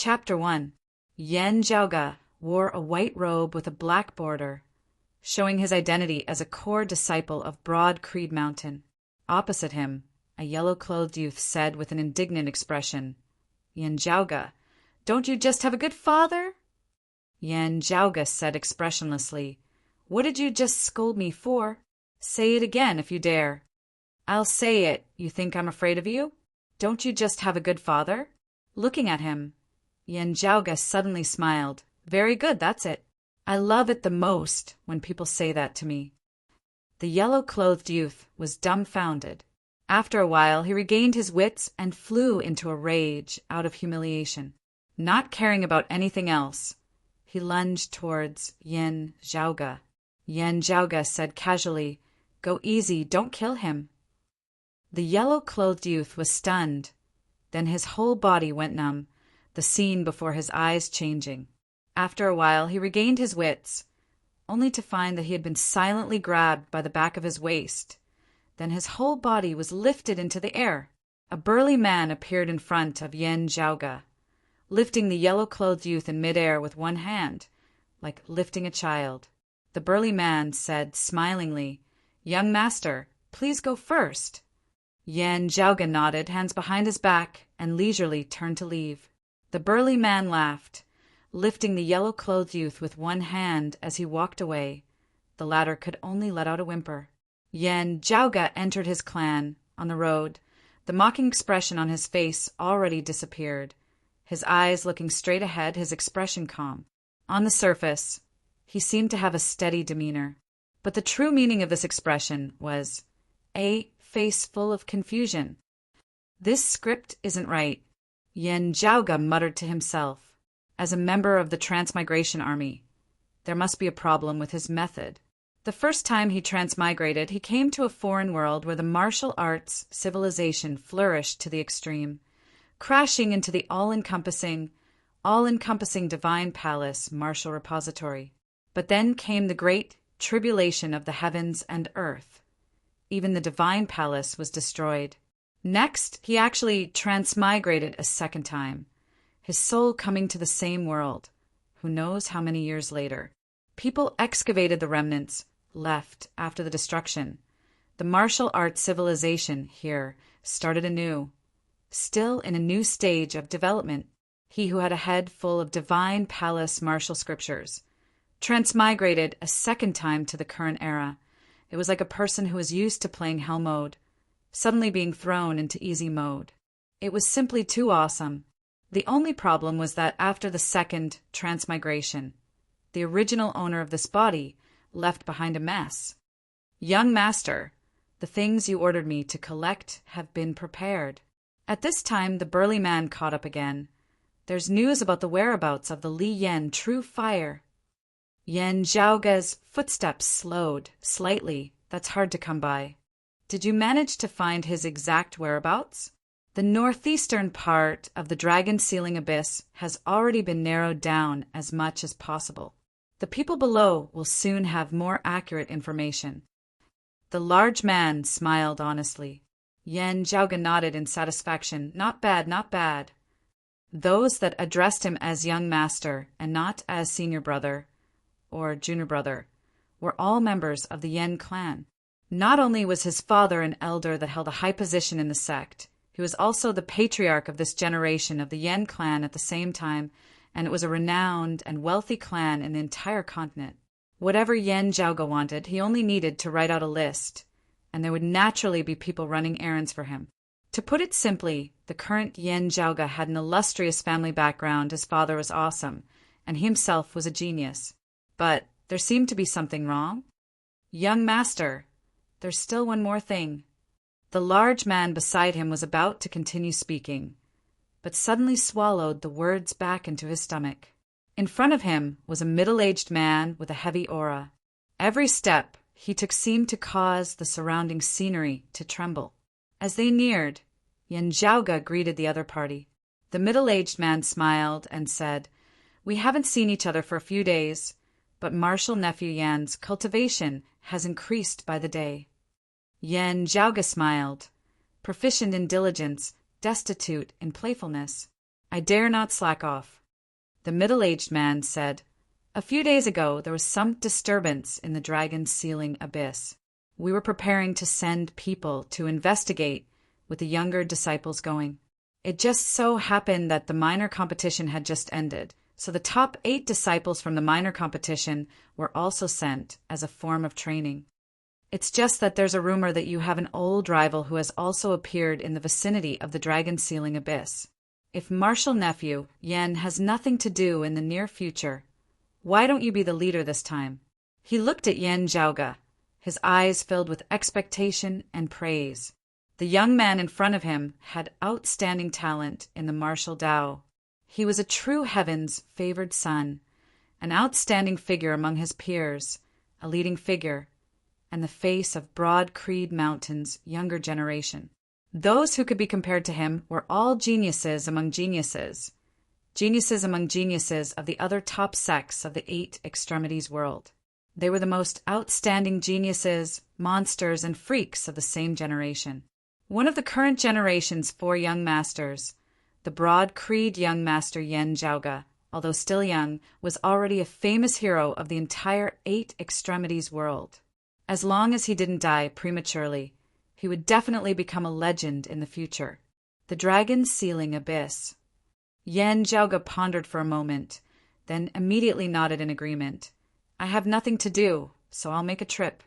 Chapter 1. Yen Zhaoge wore a white robe with a black border, showing his identity as a core disciple of Broad Creed Mountain. Opposite him, a yellow-clothed youth said with an indignant expression, "Yen Zhaoge, don't you just have a good father?" Yen Zhaoge said expressionlessly, "What did you just scold me for? Say it again if you dare." "I'll say it. You think I'm afraid of you? Don't you just have a good father?" Looking at him, Yen Zhaoge suddenly smiled. "Very good, that's it. I love it the most when people say that to me." The yellow-clothed youth was dumbfounded. After a while he regained his wits and flew into a rage out of humiliation. Not caring about anything else, he lunged towards Yen Zhaoge. Yen Zhaoge said casually, "Go easy, don't kill him." The yellow-clothed youth was stunned. Then his whole body went numb, the scene before his eyes changing. After a while he regained his wits, only to find that he had been silently grabbed by the back of his waist. Then his whole body was lifted into the air. A burly man appeared in front of Yen Zhaoge, lifting the yellow-clothed youth in midair with one hand, like lifting a child. The burly man said smilingly, "Young master, please go first." Yen Zhaoge nodded, hands behind his back, and leisurely turned to leave. The burly man laughed, lifting the yellow-clothed youth with one hand as he walked away. The latter could only let out a whimper. Yen Zhaoge entered his clan. On the road, the mocking expression on his face already disappeared. His eyes looking straight ahead, his expression calm. On the surface, he seemed to have a steady demeanor. But the true meaning of this expression was a face full of confusion. "This script isn't right," Yen Zhaoge muttered to himself. As a member of the Transmigration Army, there must be a problem with his method. The first time he transmigrated, he came to a foreign world where the martial arts civilization flourished to the extreme, crashing into the all-encompassing divine palace martial repository. But then came the great tribulation of the heavens and earth. Even the divine palace was destroyed. Next, he actually transmigrated a second time, his soul coming to the same world, who knows how many years later. People excavated the remnants left after the destruction. The martial arts civilization here started anew, still in a new stage of development. He who had a head full of divine palace martial scriptures transmigrated a second time to the current era. It was like a person who was used to playing hell mode, suddenly being thrown into easy mode. It was simply too awesome. The only problem was that after the second transmigration, the original owner of this body left behind a mess. "Young master, the things you ordered me to collect have been prepared." At this time the burly man caught up again. "There's news about the whereabouts of the Li Yen true fire." Yen Zhaoge's footsteps slowed slightly. "That's hard to come by. Did you manage to find his exact whereabouts?" "The northeastern part of the dragon ceiling abyss has already been narrowed down as much as possible. The people below will soon have more accurate information." The large man smiled honestly. Yen Zhaoge nodded in satisfaction. "Not bad, not bad." Those that addressed him as young master and not as senior brother or junior brother were all members of the Yen clan. Not only was his father an elder that held a high position in the sect, he was also the patriarch of this generation of the Yen clan at the same time, and it was a renowned and wealthy clan in the entire continent. Whatever Yen Zhaoge wanted, he only needed to write out a list, and there would naturally be people running errands for him. To put it simply, the current Yen Zhaoge had an illustrious family background. His father was awesome, and he himself was a genius. But there seemed to be something wrong. "Young master, there's still one more thing." The large man beside him was about to continue speaking, but suddenly swallowed the words back into his stomach. In front of him was a middle-aged man with a heavy aura. Every step he took seemed to cause the surrounding scenery to tremble. As they neared, Yen Zhaoge greeted the other party. The middle-aged man smiled and said, "We haven't seen each other for a few days, but martial nephew Yan's cultivation has increased by the day." Yen Zhaoge smiled, proficient in diligence, destitute in playfulness. I dare not slack off. The middle-aged man said, "A few days ago there was some disturbance in the dragon's ceiling abyss. We were preparing to send people to investigate, with the younger disciples going. It just so happened that the minor competition had just ended, so the top 8 disciples from the minor competition were also sent as a form of training. It's just that there's a rumor that you have an old rival who has also appeared in the vicinity of the dragon's ceiling abyss. If Marshal Nephew Yen has nothing to do in the near future, why don't you be the leader this time?" He looked at Yen Zhaoge, his eyes filled with expectation and praise. The young man in front of him had outstanding talent in the martial Dao. He was a true heaven's favored son, an outstanding figure among his peers, a leading figure, and the face of Broad Creed Mountain's younger generation. Those who could be compared to him were all geniuses among geniuses, geniuses among geniuses of the other top sects of the 8 extremities world. They were the most outstanding geniuses, monsters, and freaks of the same generation. One of the current generation's 4 young masters, the Broad Creed young master Yen Zhaoge, although still young, was already a famous hero of the entire 8 extremities world. As long as he didn't die prematurely, he would definitely become a legend in the future. The dragon's ceiling abyss. Yen Zhaoge pondered for a moment, then immediately nodded in agreement. "I have nothing to do, so I'll make a trip.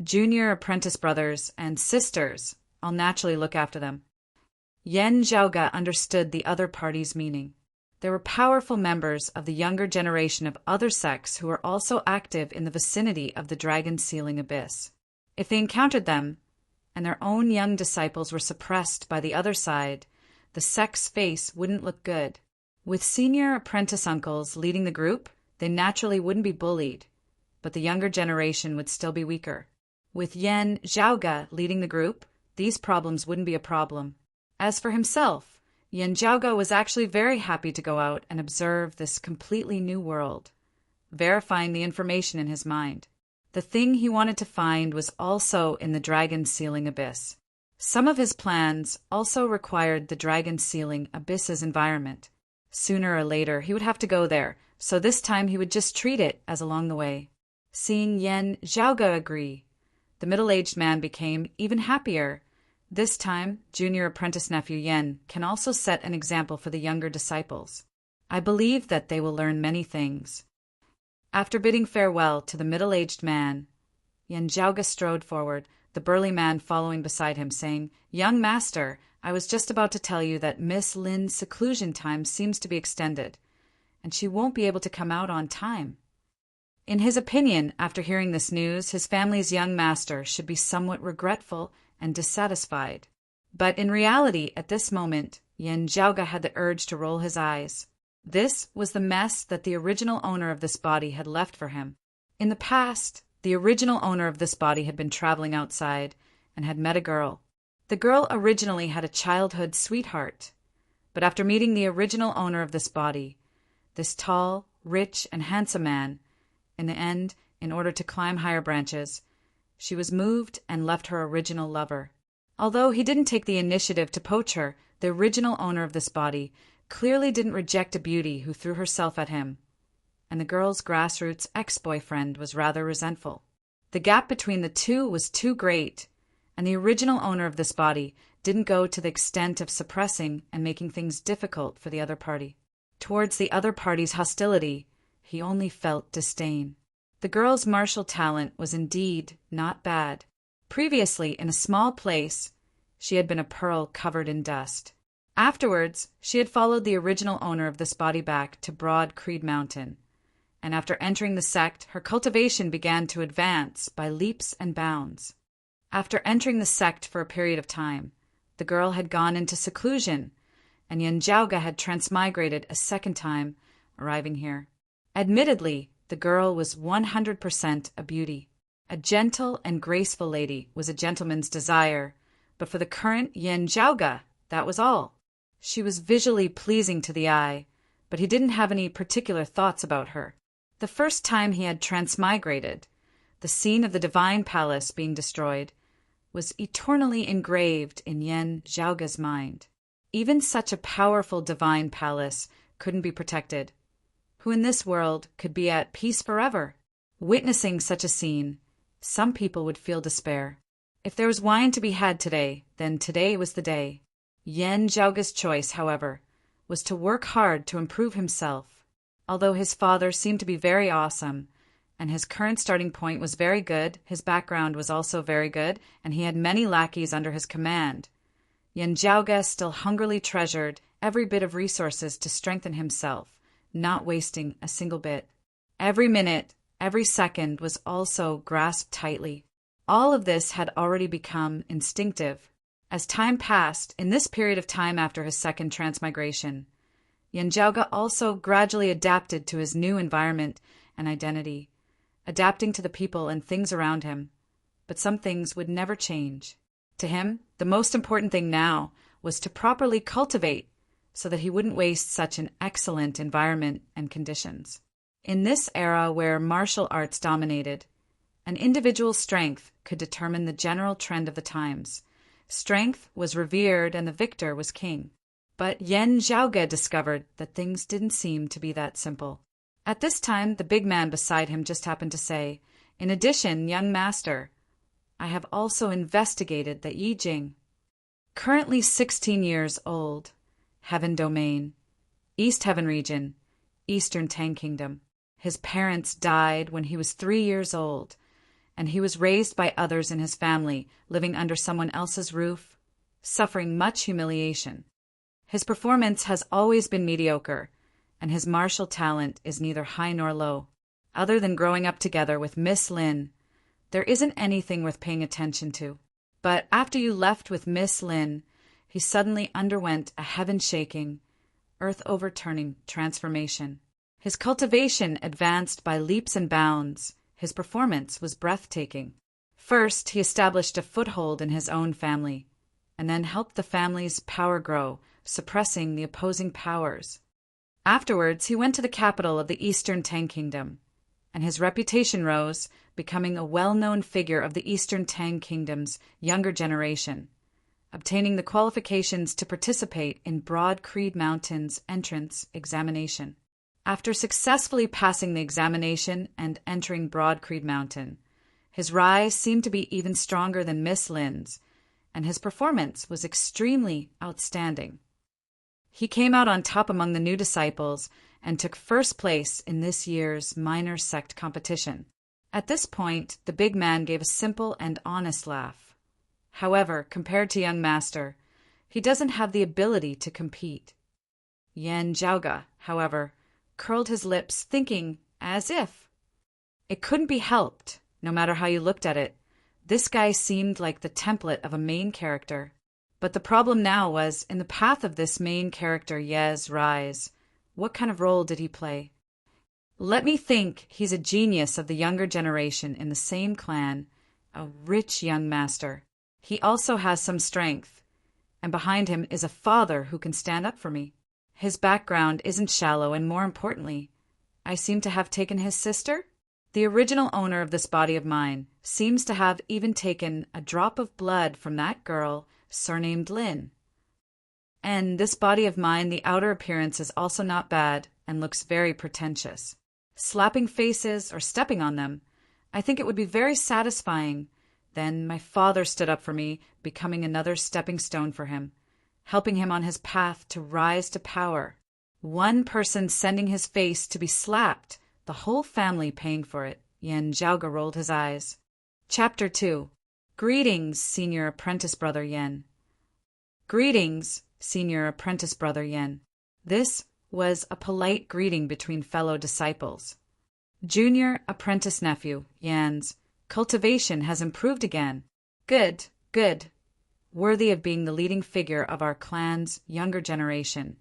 Junior apprentice brothers and sisters, I'll naturally look after them." Yen Zhaoge understood the other party's meaning. There were powerful members of the younger generation of other sects who were also active in the vicinity of the dragon's ceiling abyss. If they encountered them, and their own young disciples were suppressed by the other side, the sect's face wouldn't look good. With senior apprentice uncles leading the group, they naturally wouldn't be bullied, but the younger generation would still be weaker. With Yen Zhaoge leading the group, these problems wouldn't be a problem. As for himself, Yen Zhaoge was actually very happy to go out and observe this completely new world, verifying the information in his mind. The thing he wanted to find was also in the dragon's ceiling abyss. Some of his plans also required the dragon's ceiling abyss's environment. Sooner or later, he would have to go there, so this time he would just treat it as along the way. Seeing Yen Zhaoge agree, the middle-aged man became even happier. This time, junior apprentice nephew Yen can also set an example for the younger disciples. I believe that they will learn many things. After bidding farewell to the middle-aged man, Yen Zhaoge strode forward, the burly man following beside him, saying, "Young master, I was just about to tell you that Miss Lin's seclusion time seems to be extended, and she won't be able to come out on time." In his opinion, after hearing this news, his family's young master should be somewhat regretful and dissatisfied. But in reality, at this moment, Yen Zhaoge had the urge to roll his eyes. This was the mess that the original owner of this body had left for him. In the past, the original owner of this body had been traveling outside and had met a girl. The girl originally had a childhood sweetheart, but after meeting the original owner of this body, this tall, rich, and handsome man, in the end, in order to climb higher branches, she was moved and left her original lover. Although he didn't take the initiative to poach her, the original owner of this body clearly didn't reject a beauty who threw herself at him, and the girl's grassroots ex-boyfriend was rather resentful. The gap between the two was too great, and the original owner of this body didn't go to the extent of suppressing and making things difficult for the other party. Towards the other party's hostility, he only felt disdain. The girl's martial talent was indeed not bad. Previously, in a small place, she had been a pearl covered in dust. Afterwards, she had followed the original owner of this body back to Broad Creed Mountain, and after entering the sect, her cultivation began to advance by leaps and bounds. After entering the sect for a period of time, the girl had gone into seclusion, and Yen Zhaoge had transmigrated a second time, arriving here. Admittedly, the girl was 100% a beauty. A gentle and graceful lady was a gentleman's desire, but for the current Yen Zhaoge, that was all. She was visually pleasing to the eye, but he didn't have any particular thoughts about her. The first time he had transmigrated, the scene of the divine palace being destroyed, was eternally engraved in Yen Zhaoge's mind. Even such a powerful divine palace couldn't be protected. Who in this world could be at peace forever? Witnessing such a scene, some people would feel despair. If there was wine to be had today, then today was the day. Yan Zhaoga's choice, however, was to work hard to improve himself. Although his father seemed to be very awesome, and his current starting point was very good, his background was also very good, and he had many lackeys under his command. Yan Zhaoga still hungrily treasured every bit of resources to strengthen himself, not wasting a single bit. Every minute, every second was also grasped tightly. All of this had already become instinctive. As time passed, in this period of time after his second transmigration, Yan Zhaoga also gradually adapted to his new environment and identity, adapting to the people and things around him. But some things would never change. To him, the most important thing now was to properly cultivate so that he wouldn't waste such an excellent environment and conditions. In this era where martial arts dominated, an individual's strength could determine the general trend of the times. Strength was revered and the victor was king. But Yan Zhaoga discovered that things didn't seem to be that simple. At this time, the big man beside him just happened to say, "In addition, young master, I have also investigated the Yi Jing. Currently 16 years old, Heaven Domain, East Heaven Region, Eastern Tang Kingdom. His parents died when he was 3 years old, and he was raised by others in his family, living under someone else's roof, suffering much humiliation. His performance has always been mediocre, and his martial talent is neither high nor low. Other than growing up together with Miss Lin, there isn't anything worth paying attention to. But after you left with Miss Lin, he suddenly underwent a heaven-shaking, earth-overturning transformation. His cultivation advanced by leaps and bounds. His performance was breathtaking. First, he established a foothold in his own family, and then helped the family's power grow, suppressing the opposing powers. Afterwards, he went to the capital of the Eastern Tang Kingdom, and his reputation rose, becoming a well-known figure of the Eastern Tang Kingdom's younger generation, obtaining the qualifications to participate in Broad Creed Mountain's entrance examination. After successfully passing the examination and entering Broad Creed Mountain, his rise seemed to be even stronger than Miss Lin's, and his performance was extremely outstanding. He came out on top among the new disciples and took first place in this year's minor sect competition. At this point, the big man gave a simple and honest laugh. However, compared to young master, he doesn't have the ability to compete. Yan Zhaoga, however, curled his lips, thinking as if it couldn't be helped, no matter how you looked at it. This guy seemed like the template of a main character. But the problem now was, in the path of this main character Ye's rise, what kind of role did he play? Let me think he's a genius of the younger generation in the same clan, a rich young master. He also has some strength, and behind him is a father who can stand up for me. His background isn't shallow, and more importantly, I seem to have taken his sister? The original owner of this body of mine seems to have even taken a drop of blood from that girl surnamed Lin. And this body of mine, the outer appearance is also not bad and looks very pretentious. Slapping faces or stepping on them, I think it would be very satisfying. Then my father stood up for me, becoming another stepping stone for him, helping him on his path to rise to power. One person sending his face to be slapped, the whole family paying for it. Yan Zhaoga rolled his eyes. Chapter 2. Greetings, Senior Apprentice Brother Yan. Greetings, Senior Apprentice Brother Yan. This was a polite greeting between fellow disciples. Junior Apprentice Nephew, Yan's cultivation has improved again. Good, good. Worthy of being the leading figure of our clan's younger generation.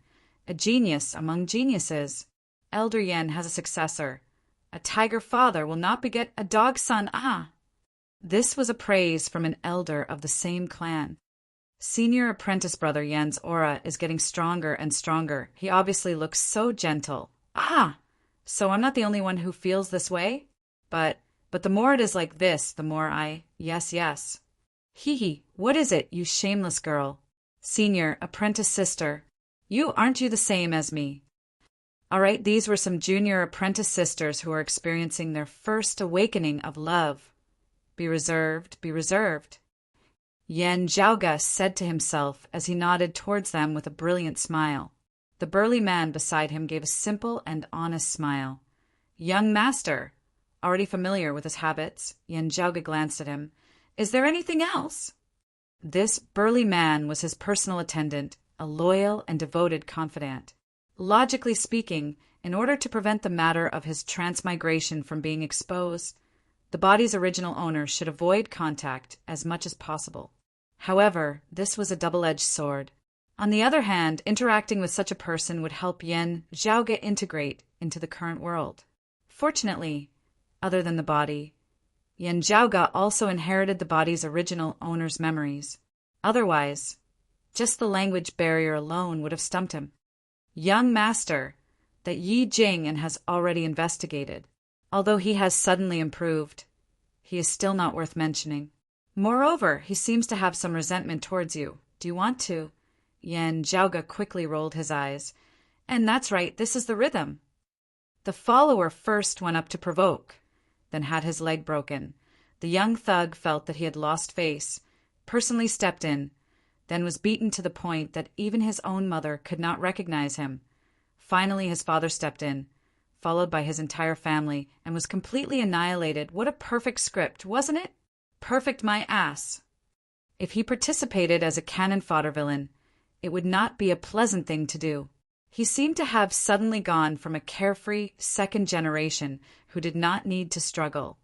A genius among geniuses. Elder Yan has a successor. A tiger father will not beget a dog son. This was a praise from an elder of the same clan. Senior Apprentice Brother Yan's aura is getting stronger and stronger. He obviously looks so gentle. So I'm not the only one who feels this way? But the more it is like this, the more yes. Hee, what is it, you shameless girl? Senior, apprentice sister. Aren't you the same as me? All right, these were some junior apprentice sisters who were experiencing their first awakening of love. Be reserved, be reserved. Yan Zhaoge said to himself as he nodded towards them with a brilliant smile. The burly man beside him gave a simple and honest smile. Young master, already familiar with his habits, Yan Zhaoge glanced at him. Is there anything else? This burly man was his personal attendant, a loyal and devoted confidant. Logically speaking, in order to prevent the matter of his transmigration from being exposed, the body's original owner should avoid contact as much as possible. However, this was a double-edged sword. On the other hand, interacting with such a person would help Yan Zhaoge integrate into the current world. Fortunately, other than the body, Yan Zhaoge also inherited the body's original owner's memories. Otherwise, just the language barrier alone would have stumped him. Young master, that Yi Jing and has already investigated. Although he has suddenly improved, he is still not worth mentioning. Moreover, he seems to have some resentment towards you. Do you want to? Yan Zhaoge quickly rolled his eyes. And that's right, this is the rhythm. The follower first went up to provoke, then had his leg broken. The young thug felt that he had lost face, personally stepped in, then was beaten to the point that even his own mother could not recognize him. Finally, his father stepped in, followed by his entire family, and was completely annihilated. What a perfect script, wasn't it? Perfect my ass. If he participated as a cannon fodder villain, it would not be a pleasant thing to do. He seemed to have suddenly gone from a carefree second generation who did not need to struggle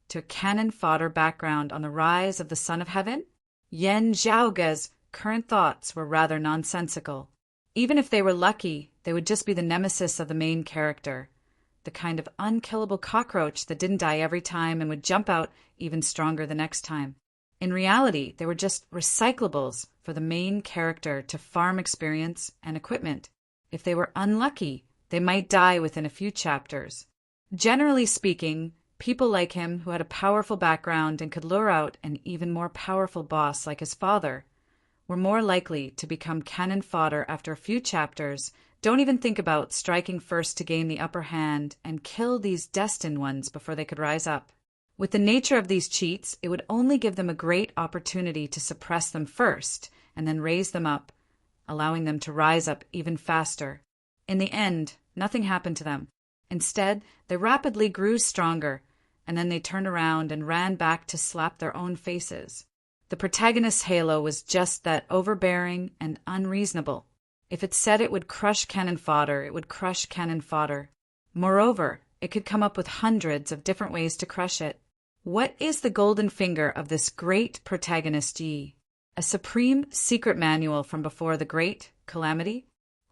to a cannon fodder background on the rise of the Son of Heaven. Yan Zhaoge's current thoughts were rather nonsensical. Even if they were lucky, they would just be the nemesis of the main character, the kind of unkillable cockroach that didn't die every time and would jump out even stronger the next time. In reality, they were just recyclables for the main character to farm experience and equipment. If they were unlucky, they might die within a few chapters. Generally speaking, people like him who had a powerful background and could lure out an even more powerful boss like his father were more likely to become cannon fodder after a few chapters. Don't even think about striking first to gain the upper hand and kill these destined ones before they could rise up. With the nature of these cheats, it would only give them a great opportunity to suppress them first and then raise them up, allowing them to rise up even faster. In the end, nothing happened to them. Instead, they rapidly grew stronger, and then they turned around and ran back to slap their own faces. The protagonist's halo was just that, overbearing and unreasonable. If it said it would crush cannon fodder, it would crush cannon fodder. Moreover, it could come up with hundreds of different ways to crush it. What is the golden finger of this great protagonist Yi? A supreme secret manual from before the great calamity?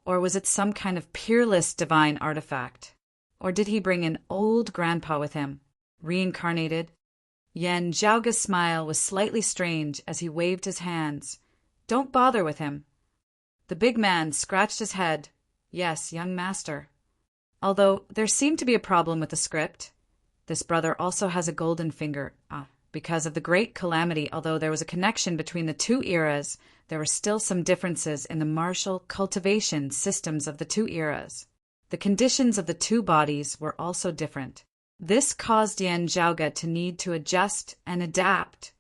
Or was it some kind of peerless divine artifact? Or did he bring an old grandpa with him, reincarnated? Yan Zhaoge's smile was slightly strange as he waved his hands. Don't bother with him. The big man scratched his head. Yes, young master. Although there seemed to be a problem with the script, this brother also has a golden finger. Because of the great calamity, although there was a connection between the two eras, there were still some differences in the martial cultivation systems of the two eras. The conditions of the two bodies were also different. This caused Yan Zhaoge to need to adjust and adapt,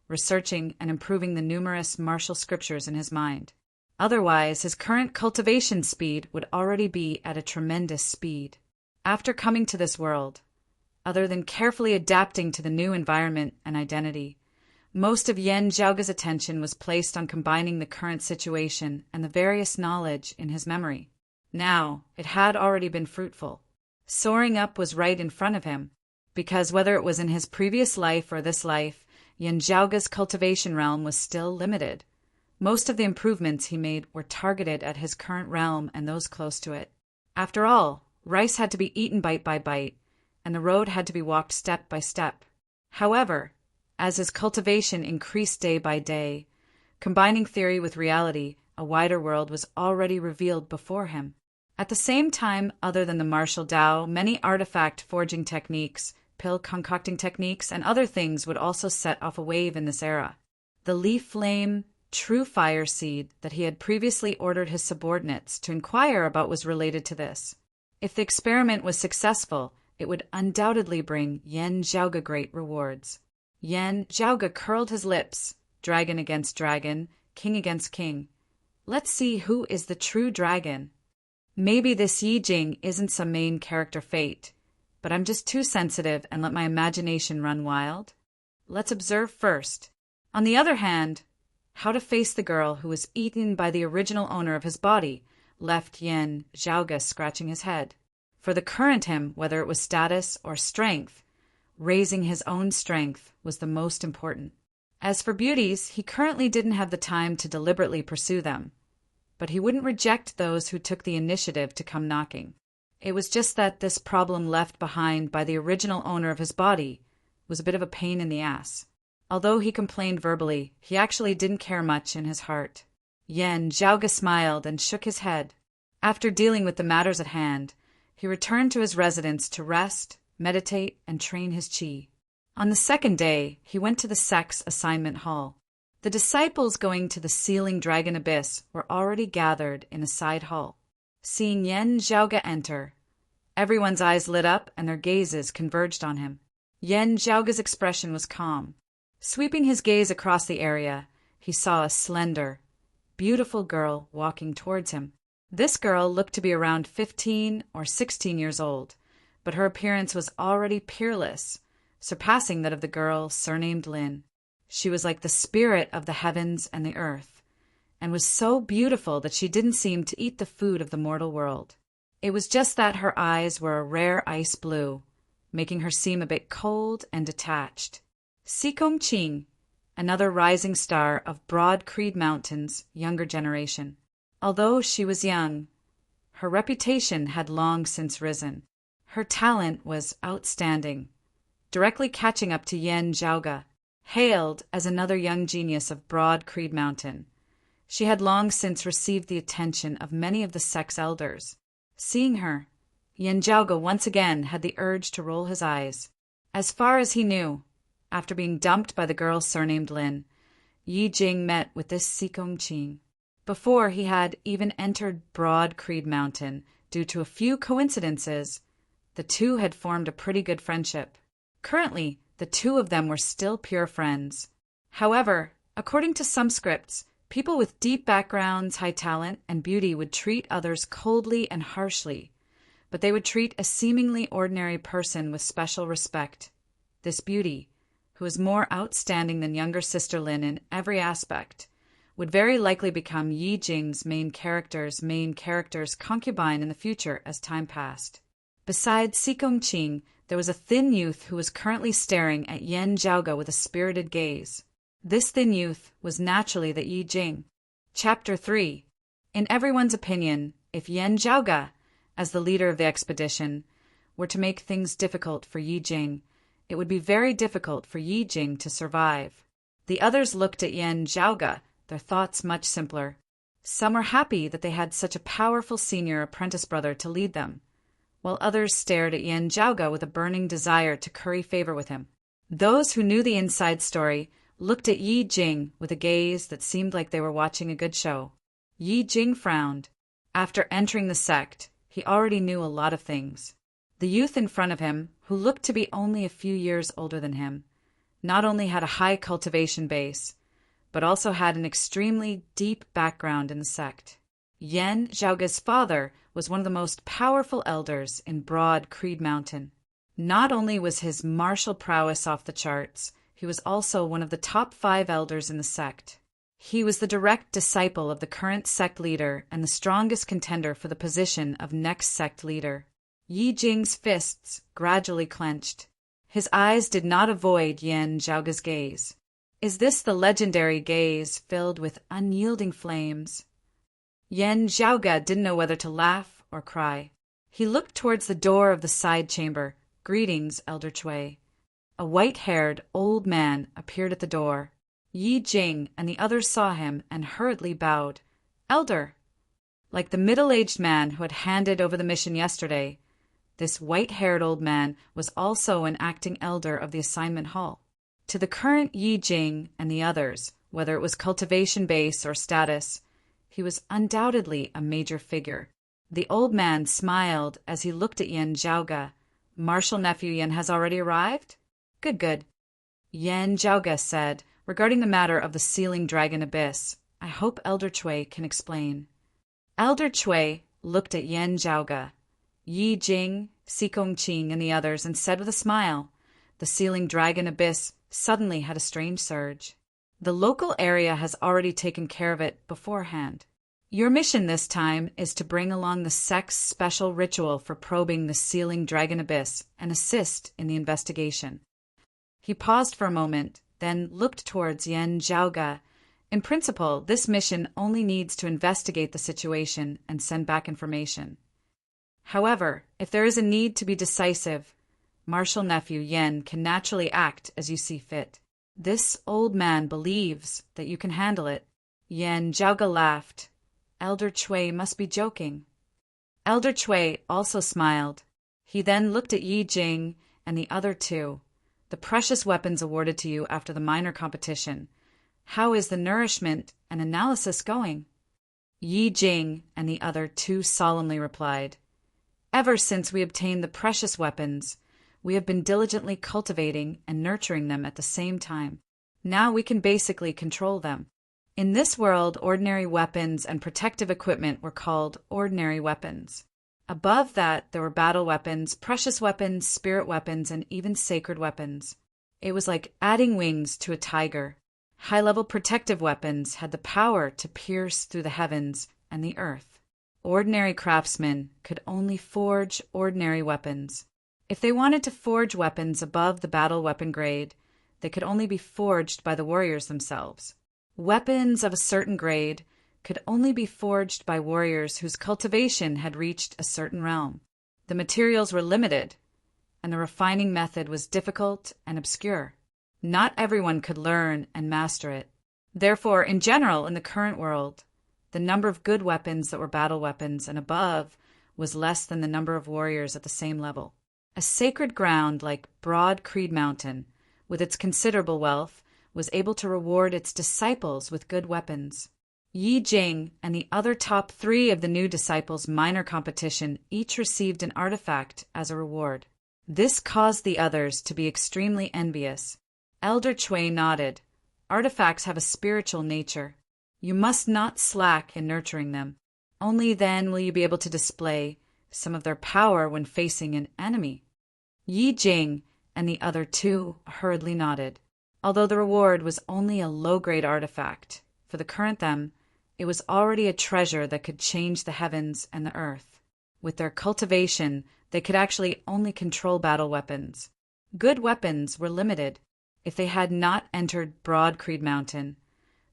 researching and improving the numerous martial scriptures in his mind. Otherwise, his current cultivation speed would already be at a tremendous speed. After coming to this world, other than carefully adapting to the new environment and identity, most of Yan Zhaoge's attention was placed on combining the current situation and the various knowledge in his memory. Now, it had already been fruitful. Soaring up was right in front of him, because whether it was in his previous life or this life, Yan Zhaoge's cultivation realm was still limited. Most of the improvements he made were targeted at his current realm and those close to it. After all, rice had to be eaten bite by bite, and the road had to be walked step by step. However, as his cultivation increased day by day, combining theory with reality, a wider world was already revealed before him. At the same time, other than the martial Tao, many artifact forging techniques, pill concocting techniques, and other things would also set off a wave in this era. The leaf flame, true fire seed that he had previously ordered his subordinates to inquire about was related to this. If the experiment was successful, it would undoubtedly bring Yan Zhaoge great rewards. Yan Zhaoge curled his lips, dragon against dragon, king against king. Let's see who is the true dragon. Maybe this Yi Jing isn't some main character fate, but I'm just too sensitive and let my imagination run wild. Let's observe first. On the other hand, how to face the girl who was eaten by the original owner of his body left Yan Zhaoge scratching his head. For the current him, whether it was status or strength, raising his own strength was the most important. As for beauties, he currently didn't have the time to deliberately pursue them, but he wouldn't reject those who took the initiative to come knocking. It was just that this problem left behind by the original owner of his body was a bit of a pain in the ass. Although he complained verbally, he actually didn't care much in his heart. Yan Zhaoge smiled and shook his head. After dealing with the matters at hand, he returned to his residence to rest, meditate, and train his qi. On the second day, he went to the sect's assignment hall. The disciples going to the Sealing Dragon Abyss were already gathered in a side hall. Seeing Yan Zhaoge enter, everyone's eyes lit up and their gazes converged on him. Yan Zhaoge's expression was calm. Sweeping his gaze across the area, he saw a slender, beautiful girl walking towards him. This girl looked to be around 15 or 16 years old, but her appearance was already peerless, surpassing that of the girl surnamed Lin. She was like the spirit of the heavens and the earth, and was so beautiful that she didn't seem to eat the food of the mortal world. It was just that her eyes were a rare ice blue, making her seem a bit cold and detached. Sikong Qing, another rising star of Broad Creed Mountain's younger generation. Although she was young, her reputation had long since risen. Her talent was outstanding, directly catching up to Yan Zhaoge, hailed as another young genius of Broad Creed Mountain. She had long since received the attention of many of the sect's elders. Seeing her, Yan Zhaoge once again had the urge to roll his eyes. As far as he knew, after being dumped by the girl surnamed Lin, Yi Jing met with this Sikong Qing. Before he had even entered Broad Creed Mountain, due to a few coincidences, the two had formed a pretty good friendship. Currently, the two of them were still pure friends. However, according to some scripts, people with deep backgrounds, high talent, and beauty would treat others coldly and harshly, but they would treat a seemingly ordinary person with special respect. This beauty, who was more outstanding than younger sister Lin in every aspect, would very likely become Yi Jing's main character's concubine in the future as time passed. Besides Sikong Qing, there was a thin youth who was currently staring at Yan Zhaoge with a spirited gaze. This thin youth was naturally the Yi Jing. Chapter 3. In everyone's opinion, if Yan Zhaoge, as the leader of the expedition, were to make things difficult for Yi Jing, it would be very difficult for Yi Jing to survive. The others looked at Yan Zhaoge, their thoughts much simpler. Some were happy that they had such a powerful senior apprentice brother to lead them, while others stared at Yan Zhaoge with a burning desire to curry favor with him. Those who knew the inside story looked at Yi Jing with a gaze that seemed like they were watching a good show. Yi Jing frowned. After entering the sect, he already knew a lot of things. The youth in front of him, who looked to be only a few years older than him, not only had a high cultivation base, but also had an extremely deep background in the sect. Yan Zhaoge's father was one of the most powerful elders in Broad Creed Mountain. Not only was his martial prowess off the charts, he was also one of the top 5 elders in the sect. He was the direct disciple of the current sect leader and the strongest contender for the position of next sect leader. Yi Jing's fists gradually clenched. His eyes did not avoid Yan Zhaoge's gaze. Is this the legendary gaze filled with unyielding flames? Yan Zhaoge didn't know whether to laugh or cry. He looked towards the door of the side chamber. Greetings, Elder Chui. A white-haired old man appeared at the door. Yi Jing and the others saw him and hurriedly bowed. Elder. Like the middle-aged man who had handed over the mission yesterday, this white-haired old man was also an acting elder of the assignment hall. To the current Yi Jing and the others, Whether it was cultivation base or status, he was undoubtedly a major figure. The old man smiled as he looked at Yen Zhaoge. Martial nephew Yen has already arrived? Good, good. Yen Zhaoge said, regarding the matter of the sealing dragon abyss, I hope Elder Cui can explain. Elder Cui looked at Yen Zhaoge, Yi Jing, Sikong Qing, and the others, and said with a smile, the sealing dragon abyss suddenly had a strange surge. The local area has already taken care of it beforehand. Your mission this time is to bring along the sect's special ritual for probing the sealing dragon abyss and assist in the investigation. He paused for a moment, then looked towards Yen Zhaoge. In principle, this mission only needs to investigate the situation and send back information. However, if there is a need to be decisive, martial nephew Yen can naturally act as you see fit. This old man believes that you can handle it. Yen Zhaoge laughed. Elder Cui must be joking. Elder Cui also smiled. He then looked at Yi Jing and the other two. The precious weapons awarded to you after the minor competition. How is the nourishment and analysis going? Yi Jing and the other two solemnly replied, Ever since we obtained the precious weapons, we have been diligently cultivating and nurturing them at the same time. Now we can basically control them. In this world, ordinary weapons and protective equipment were called ordinary weapons. Above that, there were battle weapons, precious weapons, spirit weapons, and even sacred weapons. It was like adding wings to a tiger. High-level protective weapons had the power to pierce through the heavens and the earth. Ordinary craftsmen could only forge ordinary weapons. If they wanted to forge weapons above the battle weapon grade, they could only be forged by the warriors themselves. Weapons of a certain grade could only be forged by warriors whose cultivation had reached a certain realm. The materials were limited, and the refining method was difficult and obscure. Not everyone could learn and master it. Therefore, in general, in the current world, the number of good weapons that were battle weapons and above was less than the number of warriors at the same level. A sacred ground like Broad Creed Mountain, with its considerable wealth, was able to reward its disciples with good weapons. Yi Jing and the other top 3 of the new disciples' minor competition each received an artifact as a reward. This caused the others to be extremely envious. Elder Cui nodded. Artifacts have a spiritual nature. You must not slack in nurturing them. Only then will you be able to display some of their power when facing an enemy. Yi Jing and the other 2 hurriedly nodded. Although the reward was only a low-grade artifact, for the current them, it was already a treasure that could change the heavens and the earth. With their cultivation, they could actually only control battle weapons. Good weapons were limited. If they had not entered Broad Creed Mountain,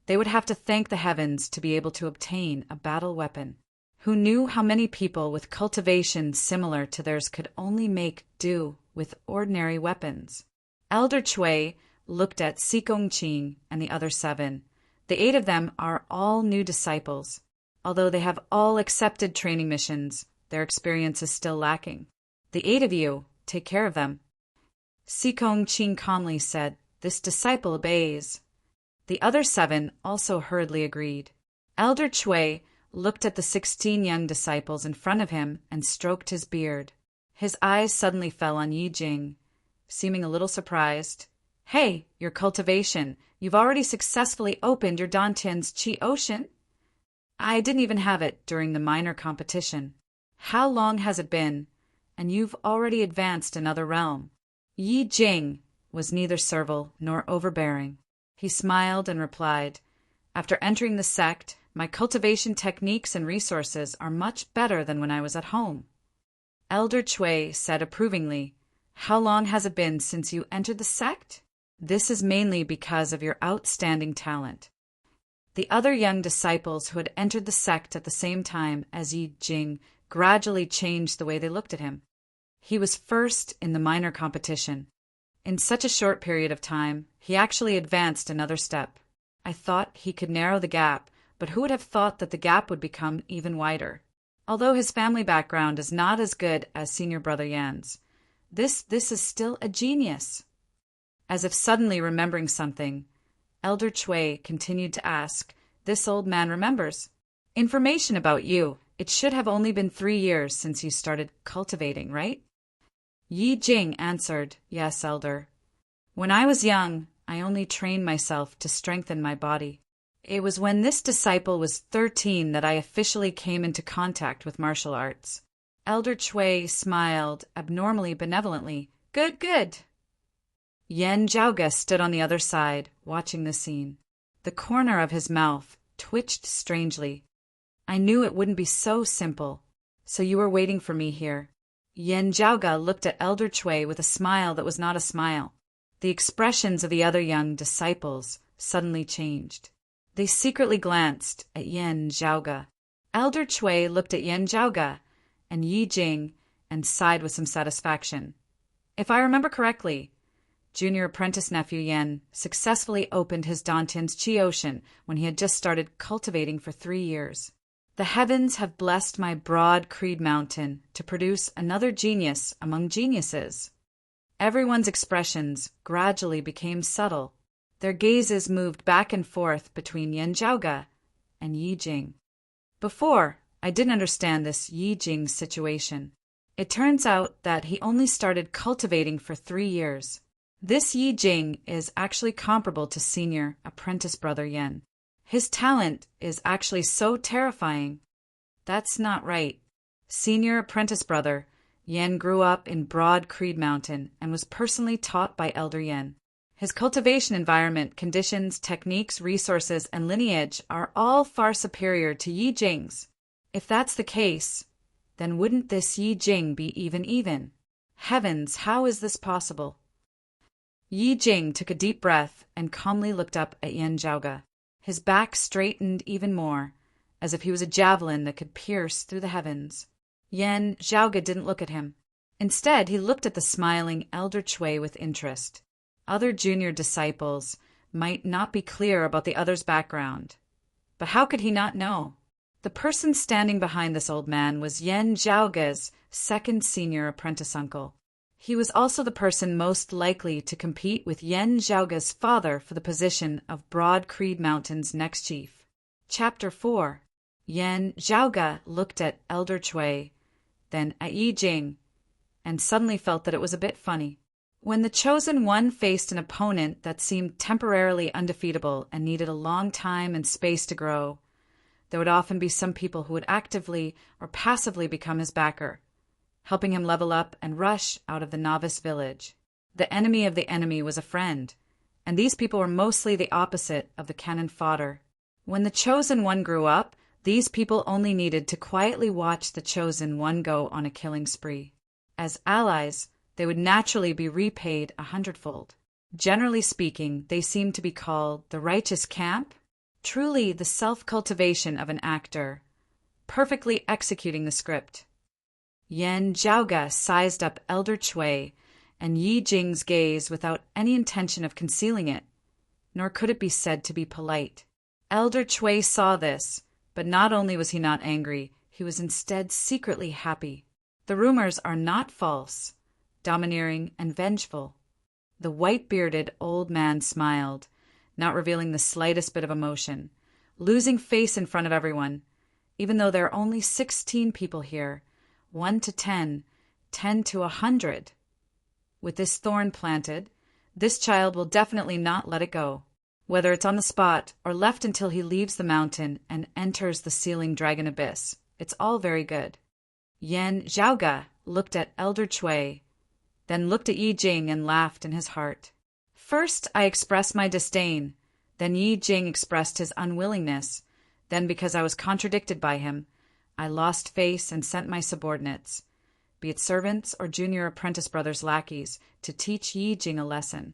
they would have to thank the heavens to be able to obtain a battle weapon. Who knew how many people with cultivation similar to theirs could only make do with ordinary weapons? Elder Cui looked at Sikong Qing and the other 7. The 8 of them are all new disciples. Although they have all accepted training missions, their experience is still lacking. The 8 of you, take care of them. Sikong Qing calmly said, This disciple obeys. The other 7 also hurriedly agreed. Elder Cui looked at the 16 young disciples in front of him and stroked his beard. His eyes suddenly fell on Yi Jing, seeming a little surprised. Hey, your cultivation. You've already successfully opened your Dantian's Qi Ocean? I didn't even have it during the minor competition. How long has it been? And you've already advanced another realm. Yi Jing was neither servile nor overbearing. He smiled and replied, After entering the sect, my cultivation techniques and resources are much better than when I was at home. Elder Cui said approvingly, How long has it been since you entered the sect? This is mainly because of your outstanding talent. The other young disciples who had entered the sect at the same time as Yi Jing gradually changed the way they looked at him. He was first in the minor competition. In such a short period of time, he actually advanced another step. I thought he could narrow the gap, but who would have thought that the gap would become even wider? Although his family background is not as good as senior brother Yan's, this is still a genius. As if suddenly remembering something, Elder Chui continued to ask. This old man remembers. Information about you. It should have only been 3 years since you started cultivating, right? Yi Jing answered, Yes, Elder. When I was young, I only trained myself to strengthen my body. It was when this disciple was 13 that I officially came into contact with martial arts. Elder Chui smiled abnormally benevolently. Good, good. Yan Zhaoge stood on the other side, watching the scene. The corner of his mouth twitched strangely. I knew it wouldn't be so simple. So you were waiting for me here. Yan Zhaoge looked at Elder Chui with a smile that was not a smile. The expressions of the other young disciples suddenly changed. They secretly glanced at Yan Zhaoge. Elder Chui looked at Yan Zhaoge and Yi Jing and sighed with some satisfaction. If I remember correctly, junior apprentice nephew Yan successfully opened his Dantian's Qi Ocean when he had just started cultivating for 3 years. The heavens have blessed my broad creed mountain to produce another genius among geniuses. Everyone's expressions gradually became subtle. Their gazes moved back and forth between Yan Zhaoge and Yi Jing. Before, I didn't understand this Yi Jing situation. It turns out that he only started cultivating for 3 years. This Yi Jing is actually comparable to senior apprentice brother Yan. His talent is actually so terrifying. That's not right. Senior apprentice brother Yan grew up in Broad Creed Mountain and was personally taught by Elder Yan. His cultivation environment, conditions, techniques, resources, and lineage are all far superior to Yi Jing's. If that's the case, then wouldn't this Yi Jing be even? Heavens, how is this possible? Yi Jing took a deep breath and calmly looked up at Yan Zhaoge. His back straightened even more, as if he was a javelin that could pierce through the heavens. Yan Zhaoge didn't look at him. Instead, he looked at the smiling Elder Chui with interest. Other junior disciples might not be clear about the other's background. But how could he not know? The person standing behind this old man was Yan Zhaoge's second senior apprentice uncle. He was also the person most likely to compete with Yan Zhaoge's father for the position of Broad Creed Mountain's next chief. Chapter 4. Yan Zhaoge looked at Elder Chui, then at Yi Jing, and suddenly felt that it was a bit funny. When the chosen one faced an opponent that seemed temporarily undefeatable and needed a long time and space to grow, there would often be some people who would actively or passively become his backer, helping him level up and rush out of the novice village. The enemy of the enemy was a friend, and these people were mostly the opposite of the cannon fodder. When the chosen one grew up, these people only needed to quietly watch the chosen one go on a killing spree. As allies, they would naturally be repaid 100-fold. Generally speaking, they seemed to be called the righteous camp, truly the self-cultivation of an actor, perfectly executing the script. Yan Zhaoge sized up Elder Chui and Yi Jing's gaze without any intention of concealing it, nor could it be said to be polite. Elder Chui saw this, but not only was he not angry, he was instead secretly happy. The rumors are not false, domineering and vengeful. The white-bearded old man smiled, not revealing the slightest bit of emotion, losing face in front of everyone, even though there are only 16 people here, 1 to 10, 10 to 100. With this thorn planted, this child will definitely not let it go, whether it's on the spot or left until he leaves the mountain and enters the sealing dragon abyss. It's all very good. Yan Zhaoge looked at Elder Chui, then looked at Yi Jing and laughed in his heart. First, I expressed my disdain, then Yi Jing expressed his unwillingness, then because I was contradicted by him, I lost face and sent my subordinates, be it servants or junior apprentice brothers' lackeys, to teach Yi Jing a lesson,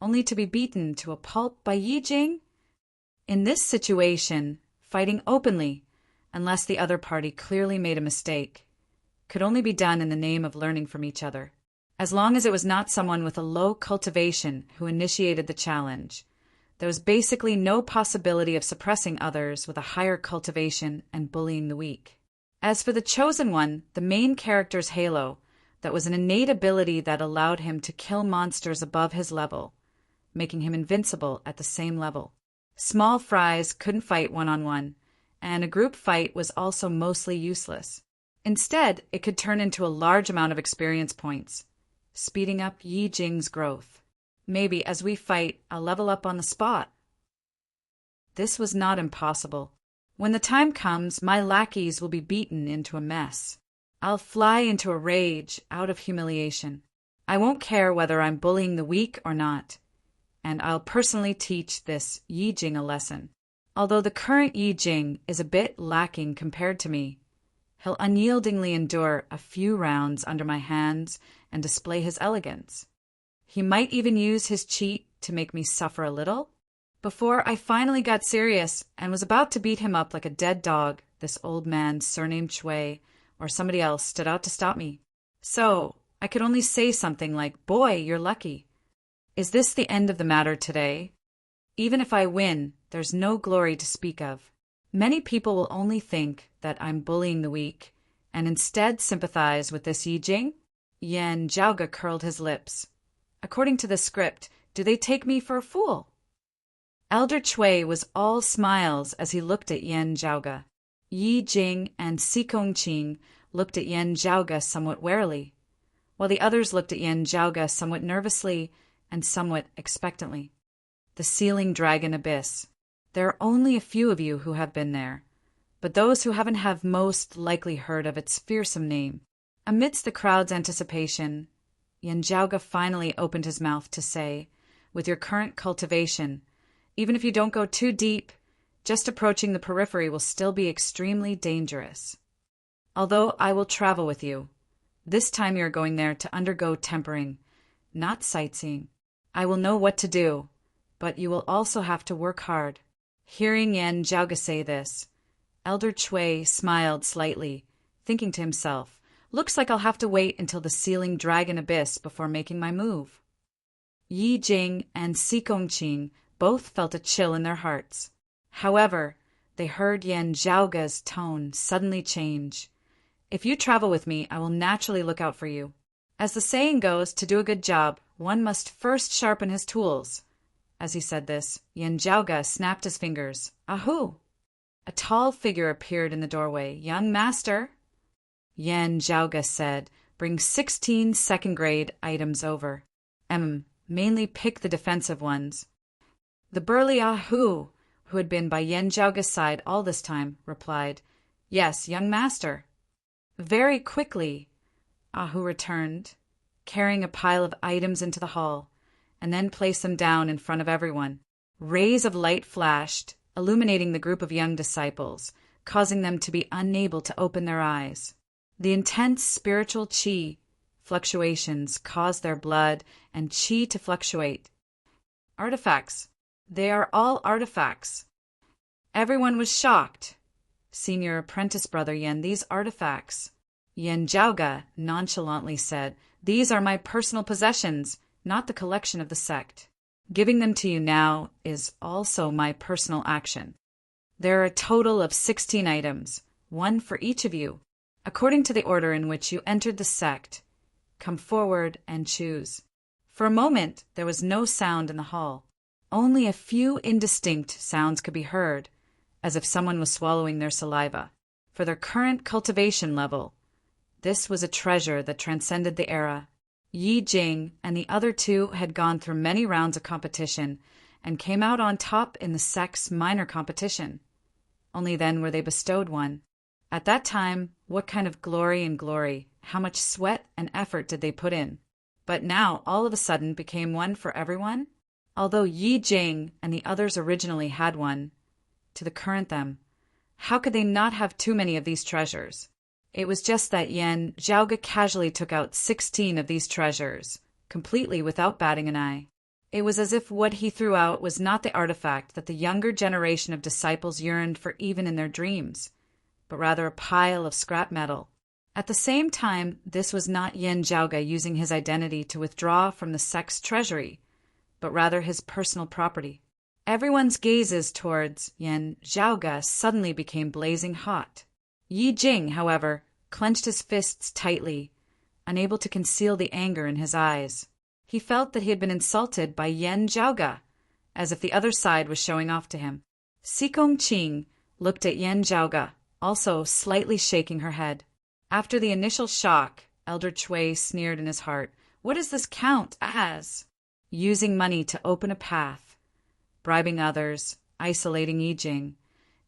only to be beaten to a pulp by Yi Jing? In this situation, fighting openly, unless the other party clearly made a mistake, could only be done in the name of learning from each other. As long as it was not someone with a low cultivation who initiated the challenge, there was basically no possibility of suppressing others with a higher cultivation and bullying the weak. As for the chosen one, the main character's halo, that was an innate ability that allowed him to kill monsters above his level, making him invincible at the same level. Small fries couldn't fight one-on-one, and a group fight was also mostly useless. Instead, it could turn into a large amount of experience points, speeding up Yi Jing's growth. Maybe as we fight, I'll level up on the spot. This was not impossible. When the time comes, my lackeys will be beaten into a mess. I'll fly into a rage out of humiliation. I won't care whether I'm bullying the weak or not, and I'll personally teach this Yi Jing a lesson. Although the current Yi Jing is a bit lacking compared to me, he'll unyieldingly endure a few rounds under my hands and display his elegance. He might even use his cheat to make me suffer a little. Before I finally got serious and was about to beat him up like a dead dog, this old man, surnamed Shui, or somebody else, stood out to stop me. So I could only say something like, "Boy, you're lucky. Is this the end of the matter today? Even if I win, there's no glory to speak of. Many people will only think that I'm bullying the weak, and instead sympathize with this Yi Jing." Yan Zhaoge curled his lips. According to the script, do they take me for a fool? Elder Chui was all smiles as he looked at Yan Zhaoge. Yi Jing and Si Kongqing looked at Yan Zhaoge somewhat warily, while the others looked at Yan Zhaoge somewhat nervously and somewhat expectantly. The Sealing Dragon Abyss. There are only a few of you who have been there, but those who haven't have most likely heard of its fearsome name. Amidst the crowd's anticipation, Yan Zhaoge finally opened his mouth to say, "With your current cultivation, even if you don't go too deep, just approaching the periphery will still be extremely dangerous. Although I will travel with you, this time you are going there to undergo tempering, not sightseeing. I will know what to do, but you will also have to work hard." Hearing Yan Zhaoge say this, Elder Chui smiled slightly, thinking to himself, "Looks like I'll have to wait until the Sealing Dragon Abyss before making my move." Yi Jing and Si Kongqing both felt a chill in their hearts. However, they heard Yan Zhaoge's tone suddenly change. "If you travel with me, I will naturally look out for you. As the saying goes, to do a good job, one must first sharpen his tools." As he said this, Yan Zhaoge snapped his fingers. "Ahoo!" A tall figure appeared in the doorway. "Young master," Yan Zhaoge said, "bring 16 second-grade items over. Mainly pick the defensive ones." The burly Ahoo, who had been by Yan Zhaoge's side all this time, replied, "Yes, young master." Very quickly, Ahoo returned, carrying a pile of items into the hall, and then placed them down in front of everyone. Rays of light flashed, illuminating the group of young disciples, causing them to be unable to open their eyes. The intense spiritual qi fluctuations caused their blood and qi to fluctuate. Artifacts. They are all artifacts. Everyone was shocked. "Senior apprentice brother Yan, these artifacts," Yan Zhaoge nonchalantly said, "these are my personal possessions, not the collection of the sect. Giving them to you now is also my personal action. There are a total of 16 items, one for each of you. According to the order in which you entered the sect, come forward and choose." For a moment, there was no sound in the hall. Only a few indistinct sounds could be heard, as if someone was swallowing their saliva. For their current cultivation level, this was a treasure that transcended the era. Yi Jing and the other two had gone through many rounds of competition and came out on top in the sect's minor competition. Only then were they bestowed one. At that time, what kind of glory, how much sweat and effort did they put in? But now, all of a sudden, became one for everyone? Although Yi Jing and the others originally had one, to the current them, how could they not have too many of these treasures? It was just that Yan Zhaoge casually took out 16 of these treasures, completely without batting an eye. It was as if what he threw out was not the artifact that the younger generation of disciples yearned for even in their dreams, but rather a pile of scrap metal. At the same time, this was not Yan Zhaoge using his identity to withdraw from the sect's treasury, but rather his personal property. Everyone's gazes towards Yan Zhaoge suddenly became blazing hot. Yi Jing, however, clenched his fists tightly, unable to conceal the anger in his eyes. He felt that he had been insulted by Yan Zhaoge, as if the other side was showing off to him. Sikong Qing looked at Yan Zhaoge, also slightly shaking her head. After the initial shock, Elder Chui sneered in his heart. What does this count as? Using money to open a path, bribing others, isolating Yi Jing,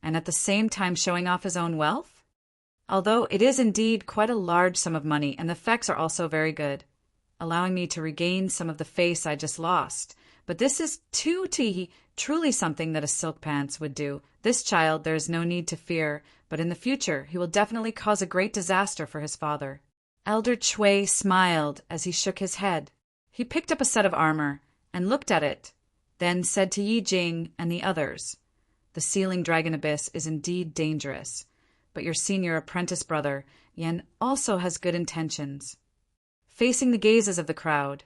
and at the same time showing off his own wealth? Although it is indeed quite a large sum of money, and the effects are also very good, allowing me to regain some of the face I just lost. But this is truly something that a silk pants would do. This child there is no need to fear, but in the future he will definitely cause a great disaster for his father. Elder Chui smiled as he shook his head. He picked up a set of armor and looked at it, then said to Yi Jing and the others, "The Sealing Dragon Abyss is indeed dangerous, but your senior apprentice brother, Yan, also has good intentions." Facing the gazes of the crowd,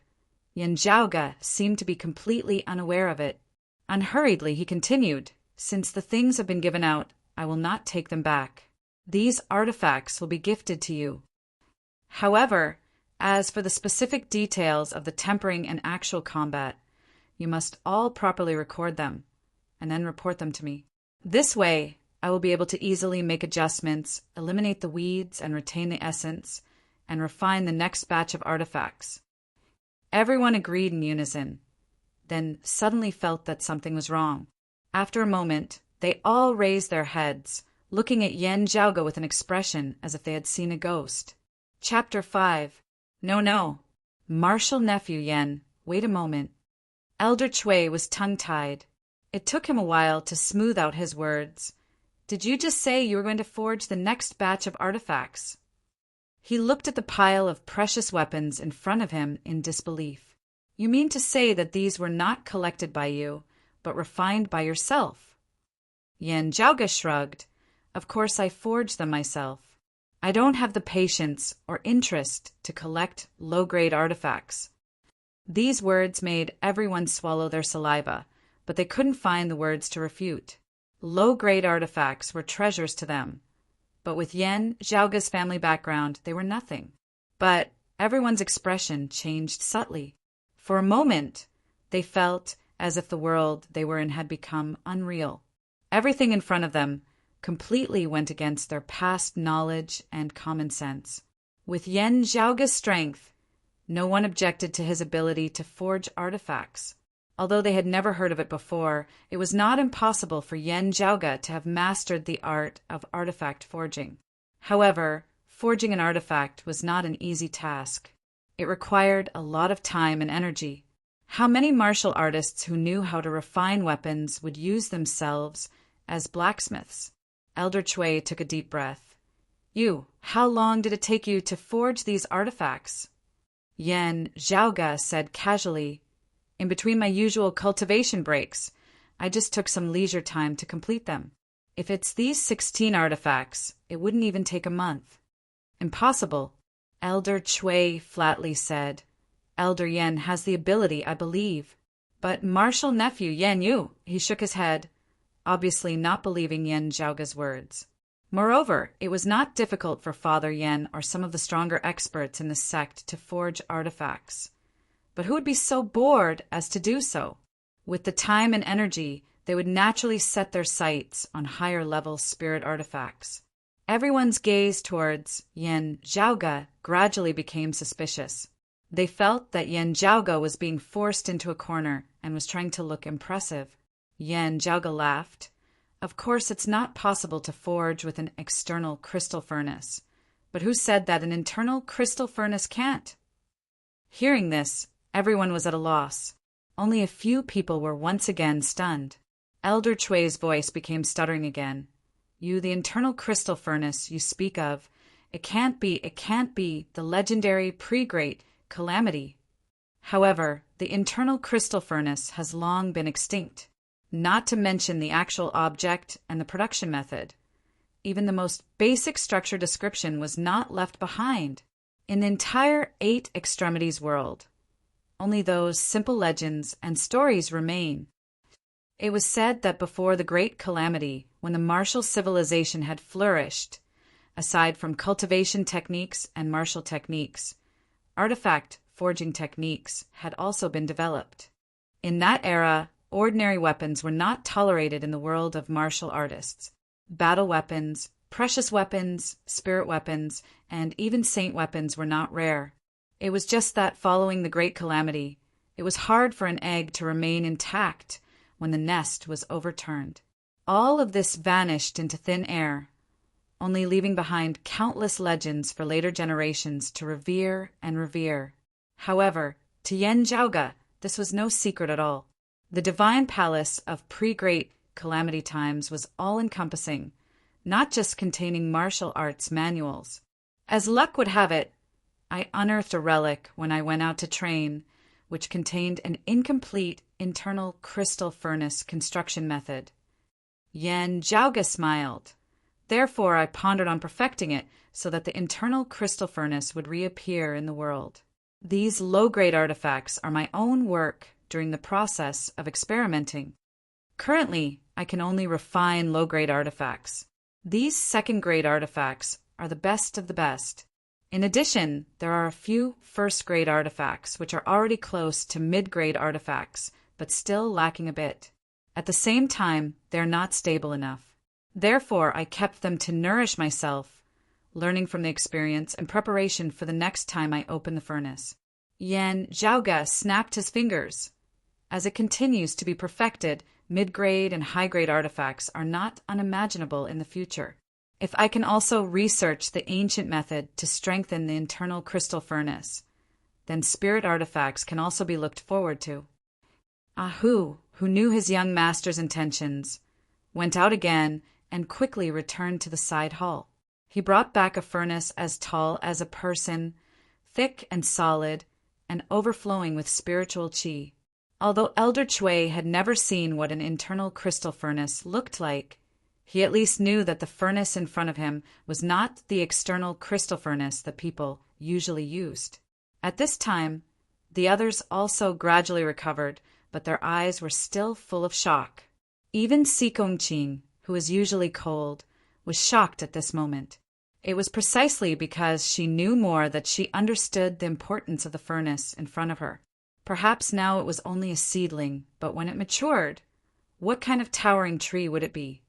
Yan Zhaoge seemed to be completely unaware of it. Unhurriedly, he continued, "Since the things have been given out, I will not take them back. These artifacts will be gifted to you. However, as for the specific details of the tempering and actual combat, you must all properly record them, and then report them to me. This way, I will be able to easily make adjustments, eliminate the weeds and retain the essence, and refine the next batch of artifacts." Everyone agreed in unison, then suddenly felt that something was wrong. After a moment, they all raised their heads, looking at Yan Zhaoge with an expression as if they had seen a ghost. Chapter 5. No. Martial nephew Yan, wait a moment. Elder Chui was tongue-tied. It took him a while to smooth out his words. Did you just say you were going to forge the next batch of artifacts? He looked at the pile of precious weapons in front of him in disbelief. You mean to say that these were not collected by you, but refined by yourself? Yan Zhaoge shrugged. Of course I forged them myself. I don't have the patience or interest to collect low-grade artifacts. These words made everyone swallow their saliva, but they couldn't find the words to refute. Low-grade artifacts were treasures to them, but with Yan Zhaoge's family background, they were nothing. But everyone's expression changed subtly. For a moment, they felt as if the world they were in had become unreal. Everything in front of them completely went against their past knowledge and common sense. With Yan Zhaoge's strength, no one objected to his ability to forge artifacts. Although they had never heard of it before, it was not impossible for Yan Zhaoge to have mastered the art of artifact forging. However, forging an artifact was not an easy task. It required a lot of time and energy. How many martial artists who knew how to refine weapons would use themselves as blacksmiths? Elder Chui took a deep breath. How long did it take you to forge these artifacts? Yan Zhaoge said casually, in between my usual cultivation breaks, I just took some leisure time to complete them. If it's these 16 artifacts, it wouldn't even take a month. Impossible, Elder Chui flatly said. Elder Yan has the ability, I believe. But martial nephew Yan Yu, he shook his head, obviously not believing Yan Zhaoge's words. Moreover, it was not difficult for Father Yan or some of the stronger experts in the sect to forge artifacts. But who would be so bored as to do so? With the time and energy, they would naturally set their sights on higher-level spirit artifacts. Everyone's gaze towards Yan Zhaoge gradually became suspicious. They felt that Yan Zhaoge was being forced into a corner and was trying to look impressive. Yan Zhaoge laughed. Of course, it's not possible to forge with an external crystal furnace. But who said that an internal crystal furnace can't? Hearing this, everyone was at a loss. Only a few people were once again stunned. Elder Chui's voice became stuttering again. The internal crystal furnace you speak of, it can't be the legendary pre-great calamity. However, the internal crystal furnace has long been extinct, not to mention the actual object and the production method. Even the most basic structure description was not left behind. In the entire 8 extremities world, only those simple legends and stories remain. It was said that before the Great Calamity, when the martial civilization had flourished, aside from cultivation techniques and martial techniques, artifact forging techniques had also been developed. In that era, ordinary weapons were not tolerated in the world of martial artists. Battle weapons, precious weapons, spirit weapons, and even saint weapons were not rare. It was just that following the Great Calamity, it was hard for an egg to remain intact when the nest was overturned. All of this vanished into thin air, only leaving behind countless legends for later generations to revere and revere. However, to Yen Zhaoge, this was no secret at all. The divine palace of pre-Great Calamity times was all-encompassing, not just containing martial arts manuals. As luck would have it, I unearthed a relic when I went out to train, which contained an incomplete internal crystal furnace construction method. Yen Zhaoge smiled. Therefore, I pondered on perfecting it so that the internal crystal furnace would reappear in the world. These low-grade artifacts are my own work during the process of experimenting. Currently, I can only refine low-grade artifacts. These second-grade artifacts are the best of the best. In addition, there are a few first-grade artifacts which are already close to mid-grade artifacts, but still lacking a bit. At the same time, they are not stable enough. Therefore, I kept them to nourish myself, learning from the experience and preparation for the next time I open the furnace. Yen Zhaoge snapped his fingers. As it continues to be perfected, mid-grade and high-grade artifacts are not unimaginable in the future. If I can also research the ancient method to strengthen the internal crystal furnace, then spirit artifacts can also be looked forward to. Ahu, who knew his young master's intentions, went out again and quickly returned to the side hall. He brought back a furnace as tall as a person, thick and solid, and overflowing with spiritual qi. Although Elder Chui had never seen what an internal crystal furnace looked like, he at least knew that the furnace in front of him was not the external crystal furnace that people usually used. At this time, the others also gradually recovered, but their eyes were still full of shock. Even Si Gongqing, who was usually cold, was shocked at this moment. It was precisely because she knew more that she understood the importance of the furnace in front of her. Perhaps now it was only a seedling, but when it matured, what kind of towering tree would it be?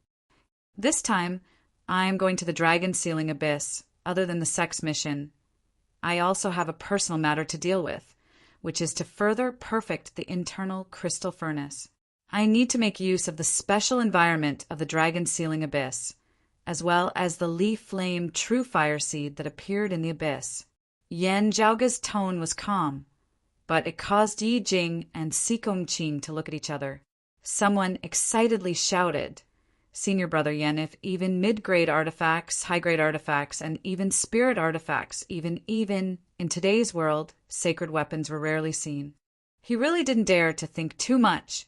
This time, I am going to the Dragon Sealing Abyss. Other than the sex mission, I also have a personal matter to deal with, which is to further perfect the internal crystal furnace. I need to make use of the special environment of the Dragon Sealing Abyss, as well as the leaf flame true fire seed that appeared in the abyss. Yen Zhaoge's tone was calm, but it caused Yi Jing and Si Gongqing to look at each other. Someone excitedly shouted, "Senior Brother Yen, if even mid-grade artifacts, high-grade artifacts, and even spirit artifacts, even in today's world, sacred weapons were rarely seen." He really didn't dare to think too much,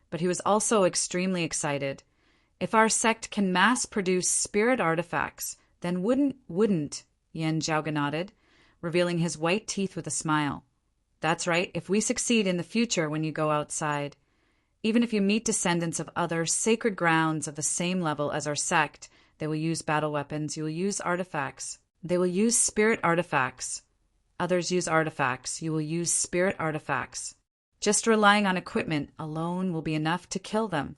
but he was also extremely excited. If our sect can mass-produce spirit artifacts, then wouldn't, Yen Zhaoge nodded, revealing his white teeth with a smile. That's right, if we succeed in the future when you go outside, even if you meet descendants of other sacred grounds of the same level as our sect, they will use battle weapons, you will use artifacts. They will use spirit artifacts. Others use artifacts, you will use spirit artifacts. Just relying on equipment alone will be enough to kill them.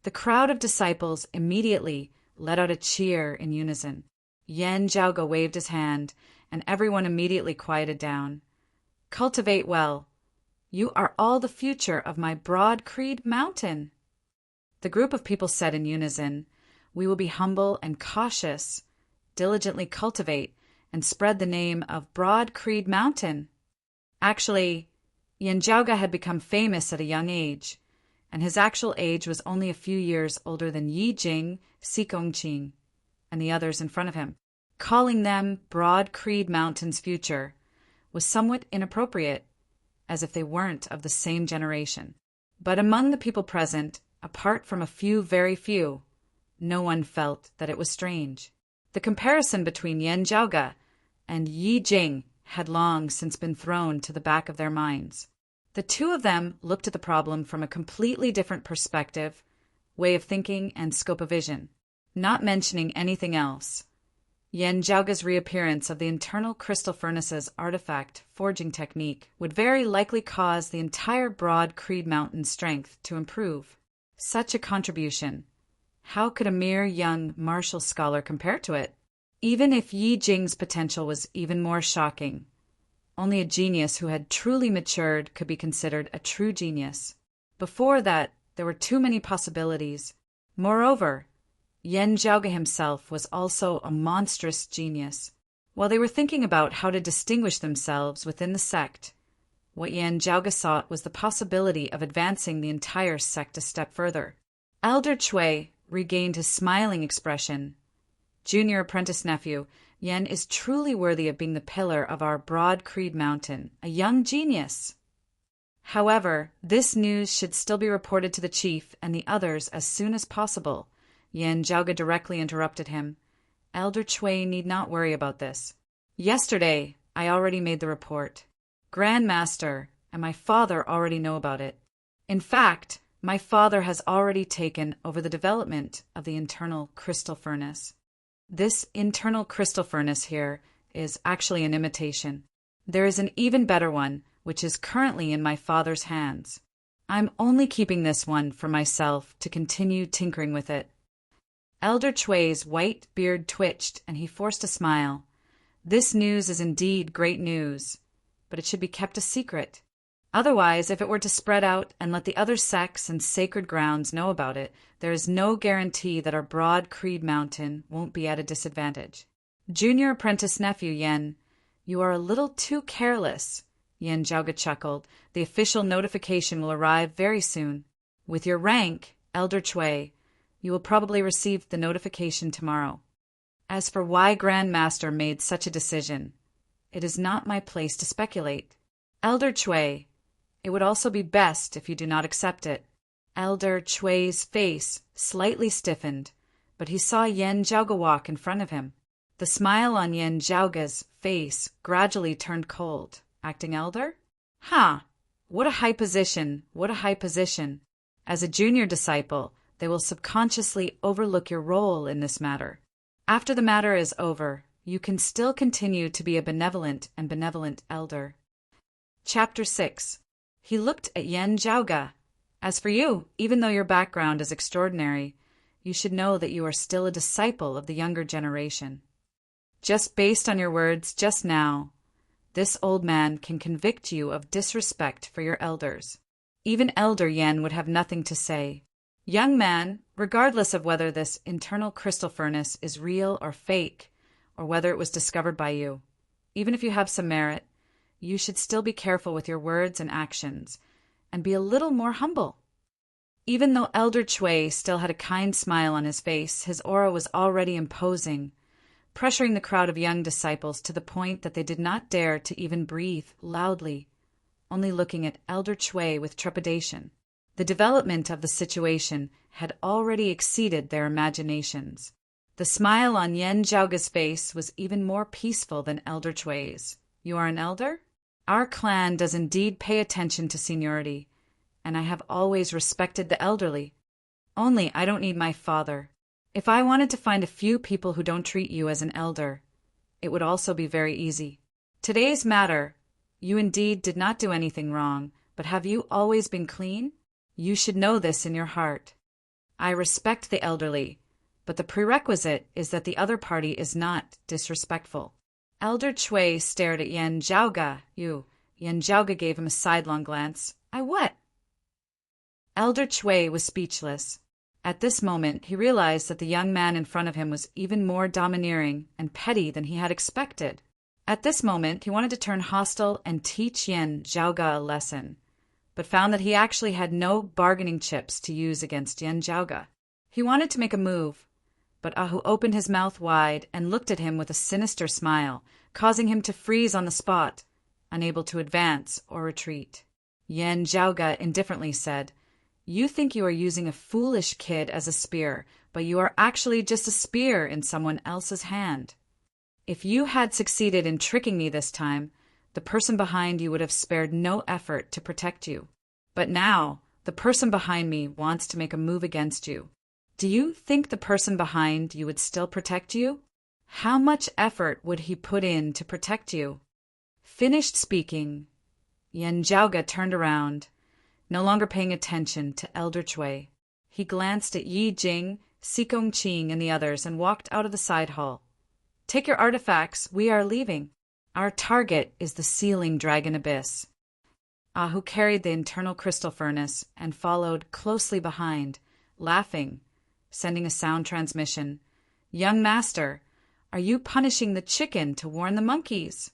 The crowd of disciples immediately let out a cheer in unison. Yen Zhaoge waved his hand, and everyone immediately quieted down. Cultivate well. You are all the future of my Broad Creed Mountain. The group of people said in unison, "We will be humble and cautious, diligently cultivate, and spread the name of Broad Creed Mountain." Actually, Yen Zhaoge had become famous at a young age, and his actual age was only a few years older than Yi Jing, Si Gongqing, and the others in front of him. Calling them Broad Creed Mountain's future was somewhat inappropriate, as if they weren't of the same generation. But among the people present, apart from a few, very few, no one felt that it was strange. The comparison between Yen Zhaoge and Yi Jing had long since been thrown to the back of their minds. The two of them looked at the problem from a completely different perspective, way of thinking, and scope of vision. Not mentioning anything else, Yan Zhaoga's reappearance of the internal crystal furnace's artifact forging technique would very likely cause the entire broad Creed Mountain strength to improve. Such a contribution. How could a mere young martial scholar compare to it? Even if Yi Jing's potential was even more shocking, only a genius who had truly matured could be considered a true genius. Before that, there were too many possibilities. Moreover, Yan Zhaoga himself was also a monstrous genius. While they were thinking about how to distinguish themselves within the sect, what Yan Zhaoga sought was the possibility of advancing the entire sect a step further. Elder Chui regained his smiling expression. Junior apprentice nephew, Yan is truly worthy of being the pillar of our broad Creed Mountain, a young genius. However, this news should still be reported to the chief and the others as soon as possible. Yan Zhaoga directly interrupted him. Elder Chui need not worry about this. Yesterday, I already made the report. Grand Master and my father already know about it. In fact, my father has already taken over the development of the internal crystal furnace. This internal crystal furnace here is actually an imitation. There is an even better one, which is currently in my father's hands. I'm only keeping this one for myself to continue tinkering with it. Elder Chui's white beard twitched, and he forced a smile. This news is indeed great news, but it should be kept a secret. Otherwise, if it were to spread out and let the other sects and sacred grounds know about it, there is no guarantee that our broad Creed Mountain won't be at a disadvantage. Junior apprentice nephew Yan, you are a little too careless. Yan Zhaoga chuckled. The official notification will arrive very soon. With your rank, Elder Chui, you will probably receive the notification tomorrow. As for why Grand Master made such a decision, it is not my place to speculate. Elder Chui, it would also be best if you do not accept it. Elder Chui's face slightly stiffened, but he saw Yan Zhaoga walk in front of him. The smile on Yan Zhaoga's face gradually turned cold. Acting elder? What a high position, what a high position. As a junior disciple, they will subconsciously overlook your role in this matter. After the matter is over, you can still continue to be a benevolent elder. Chapter 6. He looked at Yan Zhaoga. As for you, even though your background is extraordinary, you should know that you are still a disciple of the younger generation. Just based on your words just now, this old man can convict you of disrespect for your elders. Even Elder Yan would have nothing to say. Young man, regardless of whether this internal crystal furnace is real or fake, or whether it was discovered by you, even if you have some merit, you should still be careful with your words and actions, and be a little more humble. Even though Elder Chui still had a kind smile on his face, his aura was already imposing, pressuring the crowd of young disciples to the point that they did not dare to even breathe loudly, only looking at Elder Chui with trepidation. The development of the situation had already exceeded their imaginations. The smile on Yan Zhaoga's face was even more peaceful than Elder Chui's. You are an elder? Our clan does indeed pay attention to seniority, and I have always respected the elderly. Only I don't need my father. If I wanted to find a few people who don't treat you as an elder, it would also be very easy. Today's matter, you indeed did not do anything wrong, but have you always been clean? You should know this in your heart. I respect the elderly, but the prerequisite is that the other party is not disrespectful. Elder Chui stared at Yan Zhaoga. Yan Zhaoga gave him a sidelong glance. I what? Elder Chui was speechless. At this moment, he realized that the young man in front of him was even more domineering and petty than he had expected. At this moment, he wanted to turn hostile and teach Yan Zhaoga a lesson, but found that he actually had no bargaining chips to use against Yan Zhaoga. He wanted to make a move, but Ahu opened his mouth wide and looked at him with a sinister smile, causing him to freeze on the spot, unable to advance or retreat. Yan Zhaoga indifferently said, You think you are using a foolish kid as a spear, but you are actually just a spear in someone else's hand. If you had succeeded in tricking me this time, the person behind you would have spared no effort to protect you. But now, the person behind me wants to make a move against you. Do you think the person behind you would still protect you? How much effort would he put in to protect you? Finished speaking, Yen Jiaoge turned around, no longer paying attention to Elder Chui. He glanced at Yi Jing, Si Gongqing, and the others and walked out of the side hall. Take your artifacts, we are leaving. Our target is the sealing dragon abyss. Hu carried the internal crystal furnace and followed closely behind, laughing, sending a sound transmission. Young master, are you punishing the chicken to warn the monkeys?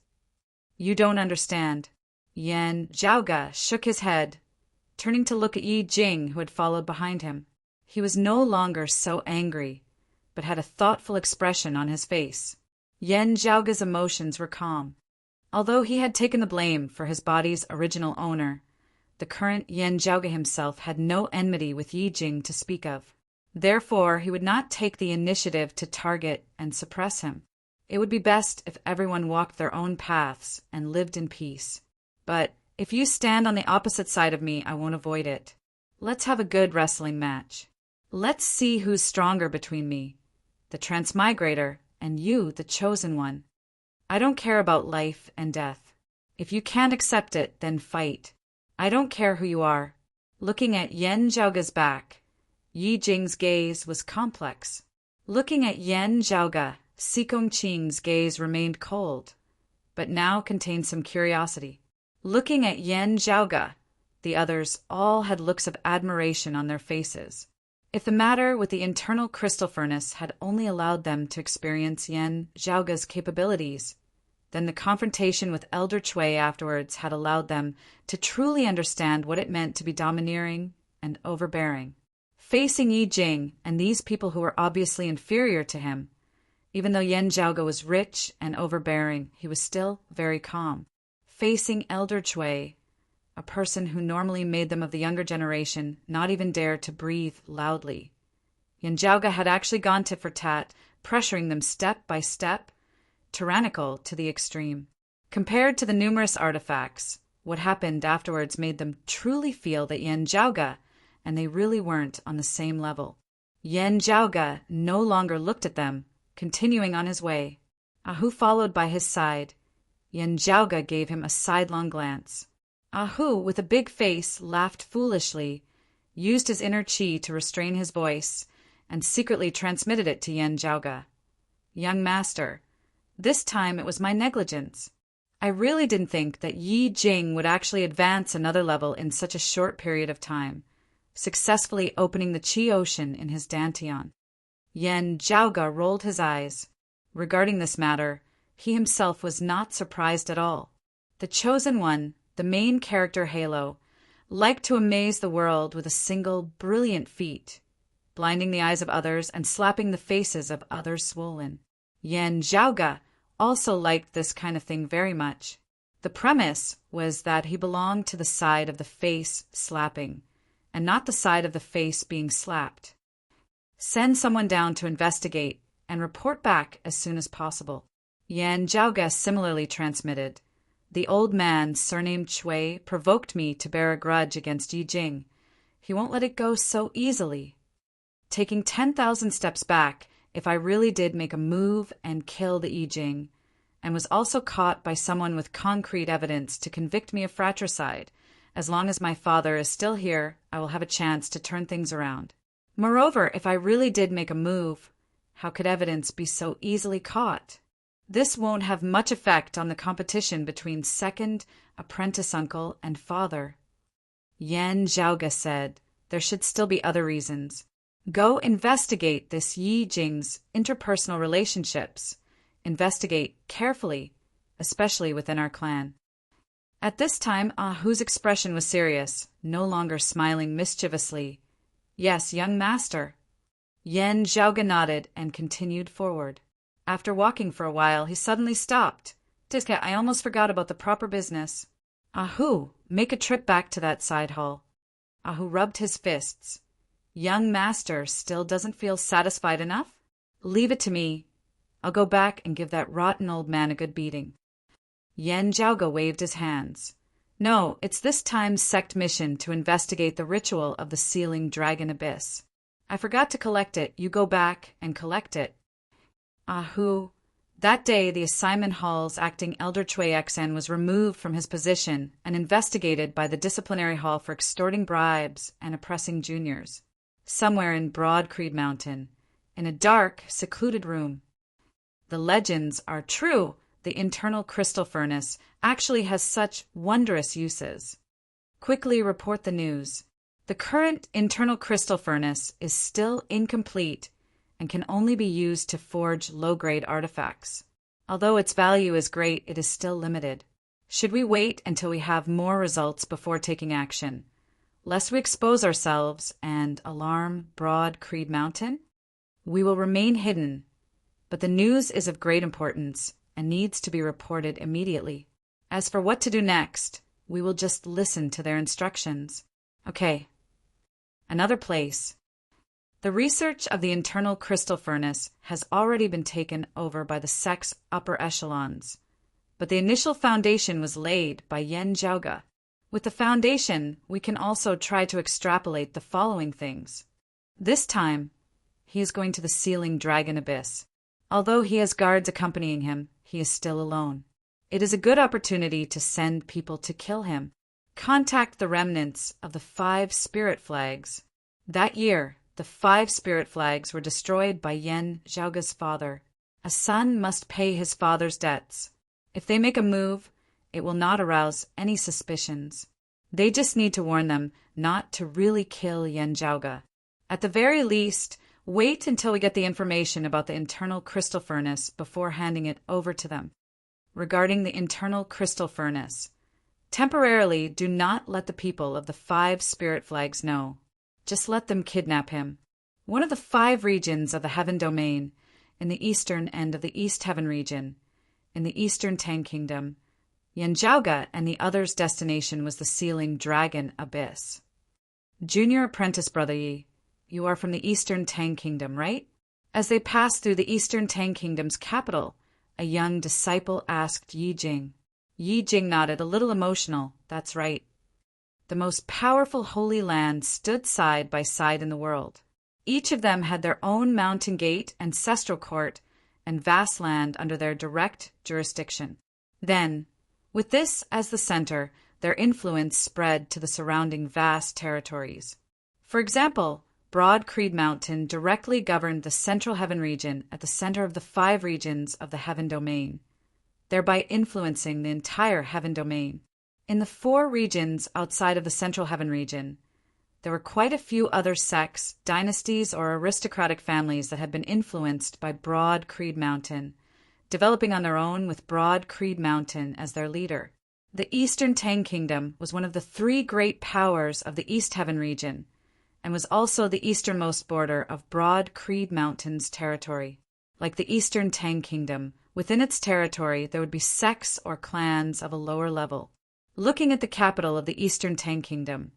You don't understand. Yen Jiaoge shook his head, turning to look at Yi Jing, who had followed behind him. He was no longer so angry, but had a thoughtful expression on his face. Yen Jiaoge's emotions were calm. Although he had taken the blame for his body's original owner, the current Yen Jiaoge himself had no enmity with Yi Jing to speak of. Therefore, he would not take the initiative to target and suppress him. It would be best if everyone walked their own paths and lived in peace. But if you stand on the opposite side of me, I won't avoid it. Let's have a good wrestling match. Let's see who's stronger between me, the Transmigrator, and you, the Chosen One. I don't care about life and death. If you can't accept it, then fight. I don't care who you are. Looking at Yen Jiaoge's back, Yi Jing's gaze was complex. Looking at Yen Jiaoge, Si Gongqing's gaze remained cold, but now contained some curiosity. Looking at Yen Jiaoge, the others all had looks of admiration on their faces. If the matter with the internal crystal furnace had only allowed them to experience Yen Jiaoge's capabilities, then the confrontation with Elder Chui afterwards had allowed them to truly understand what it meant to be domineering and overbearing. Facing Yi Jing and these people who were obviously inferior to him, even though Yen Jiaoge was rich and overbearing, he was still very calm. Facing Elder Chui, a person who normally made them of the younger generation not even dare to breathe loudly, Yen Jiaoge had actually gone tit for tat, pressuring them step by step, tyrannical to the extreme. Compared to the numerous artifacts, what happened afterwards made them truly feel that Yen Jiaoge and they really weren't on the same level. Yen Jiaoge no longer looked at them, continuing on his way. Hu followed by his side. Yen Jiaoge gave him a sidelong glance. Hu, with a big face, laughed foolishly, used his inner qi to restrain his voice, and secretly transmitted it to Yen Jiaoge. Young master, this time it was my negligence. I really didn't think that Yi Jing would actually advance another level in such a short period of time, successfully opening the Qi Ocean in his dantian. Yen Jiaoge rolled his eyes. Regarding this matter, he himself was not surprised at all. The Chosen One, the main character Halo, liked to amaze the world with a single brilliant feat, blinding the eyes of others and slapping the faces of others swollen. Yen Jiaoge also liked this kind of thing very much. The premise was that he belonged to the side of the face slapping, and not the side of the face being slapped. Send someone down to investigate and report back as soon as possible. Yen Jiaoge similarly transmitted. The old man, surnamed Chui, provoked me to bear a grudge against Yi Jing. He won't let it go so easily. Taking 10,000 steps back, if I really did make a move and kill the Yi Jing, and was also caught by someone with concrete evidence to convict me of fratricide, as long as my father is still here, I will have a chance to turn things around. Moreover, if I really did make a move, how could evidence be so easily caught? This won't have much effect on the competition between second apprentice uncle and father. Yen Jiaoge said there should still be other reasons. Go investigate this Yi Jing's interpersonal relationships. Investigate carefully, especially within our clan. At this time, Hu's expression was serious, no longer smiling mischievously. Yes, young master. Yen Jiaoge nodded and continued forward. After walking for a while, he suddenly stopped. Tiska, I almost forgot about the proper business. Hu, make a trip back to that side hall. Hu rubbed his fists. Young master still doesn't feel satisfied enough? Leave it to me. I'll go back and give that rotten old man a good beating. Yen Jiaoge waved his hands. No, it's this time's sect mission to investigate the ritual of the sealing dragon abyss. I forgot to collect it. You go back and collect it. Hu, That day, the assignment hall's acting Elder Chue Xen was removed from his position and investigated by the disciplinary hall for extorting bribes and oppressing juniors. Somewhere in Broad Creed Mountain, in a dark, secluded room. The legends are true. The internal crystal furnace actually has such wondrous uses. Quickly report the news. The current internal crystal furnace is still incomplete and can only be used to forge low-grade artifacts. Although its value is great, it is still limited. Should we wait until we have more results before taking action, lest we expose ourselves and alarm Broad Creed Mountain? We will remain hidden, but the news is of great importance and needs to be reported immediately. As for what to do next, we will just listen to their instructions. Okay. Another place. The research of the internal crystal furnace has already been taken over by the sect's upper echelons, but the initial foundation was laid by Yen Zhaoge. With the foundation, we can also try to extrapolate the following things. This time, he is going to the Sealing Dragon Abyss. Although he has guards accompanying him, he is still alone. It is a good opportunity to send people to kill him. Contact the remnants of the 5 spirit flags. That year, the 5 spirit flags were destroyed by Yen Zhaoge's father. A son must pay his father's debts. If they make a move, it will not arouse any suspicions. They just need to warn them not to really kill Yen Zhaoge. At the very least, wait until we get the information about the internal crystal furnace before handing it over to them. Regarding the internal crystal furnace, temporarily do not let the people of the 5 spirit flags know. Just let them kidnap him. One of the 5 regions of the Heaven Domain, in the eastern end of the East Heaven region, in the Eastern Tang Kingdom, Yen Zhaoge and the other's destination was the Sealing Dragon Abyss. Junior apprentice Brother Yi, you are from the Eastern Tang Kingdom, right? As they passed through the Eastern Tang Kingdom's capital, a young disciple asked Yi Jing. Yi Jing nodded, a little emotional. That's right. The most powerful holy land stood side by side in the world. Each of them had their own mountain gate, ancestral court, and vast land under their direct jurisdiction. Then, with this as the center, their influence spread to the surrounding vast territories. For example, Broad Creed Mountain directly governed the Central Heaven region at the center of the 5 regions of the Heaven Domain, thereby influencing the entire Heaven Domain. In the 4 regions outside of the Central Heaven region, there were quite a few other sects, dynasties, or aristocratic families that had been influenced by Broad Creed Mountain, developing on their own with Broad Creed Mountain as their leader. The Eastern Tang Kingdom was one of the 3 great powers of the East Heaven region, and was also the easternmost border of Broad Creed Mountain's territory. Like the Eastern Tang Kingdom, within its territory there would be sects or clans of a lower level. Looking at the capital of the Eastern Tang Kingdom,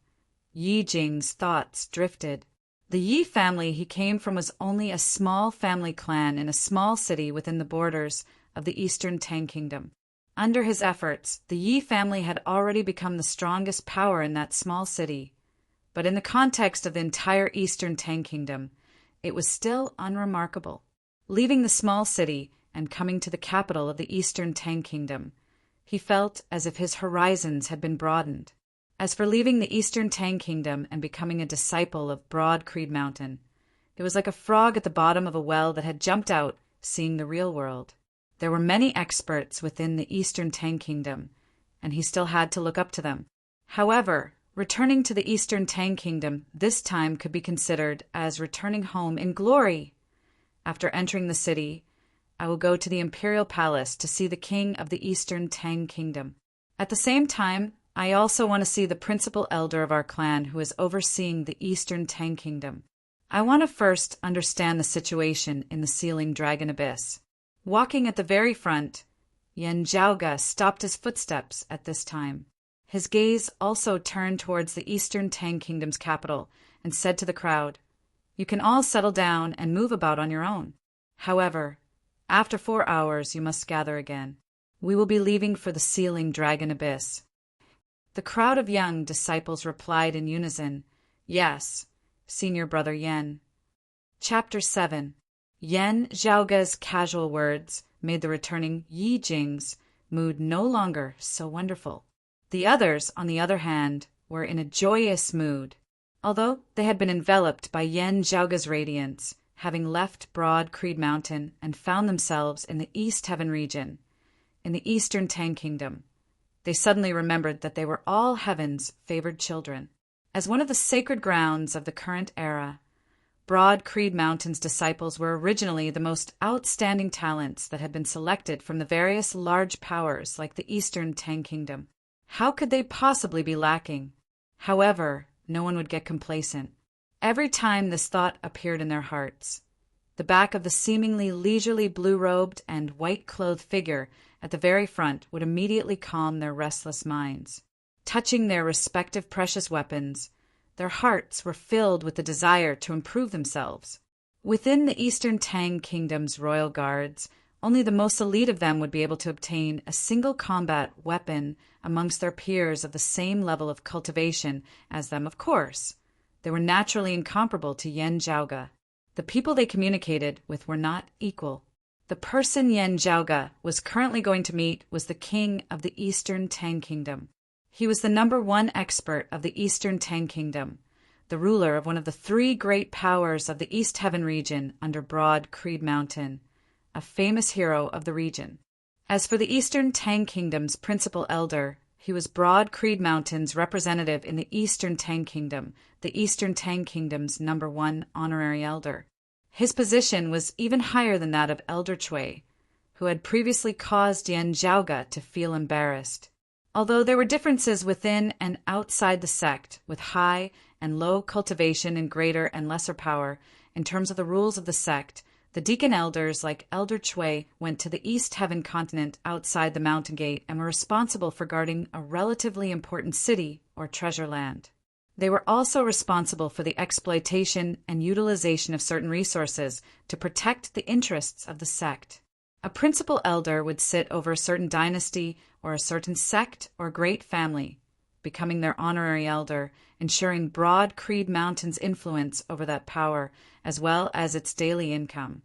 Yi Jing's thoughts drifted. The Yi family he came from was only a small family clan in a small city within the borders of the Eastern Tang Kingdom. Under his efforts, the Yi family had already become the strongest power in that small city, but in the context of the entire Eastern Tang Kingdom, it was still unremarkable. Leaving the small city and coming to the capital of the Eastern Tang Kingdom, he felt as if his horizons had been broadened. As for leaving the Eastern Tang Kingdom and becoming a disciple of Broad Creed Mountain, it was like a frog at the bottom of a well that had jumped out, seeing the real world. There were many experts within the Eastern Tang Kingdom, and he still had to look up to them. However, returning to the Eastern Tang Kingdom this time could be considered as returning home in glory. After entering the city, I will go to the Imperial Palace to see the King of the Eastern Tang Kingdom. At the same time, I also want to see the principal elder of our clan who is overseeing the Eastern Tang Kingdom. I want to first understand the situation in the Sealing Dragon Abyss. Walking at the very front, Yen Zhaoge stopped his footsteps at this time. His gaze also turned towards the Eastern Tang Kingdom's capital and said to the crowd, "You can all settle down and move about on your own. However, after 4 hours you must gather again. We will be leaving for the Sealing Dragon Abyss." The crowd of young disciples replied in unison, "Yes, Senior Brother Yen." Chapter 7. Yen Zhaoge's casual words made the returning Yi Jing's mood no longer so wonderful. The others, on the other hand, were in a joyous mood. Although they had been enveloped by Yan Zhaoga's radiance, having left broad Creed Mountain and found themselves in the East Heaven region, in the Eastern Tang Kingdom, they suddenly remembered that they were all Heaven's favored children. As one of the sacred grounds of the current era, Broad Creed Mountain's disciples were originally the most outstanding talents that had been selected from the various large powers like the Eastern Tang Kingdom. How could they possibly be lacking? However, no one would get complacent. Every time this thought appeared in their hearts, the back of the seemingly leisurely blue-robed and white-clothed figure at the very front would immediately calm their restless minds. Touching their respective precious weapons, their hearts were filled with the desire to improve themselves. Within the Eastern Tang Kingdom's royal guards, only the most elite of them would be able to obtain a single combat weapon amongst their peers of the same level of cultivation as them, of course. They were naturally incomparable to Yan Zhaoga. The people they communicated with were not equal. The person Yan Zhaoga was currently going to meet was the king of the Eastern Tang Kingdom. He was the #1 expert of the Eastern Tang Kingdom, the ruler of one of the 3 great powers of the East Heaven region under Broad Creed Mountain, a famous hero of the region. As for the Eastern Tang Kingdom's principal elder, he was Broad Creed Mountain's representative in the Eastern Tang Kingdom, the Eastern Tang Kingdom's #1 honorary elder. His position was even higher than that of Elder Chui, who had previously caused Yan Zhaoga to feel embarrassed. Although there were differences within and outside the sect, with high and low cultivation and greater and lesser power, in terms of the rules of the sect, the deacon elders like Elder Chui went to the East Heaven continent outside the mountain gate and were responsible for guarding a relatively important city or treasure land. They were also responsible for the exploitation and utilization of certain resources to protect the interests of the sect. A principal elder would sit over a certain dynasty or a certain sect or great family, becoming their honorary elder, ensuring Broad Creed Mountain's influence over that power as well as its daily income,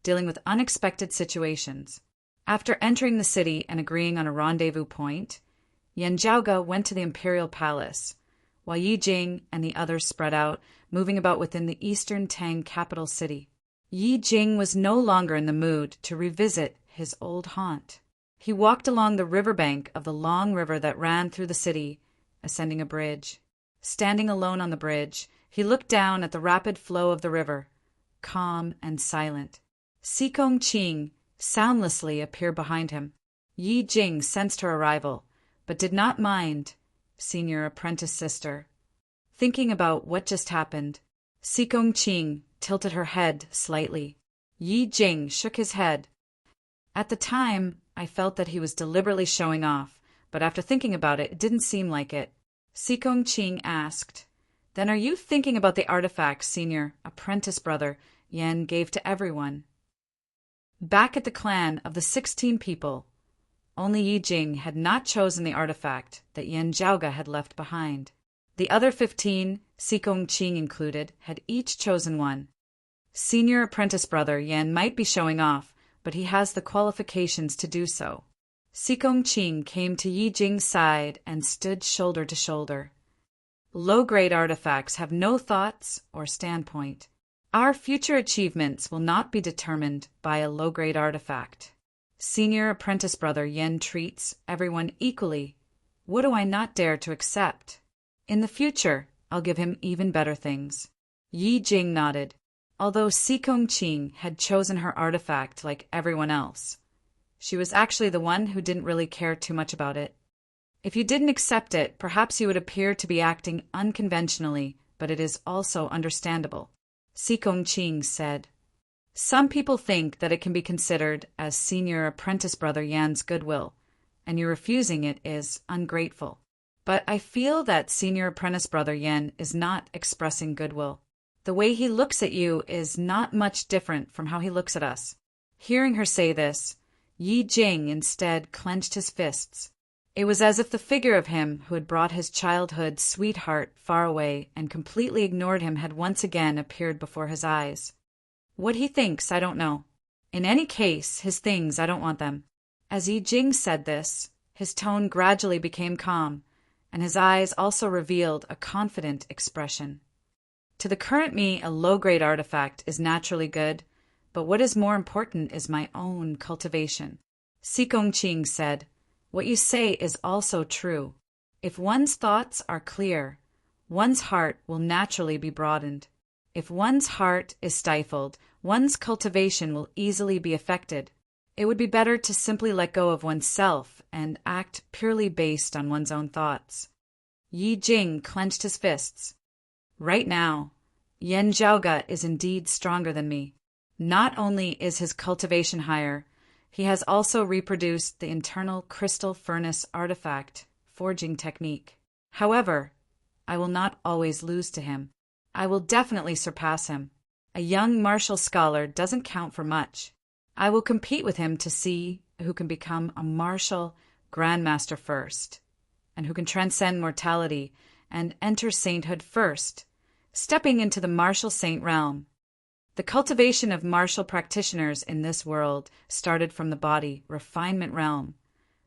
dealing with unexpected situations. After entering the city and agreeing on a rendezvous point, Yan Zhaoga went to the imperial palace, while Yi Jing and the others spread out, moving about within the Eastern Tang capital city. Yi Jing was no longer in the mood to revisit his old haunt. He walked along the riverbank of the long river that ran through the city, ascending a bridge. Standing alone on the bridge, he looked down at the rapid flow of the river, calm and silent. Sikong Qing soundlessly appeared behind him. Yi Jing sensed her arrival, but did not mind Senior Apprentice Sister. Thinking about what just happened, Sikong Qing tilted her head slightly. Yi Jing shook his head. At the time, I felt that he was deliberately showing off, but after thinking about it, it didn't seem like it. Sikong Qing asked, "Then are you thinking about the artifact Senior Apprentice Brother Yan gave to everyone?" Back at the clan of the 16 people, only Yi Jing had not chosen the artifact that Yan Zhaoga had left behind. The other 15, Sikong Qing included, had each chosen one. Senior Apprentice Brother Yan might be showing off, but he has the qualifications to do so. Sikong Qing came to Yi Jing's side and stood shoulder to shoulder. Low-grade artifacts have no thoughts or standpoint. Our future achievements will not be determined by a low-grade artifact. Senior Apprentice Brother Yan treats everyone equally. What do I not dare to accept? In the future, I'll give him even better things. Yi Jing nodded. Although Sikong Qing had chosen her artifact like everyone else, she was actually the one who didn't really care too much about it. If you didn't accept it, perhaps you would appear to be acting unconventionally, but it is also understandable, Sikong Qing said. Some people think that it can be considered as Senior Apprentice Brother Yan's goodwill, and your refusing it is ungrateful. But I feel that Senior Apprentice Brother Yan is not expressing goodwill. The way he looks at you is not much different from how he looks at us. Hearing her say this, Yi Jing instead clenched his fists. It was as if the figure of him who had brought his childhood sweetheart far away and completely ignored him had once again appeared before his eyes. What he thinks, I don't know. In any case, his things, I don't want them. As Yi Jing said this, his tone gradually became calm, and his eyes also revealed a confident expression. To the current me, a low-grade artifact is naturally good, but what is more important is my own cultivation. Si Gongqing said, "What you say is also true. If one's thoughts are clear, one's heart will naturally be broadened. If one's heart is stifled, one's cultivation will easily be affected. It would be better to simply let go of oneself and act purely based on one's own thoughts." Yi Jing clenched his fists. Right now, Yan Zhaoga is indeed stronger than me. Not only is his cultivation higher, he has also reproduced the internal crystal furnace artifact forging technique. However, I will not always lose to him. I will definitely surpass him. A young martial scholar doesn't count for much. I will compete with him to see who can become a martial grandmaster first, and who can transcend mortality and enter sainthood first, stepping into the martial saint realm. The cultivation of martial practitioners in this world started from the body refinement realm,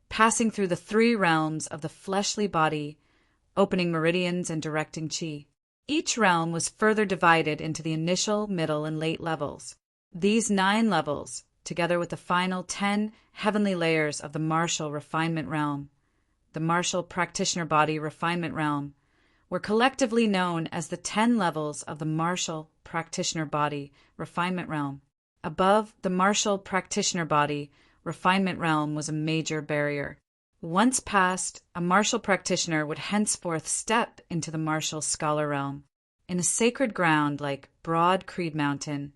passing through the 3 realms of the fleshly body, opening meridians and directing qi. Each realm was further divided into the initial, middle, and late levels. These 9 levels, together with the final 10 heavenly layers of the martial refinement realm, the martial practitioner body refinement realm, were collectively known as the 10 levels of the martial practitioner body refinement realm. Above the martial practitioner body refinement realm was a major barrier. Once passed, a martial practitioner would henceforth step into the martial scholar realm. In a sacred ground like Broad Creed Mountain,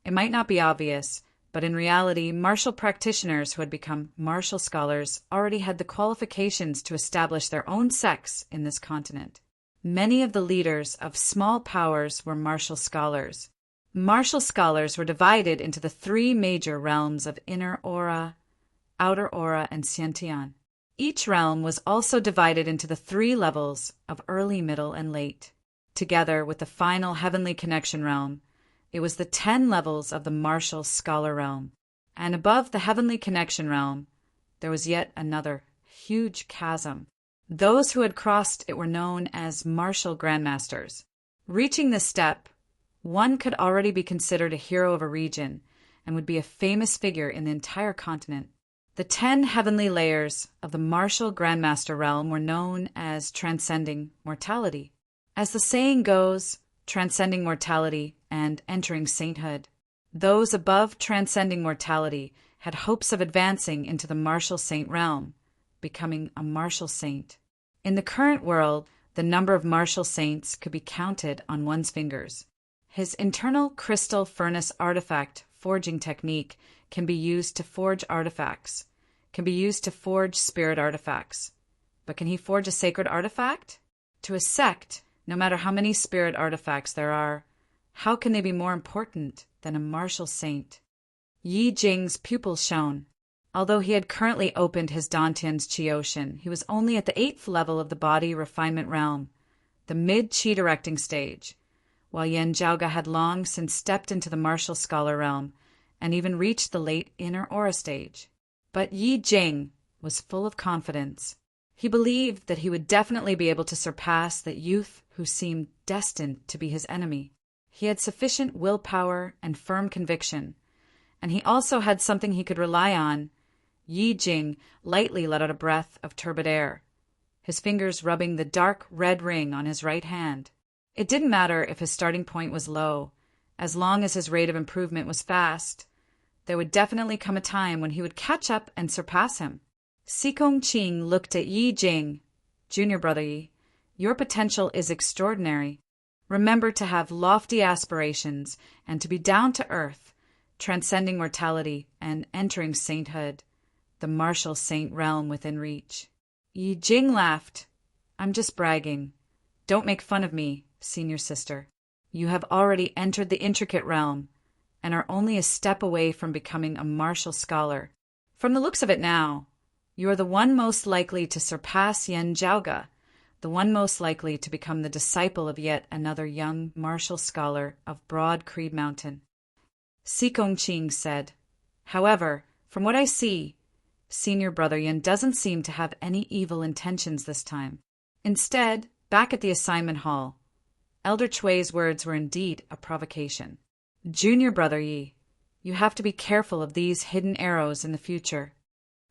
it might not be obvious, but in reality, martial practitioners who had become martial scholars already had the qualifications to establish their own sects in this continent. Many of the leaders of small powers were martial scholars. Martial scholars were divided into the 3 major realms of Inner Aura, Outer Aura, and Xiantian. Each realm was also divided into the 3 levels of early, middle, and late. Together with the final heavenly connection realm, it was the 10 levels of the martial scholar realm. And above the heavenly connection realm, there was yet another huge chasm. Those who had crossed it were known as martial grandmasters. Reaching this step, one could already be considered a hero of a region and would be a famous figure in the entire continent. The 10 heavenly layers of the martial grandmaster realm were known as transcending mortality. As the saying goes, transcending mortality and entering sainthood. Those above transcending mortality had hopes of advancing into the martial saint realm, becoming a martial saint. In the current world, the number of martial saints could be counted on one's fingers. His internal crystal furnace artifact forging technique can be used to forge artifacts, can be used to forge spirit artifacts. But can he forge a sacred artifact? To a sect, no matter how many spirit artifacts there are, how can they be more important than a martial saint? Yi Jing's pupils shone. Although he had currently opened his Dantian's Qi Ocean, he was only at the 8th level of the body refinement realm, the mid-Qi directing stage, while Yan Zhaoga had long since stepped into the martial scholar realm and even reached the late inner aura stage. But Yi Jing was full of confidence. He believed that he would definitely be able to surpass that youth who seemed destined to be his enemy. He had sufficient willpower and firm conviction, and he also had something he could rely on. Yi Jing lightly let out a breath of turbid air, his fingers rubbing the dark red ring on his right hand. It didn't matter if his starting point was low, as long as his rate of improvement was fast. There would definitely come a time when he would catch up and surpass him. Si Gongqing looked at Yi Jing. "Junior brother Yi, your potential is extraordinary. Remember to have lofty aspirations and to be down to earth, transcending mortality and entering sainthood, the martial saint realm within reach." Yi Jing laughed. "I'm just bragging. Don't make fun of me, senior sister. You have already entered the intricate realm and are only a step away from becoming a martial scholar. From the looks of it now, you are the one most likely to surpass Yan Zhaoga, the one most likely to become the disciple of yet another young martial scholar of Broad Creed Mountain." Si Gongqing said, However, from what I see, Senior Brother Yin doesn't seem to have any evil intentions this time. Instead, back at the assignment hall, Elder Chui's words were indeed a provocation. Junior Brother Yi, you have to be careful of these hidden arrows in the future.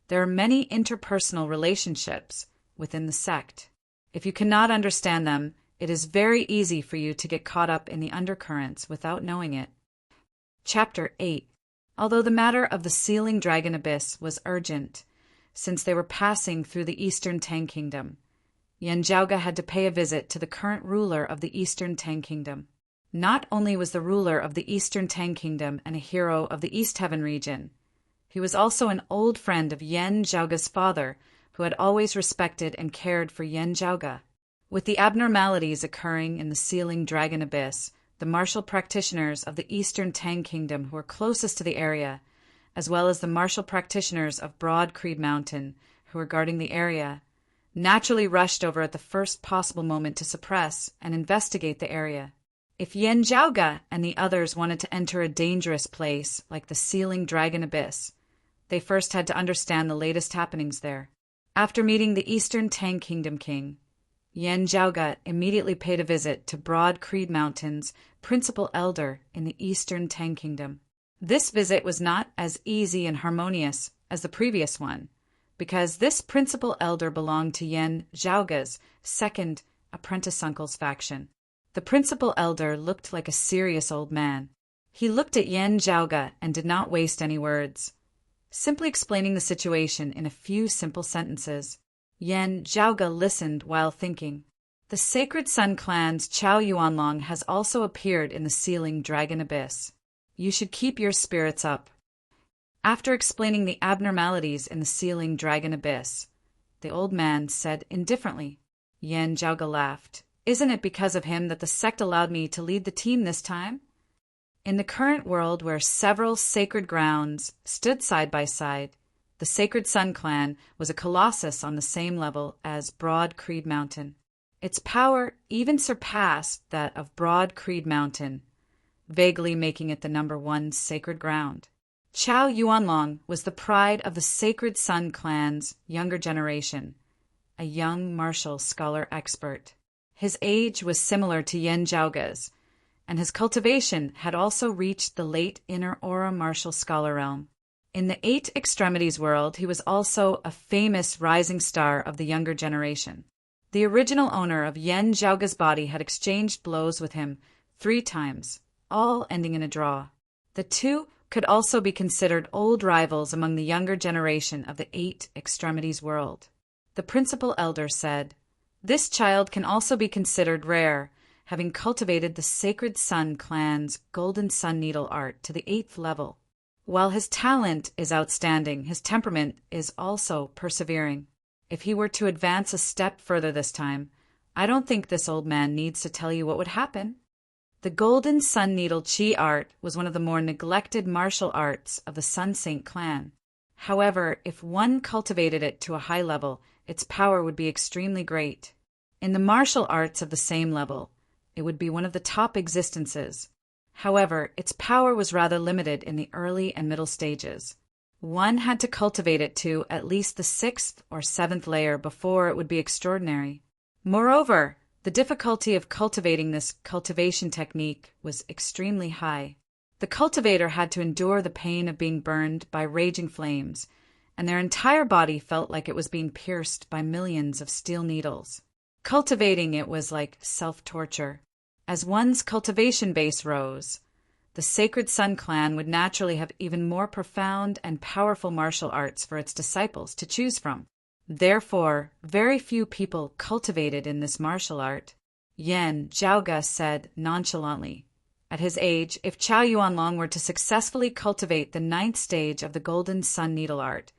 There are many interpersonal relationships within the sect. If you cannot understand them, it is very easy for you to get caught up in the undercurrents without knowing it. Chapter 8. Although the matter of the sealing dragon abyss was urgent, since they were passing through the Eastern Tang Kingdom, Yan Zhaoge had to pay a visit to the current ruler of the Eastern Tang Kingdom. Not only was the ruler of the Eastern Tang Kingdom and a hero of the East Heaven region, he was also an old friend of Yan Zhaoge's father, who had always respected and cared for Yan Zhaoge. With the abnormalities occurring in the sealing dragon abyss, the martial practitioners of the Eastern Tang Kingdom who were closest to the area, as well as the martial practitioners of Broad Creed Mountain who were guarding the area, naturally rushed over at the first possible moment to suppress and investigate the area. If Yan Zhaoge and the others wanted to enter a dangerous place like the sealing dragon abyss, they first had to understand the latest happenings there. After meeting the Eastern Tang Kingdom king, Yan Zhaoge immediately paid a visit to Broad Creed Mountain's principal elder in the Eastern Tang Kingdom. This visit was not as easy and harmonious as the previous one, because this principal elder belonged to Yan Zhaoge's second apprentice uncle's faction. The principal elder looked like a serious old man. He looked at Yan Zhaoge and did not waste any words, simply explaining the situation in a few simple sentences. Yan Zhaoge listened while thinking. The Sacred Sun Clan's Chao Yuanlong has also appeared in the sealing dragon abyss. You should keep your spirits up. After explaining the abnormalities in the sealing dragon abyss, the old man said indifferently. Yan Zhaoge laughed. Isn't it because of him that the sect allowed me to lead the team this time? In the current world where several sacred grounds stood side by side, the Sacred Sun Clan was a colossus on the same level as Broad Creed Mountain. Its power even surpassed that of Broad Creed Mountain, vaguely making it the #1 sacred ground. Chao Yuanlong was the pride of the Sacred Sun Clan's younger generation, a young martial scholar expert. His age was similar to Yan Zhaoge's, and his cultivation had also reached the late Inner Aura martial scholar realm. In the Eight Extremities world, he was also a famous rising star of the younger generation. The original owner of Yan Zhaoge's body had exchanged blows with him 3 times, all ending in a draw. The two could also be considered old rivals among the younger generation of the Eight Extremities world. The principal elder said, "This child can also be considered rare, having cultivated the Sacred Sun Clan's Golden Sun Needle art to the 8th level. While his talent is outstanding, his temperament is also persevering. If he were to advance a step further this time, I don't think this old man needs to tell you what would happen." The Golden Sun Needle Chi art was one of the more neglected martial arts of the Sun Saint clan. However, if one cultivated it to a high level, its power would be extremely great. In the martial arts of the same level, it would be one of the top existences. However, its power was rather limited in the early and middle stages. One had to cultivate it to at least the 6th or 7th layer before it would be extraordinary. Moreover, the difficulty of cultivating this cultivation technique was extremely high. The cultivator had to endure the pain of being burned by raging flames, and their entire body felt like it was being pierced by millions of steel needles. Cultivating it was like self-torture. As one's cultivation base rose, the Sacred Sun Clan would naturally have even more profound and powerful martial arts for its disciples to choose from. Therefore, very few people cultivated in this martial art. Yan Zhaoge said nonchalantly, at his age, if Chao Yuanlong were to successfully cultivate the 9th stage of the Golden Sun Needle art,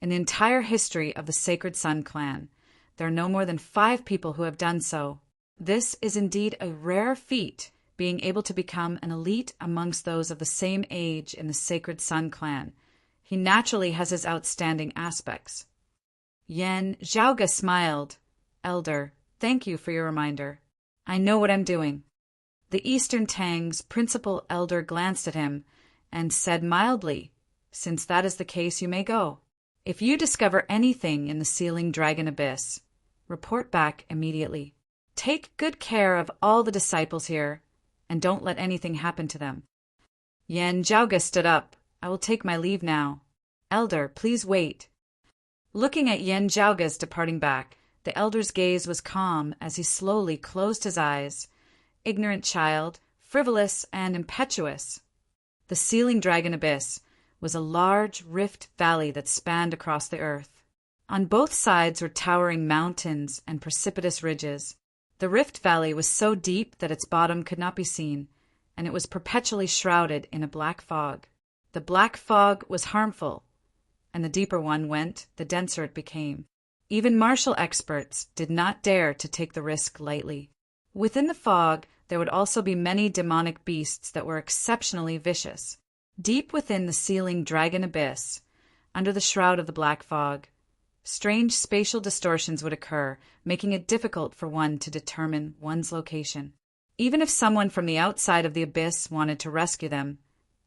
in the entire history of the Sacred Sun Clan, there are no more than 5 people who have done so. This is indeed a rare feat, being able to become an elite amongst those of the same age in the Sacred Sun Clan. He naturally has his outstanding aspects. Yan Zhaoge smiled. Elder, thank you for your reminder. I know what I'm doing. The Eastern Tang's principal elder glanced at him and said mildly, Since that is the case, you may go. If you discover anything in the sealing dragon abyss, report back immediately. Take good care of all the disciples here, and don't let anything happen to them." Yen Zhaoge stood up. "I will take my leave now. Elder, please wait." Looking at Yen Zhaoge's departing back, the elder's gaze was calm as he slowly closed his eyes. Ignorant child, frivolous and impetuous. The sealing dragon abyss was a large rift valley that spanned across the earth. On both sides were towering mountains and precipitous ridges. The rift valley was so deep that its bottom could not be seen, and it was perpetually shrouded in a black fog. The black fog was harmful, and the deeper one went, the denser it became. Even martial experts did not dare to take the risk lightly. Within the fog, there would also be many demonic beasts that were exceptionally vicious. Deep within the sealing dragon abyss, under the shroud of the black fog, strange spatial distortions would occur, making it difficult for one to determine one's location. Even if someone from the outside of the abyss wanted to rescue them,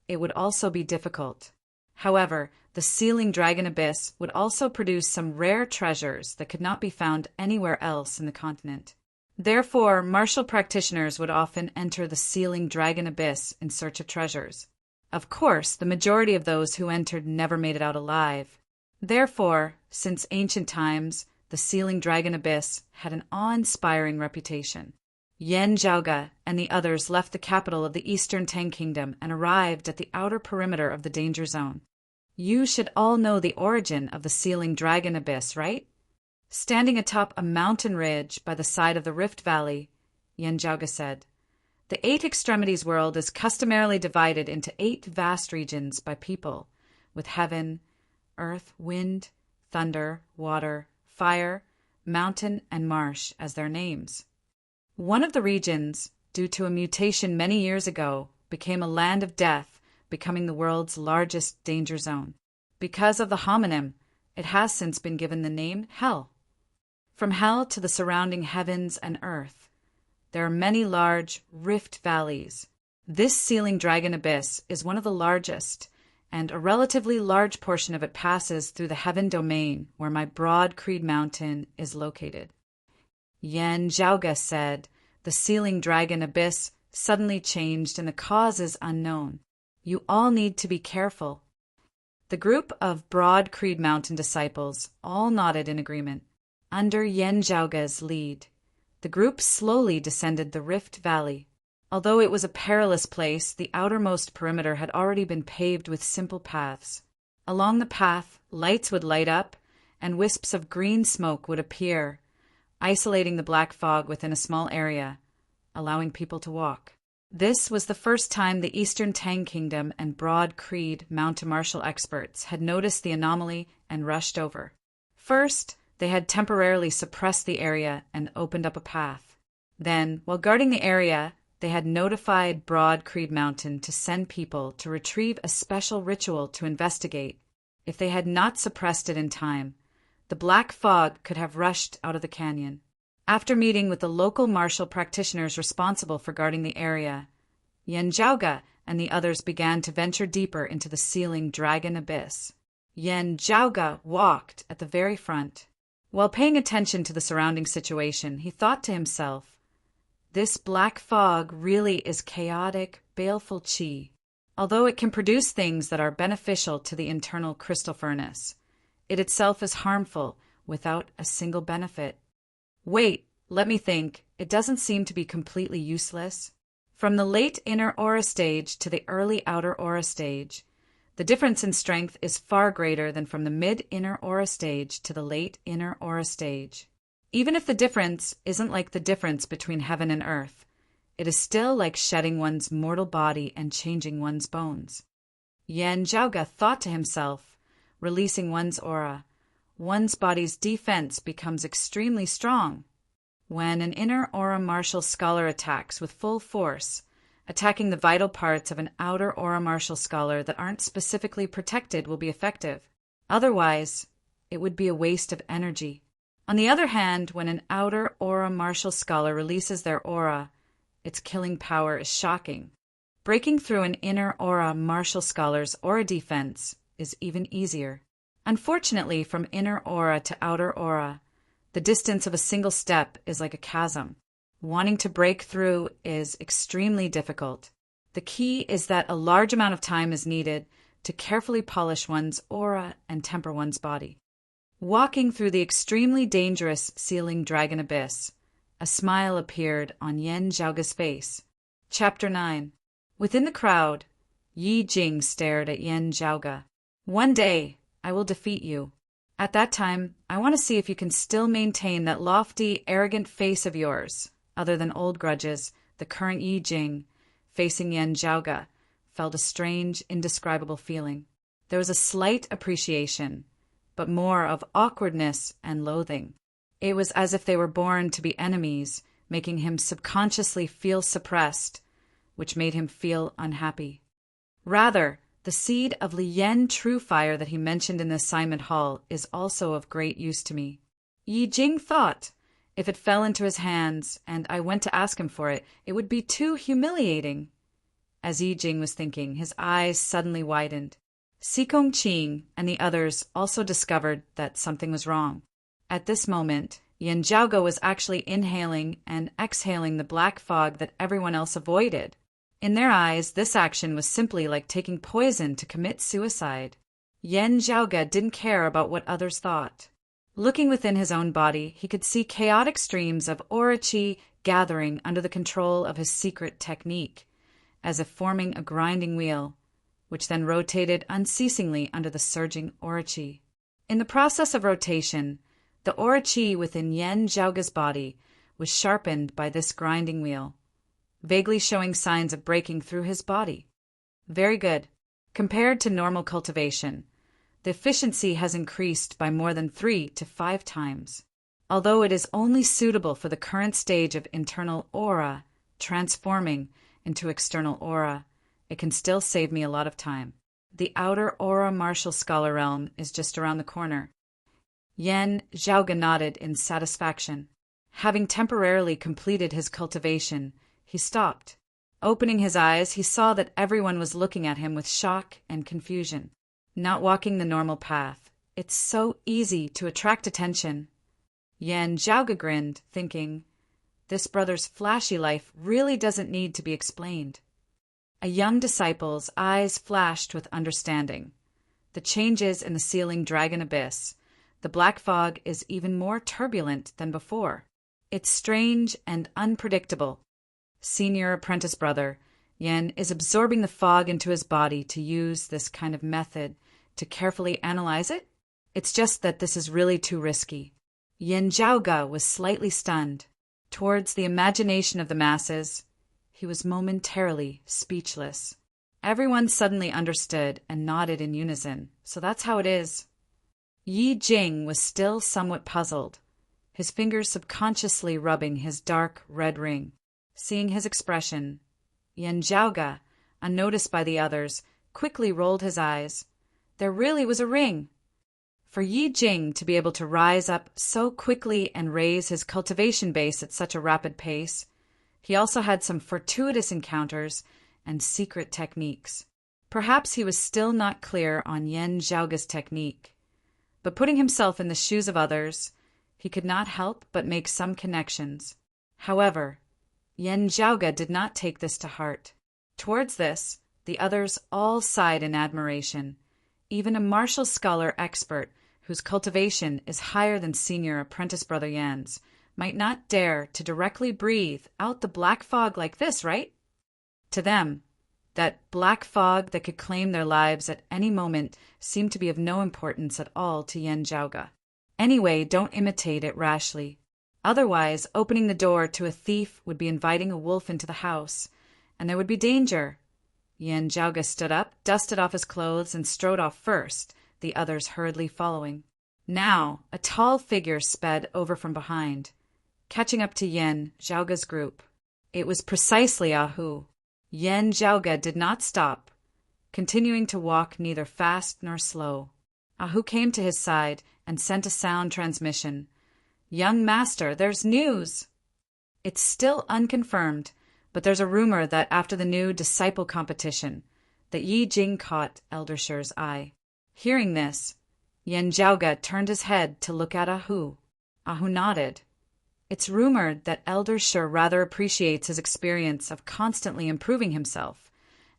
it would also be difficult. However, the sealing dragon abyss would also produce some rare treasures that could not be found anywhere else in the continent. Therefore, martial practitioners would often enter the sealing dragon abyss in search of treasures. Of course, the majority of those who entered never made it out alive. Therefore, since ancient times, the sealing dragon abyss had an awe-inspiring reputation. Yen Zhaoge and the others left the capital of the Eastern Tang Kingdom and arrived at the outer perimeter of the danger zone. You should all know the origin of the sealing dragon abyss, right? Standing atop a mountain ridge by the side of the Rift Valley, Yen Zhaoge said, "The 8 extremities world is customarily divided into 8 vast regions by people, with heaven, earth, wind, thunder, water, fire, mountain, and marsh as their names. One of the regions, due to a mutation many years ago, became a land of death, becoming the world's largest danger zone. Because of the homonym, it has since been given the name Hell. From Hell to the surrounding heavens and earth, there are many large rift valleys. This sealing dragon abyss is one of the largest, and a relatively large portion of it passes through the heaven domain where my broad Creed Mountain is located." Yen Zhaoge said, "The sealing dragon abyss suddenly changed and the cause is unknown. You all need to be careful." The group of broad Creed Mountain disciples all nodded in agreement. Under Yen Zhaoge's lead, the group slowly descended the Rift Valley. Although it was a perilous place, the outermost perimeter had already been paved with simple paths. Along the path, lights would light up, and wisps of green smoke would appear, isolating the black fog within a small area, allowing people to walk. This was the first time the Eastern Tang Kingdom and Broad Creed mountain martial experts had noticed the anomaly and rushed over. First, they had temporarily suppressed the area and opened up a path. Then, while guarding the area, they had notified Broad Creed Mountain to send people to retrieve a special ritual to investigate. If they had not suppressed it in time, the black fog could have rushed out of the canyon. After meeting with the local martial practitioners responsible for guarding the area, Yen Zhaoge and the others began to venture deeper into the sealing dragon abyss. Yen Zhaoge walked at the very front. While paying attention to the surrounding situation, he thought to himself, "This black fog really is chaotic, baleful qi. Although it can produce things that are beneficial to the internal crystal furnace, it itself is harmful without a single benefit. Wait, let me think. It doesn't seem to be completely useless." From the late inner aura stage to the early outer aura stage, the difference in strength is far greater than from the mid-inner aura stage to the late inner aura stage. Even if the difference isn't like the difference between heaven and earth, it is still like shedding one's mortal body and changing one's bones. Yen Zhaoge thought to himself, releasing one's aura, one's body's defense becomes extremely strong. When an inner aura martial scholar attacks with full force, attacking the vital parts of an outer aura martial scholar that aren't specifically protected will be effective. Otherwise, it would be a waste of energy. On the other hand, when an outer aura martial scholar releases their aura, its killing power is shocking. Breaking through an inner aura martial scholar's aura defense is even easier. Unfortunately, from inner aura to outer aura, the distance of a single step is like a chasm. Wanting to break through is extremely difficult. The key is that a large amount of time is needed to carefully polish one's aura and temper one's body. Walking through the extremely dangerous sealing dragon abyss, a smile appeared on Yan Zhaoga's face. Chapter 9. Within the crowd, Yi Jing stared at Yan Zhaoga. One day, I will defeat you. At that time, I want to see if you can still maintain that lofty, arrogant face of yours. Other than old grudges, the current Yi Jing, facing Yan Zhaoga, felt a strange, indescribable feeling. There was a slight appreciation, but more of awkwardness and loathing. It was as if they were born to be enemies, making him subconsciously feel suppressed, which made him feel unhappy. Rather, the seed of Lian true fire that he mentioned in the assignment hall is also of great use to me. Yi Jing thought, if it fell into his hands and I went to ask him for it, it would be too humiliating. As Yi Jing was thinking, his eyes suddenly widened. Xikong Qing and the others also discovered that something was wrong. At this moment, Yan Zhaoga was actually inhaling and exhaling the black fog that everyone else avoided. In their eyes, this action was simply like taking poison to commit suicide. Yan Zhaoga didn't care about what others thought. Looking within his own body, he could see chaotic streams of aura qi gathering under the control of his secret technique, as if forming a grinding wheel, which then rotated unceasingly under the surging aura qi. In the process of rotation, the aura qi within Yan Zhaoga's body was sharpened by this grinding wheel, vaguely showing signs of breaking through his body. Very good. Compared to normal cultivation, the efficiency has increased by more than 3 to 5 times. Although it is only suitable for the current stage of internal aura transforming into external aura, it can still save me a lot of time. The outer aura martial scholar realm is just around the corner. Yan Zhaoga nodded in satisfaction. Having temporarily completed his cultivation, he stopped. Opening his eyes, he saw that everyone was looking at him with shock and confusion. Not walking the normal path. It's so easy to attract attention. Yan Zhaoga grinned, thinking, this brother's flashy life really doesn't need to be explained. A young disciple's eyes flashed with understanding. The changes in the sealing dragon abyss. The black fog is even more turbulent than before. It's strange and unpredictable. Senior apprentice brother, Yan is absorbing the fog into his body to use this kind of method to carefully analyze it. It's just that this is really too risky. Yan Zhaoga was slightly stunned. Towards the imagination of the masses, he was momentarily speechless. Everyone suddenly understood and nodded in unison, so that's how it is. Yi Jing was still somewhat puzzled, his fingers subconsciously rubbing his dark red ring. Seeing his expression, Yan Zhaoga, unnoticed by the others, quickly rolled his eyes. There really was a ring. For Yi Jing to be able to rise up so quickly and raise his cultivation base at such a rapid pace, he also had some fortuitous encounters and secret techniques. Perhaps he was still not clear on Yan Zhaoga's technique, but putting himself in the shoes of others, he could not help but make some connections. However, Yan Zhaoga did not take this to heart. Towards this, the others all sighed in admiration. Even a martial scholar expert, whose cultivation is higher than senior apprentice brother Yan's, might not dare to directly breathe out the black fog like this, right? To them, that black fog that could claim their lives at any moment seemed to be of no importance at all to Yan Zhaoga. Anyway, don't imitate it rashly. Otherwise, opening the door to a thief would be inviting a wolf into the house, and there would be danger. Yan Zhaoga stood up, dusted off his clothes, and strode off first, the others hurriedly following. Now, a tall figure sped over from behind, catching up to Yan Zhaoga's group. It was precisely Ahu. Yan Zhaoga did not stop, continuing to walk neither fast nor slow. Ahu came to his side and sent a sound transmission. Young master, there's news. It's still unconfirmed, but there's a rumor that after the new disciple competition, that Yi Jing caught Elder Shi's eye. Hearing this, Yen Jiaoge turned his head to look at Ahu. Ahu nodded. It's rumored that Elder Shi rather appreciates his experience of constantly improving himself,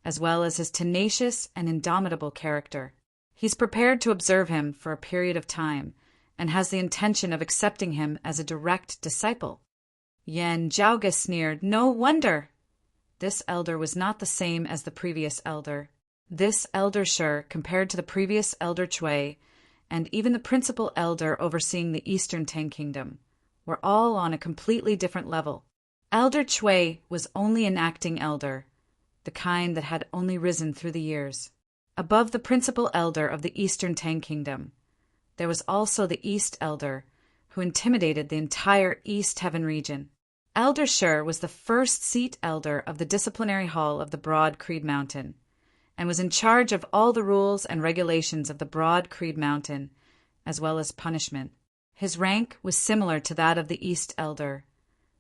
as well as his tenacious and indomitable character. He's prepared to observe him for a period of time, and has the intention of accepting him as a direct disciple. Yen Jiaoge sneered. No wonder! This elder was not the same as the previous elder. This Elder Shi, compared to the previous Elder Chui, and even the principal elder overseeing the Eastern Tang Kingdom, were all on a completely different level. Elder Chui was only an acting elder, the kind that had only risen through the years. Above the principal elder of the Eastern Tang Kingdom, there was also the East Elder, who intimidated the entire East Heaven region. Elder Shi was the first seat elder of the disciplinary hall of the Broad Creed Mountain, and was in charge of all the rules and regulations of the Broad Creed Mountain, as well as punishment. His rank was similar to that of the East Elder,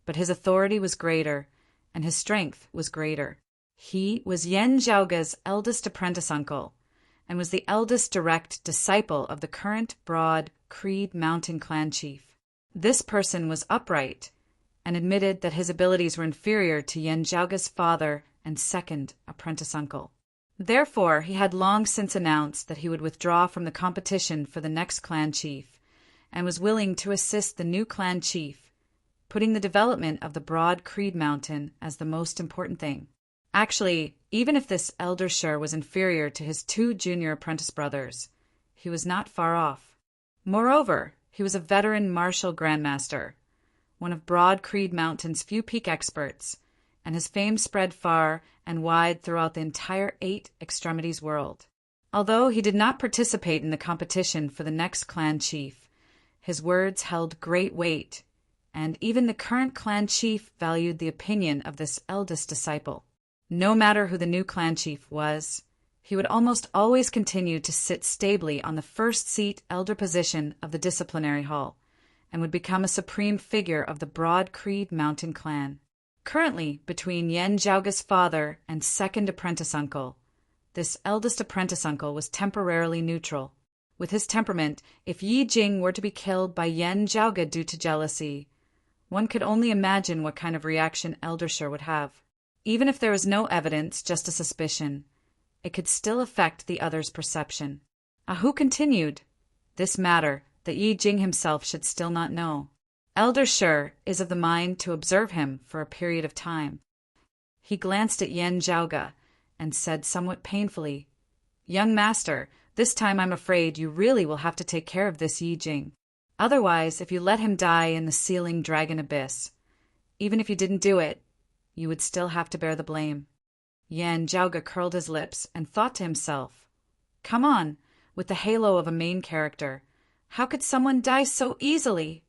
but his authority was greater, and his strength was greater. He was Yen Jiaoge's eldest apprentice uncle, and was the eldest direct disciple of the current Broad Creed Mountain clan chief. This person was upright, and admitted that his abilities were inferior to Yen Jiaoge's father and second apprentice uncle. Therefore, he had long since announced that he would withdraw from the competition for the next clan chief, and was willing to assist the new clan chief, putting the development of the Broad Creed Mountain as the most important thing. Actually, even if this Elder Shi was inferior to his two junior apprentice brothers, he was not far off. Moreover, he was a veteran martial grandmaster, one of Broad Creed Mountain's few peak experts, and his fame spread far and wide throughout the entire Eight Extremities world. Although he did not participate in the competition for the next clan chief, his words held great weight, and even the current clan chief valued the opinion of this eldest disciple. No matter who the new clan chief was, he would almost always continue to sit stably on the first seat elder position of the disciplinary hall, and would become a supreme figure of the Broad Creed Mountain clan. Currently, between Yen Jiaoge's father and second apprentice uncle, this eldest apprentice uncle was temporarily neutral. With his temperament, if Yi Jing were to be killed by Yen Jiaoge due to jealousy, one could only imagine what kind of reaction Elder Shi would have. Even if there was no evidence, just a suspicion, it could still affect the other's perception. Ahu continued, this matter that Yi Jing himself should still not know. Elder Shi is of the mind to observe him for a period of time. He glanced at Yen Jiaoge and said somewhat painfully, Young master, this time I'm afraid you really will have to take care of this Yi Jing. Otherwise, if you let him die in the sealing dragon abyss, even if you didn't do it, you would still have to bear the blame. Yen Jiaoge curled his lips and thought to himself, come on, with the halo of a main character, how could someone die so easily?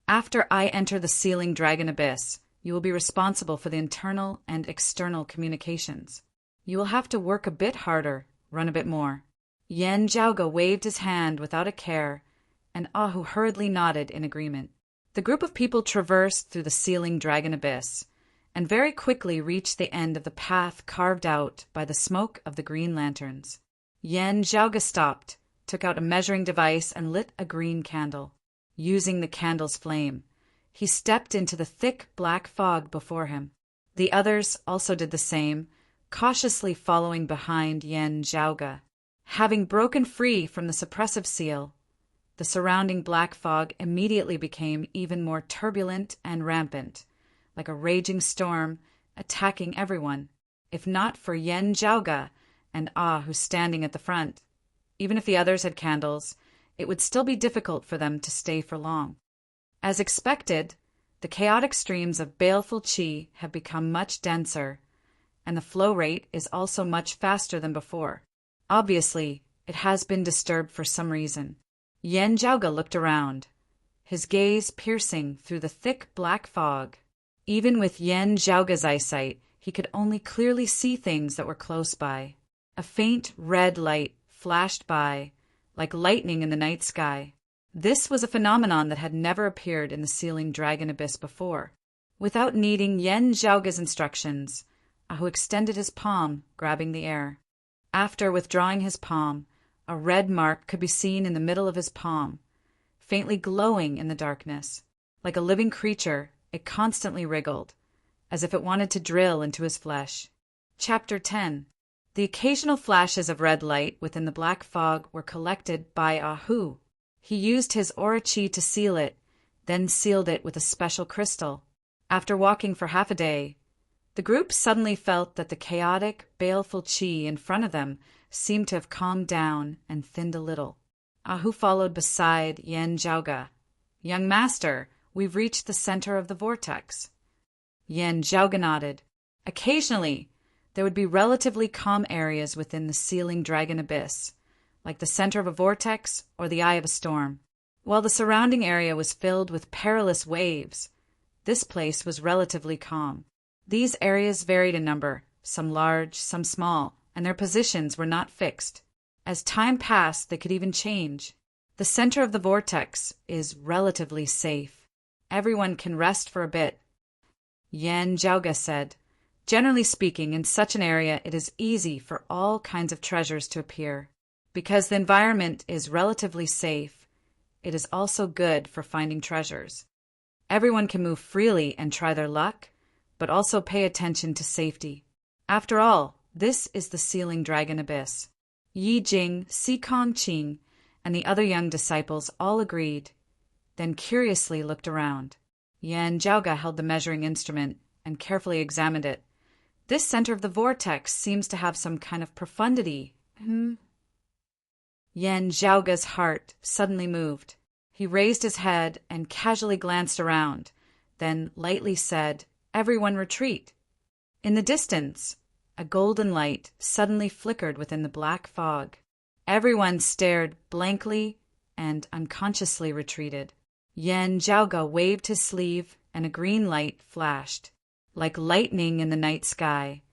After I enter the sealing dragon abyss, you will be responsible for the internal and external communications. You will have to work a bit harder, run a bit more. Yen Jiaoge waved his hand without a care, and Ahu hurriedly nodded in agreement. The group of people traversed through the sealing dragon abyss, and very quickly reached the end of the path carved out by the smoke of the green lanterns. Yen Jiaoge stopped, took out a measuring device, and lit a green candle. Using the candle's flame, he stepped into the thick black fog before him. The others also did the same, cautiously following behind Yen Jiaoge. Having broken free from the suppressive seal, the surrounding black fog immediately became even more turbulent and rampant, like a raging storm attacking everyone. If not for Yen Jiaoge and Ahu standing at the front, even if the others had candles, it would still be difficult for them to stay for long. As expected, the chaotic streams of baleful qi have become much denser, and the flow rate is also much faster than before. Obviously, it has been disturbed for some reason. Yen Jiaoge looked around, his gaze piercing through the thick black fog. Even with Yen Jiaoge's eyesight, he could only clearly see things that were close by. A faint red light flashed by, like lightning in the night sky. This was a phenomenon that had never appeared in the sealing dragon abyss before. Without needing Yen Jiaoge's instructions, Ahu extended his palm, grabbing the air. After withdrawing his palm, A red mark could be seen in the middle of his palm, faintly glowing in the darkness. Like a living creature, it constantly wriggled, as if it wanted to drill into his flesh. Chapter 10. The occasional flashes of red light within the black fog were collected by Ahu. He used his aura chi to seal it, then sealed it with a special crystal. After walking for half a day, the group suddenly felt that the chaotic, baleful chi in front of them seemed to have calmed down and thinned a little. Ahu followed beside Yen Zhaoga. "Young master, we've reached the center of the vortex." Yen Zhaoga nodded. Occasionally, there would be relatively calm areas within the sealing dragon abyss, like the center of a vortex or the eye of a storm. While the surrounding area was filled with perilous waves, this place was relatively calm. These areas varied in number, some large, some small, and their positions were not fixed. As time passed, they could even change. The center of the vortex is relatively safe. Everyone can rest for a bit. Yen Zhaoga said, "Generally speaking, in such an area it is easy for all kinds of treasures to appear. Because the environment is relatively safe, it is also good for finding treasures. Everyone can move freely and try their luck, but also pay attention to safety. After all, this is the sealing dragon abyss." Yi Jing, Si Kong Qing, and the other young disciples all agreed, then curiously looked around. Yen Zhaoga held the measuring instrument and carefully examined it. "This center of the vortex seems to have some kind of profundity. Yen Zhaoga's heart suddenly moved. He raised his head and casually glanced around, then lightly said, "Everyone retreat." In the distance, a golden light suddenly flickered within the black fog. Everyone stared blankly and unconsciously retreated. Yen Zhaoga waved his sleeve and a green light flashed. Like lightning in the night sky,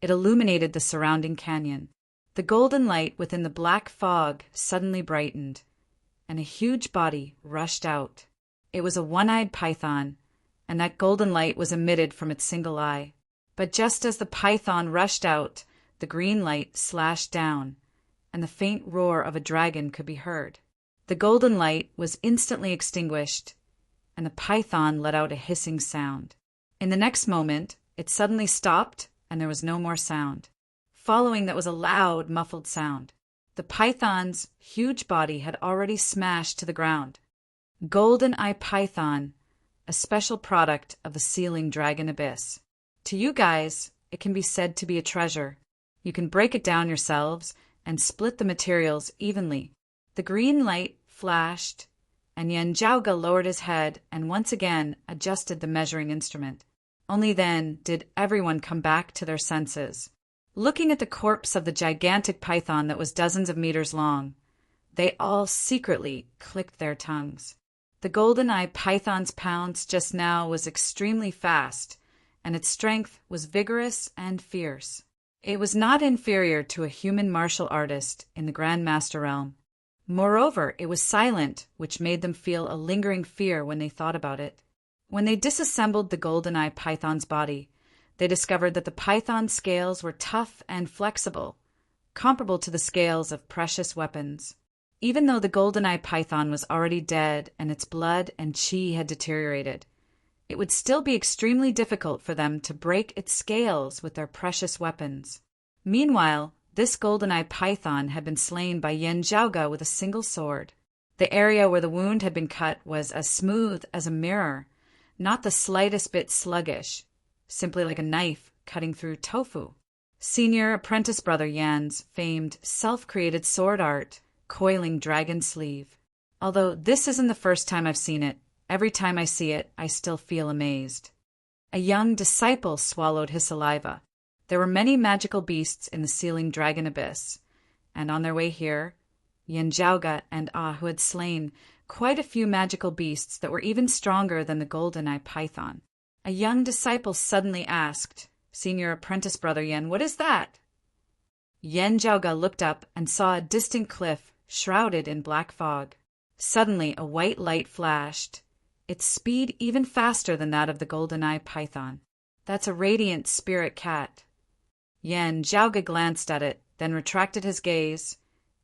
it illuminated the surrounding canyon. The golden light within the black fog suddenly brightened, and a huge body rushed out. It was a one-eyed python, and that golden light was emitted from its single eye. But just as the python rushed out, the green light slashed down, and the faint roar of a dragon could be heard. The golden light was instantly extinguished, and the python let out a hissing sound. In the next moment, it suddenly stopped, and there was no more sound. Following that was a loud, muffled sound. The python's huge body had already smashed to the ground. Golden Eye Python, a special product of the sealing dragon abyss. To you guys, it can be said to be a treasure. You can break it down yourselves and split the materials evenly. The green light flashed, and Yen Zhaoga lowered his head and once again adjusted the measuring instrument. Only then did everyone come back to their senses. Looking at the corpse of the gigantic python that was dozens of meters long, they all secretly clicked their tongues. The golden eye python's pounce just now was extremely fast, and its strength was vigorous and fierce. It was not inferior to a human martial artist in the Grand Master realm. Moreover, it was silent, which made them feel a lingering fear when they thought about it. When they disassembled the golden eye python's body, they discovered that the python's scales were tough and flexible, comparable to the scales of precious weapons. Even though the golden eye python was already dead and its blood and chi had deteriorated, it would still be extremely difficult for them to break its scales with their precious weapons. Meanwhile, this golden eye python had been slain by Yen Zhaoga with a single sword. The area where the wound had been cut was as smooth as a mirror, not the slightest bit sluggish, simply like a knife cutting through tofu. Senior apprentice brother Yan's famed self-created sword art, coiling dragon sleeve. Although this isn't the first time I've seen it, every time I see it, I still feel amazed. A young disciple swallowed his saliva. There were many magical beasts in the sealing dragon abyss, and on their way here, Yen Zhaoga and Ahu had slain quite a few magical beasts that were even stronger than the golden eye python. A young disciple suddenly asked, "Senior apprentice brother Yen, what is that?" Yen Zhaoga looked up and saw a distant cliff shrouded in black fog. Suddenly a white light flashed, its speed even faster than that of the golden eye python. "That's a radiant spirit cat." Yen Zhaoga glanced at it, then retracted his gaze.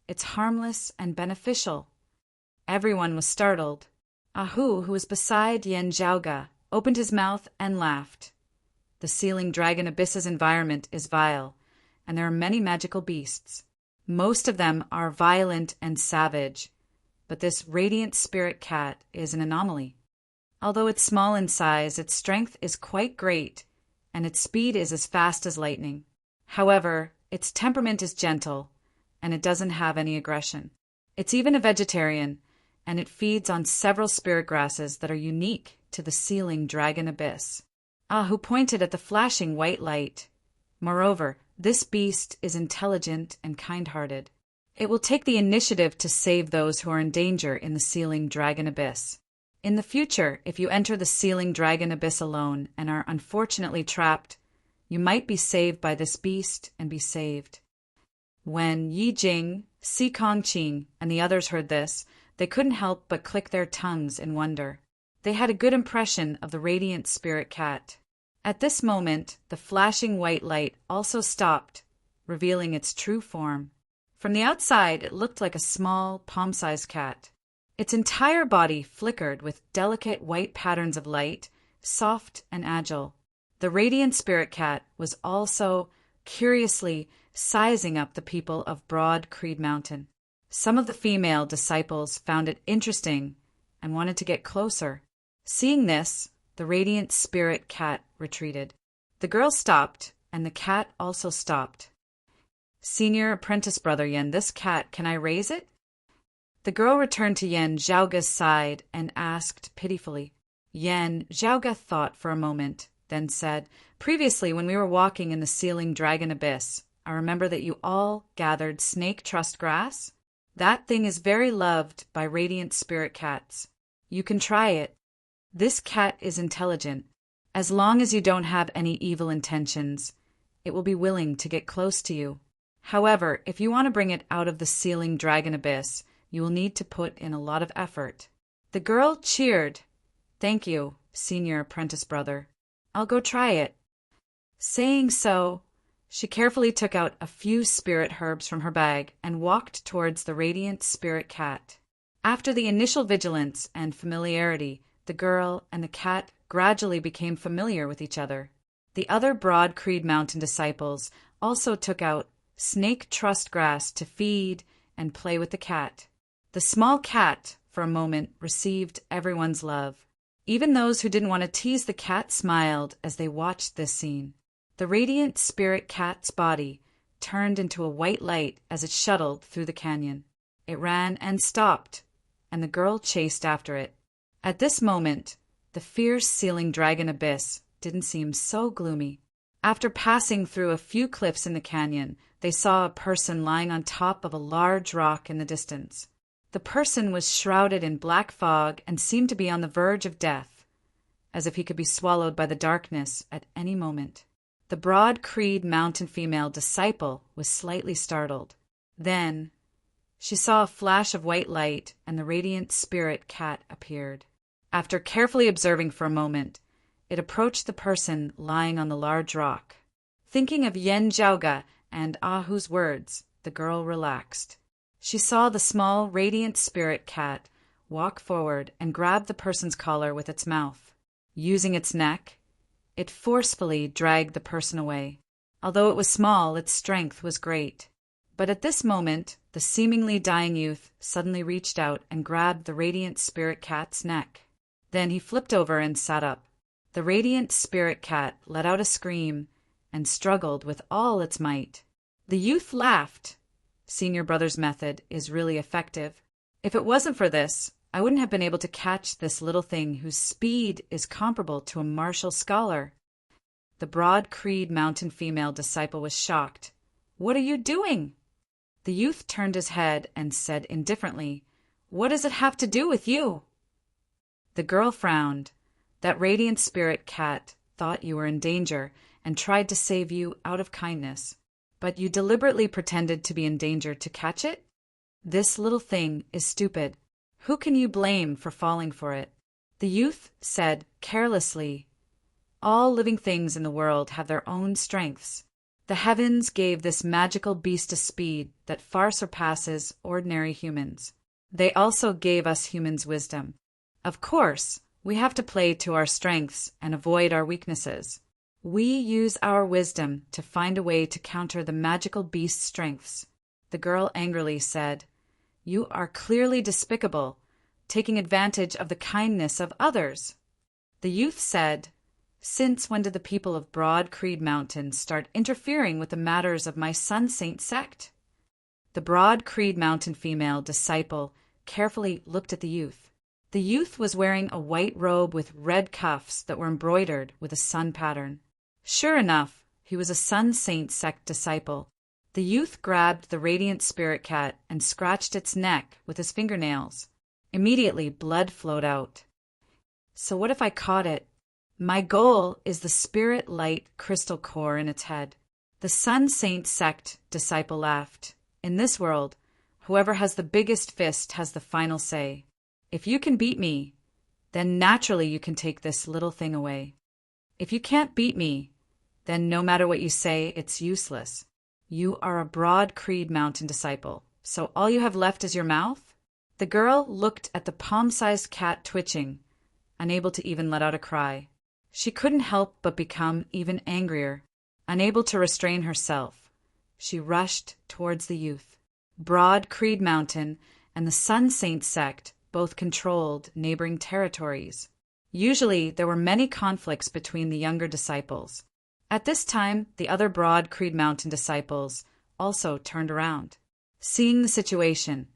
It's harmless and beneficial." Everyone was startled. Ahu, who was beside Yen Zhaoga, opened his mouth and laughed. The sealing dragon abyss's environment is vile, and there are many magical beasts. Most of them are violent and savage, but this radiant spirit cat is an anomaly. Although it's small in size, its strength is quite great, and its speed is as fast as lightning. However, its temperament is gentle, and it doesn't have any aggression. It's even a vegetarian, and it feeds on several spirit grasses that are unique to the sealing dragon abyss. Ahu pointed at the flashing white light. Moreover, this beast is intelligent and kind-hearted. It will take the initiative to save those who are in danger in the sealing dragon abyss. In the future, if you enter the sealing dragon abyss alone and are unfortunately trapped, you might be saved by this beast and be saved. When Yi Jing, Si Kongqing, and the others heard this, they couldn't help but click their tongues in wonder. They had a good impression of the radiant spirit cat. At this moment, the flashing white light also stopped, revealing its true form. From the outside, it looked like a small, palm-sized cat. Its entire body flickered with delicate white patterns of light, soft and agile. The radiant spirit cat was also curiously sizing up the people of Broad Creed Mountain. Some of the female disciples found it interesting and wanted to get closer. Seeing this, the radiant spirit cat retreated. The girl stopped, and the cat also stopped. "Senior apprentice brother Yen, this cat, can I raise it?" The girl returned to Yen Zhaoga's side and asked pitifully. Yen Zhaoga thought for a moment, then said, "Previously, when we were walking in the sealing dragon abyss, I remember that you all gathered snake trust grass. That thing is very loved by radiant spirit cats. You can try it. This cat is intelligent. As long as you don't have any evil intentions, it will be willing to get close to you. However, if you want to bring it out of the sealing dragon abyss, you will need to put in a lot of effort." The girl cheered. "Thank you, senior apprentice brother. I'll go try it." Saying so, she carefully took out a few spirit herbs from her bag and walked towards the radiant spirit cat. After the initial vigilance and familiarity, the girl and the cat gradually became familiar with each other. The other Broad Creed Mountain disciples also took out snake trust grass to feed and play with the cat. The small cat, for a moment, received everyone's love. Even those who didn't want to tease the cat smiled as they watched this scene. The radiant spirit cat's body turned into a white light as it shuttled through the canyon. It ran and stopped, and the girl chased after it. At this moment, the fierce sealing dragon abyss didn't seem so gloomy. After passing through a few cliffs in the canyon, they saw a person lying on top of a large rock in the distance. The person was shrouded in black fog and seemed to be on the verge of death, as if he could be swallowed by the darkness at any moment. The Broad Creed Mountain female disciple was slightly startled. Then she saw a flash of white light, and the radiant spirit cat appeared. After carefully observing for a moment, it approached the person lying on the large rock. Thinking of Yen Zhaoga and Ahu's words, the girl relaxed. She saw the small, radiant spirit cat walk forward and grab the person's collar with its mouth. Using its neck, it forcefully dragged the person away. Although it was small, its strength was great. But at this moment, the seemingly dying youth suddenly reached out and grabbed the radiant spirit cat's neck. Then he flipped over and sat up. The radiant spirit cat let out a scream and struggled with all its might. The youth laughed. Senior brother's method is really effective. If it wasn't for this, I wouldn't have been able to catch this little thing whose speed is comparable to a martial scholar. The Broad Creed Mountain female disciple was shocked. "What are you doing?" The youth turned his head and said indifferently, "What does it have to do with you?" The girl frowned. "That radiant spirit cat thought you were in danger and tried to save you out of kindness. But you deliberately pretended to be in danger to catch it? This little thing is stupid. Who can you blame for falling for it?" The youth said carelessly, "All living things in the world have their own strengths. The heavens gave this magical beast a speed that far surpasses ordinary humans. They also gave us humans wisdom. Of course, we have to play to our strengths and avoid our weaknesses. We use our wisdom to find a way to counter the magical beast's strengths. The girl angrily said, "You are clearly despicable, taking advantage of the kindness of others." The youth said, "Since when did the people of Broad Creed Mountain start interfering with the matters of my Sun Saint sect?" The Broad Creed Mountain female disciple carefully looked at the youth. The youth was wearing a white robe with red cuffs that were embroidered with a sun pattern. Sure enough, he was a Sun Saint sect disciple. The youth grabbed the radiant spirit cat and scratched its neck with his fingernails. Immediately, blood flowed out. "So what if I caught it? My goal is the spirit light crystal core in its head." The Sun Saint sect disciple laughed. "In this world, whoever has the biggest fist has the final say. If you can beat me, then naturally you can take this little thing away. If you can't beat me, then no matter what you say, it's useless. You are a Broad Creed Mountain disciple, so all you have left is your mouth?" The girl looked at the palm-sized cat twitching, unable to even let out a cry. She couldn't help but become even angrier. Unable to restrain herself, she rushed towards the youth. Broad Creed Mountain and the Sun Saint sect both controlled neighboring territories. Usually, there were many conflicts between the younger disciples. At this time, the other Broad Creed Mountain disciples also turned around. Seeing the situation,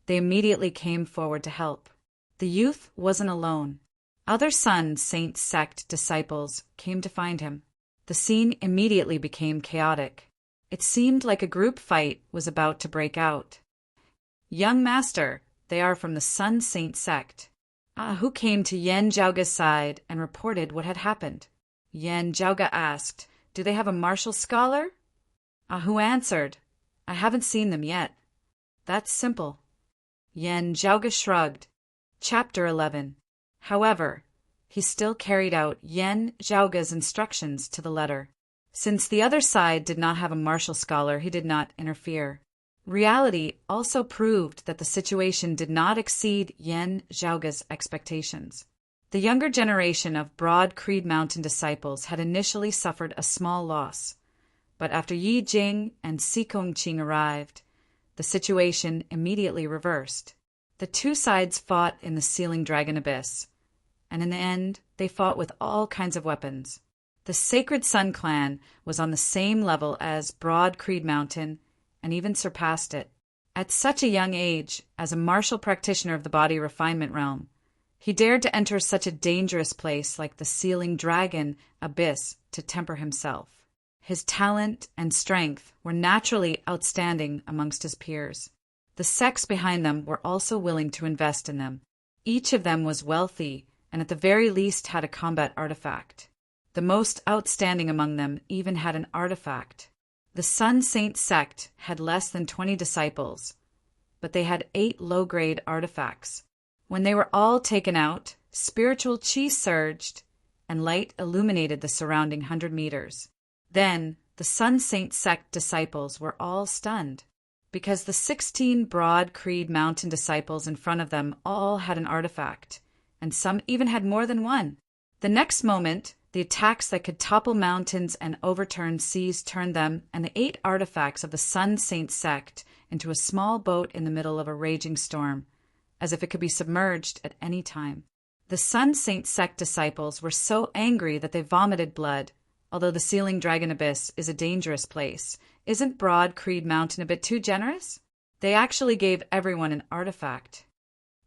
they immediately came forward to help. The youth wasn't alone. Other Sun Saint sect disciples came to find him. The scene immediately became chaotic. It seemed like a group fight was about to break out. "Young master, they are from the Sun Saint sect." Who came to Yen Zhaoga's side and reported what had happened. Yen Zhaoga asked, "Do they have a martial scholar?" Who answered, "I haven't seen them yet." "That's simple." Yen Zhaoga shrugged. Chapter 11. However, he still carried out Yen Zhaoga's instructions to the letter. Since the other side did not have a martial scholar, he did not interfere. Reality also proved that the situation did not exceed Yen Zhaoga's expectations. The younger generation of Broad Creed Mountain disciples had initially suffered a small loss, but after Yi Jing and Si Kongqing arrived, the situation immediately reversed. The two sides fought in the Sealing Dragon Abyss, and in the end, they fought with all kinds of weapons. The Sacred Sun clan was on the same level as Broad Creed Mountain and even surpassed it. At such a young age, as a martial practitioner of the body refinement realm, he dared to enter such a dangerous place like the Sealing Dragon Abyss to temper himself. His talent and strength were naturally outstanding amongst his peers. The sects behind them were also willing to invest in them. Each of them was wealthy and at the very least had a combat artifact. The most outstanding among them even had an artifact. The Sun Saint sect had less than 20 disciples, but they had 8 low-grade artifacts. When they were all taken out, spiritual chi surged, and light illuminated the surrounding 100 meters. Then, the Sun Saint sect disciples were all stunned, because the 16 Broad Creed Mountain disciples in front of them all had an artifact, and some even had more than one. The next moment, the attacks that could topple mountains and overturn seas turned them and the 8 artifacts of the Sun Saint sect into a small boat in the middle of a raging storm, as if it could be submerged at any time. The Sun Saint sect disciples were so angry that they vomited blood. Although the Sealing Dragon Abyss is a dangerous place, isn't Broad Creed Mountain a bit too generous? They actually gave everyone an artifact.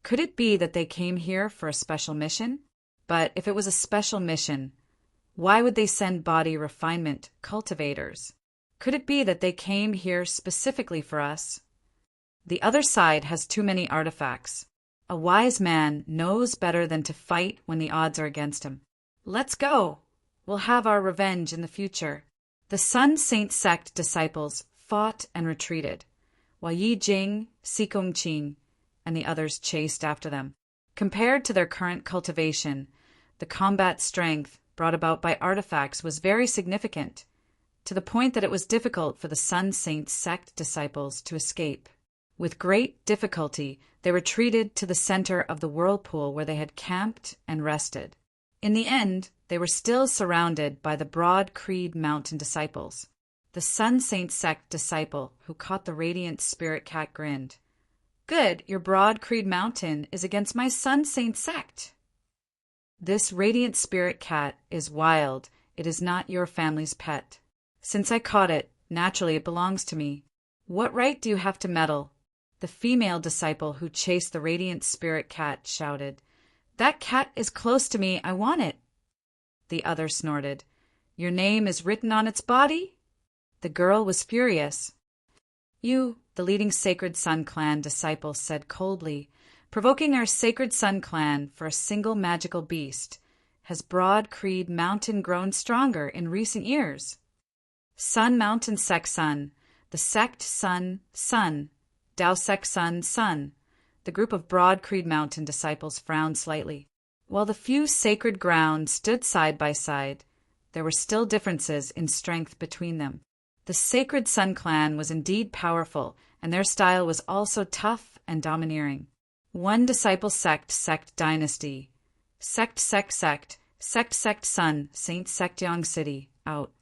Could it be that they came here for a special mission? But if it was a special mission, why would they send body refinement cultivators? Could it be that they came here specifically for us? The other side has too many artifacts. A wise man knows better than to fight when the odds are against him. Let's go! We'll have our revenge in the future. The Sun Saint sect disciples fought and retreated, while Yi Jing, Si Kongqing, and the others chased after them. Compared to their current cultivation, the combat strength brought about by artifacts was very significant, to the point that it was difficult for the Sun Saint sect disciples to escape. With great difficulty, they retreated to the center of the whirlpool where they had camped and rested. In the end, they were still surrounded by the Broad Creed Mountain disciples. The Sun Saint sect disciple who caught the radiant spirit cat grinned. "Good, your Broad Creed Mountain is against my Sun Saint sect." "This radiant spirit cat is wild. It is not your family's pet. Since I caught it, naturally it belongs to me. What right do you have to meddle?" The female disciple who chased the radiant spirit cat shouted. "That cat is close to me. I want it." The other snorted. "Your name is written on its body?" The girl was furious. "You," the leading Sacred Sun Clan disciple said coldly, "provoking our Sacred Sun Clan for a single magical beast. Has Broad Creed Mountain grown stronger in recent years?" Sun Mountain Sect Sun, the Sect Sun, Sun, Dao Sect Sun, Sun. The group of Broad Creed Mountain disciples frowned slightly. While the few sacred grounds stood side by side, there were still differences in strength between them. The Sacred Sun Clan was indeed powerful, and their style was also tough and domineering. One disciple sect dynasty. Sect Sun, Saint Sectyong City, out.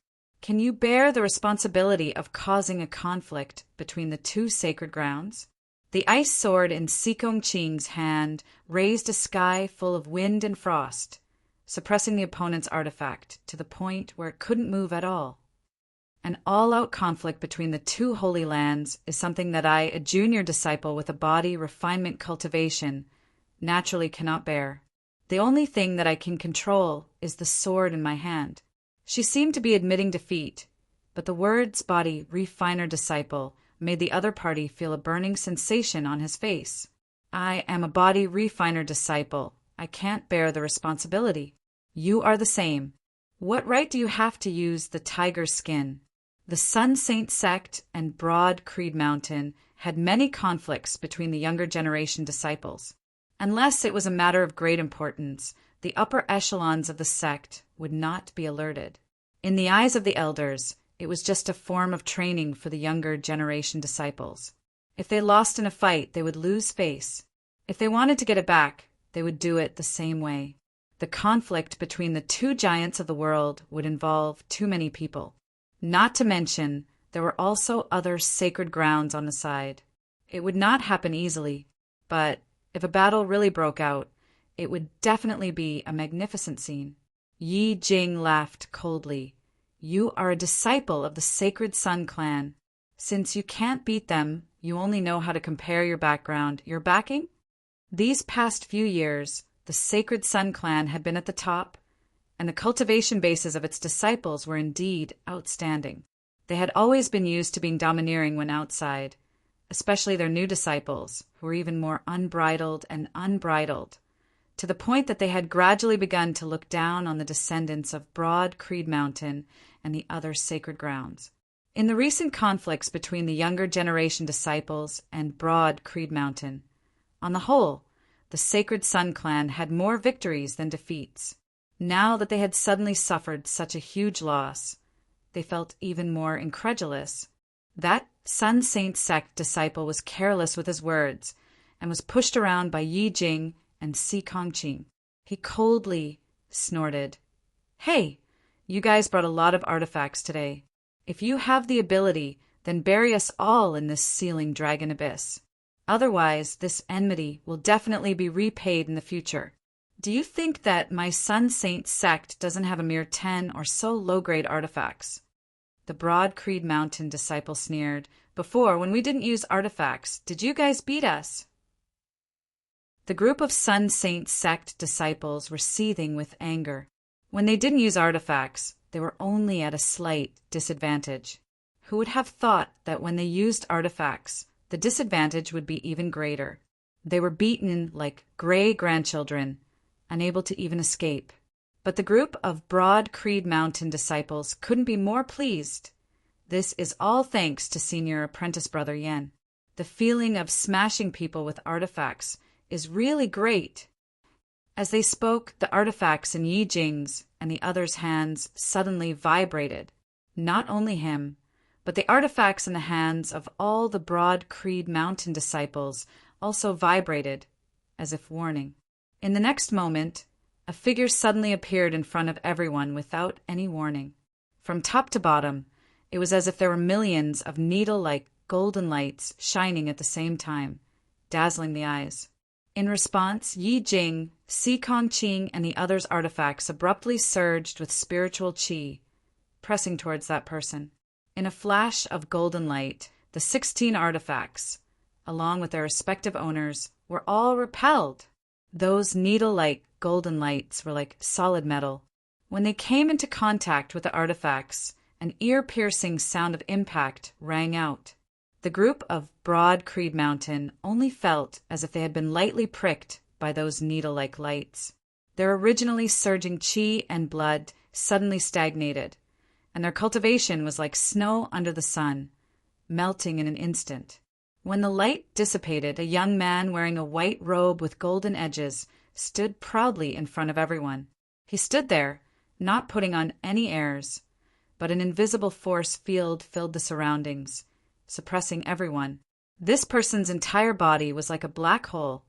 Can you bear the responsibility of causing a conflict between the two sacred grounds? The ice sword in Sikong Ching's hand raised a sky full of wind and frost, suppressing the opponent's artifact to the point where it couldn't move at all. An all-out conflict between the two holy lands is something that I, a junior disciple with a body refinement cultivation, naturally cannot bear. The only thing that I can control is the sword in my hand. She seemed to be admitting defeat, but the words body refiner disciple made the other party feel a burning sensation on his face. I am a body refiner disciple. I can't bear the responsibility. You are the same. What right do you have to use the tiger skin? The Sun Saint sect and Broad Creed Mountain had many conflicts between the younger generation disciples. Unless it was a matter of great importance, the upper echelons of the sect would not be alerted. In the eyes of the elders, it was just a form of training for the younger generation disciples. If they lost in a fight, they would lose face. If they wanted to get it back, they would do it the same way. The conflict between the two giants of the world would involve too many people. Not to mention, there were also other sacred grounds on the side. It would not happen easily, but if a battle really broke out, it would definitely be a magnificent scene. Yi Jing laughed coldly. You are a disciple of the Sacred Sun Clan. Since you can't beat them, you only know how to compare your background, your backing? These past few years, the Sacred Sun Clan had been at the top, and the cultivation bases of its disciples were indeed outstanding. They had always been used to being domineering when outside, especially their new disciples, who were even more unbridled and unbridled, to the point that they had gradually begun to look down on the descendants of Broad Creed Mountain and the other sacred grounds. In the recent conflicts between the younger generation disciples and Broad Creed Mountain, on the whole, the Sacred Sun Clan had more victories than defeats. Now that they had suddenly suffered such a huge loss, they felt even more incredulous. That Sun Saint sect disciple was careless with his words and was pushed around by Yi Jing and Si Kongqing. He coldly snorted, "Hey, you guys brought a lot of artifacts today. If you have the ability, then bury us all in this sealing dragon abyss. Otherwise, this enmity will definitely be repaid in the future. Do you think that my Sun Saint sect doesn't have a mere 10 or so low-grade artifacts?" The Broad Creed Mountain disciple sneered. "Before, when we didn't use artifacts, did you guys beat us?" The group of Sun Saint sect disciples were seething with anger. When they didn't use artifacts, they were only at a slight disadvantage. Who would have thought that when they used artifacts, the disadvantage would be even greater? They were beaten like gray grandchildren, unable to even escape. But the group of Broad Creed Mountain disciples couldn't be more pleased. This is all thanks to senior apprentice brother Yen. The feeling of smashing people with artifacts is really great. As they spoke, the artifacts in Yi Jing's and the others' hands suddenly vibrated. Not only him, but the artifacts in the hands of all the Broad Creed Mountain disciples also vibrated, as if warning. In the next moment, a figure suddenly appeared in front of everyone without any warning. From top to bottom, it was as if there were millions of needle-like golden lights shining at the same time, dazzling the eyes. In response, Yi Jing, Si Kong Qing, and the others' artifacts abruptly surged with spiritual qi, pressing towards that person. In a flash of golden light, the 16 artifacts, along with their respective owners, were all repelled. Those needle-like golden lights were like solid metal. When they came into contact with the artifacts, an ear-piercing sound of impact rang out. The group of Broad Creed Mountain only felt as if they had been lightly pricked by those needle-like lights. Their originally surging qi and blood suddenly stagnated, and their cultivation was like snow under the sun, melting in an instant. When the light dissipated, a young man wearing a white robe with golden edges stood proudly in front of everyone. He stood there, not putting on any airs, but an invisible force field filled the surroundings, suppressing everyone. This person's entire body was like a black hole,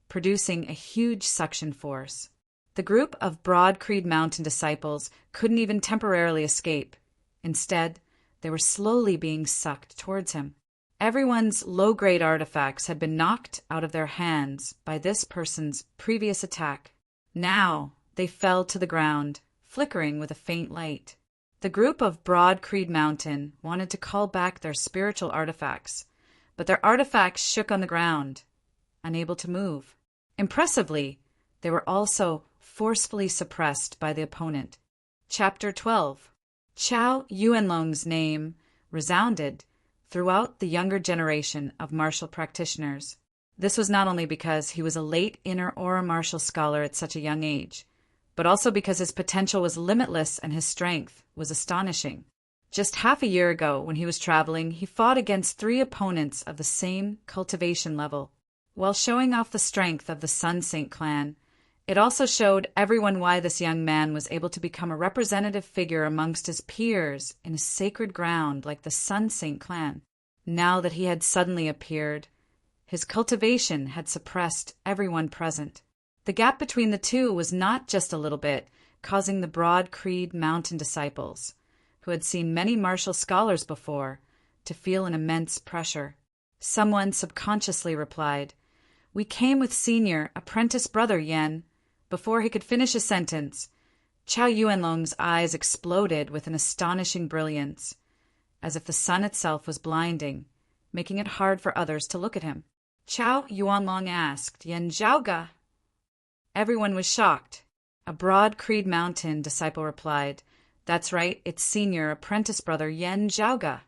producing a huge suction force. The group of Broad Creed Mountain disciples couldn't even temporarily escape. Instead, they were slowly being sucked towards him. Everyone's low-grade artifacts had been knocked out of their hands by this person's previous attack. Now they fell to the ground, flickering with a faint light. The group of Broad Creed Mountain wanted to call back their spiritual artifacts, but their artifacts shook on the ground, unable to move. Impressively, they were also forcefully suppressed by the opponent. Chapter 12. Chao Yuanlong's name resounded throughout the younger generation of martial practitioners. This was not only because he was a late inner aura martial scholar at such a young age, but also because his potential was limitless and his strength was astonishing. Just half a year ago, when he was traveling, he fought against 3 opponents of the same cultivation level. While showing off the strength of the Sun Saint clan, it also showed everyone why this young man was able to become a representative figure amongst his peers in a sacred ground like the Sun Saint clan. Now that he had suddenly appeared, his cultivation had suppressed everyone present. The gap between the two was not just a little bit, causing the Broad Creed Mountain disciples, who had seen many martial scholars before, to feel an immense pressure. Someone subconsciously replied, "We came with senior apprentice brother Yen." Before he could finish a sentence, Chao Yuanlong's eyes exploded with an astonishing brilliance, as if the sun itself was blinding, making it hard for others to look at him. Chao Yuanlong asked, "Yen Zhaoga?" Everyone was shocked. A Broad Creed Mountain disciple replied, "That's right, it's senior apprentice brother Yen Zhaoga."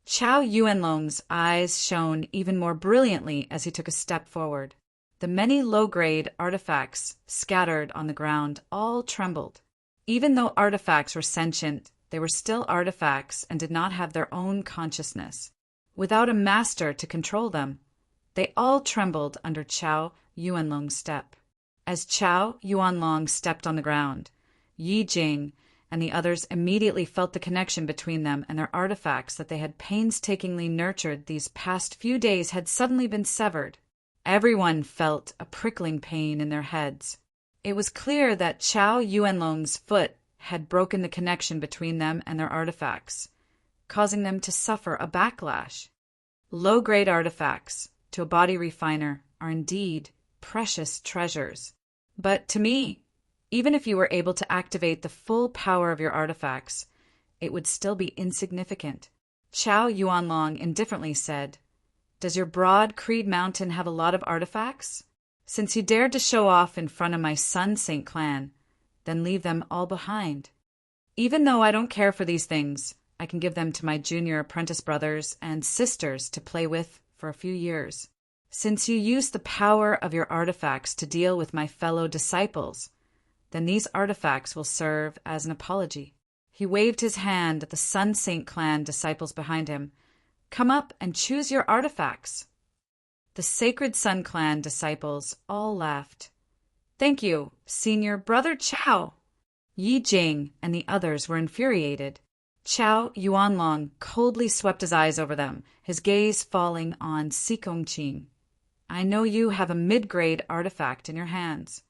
Chao Yuanlong's eyes shone even more brilliantly as he took a step forward. The many low-grade artifacts scattered on the ground all trembled. Even though artifacts were sentient, they were still artifacts and did not have their own consciousness. Without a master to control them, they all trembled under Chao Yuanlong's step. As Chao Yuanlong stepped on the ground, Yi Jing and the others immediately felt the connection between them and their artifacts that they had painstakingly nurtured these past few days had suddenly been severed. Everyone felt a prickling pain in their heads. It was clear that Chao Yuanlong's foot had broken the connection between them and their artifacts, causing them to suffer a backlash. Low-grade artifacts, to a body refiner, are indeed precious treasures. But to me, even if you were able to activate the full power of your artifacts, it would still be insignificant. Chao Yuanlong indifferently said, "Does your Broad Creed Mountain have a lot of artifacts? Since you dared to show off in front of my Sun Saint clan, then leave them all behind. Even though I don't care for these things, I can give them to my junior apprentice brothers and sisters to play with for a few years. Since you used the power of your artifacts to deal with my fellow disciples, then these artifacts will serve as an apology." He waved his hand at the Sun Saint clan disciples behind him. "Come up and choose your artifacts." The Sacred Sun clan disciples all laughed. "Thank you, senior brother Chao." Yi Jing and the others were infuriated. Chao Yuanlong coldly swept his eyes over them, his gaze falling on Qing. I know you have a mid-grade artifact in your hands.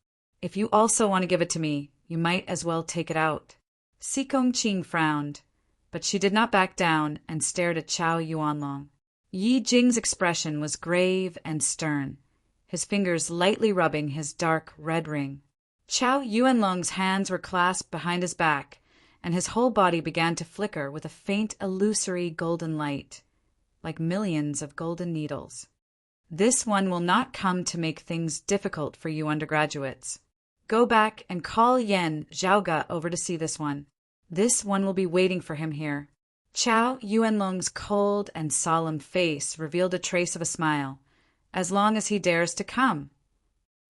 If you also want to give it to me, you might as well take it out. Qing frowned, but she did not back down and stared at Chao Yuanlong. Yi Jing's expression was grave and stern, his fingers lightly rubbing his dark red ring. Chao Yuanlong's hands were clasped behind his back, and his whole body began to flicker with a faint illusory golden light, like millions of golden needles. This one will not come to make things difficult for you undergraduates. Go back and call Yan Zhaoge over to see this one. This one will be waiting for him here. Chao Yuanlong's cold and solemn face revealed a trace of a smile. As long as he dares to come.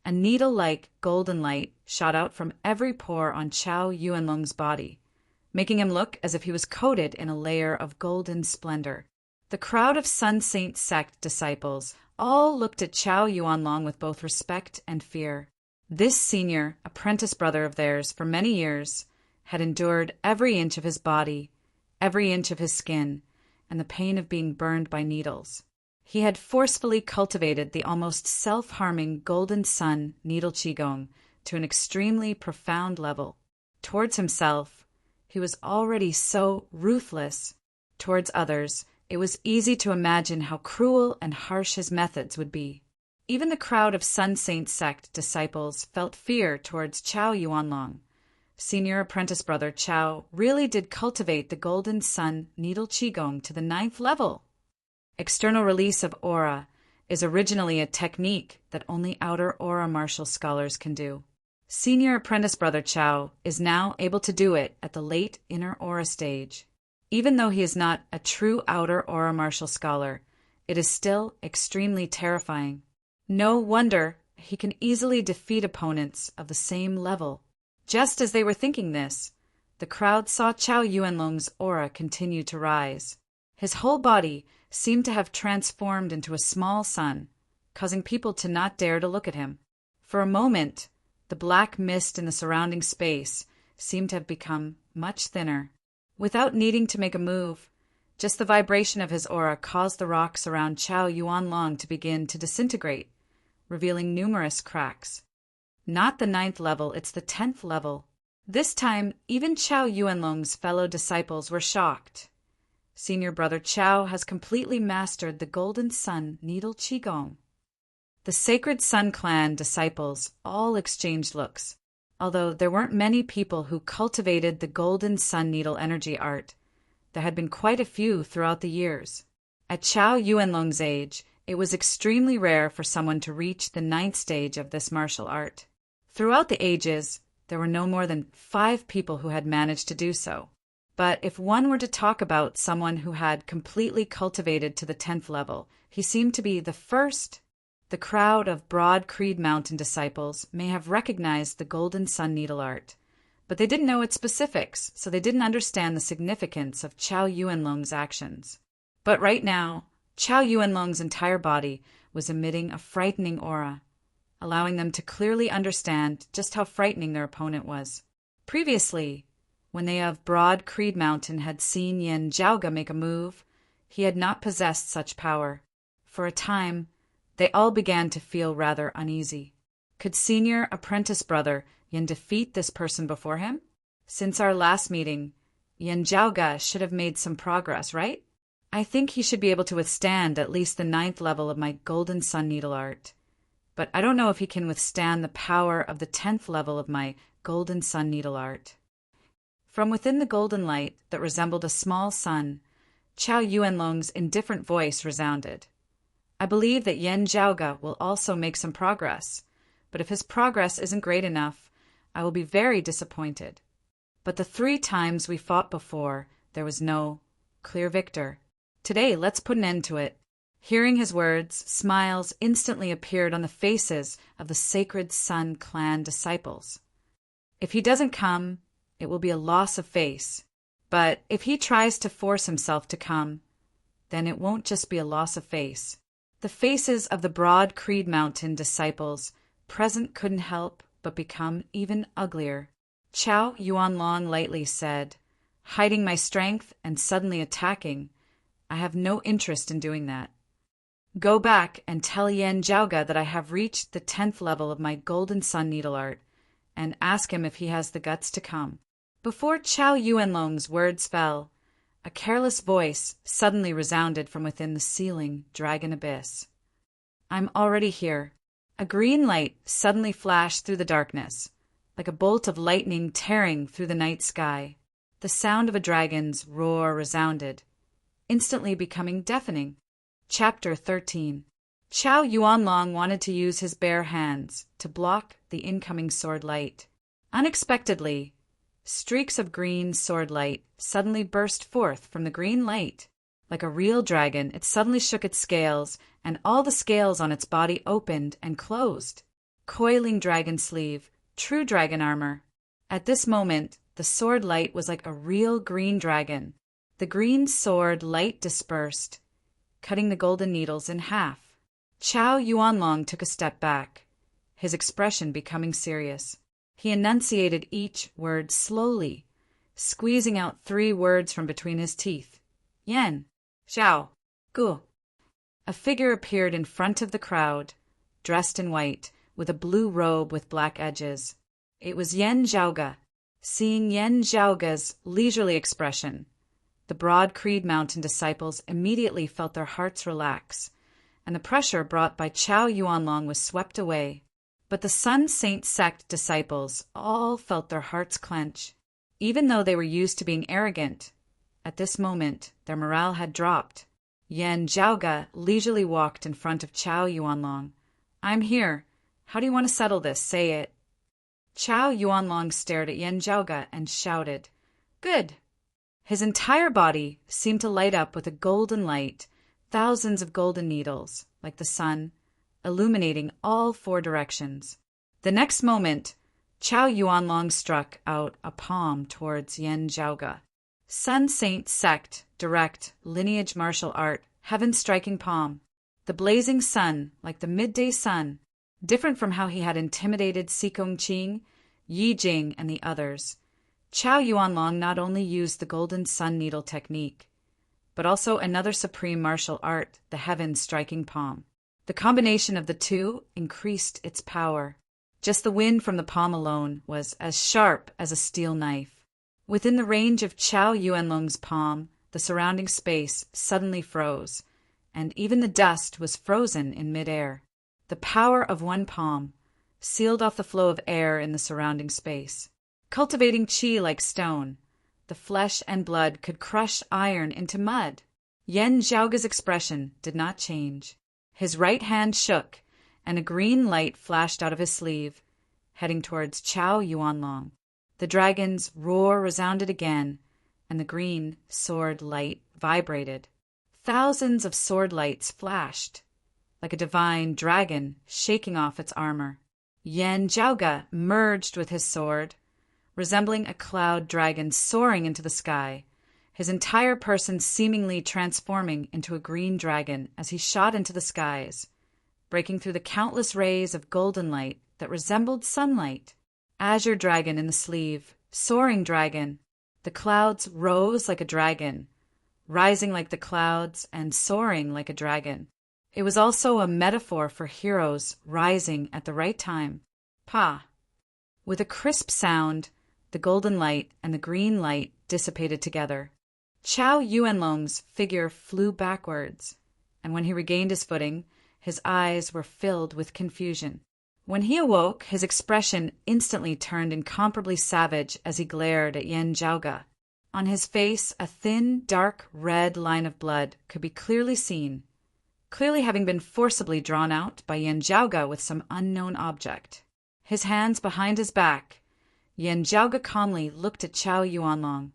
A needle-like golden light shot out from every pore on Chao Yuanlong's body, making him look as if he was coated in a layer of golden splendor. The crowd of Sun Saint sect disciples all looked at Chao Yuanlong with both respect and fear. This senior apprentice brother of theirs for many years had endured every inch of his body, every inch of his skin, and the pain of being burned by needles. He had forcefully cultivated the almost self-harming Golden Sun needle Qigong to an extremely profound level. Towards himself, he was already so ruthless. Towards others, it was easy to imagine how cruel and harsh his methods would be. Even the crowd of Sun Saint sect disciples felt fear towards Chao Yuanlong. Senior apprentice brother Chao really did cultivate the Golden Sun needle Qigong to the 9th level. External release of aura is originally a technique that only outer aura martial scholars can do. Senior apprentice brother Chao is now able to do it at the late inner aura stage. Even though he is not a true outer aura martial scholar, it is still extremely terrifying. No wonder he can easily defeat opponents of the same level. Just as they were thinking this, the crowd saw Chao Yuanlong's aura continue to rise. His whole body seemed to have transformed into a small sun, causing people to not dare to look at him. For a moment, the black mist in the surrounding space seemed to have become much thinner. Without needing to make a move, just the vibration of his aura caused the rocks around Chao Yuanlong to begin to disintegrate, revealing numerous cracks. Not the 9th level, it's the 10th level. This time, even Chao Yuanlong's fellow disciples were shocked. Senior brother Chao has completely mastered the Golden Sun needle Qigong. The Sacred Sun clan disciples all exchanged looks. Although there weren't many people who cultivated the Golden Sun needle energy art, there had been quite a few throughout the years. At Chao Yuanlong's age, it was extremely rare for someone to reach the 9th stage of this martial art. Throughout the ages, there were no more than 5 people who had managed to do so. But if one were to talk about someone who had completely cultivated to the 10th level, he seemed to be the first. The crowd of Broad Creed Mountain disciples may have recognized the Golden Sun needle art, but they didn't know its specifics, so they didn't understand the significance of Chao Yuanlong's actions. But right now, Chao Yuanlong's entire body was emitting a frightening aura, allowing them to clearly understand just how frightening their opponent was. Previously, when they of Broad Creed Mountain had seen Yan Zhaoge make a move, he had not possessed such power. For a time, they all began to feel rather uneasy. Could senior apprentice brother Yan defeat this person before him? Since our last meeting, Yan Zhaoge should have made some progress, right? I think he should be able to withstand at least the 9th level of my Golden Sun needle art. But I don't know if he can withstand the power of the 10th level of my Golden Sun needle art. From within the golden light that resembled a small sun, Chao Yuanlong's indifferent voice resounded. I believe that Yan Zhaoge will also make some progress, but if his progress isn't great enough, I will be very disappointed. But the 3 times we fought before, there was no clear victor. Today, let's put an end to it. Hearing his words, smiles instantly appeared on the faces of the Sacred Sun clan disciples. If he doesn't come, it will be a loss of face. But if he tries to force himself to come, then it won't just be a loss of face. The faces of the Broad Creed Mountain disciples present couldn't help but become even uglier. Chao Yuanlong lightly said, hiding my strength and suddenly attacking. I have no interest in doing that. Go back and tell Yen Jiaoge that I have reached the 10th level of my Golden Sun Needle Art, and ask him if he has the guts to come. Before Chao Yuanlong's words fell, a careless voice suddenly resounded from within the sealing dragon abyss. I'm already here. A green light suddenly flashed through the darkness, like a bolt of lightning tearing through the night sky. The sound of a dragon's roar resounded, instantly becoming deafening. Chapter 13. Chao Yuanlong wanted to use his bare hands to block the incoming sword light. Unexpectedly, streaks of green sword light suddenly burst forth from the green light. Like a real dragon, it suddenly shook its scales, and all the scales on its body opened and closed. Coiling dragon sleeve, true dragon armor. At this moment, the sword light was like a real green dragon. The green sword light dispersed, cutting the golden needles in half. Chao Yuanlong took a step back, his expression becoming serious. He enunciated each word slowly, squeezing out 3 words from between his teeth. Yen, Xiao, Gu. A figure appeared in front of the crowd, dressed in white, with a blue robe with black edges. It was Yen Jiaoge. Seeing Yen Jiaoge's leisurely expression, the broad Creed Mountain disciples immediately felt their hearts relax, and the pressure brought by Chao Yuanlong was swept away. But the Sun Saint sect disciples all felt their hearts clench. Even though they were used to being arrogant, at this moment their morale had dropped. Yen Jiaoge leisurely walked in front of Chao Yuanlong. I'm here. How do you want to settle this? Say it. Chao Yuanlong stared at Yen Jiaoge and shouted, Good. His entire body seemed to light up with a golden light, thousands of golden needles, like the sun, illuminating all 4 directions. The next moment, Chao Yuanlong struck out a palm towards Yen Jiaoge. Sun Saint sect, direct, lineage martial art, heaven-striking palm. The blazing sun, like the midday sun, different from how he had intimidated Xikong Qing, Yi Jing, and the others. Chao Yuanlong not only used the golden sun needle technique, but also another supreme martial art, the heaven-striking palm. The combination of the 2 increased its power. Just the wind from the palm alone was as sharp as a steel knife. Within the range of Chao Yuanlong's palm, the surrounding space suddenly froze, and even the dust was frozen in midair. The power of one palm sealed off the flow of air in the surrounding space. Cultivating qi like stone, the flesh and blood could crush iron into mud. Yen Jiaoge's expression did not change. His right hand shook, and a green light flashed out of his sleeve, heading towards Chao Yuanlong. The dragon's roar resounded again, and the green sword light vibrated. Thousands of sword lights flashed, like a divine dragon shaking off its armor. Yen Jiaoge merged with his sword, resembling a cloud dragon soaring into the sky, his entire person seemingly transforming into a green dragon as he shot into the skies, breaking through the countless rays of golden light that resembled sunlight. Azure dragon in the sleeve, soaring dragon. The clouds rose like a dragon, rising like the clouds and soaring like a dragon. It was also a metaphor for heroes rising at the right time. Pa. With a crisp sound, the golden light and the green light dissipated together. Chao Yuanlong's figure flew backwards, and when he regained his footing, his eyes were filled with confusion. When he awoke, his expression instantly turned incomparably savage as he glared at Yen Jiaoge. On his face, a thin, dark red line of blood could be clearly seen, clearly having been forcibly drawn out by Yen Jiaoge with some unknown object. His hands behind his back, Yen Jiaoge calmly looked at Chao Yuanlong,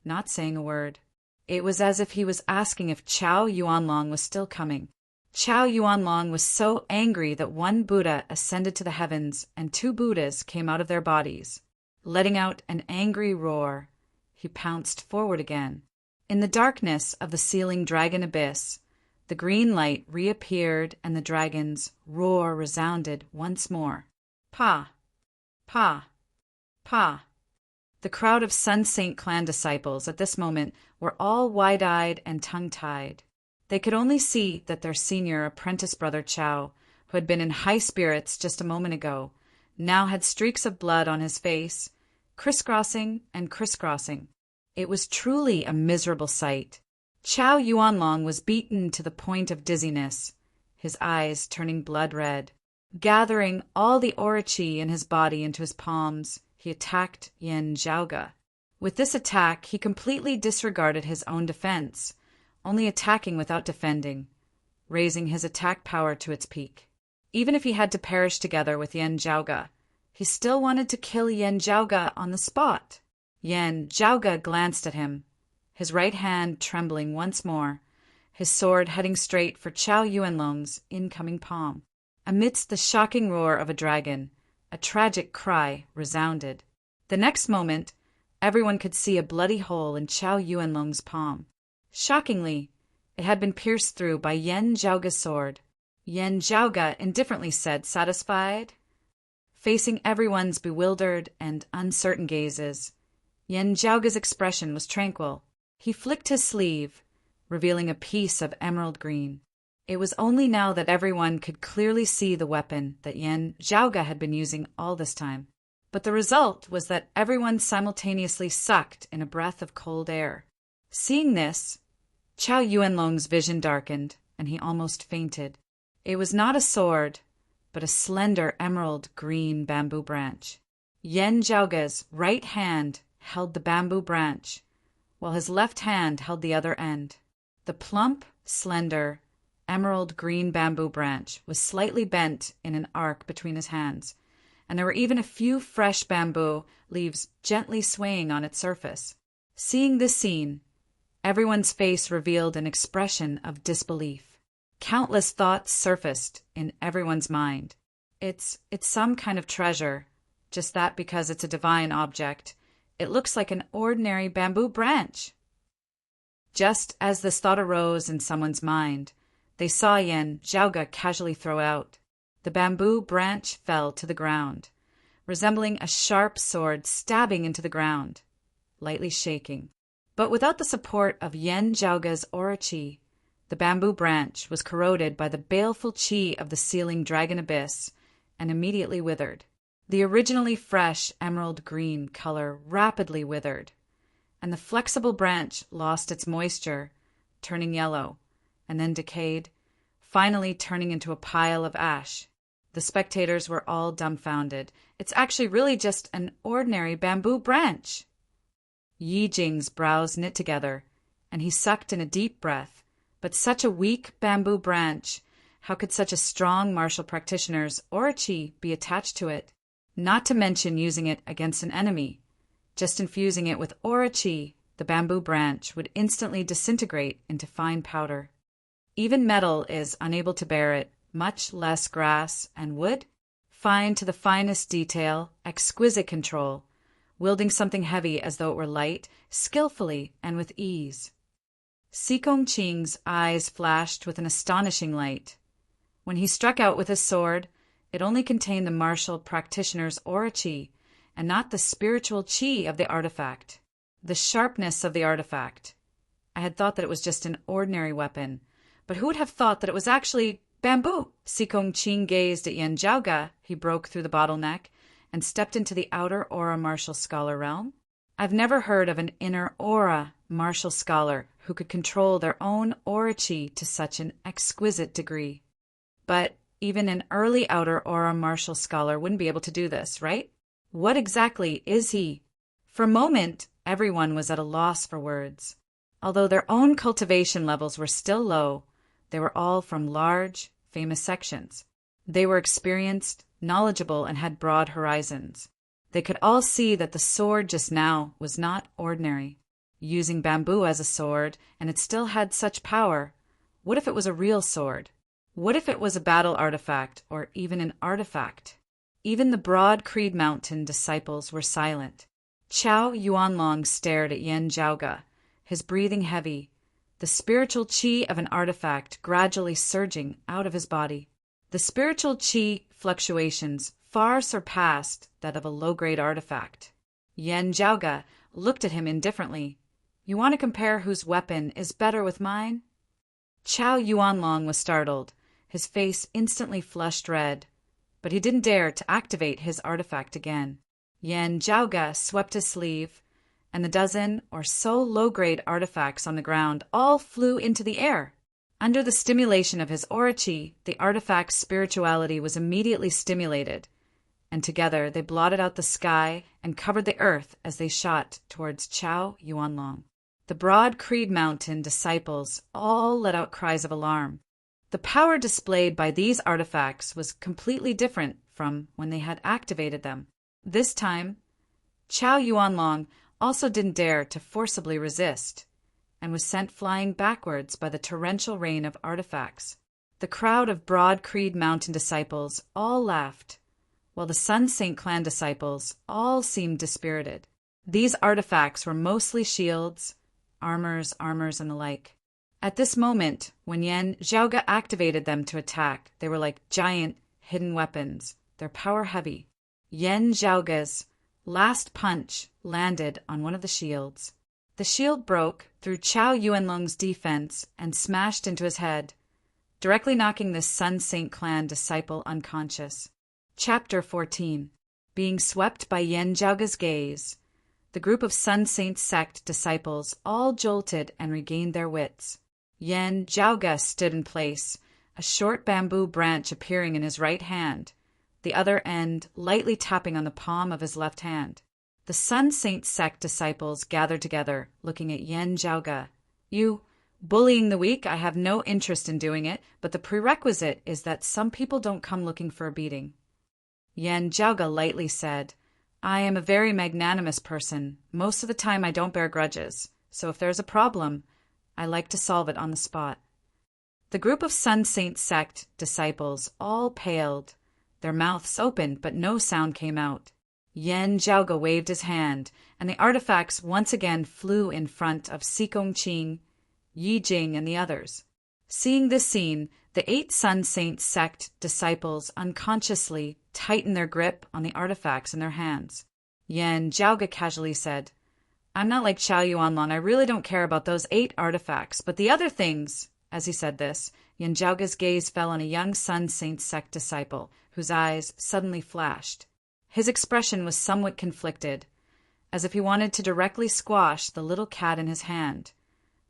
not saying a word. It was as if he was asking if Chao Yuanlong was still coming. Chao Yuanlong was so angry that one Buddha ascended to the heavens and 2 Buddhas came out of their bodies. Letting out an angry roar, he pounced forward again. In the darkness of the sealing dragon abyss, the green light reappeared and the dragon's roar resounded once more. Pa! Pa! Pa! The crowd of Sun Saint clan disciples at this moment were all wide-eyed and tongue-tied. They could only see that their senior apprentice brother Chow, who had been in high spirits just a moment ago, now had streaks of blood on his face, crisscrossing and crisscrossing. It was truly a miserable sight. Chow Yuanlong was beaten to the point of dizziness, his eyes turning blood red. Gathering all the aura chi in his body into his palms, he attacked Yen Zhaoge. With this attack, he completely disregarded his own defense, only attacking without defending, raising his attack power to its peak. Even if he had to perish together with Yen Zhaoge, he still wanted to kill Yen Zhaoge on the spot. Yen Zhaoge glanced at him, his right hand trembling once more, his sword heading straight for Chow Yuanlong's incoming palm. Amidst the shocking roar of a dragon, a tragic cry resounded. The next moment, everyone could see a bloody hole in Chow Yuanlong's palm. Shockingly, it had been pierced through by Yen Zhaoge's sword. Yen Zhaoge indifferently said, satisfied? Facing everyone's bewildered and uncertain gazes, Yen Zhaoge's expression was tranquil. He flicked his sleeve, revealing a piece of emerald green. It was only now that everyone could clearly see the weapon that Yen Zhaoge had been using all this time. But the result was that everyone simultaneously sucked in a breath of cold air. Seeing this, Chow Yuanlong's vision darkened, and he almost fainted. It was not a sword, but a slender emerald green bamboo branch. Yen Zhaoge's right hand held the bamboo branch, while his left hand held the other end. The plump, slender, emerald green bamboo branch was slightly bent in an arc between his hands, and there were even a few fresh bamboo leaves gently swaying on its surface. Seeing this scene, everyone's face revealed an expression of disbelief. Countless thoughts surfaced in everyone's mind. It's some kind of treasure, just that because it's a divine object, it looks like an ordinary bamboo branch. Just as this thought arose in someone's mind, they saw Yen Zhaoge casually throw out. The bamboo branch fell to the ground, resembling a sharp sword stabbing into the ground, lightly shaking. But without the support of Yen Zhaoge's aura chi, the bamboo branch was corroded by the baleful chi of the sealing dragon abyss and immediately withered. The originally fresh emerald green color rapidly withered, and the flexible branch lost its moisture, turning yellow, and then decayed, finally turning into a pile of ash. The spectators were all dumbfounded. It's actually really just an ordinary bamboo branch. Yi Jing's brows knit together, and he sucked in a deep breath. But such a weak bamboo branch, how could such a strong martial practitioner's aura chi be attached to it? Not to mention using it against an enemy. Just infusing it with aura chi, the bamboo branch would instantly disintegrate into fine powder. Even metal is unable to bear it, much less grass and wood. Fine to the finest detail, exquisite control, wielding something heavy as though it were light, skillfully and with ease. Sikong Qing's eyes flashed with an astonishing light. When he struck out with his sword, it only contained the martial practitioner's aura chi, and not the spiritual chi of the artifact. The sharpness of the artifact. I had thought that it was just an ordinary weapon, but who would have thought that it was actually bamboo? Sikong Qing gazed at Yen Zhaoge. He broke through the bottleneck and stepped into the outer aura martial scholar realm. I've never heard of an inner aura martial scholar who could control their own aura chi to such an exquisite degree. But even an early outer aura martial scholar wouldn't be able to do this, right? What exactly is he? For a moment, everyone was at a loss for words. Although their own cultivation levels were still low, they were all from large, famous sections. They were experienced, knowledgeable, and had broad horizons. They could all see that the sword just now was not ordinary. Using bamboo as a sword, and it still had such power. What if it was a real sword? What if it was a battle artifact, or even an artifact? Even the broad Creed Mountain disciples were silent. Chow Yuanlong stared at Yen Zhaoge, his breathing heavy, the spiritual chi of an artifact gradually surging out of his body. The spiritual chi fluctuations far surpassed that of a low-grade artifact. Yen Zhaoge looked at him indifferently. You want to compare whose weapon is better with mine? Chow Yuanlong was startled. His face instantly flushed red, but he didn't dare to activate his artifact again. Yen Zhaoge swept his sleeve, and the dozen or so low-grade artifacts on the ground all flew into the air. Under the stimulation of his aura qi, the artifact's spirituality was immediately stimulated, and together they blotted out the sky and covered the earth as they shot towards Chow Yuanlong. The broad Creed Mountain disciples all let out cries of alarm. The power displayed by these artifacts was completely different from when they had activated them. This time, Chow Yuanlong also didn't dare to forcibly resist, and was sent flying backwards by the torrential rain of artifacts. The crowd of Broad Creed Mountain disciples all laughed, while the Sun Saint clan disciples all seemed dispirited. These artifacts were mostly shields, armors, and the like. At this moment, when Yen Zhaoge activated them to attack, they were like giant, hidden weapons, their power heavy. Yen Zhaoge's last punch landed on one of the shields. The shield broke through Chow Yuanlong's defense and smashed into his head, directly knocking this Sun Saint clan disciple unconscious. Chapter 14. Being swept by Yen Zhaoge's gaze, the group of Sun Saint sect disciples all jolted and regained their wits. Yen Zhaoge stood in place, a short bamboo branch appearing in his right hand, the other end lightly tapping on the palm of his left hand. The Sun Saint sect disciples gathered together, looking at Yen Zhaoge. You, bullying the weak, I have no interest in doing it, but the prerequisite is that some people don't come looking for a beating. Yen Zhaoge lightly said, I am a very magnanimous person. Most of the time I don't bear grudges, so if there's a problem, I like to solve it on the spot. The group of Sun Saint sect disciples all paled, their mouths opened, but no sound came out. Yen Zhaoge waved his hand, and the artifacts once again flew in front of Xikong Qing, Yi Jing, and the others. Seeing this scene, the 8 Sun Saint sect disciples unconsciously tightened their grip on the artifacts in their hands. Yen Zhaoge casually said, I'm not like Chow Yuanlong. I really don't care about those 8 artifacts, but the other things. As he said this, Yen Zhaoge's gaze fell on a young Sun Saint sect disciple, whose eyes suddenly flashed. His expression was somewhat conflicted, as if he wanted to directly squash the little cat in his hand.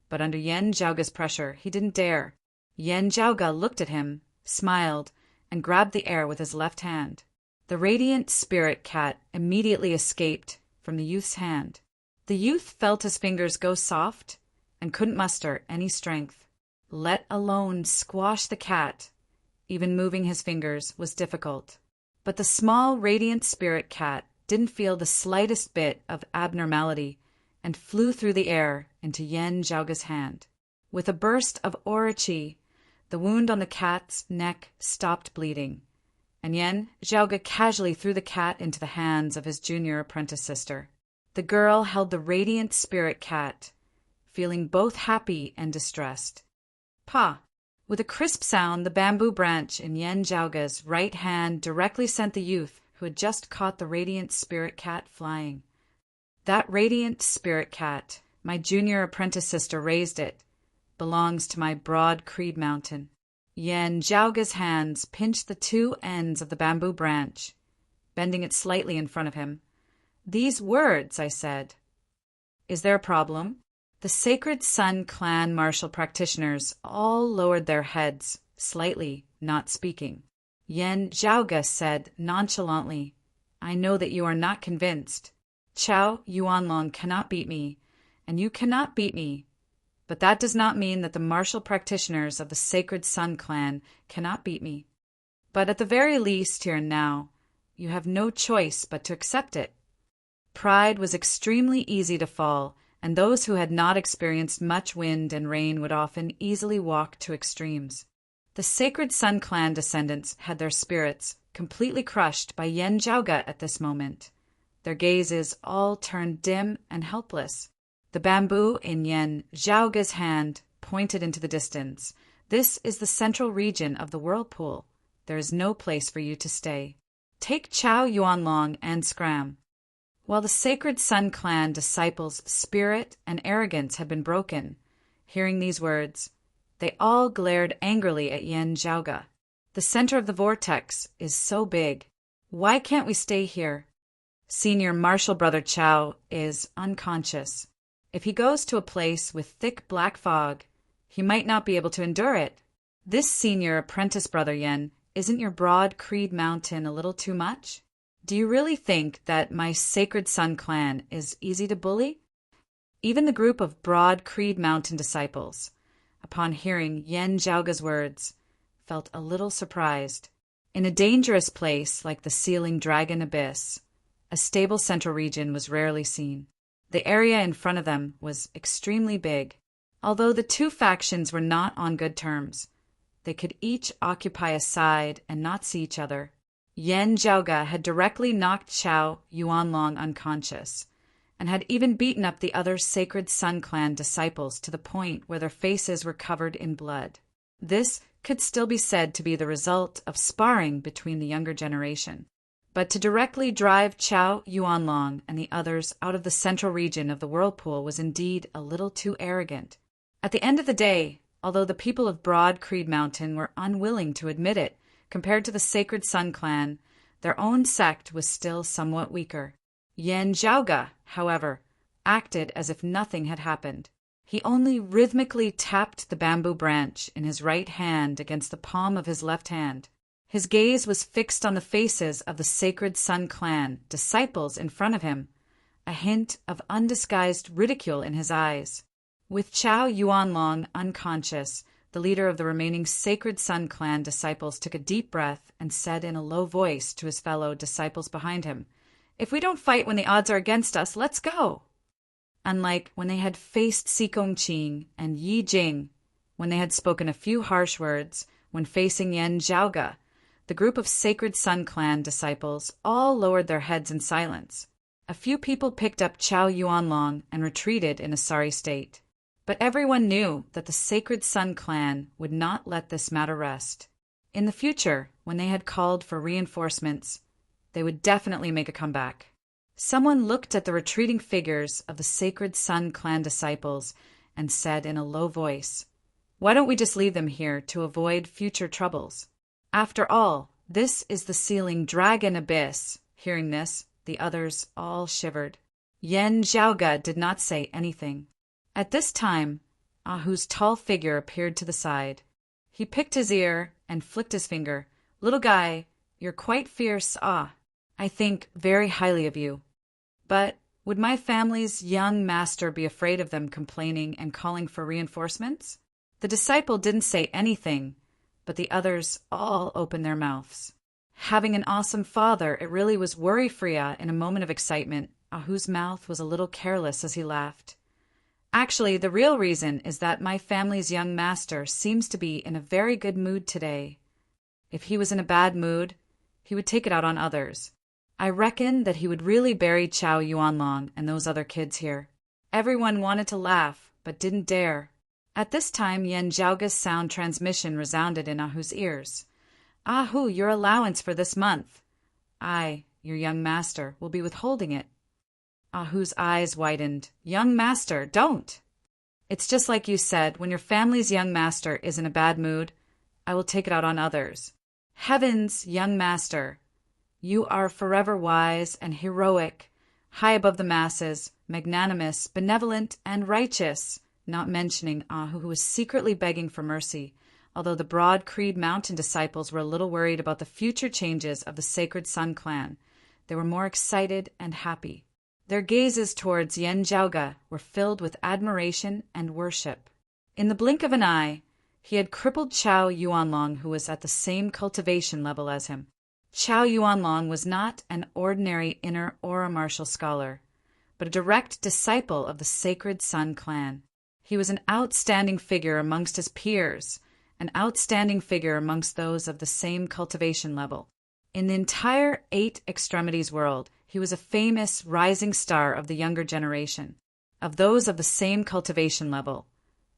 But under Yen Zhaoge's pressure, he didn't dare. Yen Zhaoge looked at him, smiled, and grabbed the air with his left hand. The radiant spirit cat immediately escaped from the youth's hand. The youth felt his fingers go soft and couldn't muster any strength. Let alone squash the cat, even moving his fingers was difficult. But the small radiant spirit cat didn't feel the slightest bit of abnormality and flew through the air into Yen Zhaoge's hand. With a burst of aura qi, the wound on the cat's neck stopped bleeding, and Yen Zhaoge casually threw the cat into the hands of his junior apprentice sister. The girl held the radiant spirit cat, feeling both happy and distressed. Pa! With a crisp sound, the bamboo branch in Yen Zhaoge's right hand directly sent the youth who had just caught the radiant spirit cat flying. That radiant spirit cat, my junior apprentice sister raised it, belongs to my Broad Creed Mountain. Yen Zhaoge's hands pinched the 2 ends of the bamboo branch, bending it slightly in front of him. These words, I said. Is there a problem? The Sacred Sun clan martial practitioners all lowered their heads, slightly, not speaking. Yen Zhaoge said nonchalantly, I know that you are not convinced. Chow Yuanlong cannot beat me, and you cannot beat me. But that does not mean that the martial practitioners of the Sacred Sun clan cannot beat me. But at the very least, here and now, you have no choice but to accept it. Pride was extremely easy to fall, and those who had not experienced much wind and rain would often easily walk to extremes. The Sacred Sun clan descendants had their spirits completely crushed by Yen Zhaoge at this moment. Their gazes all turned dim and helpless. The bamboo in Yen Zhaoge's hand pointed into the distance. This is the central region of the whirlpool. There is no place for you to stay. Take Chow Yuanlong and Scram. While the Sacred Sun clan disciples' spirit and arrogance had been broken, hearing these words, they all glared angrily at Yen Zhaoga. The center of the vortex is so big. Why can't we stay here? Senior Marshal Brother Chao is unconscious. If he goes to a place with thick black fog, he might not be able to endure it. This senior apprentice Brother Yen, isn't your broad Creed Mountain a little too much? Do you really think that my Sacred Sun clan is easy to bully? Even the group of broad Creed Mountain disciples, upon hearing Yen Zhaoga's words, felt a little surprised. In a dangerous place like the Sealing Dragon Abyss, a stable central region was rarely seen. The area in front of them was extremely big. Although the two factions were not on good terms, they could each occupy a side and not see each other. Yen Zhaoga had directly knocked Chao Yuanlong unconscious, and had even beaten up the other Sacred Sun clan disciples to the point where their faces were covered in blood. This could still be said to be the result of sparring between the younger generation. But to directly drive Chao Yuanlong and the others out of the central region of the whirlpool was indeed a little too arrogant. At the end of the day, although the people of Broad Creed Mountain were unwilling to admit it, compared to the Sacred Sun clan, their own sect was still somewhat weaker. Yen Zhaoga, however, acted as if nothing had happened. He only rhythmically tapped the bamboo branch in his right hand against the palm of his left hand. His gaze was fixed on the faces of the Sacred Sun clan disciples in front of him, a hint of undisguised ridicule in his eyes. With Chao Yuanlong unconscious, the leader of the remaining Sacred Sun clan disciples took a deep breath and said in a low voice to his fellow disciples behind him, "If we don't fight when the odds are against us, let's go." Unlike when they had faced Sikong Qing and Yi Jing, when they had spoken a few harsh words, when facing Yen Zhaoga, the group of Sacred Sun clan disciples all lowered their heads in silence. A few people picked up Chao Yuanlong and retreated in a sorry state. But everyone knew that the Sacred Sun clan would not let this matter rest. In the future, when they had called for reinforcements, they would definitely make a comeback. Someone looked at the retreating figures of the Sacred Sun clan disciples and said in a low voice, "Why don't we just leave them here to avoid future troubles? After all, this is the Sealing Dragon Abyss." Hearing this, the others all shivered. Yen Zhaoga did not say anything. At this time, Ahu's tall figure appeared to the side. He picked his ear and flicked his finger. "Little guy, you're quite fierce, I think very highly of you. But would my family's young master be afraid of them complaining and calling for reinforcements?" The disciple didn't say anything, but the others all opened their mouths. Having an awesome father, it really was worry-free. In a moment of excitement, Ahu's mouth was a little careless as he laughed. "Actually, the real reason is that my family's young master seems to be in a very good mood today. If he was in a bad mood, he would take it out on others. I reckon that he would really bury Chao Yuanlong and those other kids here." Everyone wanted to laugh, but didn't dare. At this time, Yen Zhaoga's sound transmission resounded in Ahu's ears. "Ahu, your allowance for this month. I, your young master, will be withholding it." Ahu's eyes widened. "Young master, don't!" "It's just like you said, when your family's young master is in a bad mood, I will take it out on others. Heavens, young master, you are forever wise and heroic, high above the masses, magnanimous, benevolent, and righteous," not mentioning Ahu, who was secretly begging for mercy, although the Broad Creed Mountain disciples were a little worried about the future changes of the Sacred Sun clan. They were more excited and happy. Their gazes towards Yen Zhaoga were filled with admiration and worship. In the blink of an eye, he had crippled Chao Yuanlong, who was at the same cultivation level as him. Chao Yuanlong was not an ordinary inner aura martial scholar, but a direct disciple of the Sacred Sun clan. He was an outstanding figure amongst his peers, an outstanding figure amongst those of the same cultivation level. In the entire Eight Extremities world, he was a famous rising star of the younger generation, of those of the same cultivation level.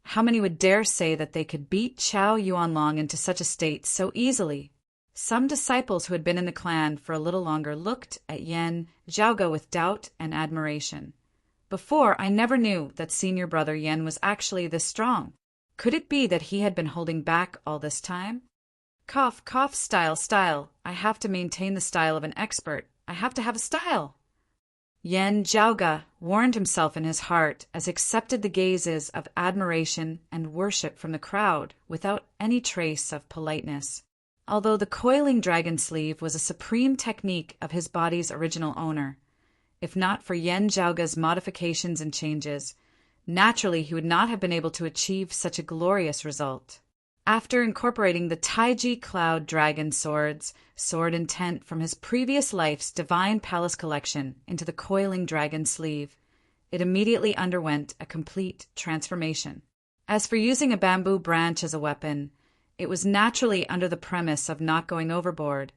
How many would dare say that they could beat Chao Yuanlong into such a state so easily? Some disciples who had been in the clan for a little longer looked at Yan Zhaoga with doubt and admiration. Before, I never knew that senior brother Yan was actually this strong. Could it be that he had been holding back all this time? Cough, cough, style. I have to maintain the style of an expert. I have to have a style. Yan Zhaoga warned himself in his heart as accepted the gazes of admiration and worship from the crowd without any trace of politeness. Although the coiling dragon sleeve was a supreme technique of his body's original owner, if not for Yan Zhaoga's modifications and changes, naturally he would not have been able to achieve such a glorious result. After incorporating the Taiji Cloud Dragon sword intent from his previous life's Divine Palace collection into the coiling dragon sleeve, it immediately underwent a complete transformation. As for using a bamboo branch as a weapon, it was naturally under the premise of not going overboard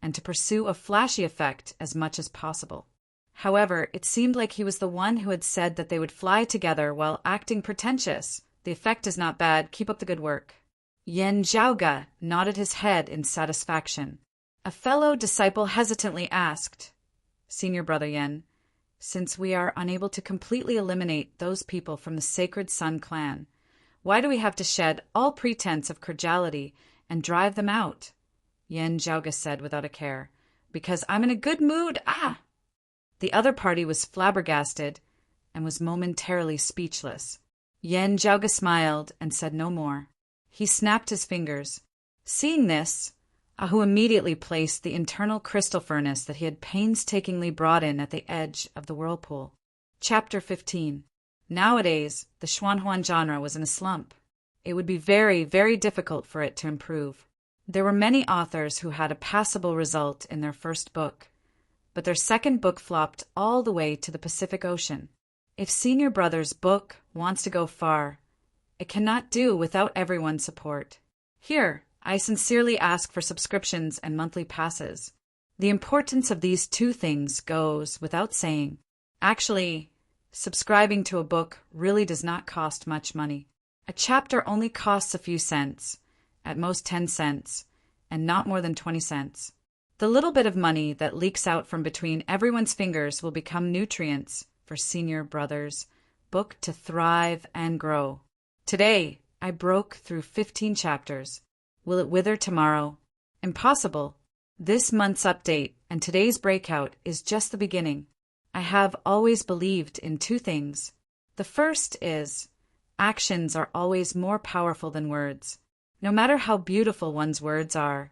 and to pursue a flashy effect as much as possible. However, it seemed like he was the one who had said that they would fly together while acting pretentious. The effect is not bad. Keep up the good work. Yan Zhaoga nodded his head in satisfaction. A fellow disciple hesitantly asked, "Senior brother Yan, since we are unable to completely eliminate those people from the Sacred Sun clan, why do we have to shed all pretense of cordiality and drive them out?" Yan Zhaoga said without a care, "Because I'm in a good mood, The other party was flabbergasted and was momentarily speechless. Yan Zhaoga smiled and said no more. He snapped his fingers. Seeing this, Ahu immediately placed the internal crystal furnace that he had painstakingly brought in at the edge of the whirlpool. Chapter 15. Nowadays, the Xuanhuan genre was in a slump. It would be very, very difficult for it to improve. There were many authors who had a passable result in their first book, but their second book flopped all the way to the Pacific Ocean. If Senior Brother's book wants to go far, it cannot do without everyone's support. Here, I sincerely ask for subscriptions and monthly passes. The importance of these two things goes without saying. Actually, subscribing to a book really does not cost much money. A chapter only costs a few cents, at most 10 cents, and not more than 20 cents. The little bit of money that leaks out from between everyone's fingers will become nutrients for Senior Brother's book to thrive and grow. Today, I broke through 15 chapters. Will it wither tomorrow? Impossible. This month's update and today's breakout is just the beginning. I have always believed in two things. The first is, actions are always more powerful than words. No matter how beautiful one's words are,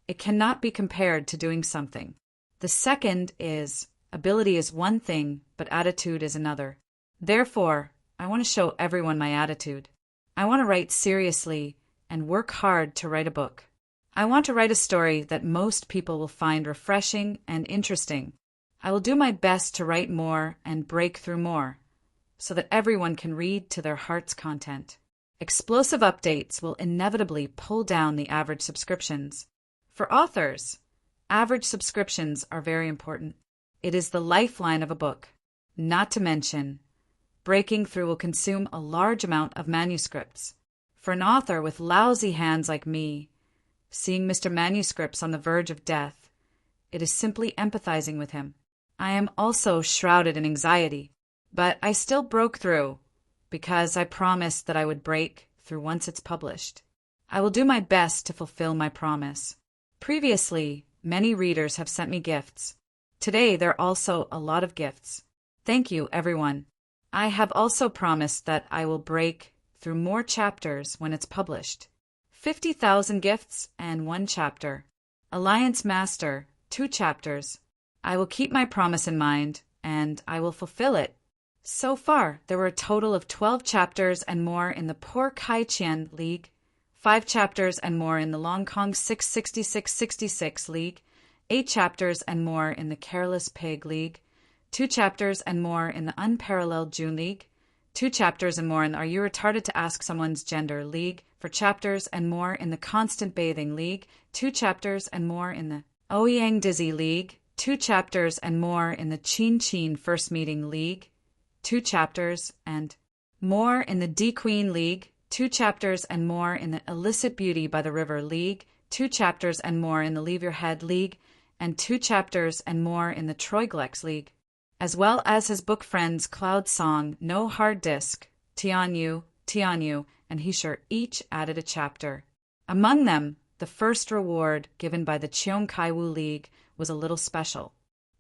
it cannot be compared to doing something. The second is, ability is one thing, but attitude is another. Therefore, I want to show everyone my attitude. I want to write seriously and work hard to write a book. I want to write a story that most people will find refreshing and interesting. I will do my best to write more and break through more, so that everyone can read to their heart's content. Explosive updates will inevitably pull down the average subscriptions. For authors, average subscriptions are very important. It is the lifeline of a book. Not to mention, breaking through will consume a large amount of manuscripts. For an author with lousy hands like me, seeing Mr. Manuscripts on the verge of death, it is simply empathizing with him. I am also shrouded in anxiety, but I still broke through because I promised that I would break through once it's published. I will do my best to fulfill my promise. Previously, many readers have sent me gifts. Today, there are also a lot of gifts. Thank you, everyone. I have also promised that I will break through more chapters when it's published. 50,000 gifts and 1 chapter. Alliance Master, 2 chapters. I will keep my promise in mind, and I will fulfill it. So far, there were a total of 12 chapters and more in the Poor Kai Qian League, 5 chapters and more in the Long Kong 66666 League, 8 chapters and more in the Careless Pig League, 2 chapters and more in the Unparalleled June League, 2 chapters and more in the Are You Retarded to Ask Someone's Gender League, 4 chapters and more in the Constant Bathing League, 2 chapters and more in the Ouyang Dizzy League, 2 chapters and more in the Chin Chin First Meeting League, 2 chapters and more in the D Queen League, 2 chapters and more in the Illicit Beauty by the River League, 2 chapters and more in the Leave Your Head League, and 2 chapters and more in the Troiglex League, as well as his book friends Cloud Song, No Hard Disk, Tianyu, and Hishir each added a chapter. Among them, the first reward given by the Cheongkai-Wu League was a little special.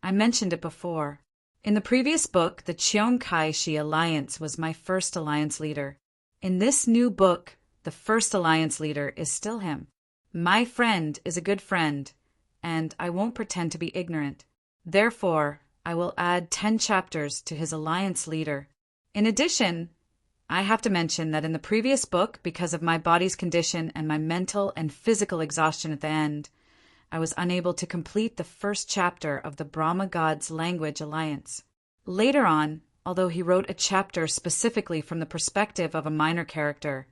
I mentioned it before. In the previous book, the Cheongkai-Shi Alliance was my first alliance leader. In this new book, the first alliance leader is still him. My friend is a good friend, and I won't pretend to be ignorant. Therefore, I will add 10 chapters to his alliance leader. In addition, I have to mention that in the previous book, because of my body's condition and my mental and physical exhaustion at the end, I was unable to complete the first chapter of the Brahma God's Language Alliance. Later on, although he wrote a chapter specifically from the perspective of a minor character,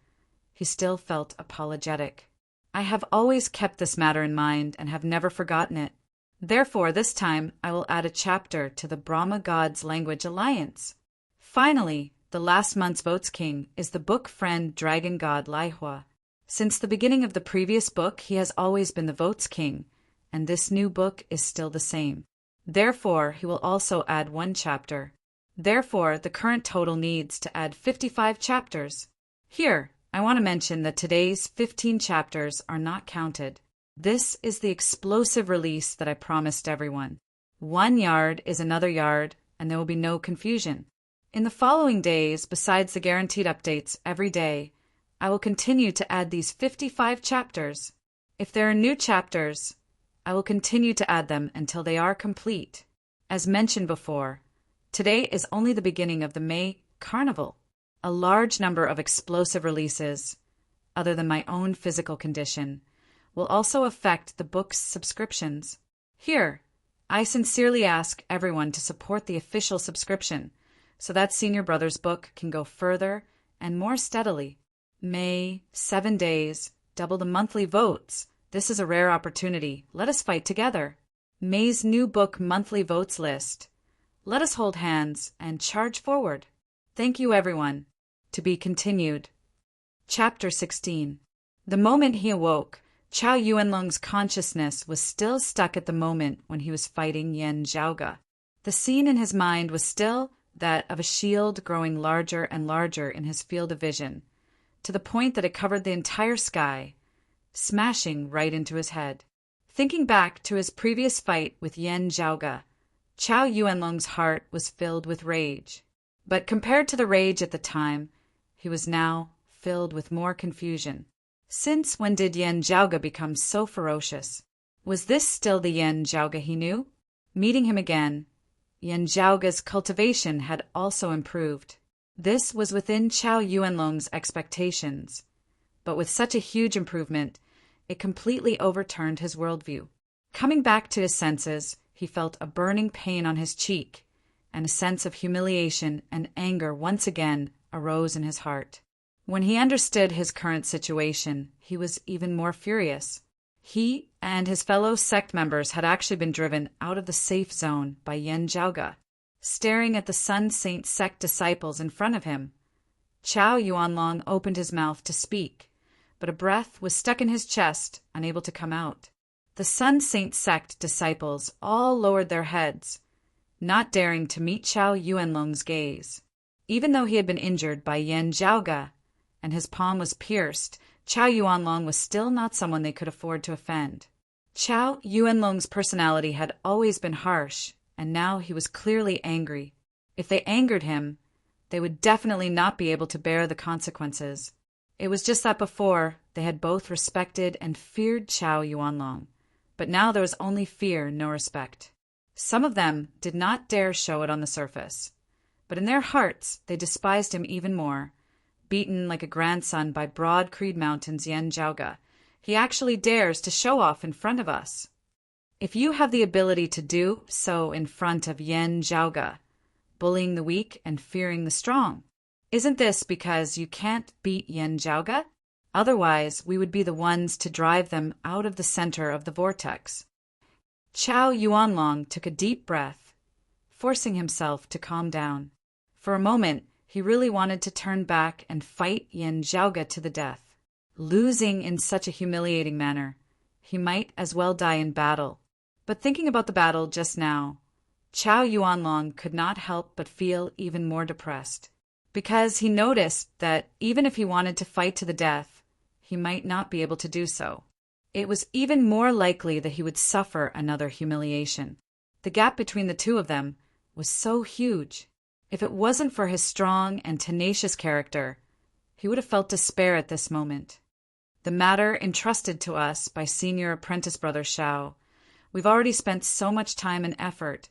he still felt apologetic. I have always kept this matter in mind and have never forgotten it. Therefore, this time I will add a chapter to the Brahma God's Language Alliance. Finally, the last month's Votes King is the book friend Dragon God Laihua. Since the beginning of the previous book, he has always been the Votes King, and this new book is still the same. Therefore, he will also add 1 chapter. Therefore, the current total needs to add 55 chapters. Here, I want to mention that today's 15 chapters are not counted. This is the explosive release that I promised everyone. 1 yard is another yard, and there will be no confusion. In the following days, besides the guaranteed updates every day, I will continue to add these 55 chapters. If there are new chapters, I will continue to add them until they are complete. As mentioned before, today is only the beginning of the May Carnival. A large number of explosive releases, other than my own physical condition, will also affect the book's subscriptions. Here, I sincerely ask everyone to support the official subscription so that Senior Brother's book can go further and more steadily. May, 7 days, double the monthly votes. This is a rare opportunity. Let us fight together. May's new book monthly votes list. Let us hold hands and charge forward. Thank you, everyone. To be continued. Chapter 16. The moment he awoke, Chow Yuanlong's consciousness was still stuck at the moment when he was fighting Yen Zhaoga. The scene in his mind was still that of a shield growing larger and larger in his field of vision, to the point that it covered the entire sky, smashing right into his head. Thinking back to his previous fight with Yen Zhaoga, Chow Yuanlong's heart was filled with rage. But compared to the rage at the time, he was now filled with more confusion. Since when did Yen Zhaoga become so ferocious? Was this still the Yen Zhaoga he knew? Meeting him again, Yen Zhaoga's cultivation had also improved. This was within Chow Yuanlong's expectations, but with such a huge improvement, it completely overturned his worldview. Coming back to his senses, he felt a burning pain on his cheek, and a sense of humiliation and anger once again arose in his heart. When he understood his current situation, he was even more furious. He and his fellow sect members had actually been driven out of the safe zone by Yen Zhaoga. Staring at the Sun Saint sect disciples in front of him, Chow Yuanlong opened his mouth to speak, but a breath was stuck in his chest, unable to come out. The Sun Saint sect disciples all lowered their heads, not daring to meet Chow Yuanlong's gaze. Even though he had been injured by Yen Zhaoga and his palm was pierced, Chow Yuanlong was still not someone they could afford to offend. Chow Yuanlong's personality had always been harsh, and now he was clearly angry. If they angered him, they would definitely not be able to bear the consequences. It was just that before, they had both respected and feared Chow Yuanlong, but now there was only fear, no respect. Some of them did not dare show it on the surface, but in their hearts they despised him even more. Beaten like a grandson by Broad Creed Mountain's Yen Zhaoga, he actually dares to show off in front of us. If you have the ability to do so in front of Yen Zhaoga, bullying the weak and fearing the strong, isn't this because you can't beat Yen Zhaoga? Otherwise, we would be the ones to drive them out of the center of the vortex. Chow Yuanlong took a deep breath, forcing himself to calm down. For a moment, he really wanted to turn back and fight Yen Zhaoga to the death. Losing in such a humiliating manner, he might as well die in battle. But thinking about the battle just now, Chow Yuanlong could not help but feel even more depressed, because he noticed that even if he wanted to fight to the death, he might not be able to do so. It was even more likely that he would suffer another humiliation. The gap between the two of them was so huge. If it wasn't for his strong and tenacious character, he would have felt despair at this moment. The matter entrusted to us by Senior Apprentice Brother Shao, we've already spent so much time and effort,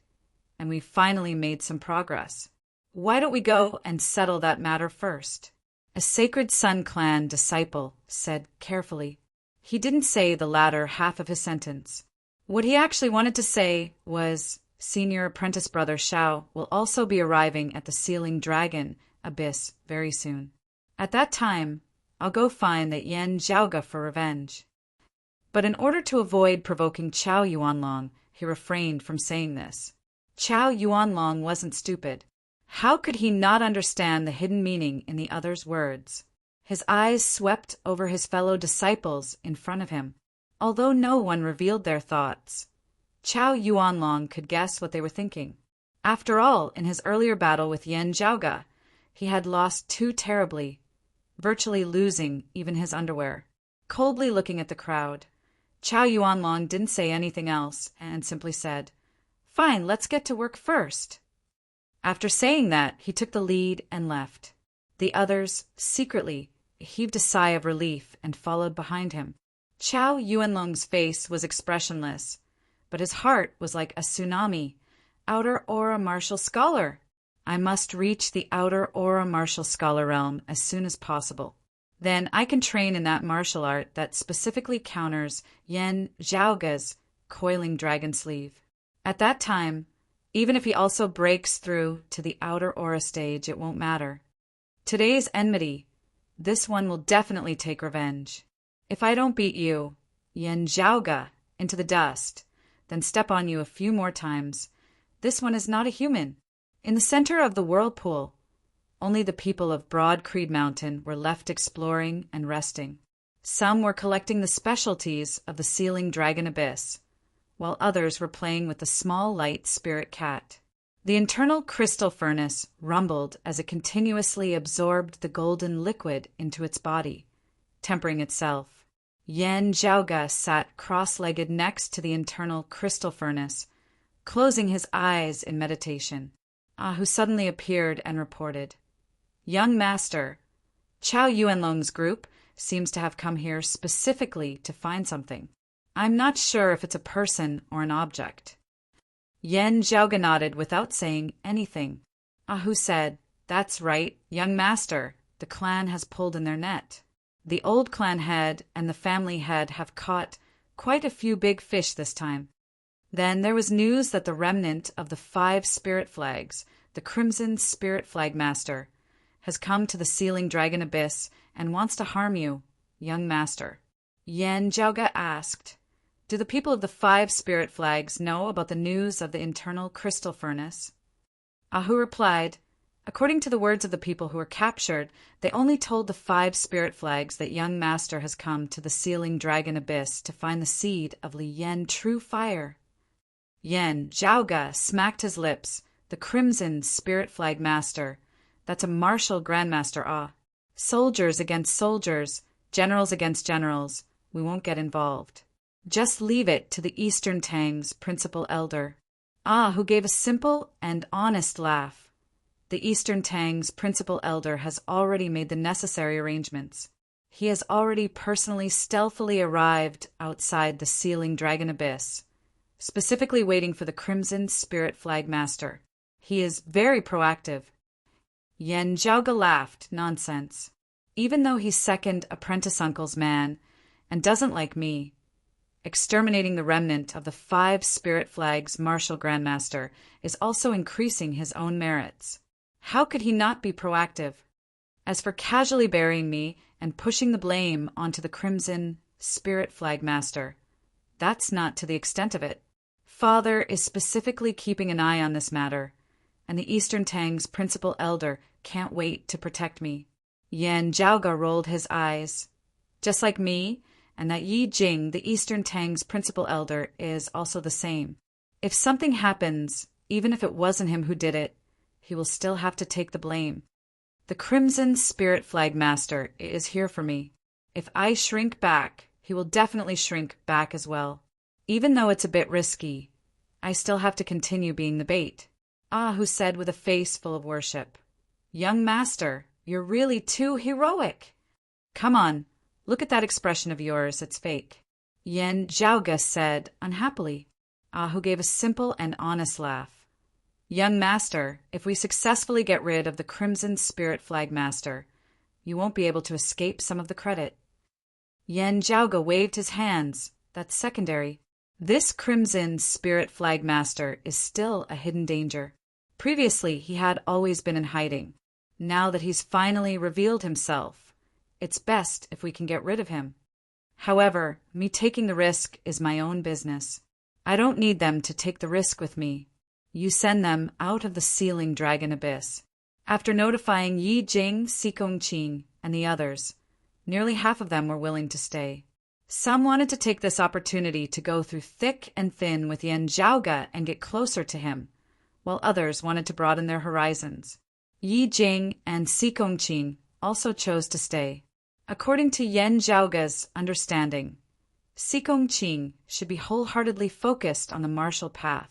and we've finally made some progress. Why don't we go and settle that matter first? A Sacred Sun Clan disciple said carefully. He didn't say the latter half of his sentence. What he actually wanted to say was, Senior Apprentice Brother Shao will also be arriving at the Sealing Dragon Abyss very soon. At that time, I'll go find that Yan Zhaoga for revenge. But in order to avoid provoking Chow Yuanlong, he refrained from saying this. Chow Yuanlong wasn't stupid. How could he not understand the hidden meaning in the other's words? His eyes swept over his fellow disciples in front of him. Although no one revealed their thoughts, Chow Yuanlong could guess what they were thinking. After all, in his earlier battle with Yan Zhaoga, he had lost too terribly, virtually losing even his underwear. Coldly looking at the crowd, Chow Yuanlong didn't say anything else and simply said, "Fine, let's get to work first." After saying that, he took the lead and left. The others, secretly, heaved a sigh of relief and followed behind him. Chow Yuanlong's face was expressionless, but his heart was like a tsunami. Outer Aura Martial Scholar! I must reach the Outer Aura Martial Scholar realm as soon as possible. Then I can train in that martial art that specifically counters Yan Zhaoga's coiling dragon sleeve. At that time, even if he also breaks through to the Outer Aura stage, it won't matter. Today's enmity, this one will definitely take revenge. If I don't beat you, Yan Zhaoga, into the dust, then step on you a few more times, this one is not a human. In the center of the whirlpool, only the people of Broad Creed Mountain were left exploring and resting. Some were collecting the specialties of the Sealing Dragon Abyss, while others were playing with the small light spirit cat. The internal crystal furnace rumbled as it continuously absorbed the golden liquid into its body, tempering itself. Yan Zhaoga sat cross-legged next to the internal crystal furnace, closing his eyes in meditation. Who suddenly appeared and reported, "Young Master, Chow Yuanlong's group seems to have come here specifically to find something. I'm not sure if it's a person or an object." Yan Zhaoga nodded without saying anything. Ahu said, "That's right, young master, the clan has pulled in their net. The old clan head and the family head have caught quite a few big fish this time." Then there was news that the remnant of the 5 spirit flags, the Crimson Spirit Flag Master, has come to the Sealing Dragon Abyss and wants to harm you, young master. Yan Zhaoga asked, "Do the people of the 5 spirit flags know about the news of the internal crystal furnace?" Ahu replied, "According to the words of the people who were captured, they only told the 5 spirit flags that young master has come to the Sealing Dragon Abyss to find the seed of Li Yan true fire." Yan Zhaoga smacked his lips. The Crimson Spirit Flag Master. That's a martial grandmaster. Soldiers against soldiers, generals against generals. We won't get involved. Just leave it to the Eastern Tang's principal elder. Who gave a simple and honest laugh. The Eastern Tang's principal elder has already made the necessary arrangements. He has already personally stealthily arrived outside the Sealing Dragon Abyss, specifically waiting for the Crimson Spirit Flag Master. He is very proactive. Yan Zhaoga laughed. Nonsense. Even though he's second apprentice uncle's man and doesn't like me, exterminating the remnant of the 5 spirit flags martial grandmaster is also increasing his own merits. How could he not be proactive? As for casually burying me and pushing the blame onto the Crimson Spirit Flag Master, that's not to the extent of it. Father is specifically keeping an eye on this matter, and the Eastern Tang's principal elder can't wait to protect me. Yan Zhaoga rolled his eyes. Just like me and that Yi Jing, the Eastern Tang's principal elder, is also the same. If something happens, even if it wasn't him who did it, he will still have to take the blame. The Crimson Spirit Flag Master is here for me. If I shrink back, he will definitely shrink back as well. Even though it's a bit risky, I still have to continue being the bait. Hu said with a face full of worship. Young master, you're really too heroic. Come on, look at that expression of yours, it's fake. Yan Zhaoge said unhappily. Hu gave a simple and honest laugh. Young master, if we successfully get rid of the Crimson Spirit Flag Master, you won't be able to escape some of the credit. Yan Zhaoge waved his hands. That's secondary. This Crimson Spirit Flag Master is still a hidden danger. Previously, he had always been in hiding. Now that he's finally revealed himself, it's best if we can get rid of him. However, me taking the risk is my own business. I don't need them to take the risk with me. You send them out of the Sealing Dragon Abyss. After notifying Yi Jing, Xikong Qing, and the others, nearly half of them were willing to stay. Some wanted to take this opportunity to go through thick and thin with Yan Zhaoge and get closer to him, while others wanted to broaden their horizons. Yi Jing and Xikong Qing also chose to stay. According to Yan Zhaoge's understanding, Xikong Qing should be wholeheartedly focused on the martial path,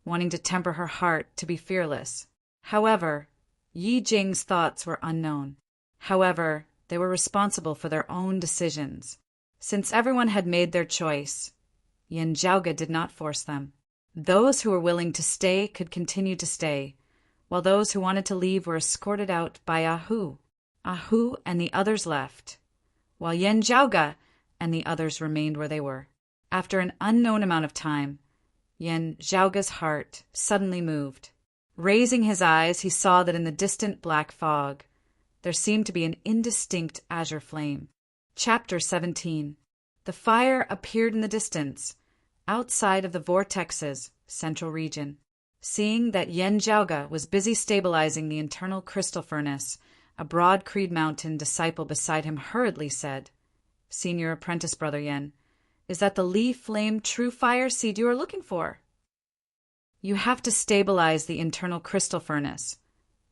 wanting to temper her heart to be fearless. However, Yi Jing's thoughts were unknown. However, they were responsible for their own decisions. Since everyone had made their choice, Yan Zhaoge did not force them. Those who were willing to stay could continue to stay, while those who wanted to leave were escorted out by Hu. Hu and the others left, while Yan Zhaoge and the others remained where they were. After an unknown amount of time, Yan Zhaoge's heart suddenly moved. Raising his eyes, he saw that in the distant black fog, there seemed to be an indistinct azure flame. Chapter 17. The fire appeared in the distance, outside of the vortex's central region. Seeing that Yan Zhaoge was busy stabilizing the internal crystal furnace, a broad Creed Mountain disciple beside him hurriedly said, Senior Apprentice Brother Yan, is that the Li Flame True Fire Seed you are looking for? You have to stabilize the internal crystal furnace.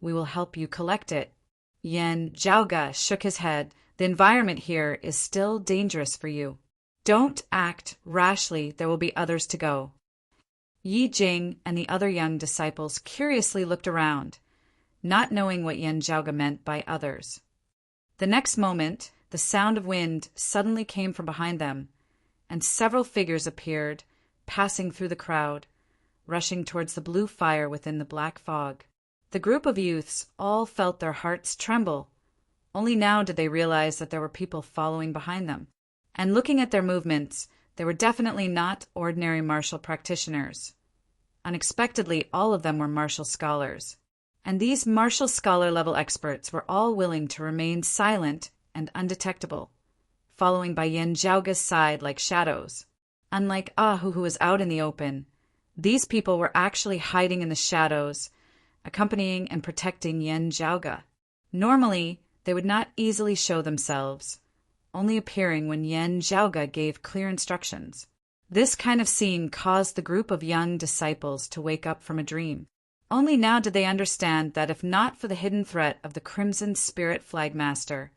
We will help you collect it. Yan Zhaoge shook his head. The environment here is still dangerous for you. Don't act rashly, there will be others to go. Yi Jing and the other young disciples curiously looked around, not knowing what Yan Zhaoge meant by others. The next moment, the sound of wind suddenly came from behind them, and several figures appeared, passing through the crowd, rushing towards the blue fire within the black fog. The group of youths all felt their hearts tremble. Only now did they realize that there were people following behind them. And looking at their movements, they were definitely not ordinary martial practitioners. Unexpectedly, all of them were martial scholars. And these martial scholar-level experts were all willing to remain silent and undetectable, following by Yan Zhaoge's side like shadows. Unlike Hu, who was out in the open, these people were actually hiding in the shadows, accompanying and protecting Yan Zhaoge. Normally, they would not easily show themselves, only appearing when Yan Zhaoge gave clear instructions. This kind of scene caused the group of young disciples to wake up from a dream. Only now did they understand that if not for the hidden threat of the Crimson Spirit Flag Master,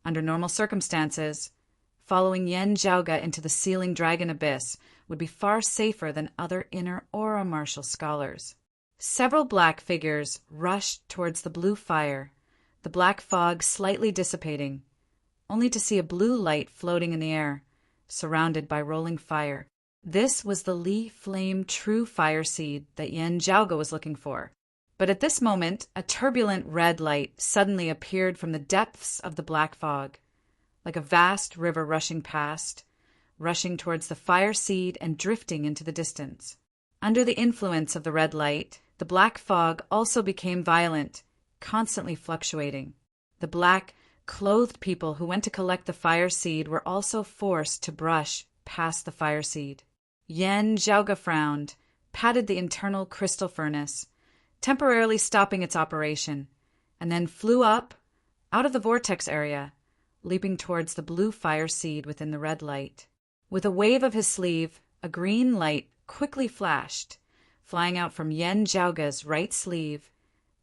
under normal circumstances, following Yan Zhaoge into the Sealing Dragon Abyss would be far safer than other inner aura martial scholars. Several black figures rushed towards the blue fire, the black fog slightly dissipating, only to see a blue light floating in the air, surrounded by rolling fire. This was the Li Flame True Fire Seed that Yan Zhaoge was looking for. But at this moment, a turbulent red light suddenly appeared from the depths of the black fog, like a vast river rushing past, rushing towards the fire seed and drifting into the distance. Under the influence of the red light, the black fog also became violent, constantly fluctuating. The black, clothed people who went to collect the fire seed were also forced to brush past the fire seed. Yan Zhaoge frowned, patted the internal crystal furnace, temporarily stopping its operation, and then flew up, out of the vortex area, leaping towards the blue fire seed within the red light. With a wave of his sleeve, a green light quickly flashed, flying out from Yen Zhaoga's right sleeve,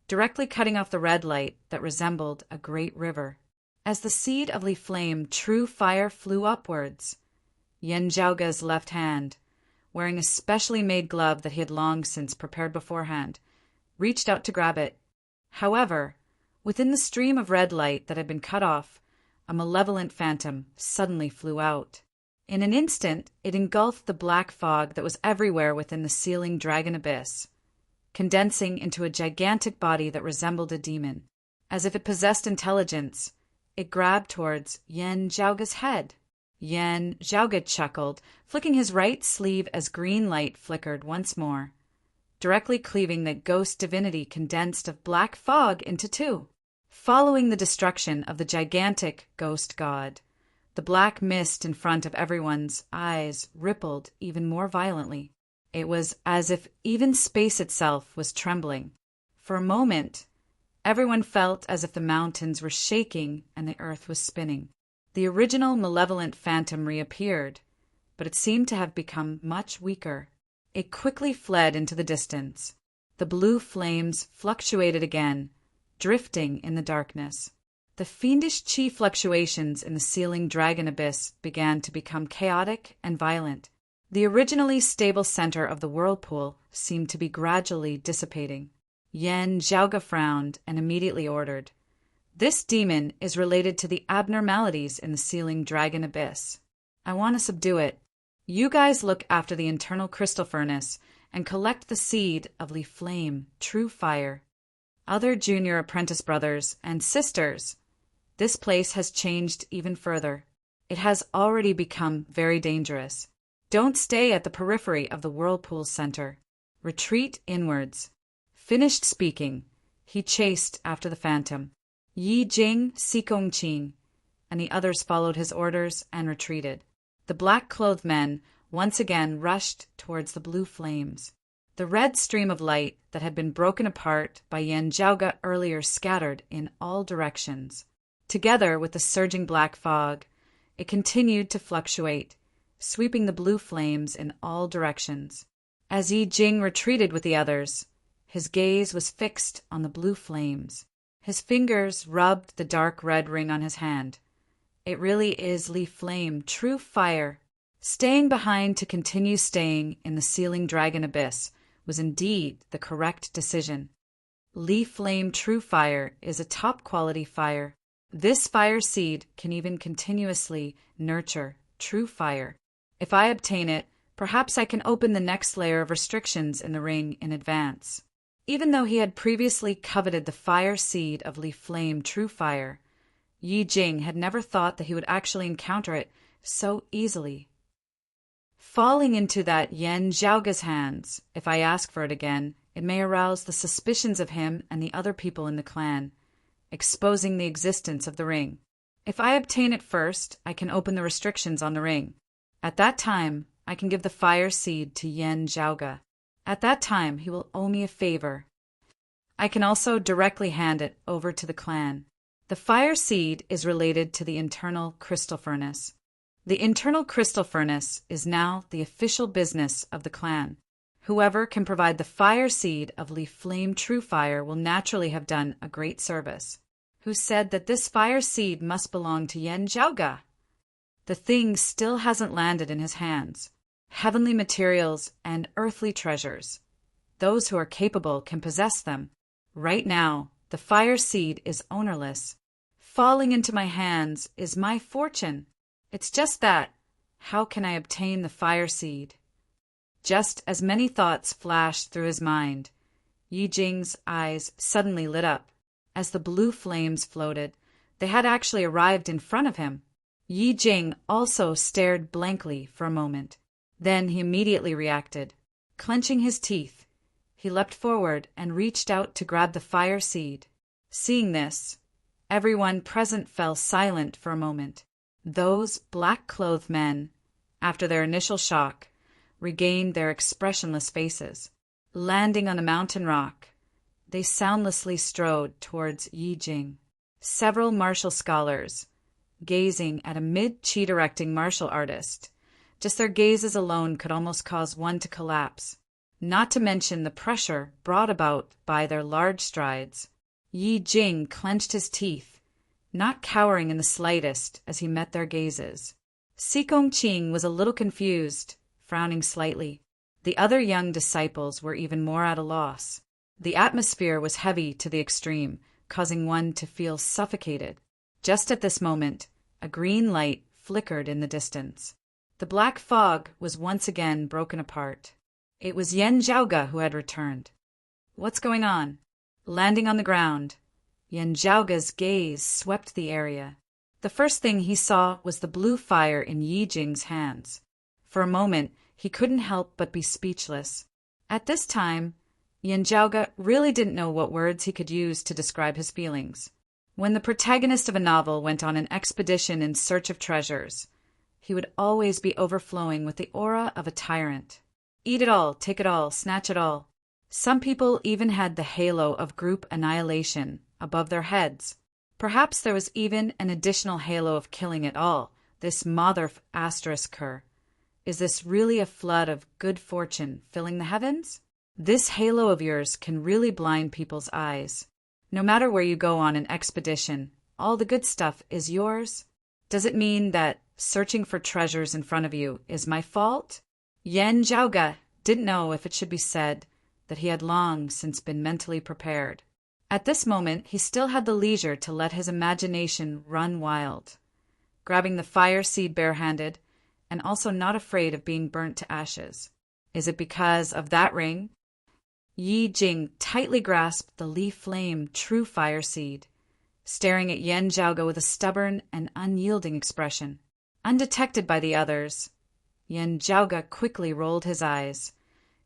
directly cutting off the red light that resembled a great river. As the seed of Li Flame True Fire flew upwards, Yen Zhaoga's left hand, wearing a specially made glove that he had long since prepared beforehand, reached out to grab it. However, within the stream of red light that had been cut off, a malevolent phantom suddenly flew out. In an instant, it engulfed the black fog that was everywhere within the sealing dragon abyss, condensing into a gigantic body that resembled a demon. As if it possessed intelligence, it grabbed towards Yen Zhaoga's head. Yen Zhaoga chuckled, flicking his right sleeve as green light flickered once more, directly cleaving the ghost divinity condensed of black fog into two. Following the destruction of the gigantic ghost god, the black mist in front of everyone's eyes rippled even more violently. It was as if even space itself was trembling. For a moment, everyone felt as if the mountains were shaking and the earth was spinning. The original malevolent phantom reappeared, but it seemed to have become much weaker. It quickly fled into the distance. The blue flames fluctuated again, drifting in the darkness. The fiendish chi fluctuations in the sealing dragon abyss began to become chaotic and violent. The originally stable center of the whirlpool seemed to be gradually dissipating. Yen Zhaoga frowned and immediately ordered, "This demon is related to the abnormalities in the sealing dragon abyss. I want to subdue it. You guys look after the internal crystal furnace and collect the seed of Li Flame True Fire. Other junior apprentice brothers and sisters, this place has changed even further. It has already become very dangerous. Don't stay at the periphery of the whirlpool center. Retreat inwards." Finished speaking, he chased after the phantom. Yi Jing, Sikong Qin, and the others followed his orders and retreated. The black-clothed men once again rushed towards the blue flames. The red stream of light that had been broken apart by Yen Zhaoga earlier scattered in all directions. Together with the surging black fog, it continued to fluctuate, sweeping the blue flames in all directions. As Yi Jing retreated with the others, his gaze was fixed on the blue flames. His fingers rubbed the dark red ring on his hand. It really is Li Flame True Fire. Staying behind to continue staying in the sealing dragon abyss was indeed the correct decision. Li Flame True Fire is a top-quality fire. This fire seed can even continuously nurture true fire. If I obtain it, perhaps I can open the next layer of restrictions in the ring in advance. Even though he had previously coveted the fire seed of Li Flame True Fire, Yi Jing had never thought that he would actually encounter it so easily. Falling into that Yen Zhaoga's hands, if I ask for it again, it may arouse the suspicions of him and the other people in the clan, exposing the existence of the ring. If I obtain it first, I can open the restrictions on the ring. At that time, I can give the fire seed to Yen Zhaoga. At that time, he will owe me a favor. I can also directly hand it over to the clan. The fire seed is related to the internal crystal furnace. The internal crystal furnace is now the official business of the clan. Whoever can provide the fire seed of Li Flame True Fire will naturally have done a great service. Who said that this fire seed must belong to Yen Zhaoga? The thing still hasn't landed in his hands. Heavenly materials and earthly treasures. Those who are capable can possess them. Right now, the fire seed is ownerless. Falling into my hands is my fortune. It's just that. How can I obtain the fire seed? Just as many thoughts flashed through his mind, Yi Jing's eyes suddenly lit up. As the blue flames floated, they had actually arrived in front of him. Yi Jing also stared blankly for a moment. Then he immediately reacted. Clenching his teeth, he leapt forward and reached out to grab the fire seed. Seeing this, everyone present fell silent for a moment. Those black-clothed men, after their initial shock, regained their expressionless faces. Landing on a mountain rock, they soundlessly strode towards Yi Jing. Several martial scholars, gazing at a mid-chi directing martial artist. Just their gazes alone could almost cause one to collapse, not to mention the pressure brought about by their large strides. Yi Jing clenched his teeth, not cowering in the slightest as he met their gazes. Si Gongqing was a little confused, frowning slightly. The other young disciples were even more at a loss. The atmosphere was heavy to the extreme, causing one to feel suffocated. Just at this moment, a green light flickered in the distance. The black fog was once again broken apart. It was Yan Zhaoge who had returned. "What's going on?" Landing on the ground, Yan Zhaoge's gaze swept the area. The first thing he saw was the blue fire in Yi Jing's hands. For a moment, he couldn't help but be speechless. At this time, Yan Zhaoge really didn't know what words he could use to describe his feelings. When the protagonist of a novel went on an expedition in search of treasures, he would always be overflowing with the aura of a tyrant. Eat it all, take it all, snatch it all. Some people even had the halo of group annihilation above their heads. Perhaps there was even an additional halo of killing it all, this mother asterisk her. Is this really a flood of good fortune filling the heavens? This halo of yours can really blind people's eyes. No matter where you go on an expedition, all the good stuff is yours. Does it mean that searching for treasures in front of you is my fault? Yan Zhaoge didn't know if it should be said that he had long since been mentally prepared. At this moment, he still had the leisure to let his imagination run wild, grabbing the fire seed barehanded and also not afraid of being burnt to ashes. Is it because of that ring? Yi Jing tightly grasped the leaf flame true fire seed, staring at Yan Zhaoge with a stubborn and unyielding expression. Undetected by the others, Yan Zhaoge quickly rolled his eyes.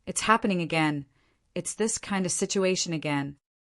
It's happening again. It's this kind of situation again.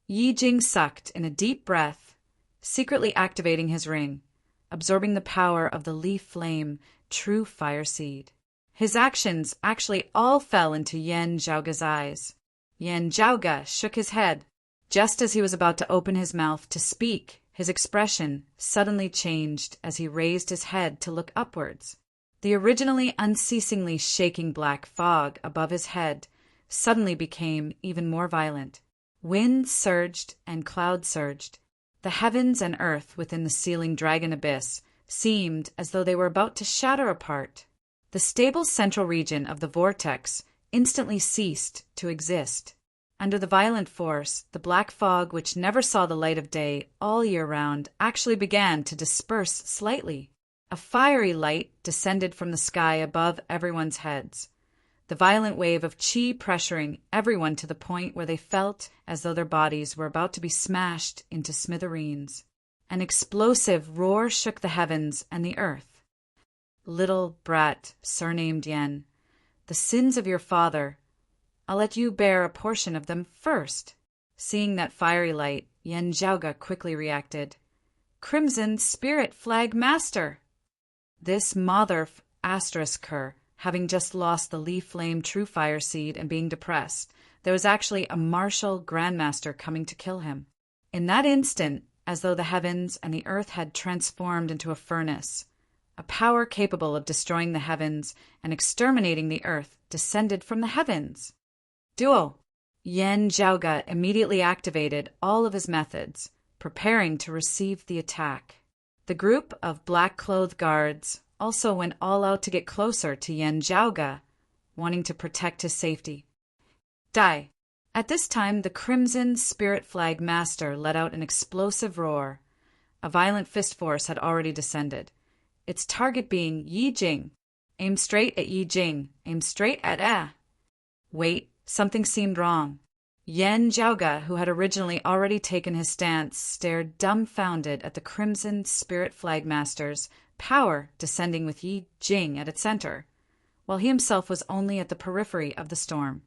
Yi Jing sucked in a deep breath, secretly activating his ring, absorbing the power of the leaf flame true fire seed. His actions actually all fell into Yan Zhaoge's eyes. Yan Zhaoge shook his head. Just as he was about to open his mouth to speak, his expression suddenly changed as he raised his head to look upwards. The originally unceasingly shaking black fog above his head suddenly became even more violent. Wind surged and cloud surged. The heavens and earth within the sealing dragon abyss seemed as though they were about to shatter apart. The stable central region of the vortex instantly ceased to exist. Under the violent force, the black fog, which never saw the light of day all year round, actually began to disperse slightly. A fiery light descended from the sky above everyone's heads, the violent wave of qi pressuring everyone to the point where they felt as though their bodies were about to be smashed into smithereens. An explosive roar shook the heavens and the earth. "Little brat, surnamed Yen, the sins of your father, I'll let you bear a portion of them first." Seeing that fiery light, Yan Zhaoge quickly reacted. "Crimson Spirit Flag Master!" This mother asterisk her, having just lost the leaf flame true fire seed and being depressed, there was actually a martial grandmaster coming to kill him. In that instant, as though the heavens and the earth had transformed into a furnace, a power capable of destroying the heavens and exterminating the earth descended from the heavens. Duo! Yan Zhaoge immediately activated all of his methods, preparing to receive the attack. The group of black-clothed guards also went all out to get closer to Yan Zhaoge, wanting to protect his safety. Die! At this time, the Crimson Spirit Flag Master let out an explosive roar. A violent fist force had already descended, its target being Yi Jing. Aim straight at Yi Jing. Aim straight at Wait, something seemed wrong. Yan Zhaoge, who had originally already taken his stance, stared dumbfounded at the Crimson Spirit Flag Master's power descending with Yi Jing at its center, while he himself was only at the periphery of the storm.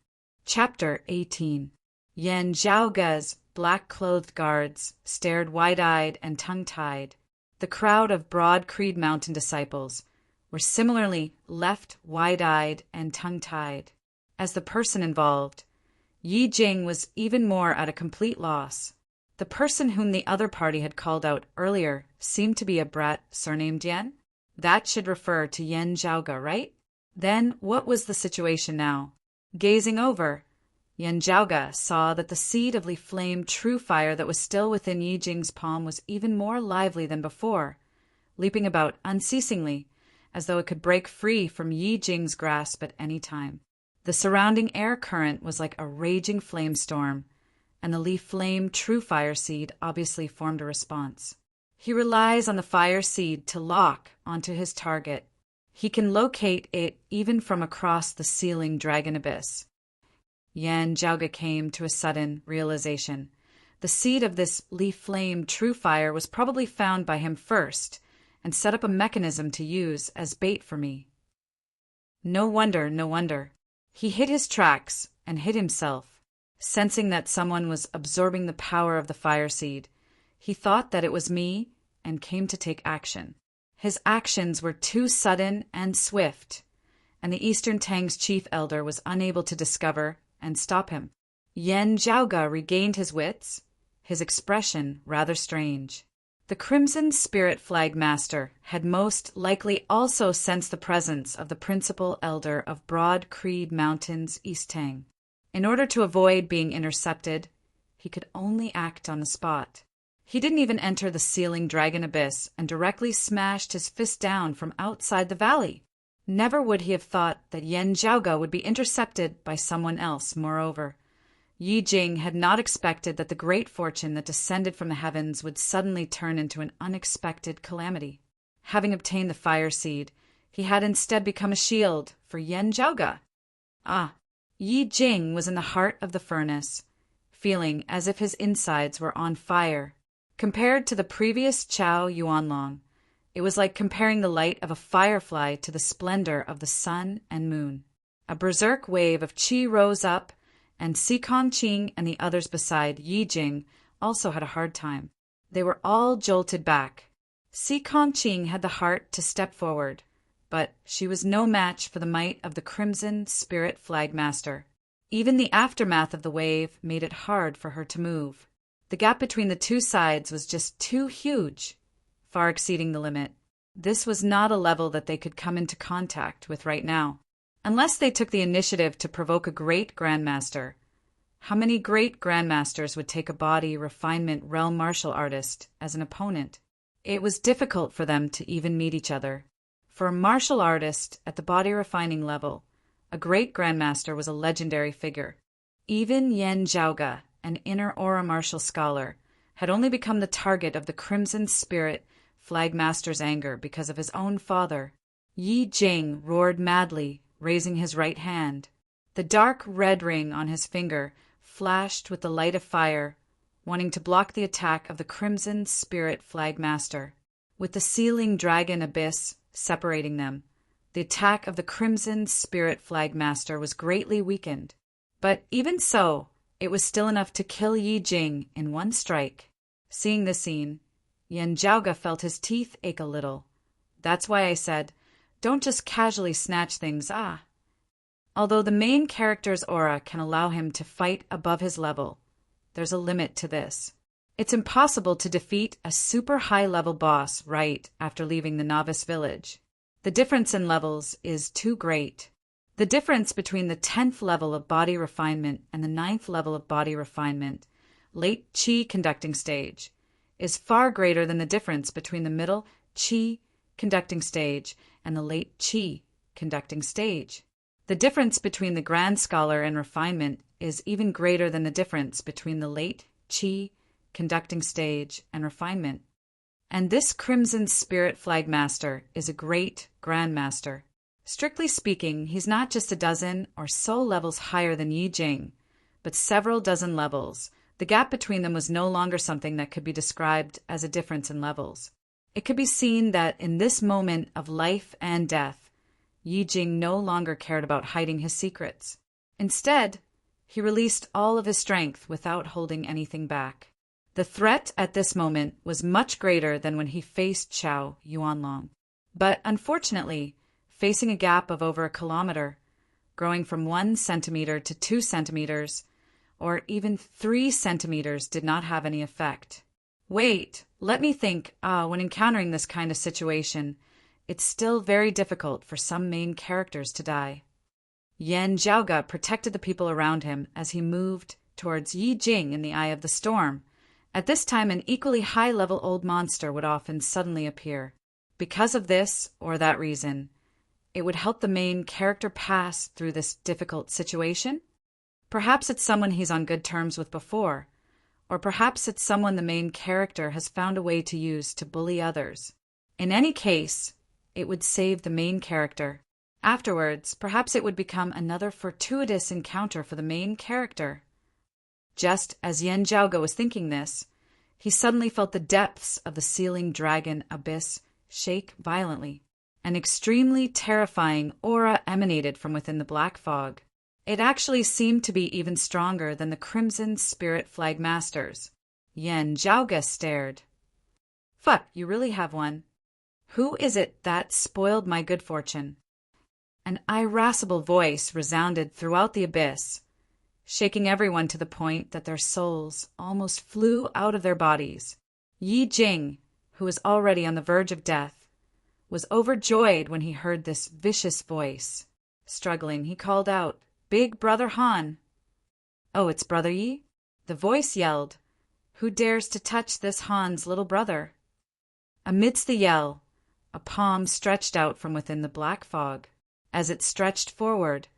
Chapter 18. Yan Zhaoge's black-clothed guards stared wide-eyed and tongue-tied. The crowd of Broad Creed Mountain disciples were similarly left wide-eyed and tongue-tied. As the person involved, Yi Jing was even more at a complete loss. The person whom the other party had called out earlier seemed to be a brat surnamed Yan. That should refer to Yan Zhaoga, right? Then what was the situation now? Gazing over, Yan Zhaoga saw that the seed of Li Flame true fire that was still within Yi Jing's palm was even more lively than before, leaping about unceasingly, as though it could break free from Yi Jing's grasp at any time. The surrounding air current was like a raging flame storm, and the Li Flame true fire seed obviously formed a response. He relies on the fire seed to lock onto his target. He can locate it even from across the sealing dragon abyss. Yan Zhaoga came to a sudden realization. The seed of this Li Flame true fire was probably found by him first and set up a mechanism to use as bait for me. No wonder, no wonder. He hid his tracks and hid himself. Sensing that someone was absorbing the power of the fire seed, he thought that it was me and came to take action. His actions were too sudden and swift, and the Eastern Tang's chief elder was unable to discover and stop him. Yan Zhaoga regained his wits, his expression rather strange. The Crimson Spirit Flag Master had most likely also sensed the presence of the principal elder of Broad Creed Mountains, East Tang. In order to avoid being intercepted, he could only act on the spot. He didn't even enter the sealing dragon abyss and directly smashed his fist down from outside the valley. Never would he have thought that Yan Zhaoga would be intercepted by someone else. Moreover, Yi Jing had not expected that the great fortune that descended from the heavens would suddenly turn into an unexpected calamity. Having obtained the fire seed, he had instead become a shield for Yan Zhaoga. Yi Jing was in the heart of the furnace, feeling as if his insides were on fire. Compared to the previous Chao Yuanlong, it was like comparing the light of a firefly to the splendor of the sun and moon. A berserk wave of qi rose up, and Si Kongqing and the others beside Yi Jing also had a hard time. They were all jolted back. Si Kongqing had the heart to step forward, but she was no match for the might of the Crimson Spirit Flag Master. Even the aftermath of the wave made it hard for her to move. The gap between the two sides was just too huge, far exceeding the limit. This was not a level that they could come into contact with right now. Unless they took the initiative to provoke a great grandmaster. How many great grandmasters would take a body refinement realm martial artist as an opponent? It was difficult for them to even meet each other. For a martial artist at the body refining level, a great grandmaster was a legendary figure. Even Yan Zhaoga, an inner aura martial scholar, had only become the target of the Crimson Spirit Flag Master's anger because of his own father. Yi Jing roared madly, raising his right hand. The dark red ring on his finger flashed with the light of fire, wanting to block the attack of the Crimson Spirit Flag Master. With the sealing dragon abyss separating them, the attack of the Crimson Spirit Flag Master was greatly weakened. But even so, it was still enough to kill Yi Jing in one strike. Seeing this scene, Yan Zhaoga felt his teeth ache a little. That's why I said, don't just casually snatch things, Although the main character's aura can allow him to fight above his level, there's a limit to this. It's impossible to defeat a super high-level boss right after leaving the novice village. The difference in levels is too great. The difference between the 10th level of body refinement and the 9th level of body refinement, late qi conducting stage, is far greater than the difference between the middle qi conducting stage and the late qi conducting stage. The difference between the grand scholar and refinement is even greater than the difference between the late qi conducting stage and refinement. And this Crimson Spirit Flag Master is a great grandmaster. Strictly speaking, he's not just a dozen or so levels higher than Yi Jing, but several dozen levels. The gap between them was no longer something that could be described as a difference in levels. It could be seen that in this moment of life and death, Yi Jing no longer cared about hiding his secrets. Instead, he released all of his strength without holding anything back. The threat at this moment was much greater than when he faced Chao Yuanlong. But unfortunately, facing a gap of over a kilometer, growing from 1 centimeter to 2 centimeters, or even 3 centimeters did not have any effect. Wait, let me think. When encountering this kind of situation, it's still very difficult for some main characters to die. Yan Zhaoge protected the people around him as he moved towards Yi Jing in the eye of the storm. At this time, an equally high-level old monster would often suddenly appear. Because of this or that reason, it would help the main character pass through this difficult situation. Perhaps it's someone he's on good terms with before, or perhaps it's someone the main character has found a way to use to bully others. In any case, it would save the main character. Afterwards, perhaps it would become another fortuitous encounter for the main character. Just as Yan Zhaoge was thinking this, he suddenly felt the depths of the ceiling dragon abyss shake violently. An extremely terrifying aura emanated from within the black fog. It actually seemed to be even stronger than the Crimson Spirit Flag Masters. Yan Zhaoge stared. Fuck, you really have one. Who is it that spoiled my good fortune? An irascible voice resounded throughout the abyss, shaking everyone to the point that their souls almost flew out of their bodies. Yi Jing, who was already on the verge of death, was overjoyed when he heard this vicious voice. Struggling, he called out, "Big Brother Han!" "Oh, it's Brother Yi?" The voice yelled. "Who dares to touch this Han's little brother?" Amidst the yell, a palm stretched out from within the black fog. As it stretched forward,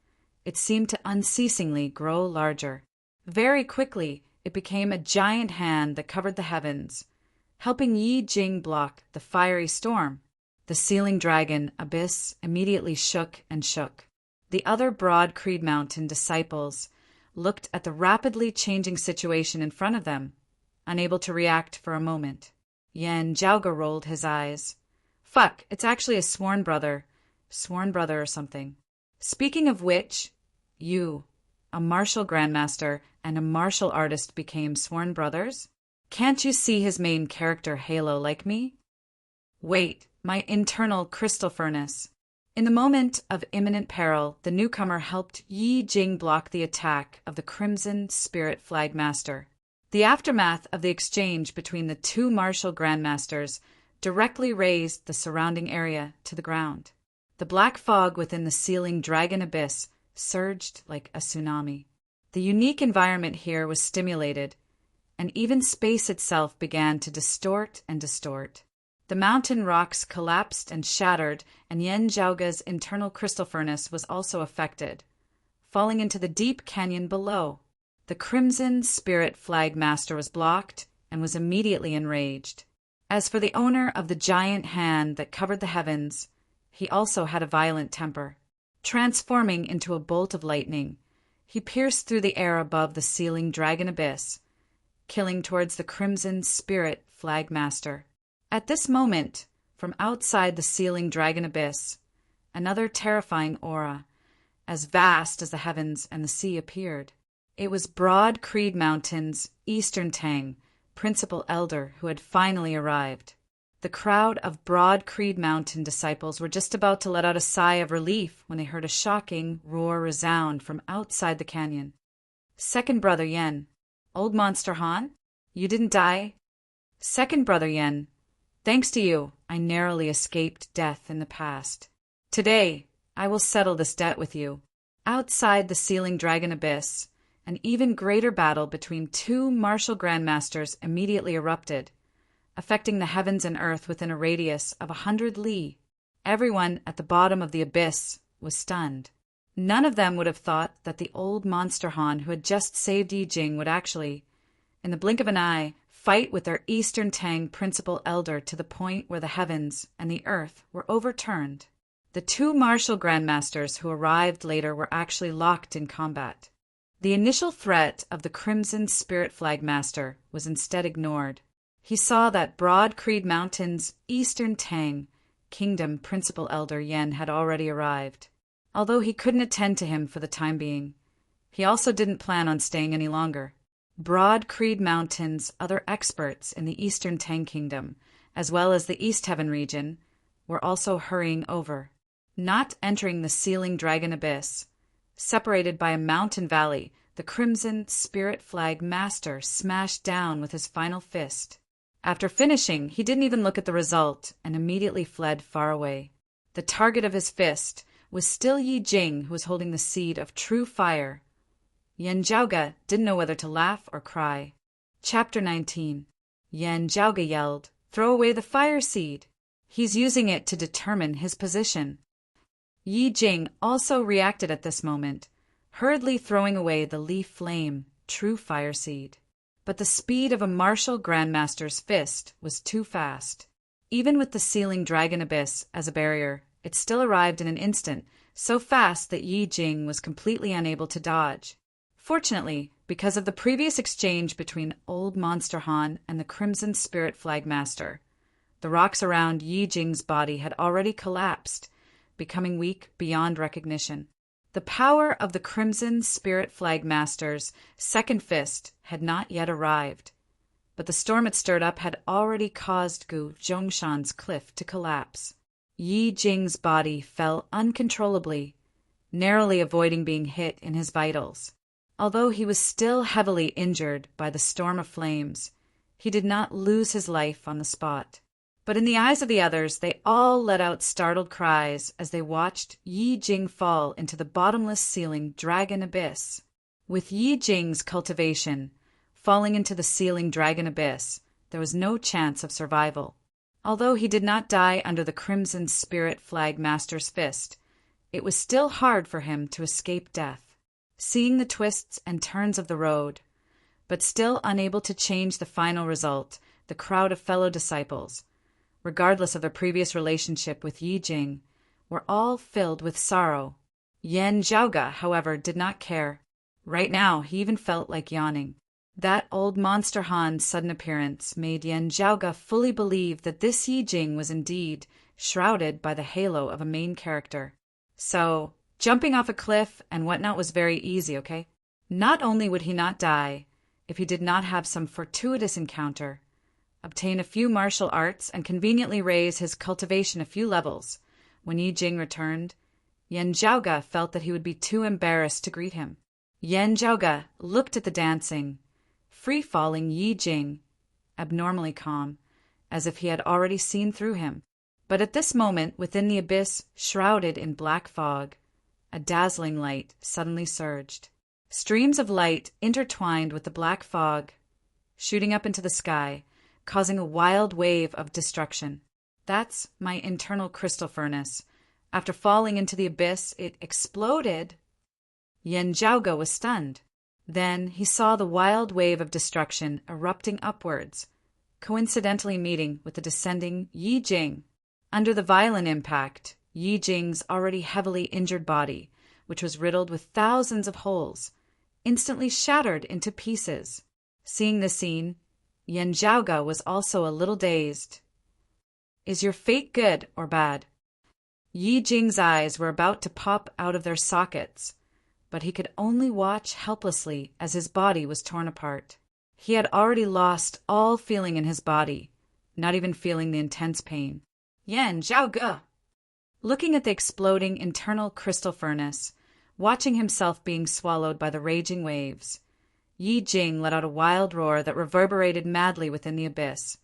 it seemed to unceasingly grow larger. Very quickly, it became a giant hand that covered the heavens, helping Yi Jing block the fiery storm. The ceiling dragon abyss immediately shook and shook. The other Broad Creed Mountain disciples looked at the rapidly changing situation in front of them, unable to react for a moment. Yan Zhaoge rolled his eyes. Fuck, it's actually a sworn brother or something. Speaking of which, you, a martial grandmaster and a martial artist, became sworn brothers? Can't you see his main character halo like me? Wait, my internal crystal furnace. In the moment of imminent peril, the newcomer helped Yi Jing block the attack of the Crimson Spirit Flag Master. The aftermath of the exchange between the two martial grandmasters directly raised the surrounding area to the ground. The black fog within the ceiling dragon abyss surged like a tsunami. The unique environment here was stimulated, and even space itself began to distort and distort. The mountain rocks collapsed and shattered, and Yan Zhaoge's internal crystal furnace was also affected, falling into the deep canyon below. The Crimson Spirit Flag Master was blocked and was immediately enraged. As for the owner of the giant hand that covered the heavens, he also had a violent temper. Transforming into a bolt of lightning, he pierced through the air above the ceiling dragon abyss, killing towards the Crimson Spirit Flag Master. At this moment, from outside the ceiling dragon abyss, another terrifying aura, as vast as the heavens and the sea, appeared. It was Broad Creed Mountain's Eastern Tang, Principal Elder, who had finally arrived. The crowd of Broad Creed Mountain disciples were just about to let out a sigh of relief when they heard a shocking roar resound from outside the canyon. Second Brother Yen. Old Monster Han? You didn't die? Second Brother Yen. Thanks to you, I narrowly escaped death in the past. Today, I will settle this debt with you. Outside the ceiling dragon abyss, an even greater battle between two martial grandmasters immediately erupted, affecting the heavens and earth within a radius of 100 li. Everyone at the bottom of the abyss was stunned. None of them would have thought that the old monster Han who had just saved Yi Jing would actually, in the blink of an eye, fight with their Eastern Tang Principal Elder to the point where the heavens and the earth were overturned. The two martial grandmasters who arrived later were actually locked in combat. The initial threat of the Crimson Spirit Flag Master was instead ignored. He saw that Broad Creed Mountain's Eastern Tang Kingdom Principal Elder Yen had already arrived. Although he couldn't attend to him for the time being, he also didn't plan on staying any longer. Broad Creed Mountain's other experts in the Eastern Tang Kingdom, as well as the East Heaven region, were also hurrying over. Not entering the ceiling dragon abyss, separated by a mountain valley, the Crimson Spirit Flag Master smashed down with his final fist. After finishing, he didn't even look at the result and immediately fled far away. The target of his fist was still Yi Jing, who was holding the seed of true fire. Yan Zhaoge didn't know whether to laugh or cry. Chapter 19. Yan Zhaoge yelled, "Throw away the fire seed! He's using it to determine his position." Yi Jing also reacted at this moment, hurriedly throwing away the leaf flame, true fire seed. But the speed of a martial grandmaster's fist was too fast. Even with the sealing dragon abyss as a barrier, it still arrived in an instant, so fast that Yi Jing was completely unable to dodge. Fortunately, because of the previous exchange between Old Monster Han and the Crimson Spirit Flag Master, the rocks around Yi Jing's body had already collapsed, becoming weak beyond recognition. The power of the Crimson Spirit Flag Master's second fist had not yet arrived, but the storm it stirred up had already caused Gu Zhongshan's cliff to collapse. Yi Jing's body fell uncontrollably, narrowly avoiding being hit in his vitals. Although he was still heavily injured by the storm of flames, he did not lose his life on the spot. But in the eyes of the others, they all let out startled cries as they watched Yi Jing fall into the bottomless sealing dragon abyss. With Yi Jing's cultivation falling into the sealing dragon abyss, there was no chance of survival. Although he did not die under the Crimson Spirit Flag Master's fist, it was still hard for him to escape death. Seeing the twists and turns of the road, but still unable to change the final result, the crowd of fellow disciples, regardless of their previous relationship with Yi Jing, were all filled with sorrow. Yan Zhaoge, however, did not care. Right now, he even felt like yawning. That Old Monster Han's sudden appearance made Yan Zhaoge fully believe that this Yi Jing was indeed shrouded by the halo of a main character. So, jumping off a cliff and whatnot was very easy, okay? Not only would he not die if he did not have some fortuitous encounter, obtain a few martial arts, and conveniently raise his cultivation a few levels, when Yi Jing returned, Yan Zhaoge felt that he would be too embarrassed to greet him. Yan Zhaoge looked at the dancing, free-falling Yi Jing, abnormally calm, as if he had already seen through him. But at this moment, within the abyss shrouded in black fog, a dazzling light suddenly surged. Streams of light intertwined with the black fog, shooting up into the sky, causing a wild wave of destruction. That's my internal crystal furnace. After falling into the abyss, it exploded. Yan Zhaoge was stunned. Then he saw the wild wave of destruction erupting upwards, coincidentally meeting with the descending Yi Jing. Under the violent impact, Yi Jing's already heavily injured body, which was riddled with thousands of holes, instantly shattered into pieces. Seeing the scene, Yan Zhaoge was also a little dazed. Is your fate good or bad? Yi Jing's eyes were about to pop out of their sockets, but he could only watch helplessly as his body was torn apart. He had already lost all feeling in his body, not even feeling the intense pain. Yan Zhaoge! Looking at the exploding internal crystal furnace, watching himself being swallowed by the raging waves, Yi Jing let out a wild roar that reverberated madly within the abyss,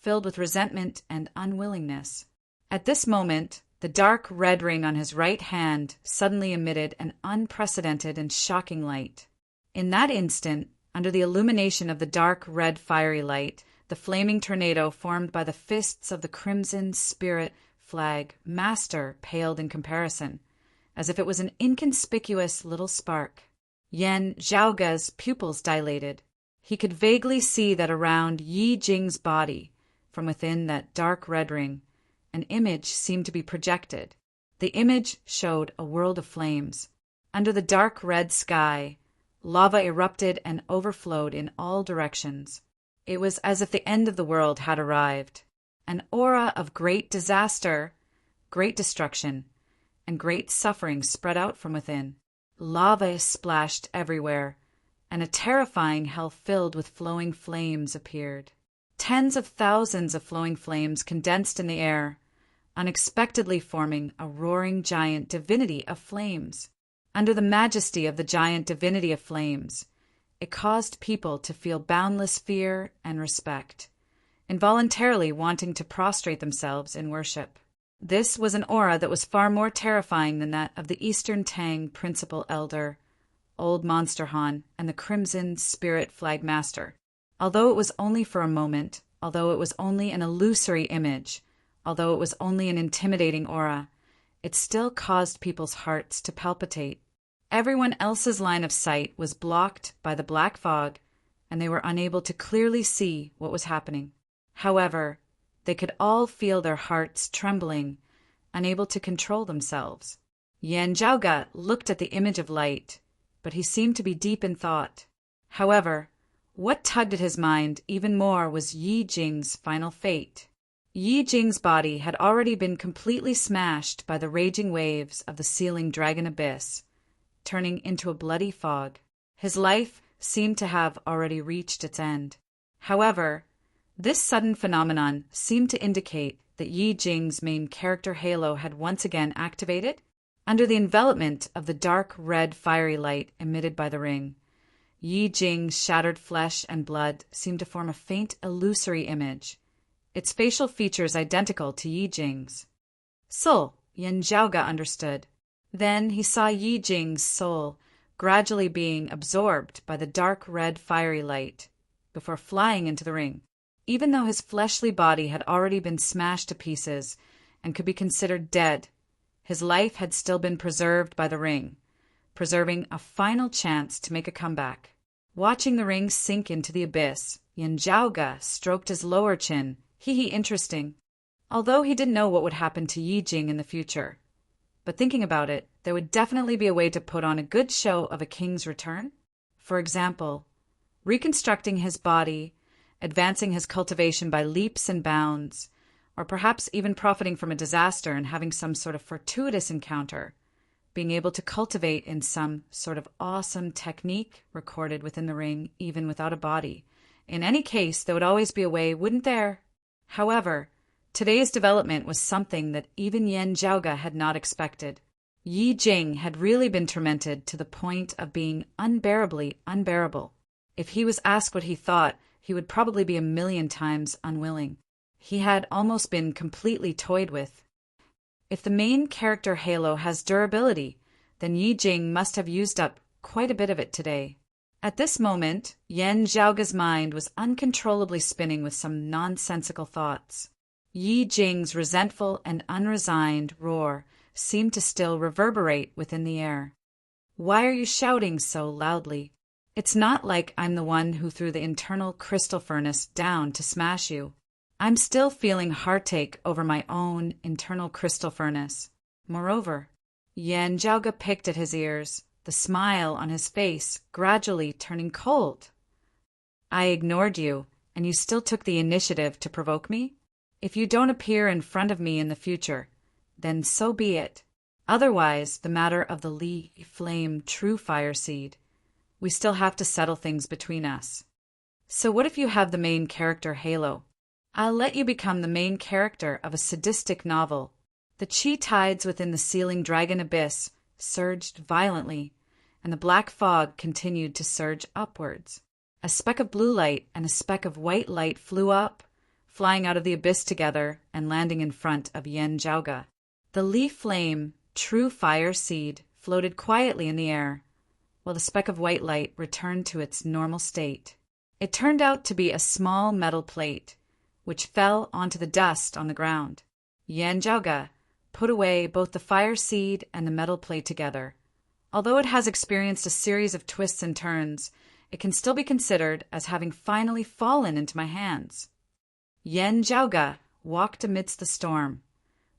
filled with resentment and unwillingness. At this moment, the dark red ring on his right hand suddenly emitted an unprecedented and shocking light. In that instant, under the illumination of the dark red fiery light, the flaming tornado formed by the fists of the Crimson Spirit Flag Master paled in comparison, as if it was an inconspicuous little spark. Yan Zhaoge's pupils dilated. He could vaguely see that around Yi Jing's body, from within that dark red ring, an image seemed to be projected. The image showed a world of flames. Under the dark red sky, lava erupted and overflowed in all directions. It was as if the end of the world had arrived. An aura of great disaster, great destruction, and great suffering spread out from within. Lava splashed everywhere, and a terrifying hell filled with flowing flames appeared. Tens of thousands of flowing flames condensed in the air, unexpectedly forming a roaring giant divinity of flames. Under the majesty of the giant divinity of flames, it caused people to feel boundless fear and respect, involuntarily wanting to prostrate themselves in worship. This was an aura that was far more terrifying than that of the Eastern Tang Principal Elder, Old Monster Han, and the Crimson Spirit Flag Master. Although it was only for a moment, although it was only an illusory image, although it was only an intimidating aura, it still caused people's hearts to palpitate. Everyone else's line of sight was blocked by the black fog, and they were unable to clearly see what was happening. However, they could all feel their hearts trembling, unable to control themselves. Yan Zhaoge looked at the image of light, but he seemed to be deep in thought. However, what tugged at his mind even more was Yi Jing's final fate. Yi Jing's body had already been completely smashed by the raging waves of the sealing dragon abyss, turning into a bloody fog. His life seemed to have already reached its end. However, this sudden phenomenon seemed to indicate that Yi Jing's main character halo had once again activated. Under the envelopment of the dark red fiery light emitted by the ring, Yi Jing's shattered flesh and blood seemed to form a faint illusory image, its facial features identical to Yi Jing's. Soul, Yan Zhaoge understood. Then he saw Yi Jing's soul gradually being absorbed by the dark red fiery light before flying into the ring. Even though his fleshly body had already been smashed to pieces and could be considered dead, his life had still been preserved by the ring, preserving a final chance to make a comeback. Watching the ring sink into the abyss, Yan Zhaoge stroked his lower chin. Interesting. Although he didn't know what would happen to Yi Jing in the future. But thinking about it, there would definitely be a way to put on a good show of a king's return. For example, reconstructing his body, advancing his cultivation by leaps and bounds, or perhaps even profiting from a disaster and having some sort of fortuitous encounter, being able to cultivate in some sort of awesome technique recorded within the ring even without a body. In any case, there would always be a way, wouldn't there? However, today's development was something that even Yan Zhaoge had not expected. Yi Jing had really been tormented to the point of being unbearably unbearable. If he was asked what he thought, he would probably be 1,000,000 times unwilling. He had almost been completely toyed with. If the main character halo has durability, then Yi Jing must have used up quite a bit of it today. At this moment, Yan Zhaoge's mind was uncontrollably spinning with some nonsensical thoughts. Yi Jing's resentful and unresigned roar seemed to still reverberate within the air. Why are you shouting so loudly? It's not like I'm the one who threw the internal crystal furnace down to smash you. I'm still feeling heartache over my own internal crystal furnace. Moreover, Yan Zhaoge picked at his ears, the smile on his face gradually turning cold. I ignored you, and you still took the initiative to provoke me? If you don't appear in front of me in the future, then so be it. Otherwise, the matter of the Li Flame True Fire Seed, we still have to settle things between us. So what if you have the main character halo? I'll let you become the main character of a sadistic novel. The chi tides within the sealing dragon abyss surged violently, and the black fog continued to surge upwards. A speck of blue light and a speck of white light flew up, flying out of the abyss together and landing in front of Yan Zhaoge. The Li Flame True Fire Seed floated quietly in the air, while the speck of white light returned to its normal state. It turned out to be a small metal plate, which fell onto the dust on the ground. Yan Zhaoge put away both the fire seed and the metal plate together. Although it has experienced a series of twists and turns, it can still be considered as having finally fallen into my hands. Yan Zhaoge walked amidst the storm,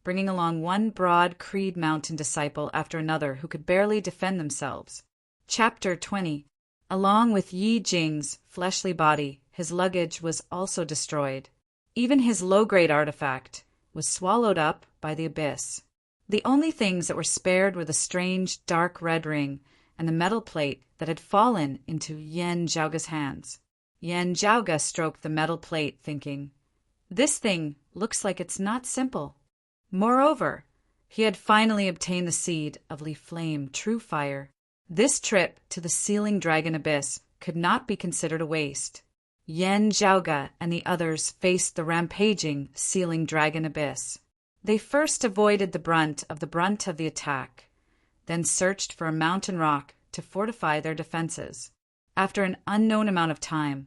bringing along one broad Creed Mountain disciple after another who could barely defend themselves. Chapter 20. Along with Yi Jing's fleshly body, his luggage was also destroyed. Even his low-grade artifact was swallowed up by the abyss. The only things that were spared were the strange dark red ring and the metal plate that had fallen into Yan Zhaoge's hands. Yan Zhaoge stroked the metal plate, thinking, "This thing looks like it's not simple." Moreover, He had finally obtained the seed of Leaf Flame, true fire. This trip to the Sealing Dragon Abyss could not be considered a waste. Yan Zhaoge and the others faced the rampaging Sealing Dragon Abyss. They first avoided the brunt of the attack, then searched for a mountain rock to fortify their defenses. After an unknown amount of time,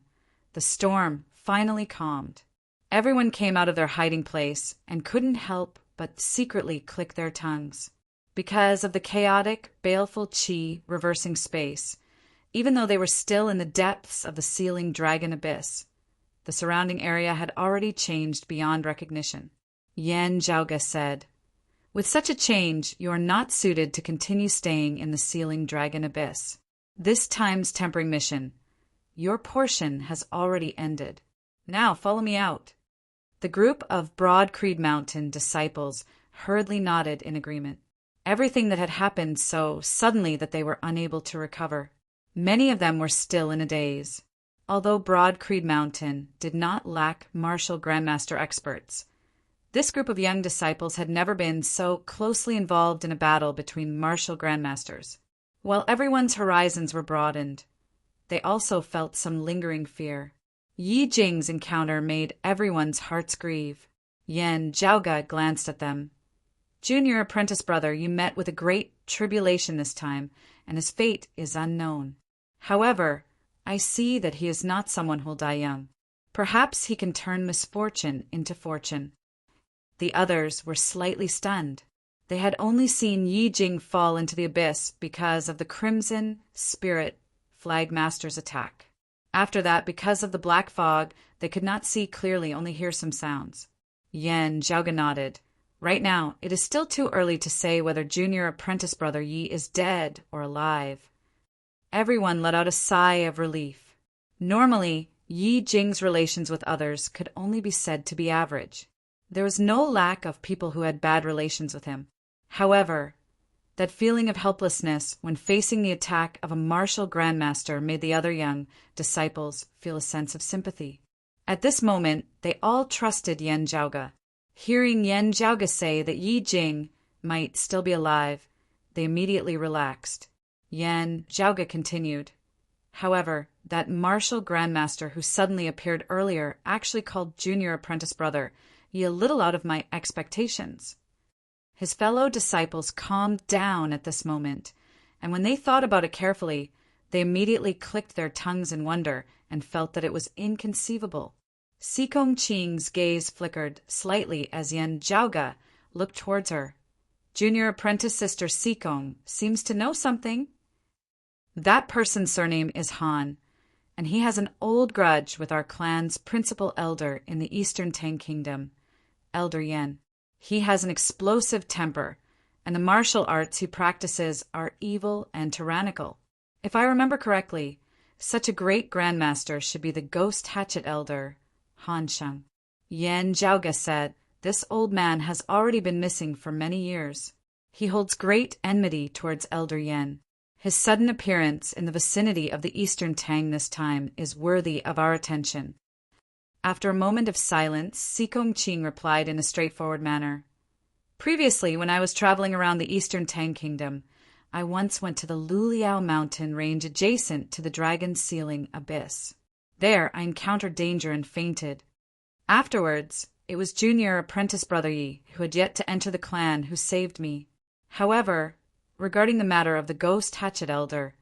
the storm finally calmed. Everyone came out of their hiding place and couldn't help but secretly click their tongues. Because of the chaotic, baleful qi reversing space, even though they were still in the depths of the Sealing Dragon Abyss, the surrounding area had already changed beyond recognition. Yan Zhaoge said, "With such a change, you are not suited to continue staying in the Sealing Dragon Abyss. This time's tempering mission, your portion has already ended. Now follow me out." The group of Broad Creed Mountain disciples hurriedly nodded in agreement. Everything that had happened so suddenly that they were unable to recover. Many of them were still in a daze. Although Broad Creed Mountain did not lack martial grandmaster experts, this group of young disciples had never been so closely involved in a battle between martial grandmasters. While everyone's horizons were broadened, they also felt some lingering fear. Yi Jing's encounter made everyone's hearts grieve. Yan Zhaoge glanced at them. "Junior apprentice brother, you met with a great tribulation this time, and his fate is unknown. However, I see that he is not someone who will die young. Perhaps he can turn misfortune into fortune." The others were slightly stunned. They had only seen Yi Jing fall into the abyss because of the Crimson Spirit Flag Master's attack. After that, because of the black fog, they could not see clearly, only hear some sounds. Yan Zhaoge nodded. Right now, it is still too early to say whether junior apprentice brother Yi is dead or alive. Everyone let out a sigh of relief. Normally, Yi Jing's relations with others could only be said to be average. There was no lack of people who had bad relations with him. However, that feeling of helplessness when facing the attack of a martial grandmaster made the other young disciples feel a sense of sympathy. At this moment, they all trusted Yan Zhaoge. Hearing Yan Zhaoge say that Yi Jing might still be alive, they immediately relaxed. Yan Zhaoge continued. However, that martial grandmaster who suddenly appeared earlier actually called junior apprentice brother Yi a little out of my expectations. His fellow disciples calmed down at this moment, and when they thought about it carefully, they immediately clicked their tongues in wonder and felt that it was inconceivable. Sikong Qing's gaze flickered slightly as Yan Zhaoge looked towards her. Junior apprentice sister Sikong seems to know something. That person's surname is Han, and he has an old grudge with our clan's principal elder in the Eastern Tang Kingdom, Elder Yan. He has an explosive temper, and the martial arts he practices are evil and tyrannical. If I remember correctly, such a great grandmaster should be the Ghost Hatchet Elder, Han Sheng. Yan Zhaoge said, "This old man has already been missing for many years. He holds great enmity towards Elder Yan. His sudden appearance in the vicinity of the Eastern Tang this time is worthy of our attention." After a moment of silence, Sikong Qing replied in a straightforward manner. "Previously, when I was traveling around the Eastern Tang Kingdom, I once went to the Luliao mountain range adjacent to the Dragon's Sealing Abyss. There, I encountered danger and fainted. Afterwards, it was junior apprentice brother Yi, who had yet to enter the clan, who saved me. However, regarding the matter of the Ghost Hatchet Elder,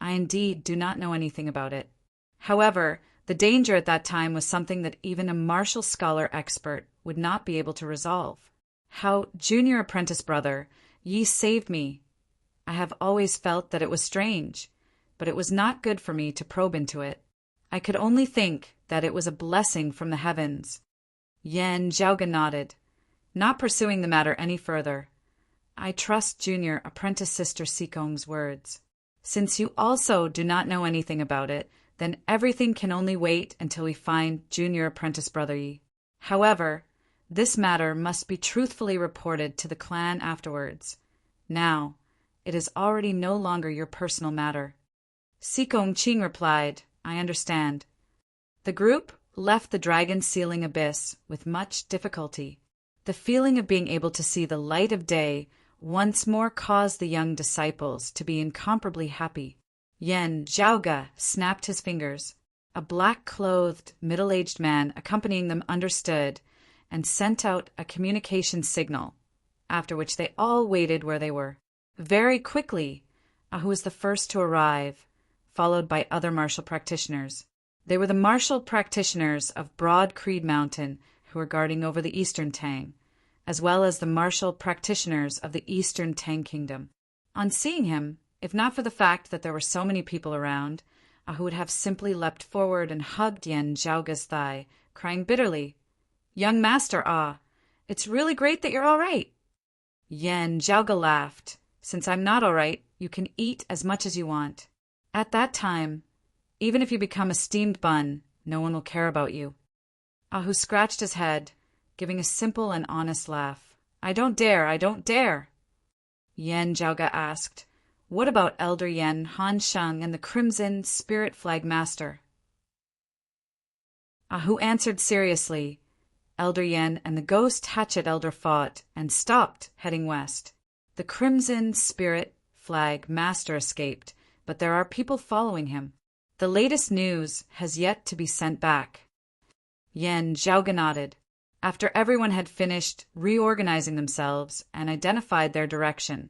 I indeed do not know anything about it. However, the danger at that time was something that even a martial scholar expert would not be able to resolve. How junior apprentice brother Yi saved me, I have always felt that it was strange, but it was not good for me to probe into it. I could only think that it was a blessing from the heavens." Yan Zhaoge nodded, not pursuing the matter any further. "I trust junior apprentice sister Sikong's words. Since you also do not know anything about it, then everything can only wait until we find junior apprentice brother Yi. However, this matter must be truthfully reported to the clan afterwards. Now, it is already no longer your personal matter." Sikong Qing replied, "I understand." The group left the Dragon Sealing Abyss with much difficulty. The feeling of being able to see the light of day once more caused the young disciples to be incomparably happy. Yen Zhaoge snapped his fingers. A black-clothed, middle-aged man accompanying them understood and sent out a communication signal, after which they all waited where they were. Very quickly, Ahu was the first to arrive, followed by other martial practitioners. They were the martial practitioners of Broad Creed Mountain who were guarding over the Eastern Tang, as well as the martial practitioners of the Eastern Tang Kingdom. On seeing him, if not for the fact that there were so many people around, Ahu would have simply leapt forward and hugged Yen Zhaoge's thigh, crying bitterly, "Young master, it's really great that you're all right." Yen Zhaoge laughed. "Since I'm not all right, you can eat as much as you want. At that time, even if you become a steamed bun, no one will care about you." Ahu scratched his head, giving a simple and honest laugh. I don't dare." Yen Zhaoge asked, "What about Elder Yen, Han Sheng, and the Crimson Spirit Flag Master?" Ahu answered seriously. Elder Yen and the Ghost Hatchet Elder fought and stopped heading west. The Crimson Spirit Flag Master escaped, but there are people following him. The latest news has yet to be sent back. Yen Zhaoge nodded. After everyone had finished reorganizing themselves and identified their direction,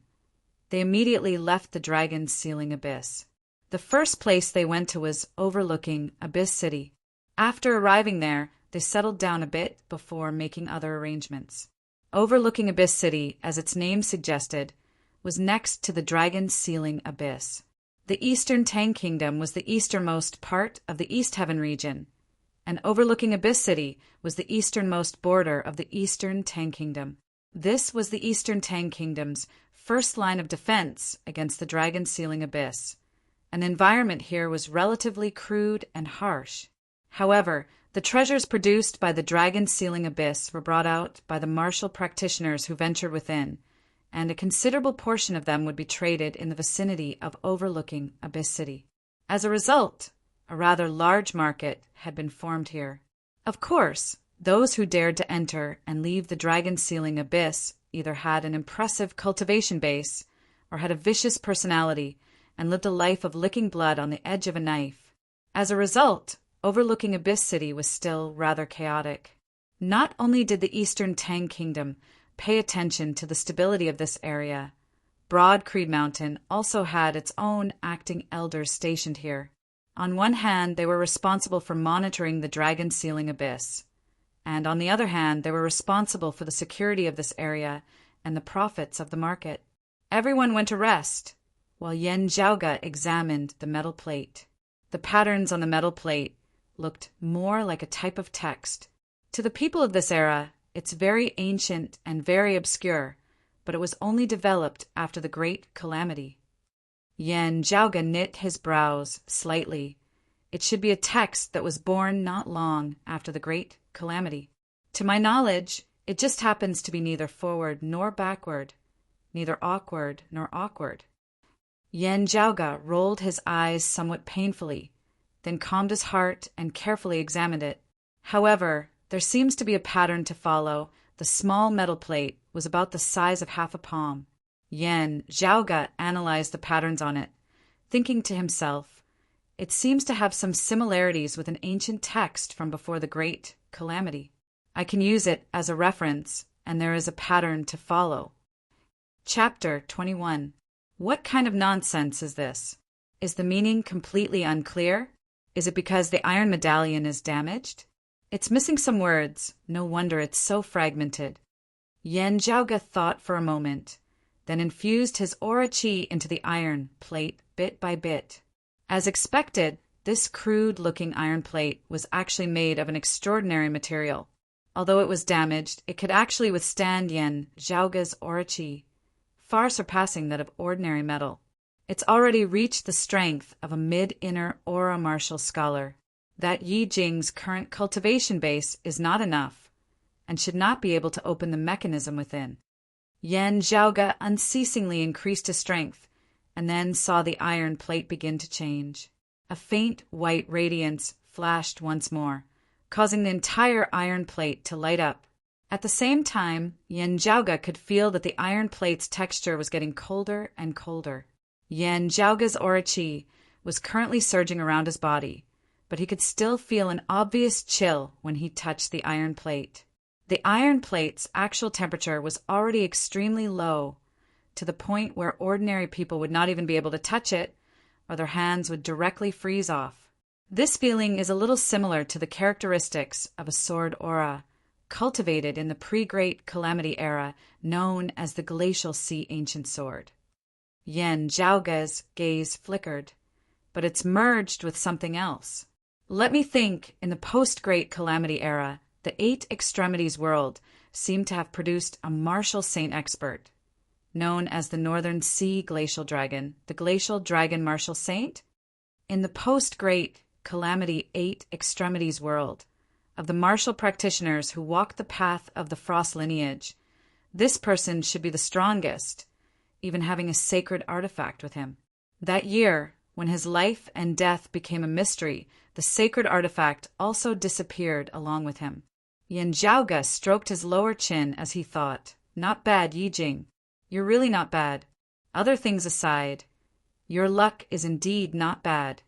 they immediately left the Dragon's Ceiling Abyss. The first place they went to was overlooking Abyss City. After arriving there, they settled down a bit before making other arrangements. Overlooking Abyss City, as its name suggested, was next to the Dragon's Ceiling Abyss. The Eastern Tang Kingdom was the easternmost part of the East Heaven region, and overlooking Abyss City was the easternmost border of the Eastern Tang Kingdom. This was the Eastern Tang Kingdom's first line of defense against the Dragon's Ceiling Abyss. An environment here was relatively crude and harsh. However, the treasures produced by the Dragon's Ceiling Abyss were brought out by the martial practitioners who ventured within, and a considerable portion of them would be traded in the vicinity of overlooking Abyss City. As a result, a rather large market had been formed here. Of course, those who dared to enter and leave the Dragon's Ceiling Abyss either had an impressive cultivation base or had a vicious personality and lived a life of licking blood on the edge of a knife. As a result, overlooking Abyss City was still rather chaotic. Not only did the Eastern Tang Kingdom pay attention to the stability of this area, Broad Creed Mountain also had its own acting elders stationed here. On one hand, they were responsible for monitoring the Dragon's Ceiling Abyss, and on the other hand, they were responsible for the security of this area and the profits of the market. Everyone went to rest, while Yen Zhaoge examined the metal plate. The patterns on the metal plate looked more like a type of text. To the people of this era, it's very ancient and very obscure, but it was only developed after the Great Calamity. Yen Zhaoge knit his brows slightly. It should be a text that was born not long after the Great Calamity. To my knowledge, it just happens to be neither forward nor backward, neither awkward nor awkward. Yen Zhaoge rolled his eyes somewhat painfully, then calmed his heart and carefully examined it. However, there seems to be a pattern to follow. The small metal plate was about the size of half a palm. Yen Zhaoge analyzed the patterns on it, thinking to himself, it seems to have some similarities with an ancient text from before the Great Calamity. I can use it as a reference, and there is a pattern to follow. Chapter 21. What kind of nonsense is this? Is the meaning completely unclear? Is it because the iron medallion is damaged? It's missing some words. No wonder it's so fragmented. Yen Zhaoge thought for a moment, then infused his aura qi into the iron plate bit by bit. As expected, this crude-looking iron plate was actually made of an extraordinary material. Although it was damaged, it could actually withstand Yen Zhaoge's aura qi, far surpassing that of ordinary metal. It's already reached the strength of a mid-inner aura martial scholar. That Yi Jing's current cultivation base is not enough, and should not be able to open the mechanism within. Yen Zhaoge unceasingly increased his strength, and then saw the iron plate begin to change. A faint white radiance flashed once more, causing the entire iron plate to light up. At the same time, Yen Jiaoge could feel that the iron plate's texture was getting colder and colder. Yen Jiaoge's aura qi was currently surging around his body, but he could still feel an obvious chill when he touched the iron plate. The iron plate's actual temperature was already extremely low, to the point where ordinary people would not even be able to touch it, or their hands would directly freeze off. This feeling is a little similar to the characteristics of a sword aura, cultivated in the pre-Great Calamity era known as the Glacial Sea Ancient Sword. Yen Jiaoge's gaze flickered, but it's merged with something else. Let me think, in the post-Great Calamity era, the Eight Extremities world seemed to have produced a martial saint expert, known as the Northern Sea Glacial Dragon, the Glacial Dragon Martial Saint. In the post-Great Calamity Eight Extremities world, of the martial practitioners who walked the path of the Frost lineage, this person should be the strongest, even having a sacred artifact with him. That year, when his life and death became a mystery, the sacred artifact also disappeared along with him. Yen Jiaoge stroked his lower chin as he thought, "Not bad, Yi Jing. You're really not bad. Other things aside, your luck is indeed not bad.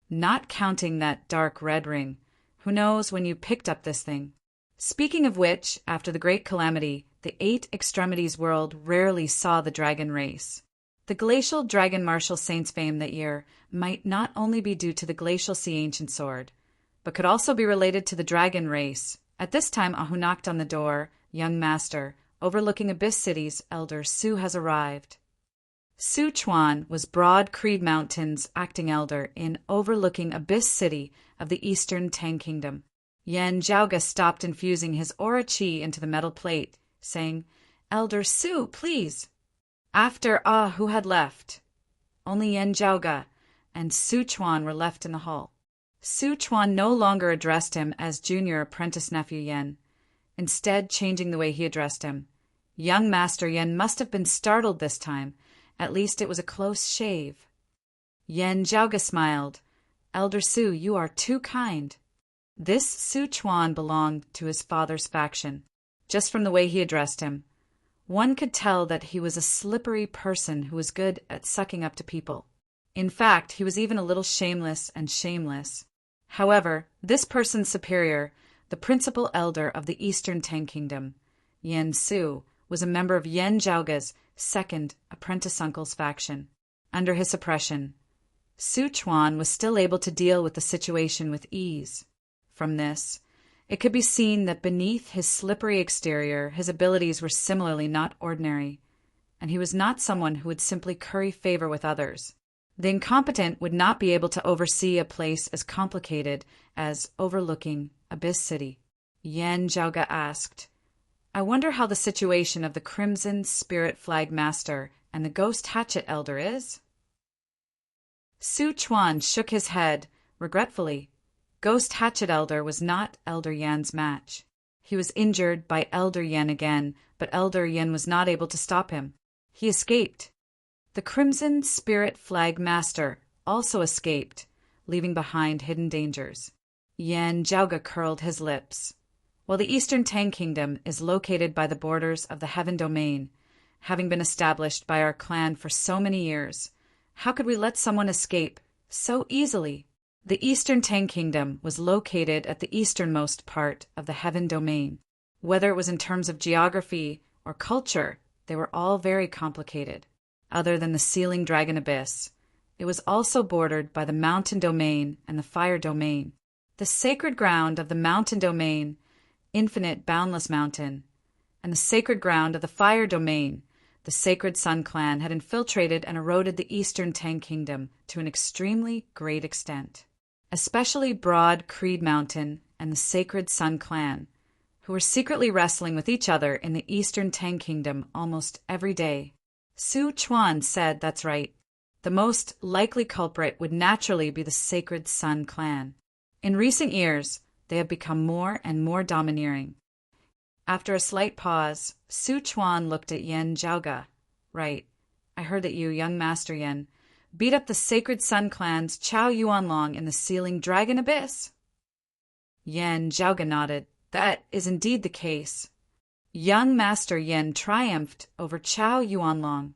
Not counting that dark red ring. Who knows when you picked up this thing?" Speaking of which, after the Great Calamity, the Eight Extremities world rarely saw the dragon race. The Glacial Dragon Martial Saint's fame that year might not only be due to the Glacial Sea Ancient Sword, but could also be related to the dragon race. At this time, Ahu knocked on the door. "Young master, overlooking Abyss City's elder Su has arrived." Su Chuan was Broad Creed Mountain's acting elder in overlooking Abyss City of the Eastern Tang Kingdom. Yen Jiaoge stopped infusing his aura qi into the metal plate, saying, "Elder Su, please." After Ahu had left, only Yen Jiaoge and Su Chuan were left in the hall. Su Chuan no longer addressed him as junior apprentice nephew Yen, instead changing the way he addressed him. Young Master Yen must have been startled this time. At least it was a close shave. Yen Jiaoge smiled. "Elder Su, you are too kind." This Su Chuan belonged to his father's faction. Just from the way he addressed him, one could tell that he was a slippery person who was good at sucking up to people. In fact, he was even a little shameless and shameless. However, this person's superior, the principal elder of the Eastern Tang Kingdom, Yen Su, was a member of Yen Jiaoge's second apprentice uncle's faction. Under his suppression, Su Chuan was still able to deal with the situation with ease. From this, it could be seen that beneath his slippery exterior, his abilities were similarly not ordinary, and he was not someone who would simply curry favor with others. The incompetent would not be able to oversee a place as complicated as overlooking Abyss City. Yen Jiaoge asked, "I wonder how the situation of the Crimson Spirit Flag Master and the Ghost Hatchet Elder is?" Su Chuan shook his head regretfully. Ghost Hatchet Elder was not Elder Yan's match. He was injured by Elder Yan again, but Elder Yan was not able to stop him. He escaped. The Crimson Spirit Flag Master also escaped, leaving behind hidden dangers. Yen Jiaoge curled his lips. While the Eastern Tang Kingdom is located by the borders of the Heaven Domain, having been established by our clan for so many years, how could we let someone escape so easily? The Eastern Tang Kingdom was located at the easternmost part of the Heaven Domain. Whether it was in terms of geography or culture, they were all very complicated. Other than the Sealing Dragon Abyss, it was also bordered by the Mountain Domain and the Fire Domain. The sacred ground of the Mountain Domain, Infinite Boundless Mountain, and the sacred ground of the Fire Domain, the Sacred Sun Clan, had infiltrated and eroded the Eastern Tang Kingdom to an extremely great extent. Especially Broad Creed Mountain and the Sacred Sun Clan, who were secretly wrestling with each other in the Eastern Tang Kingdom almost every day. Su Chuan said that's right. The most likely culprit would naturally be the Sacred Sun Clan. In recent years, they have become more and more domineering. After a slight pause, Su Chuan looked at Yen Jiaoge. "Right. I heard that you, young Master Yen, beat up the Sacred Sun Clan's Chow Yuanlong in the Sealing Dragon Abyss." Yen Jiaoge nodded. "That is indeed the case. Young Master Yin triumphed over Chao Yuanlong,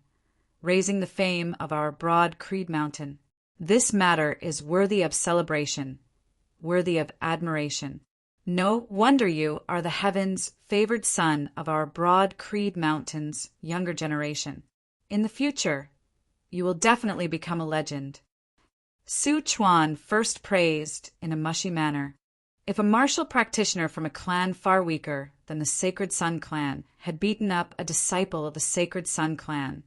raising the fame of our broad Creed Mountain. This matter is worthy of celebration, worthy of admiration. No wonder you are the heaven's favored son of our broad Creed Mountain's younger generation. In the future, you will definitely become a legend. Su Chuan first praised in a mushy manner. If a martial practitioner from a clan far weaker than the Sacred Sun clan had beaten up a disciple of the Sacred Sun clan,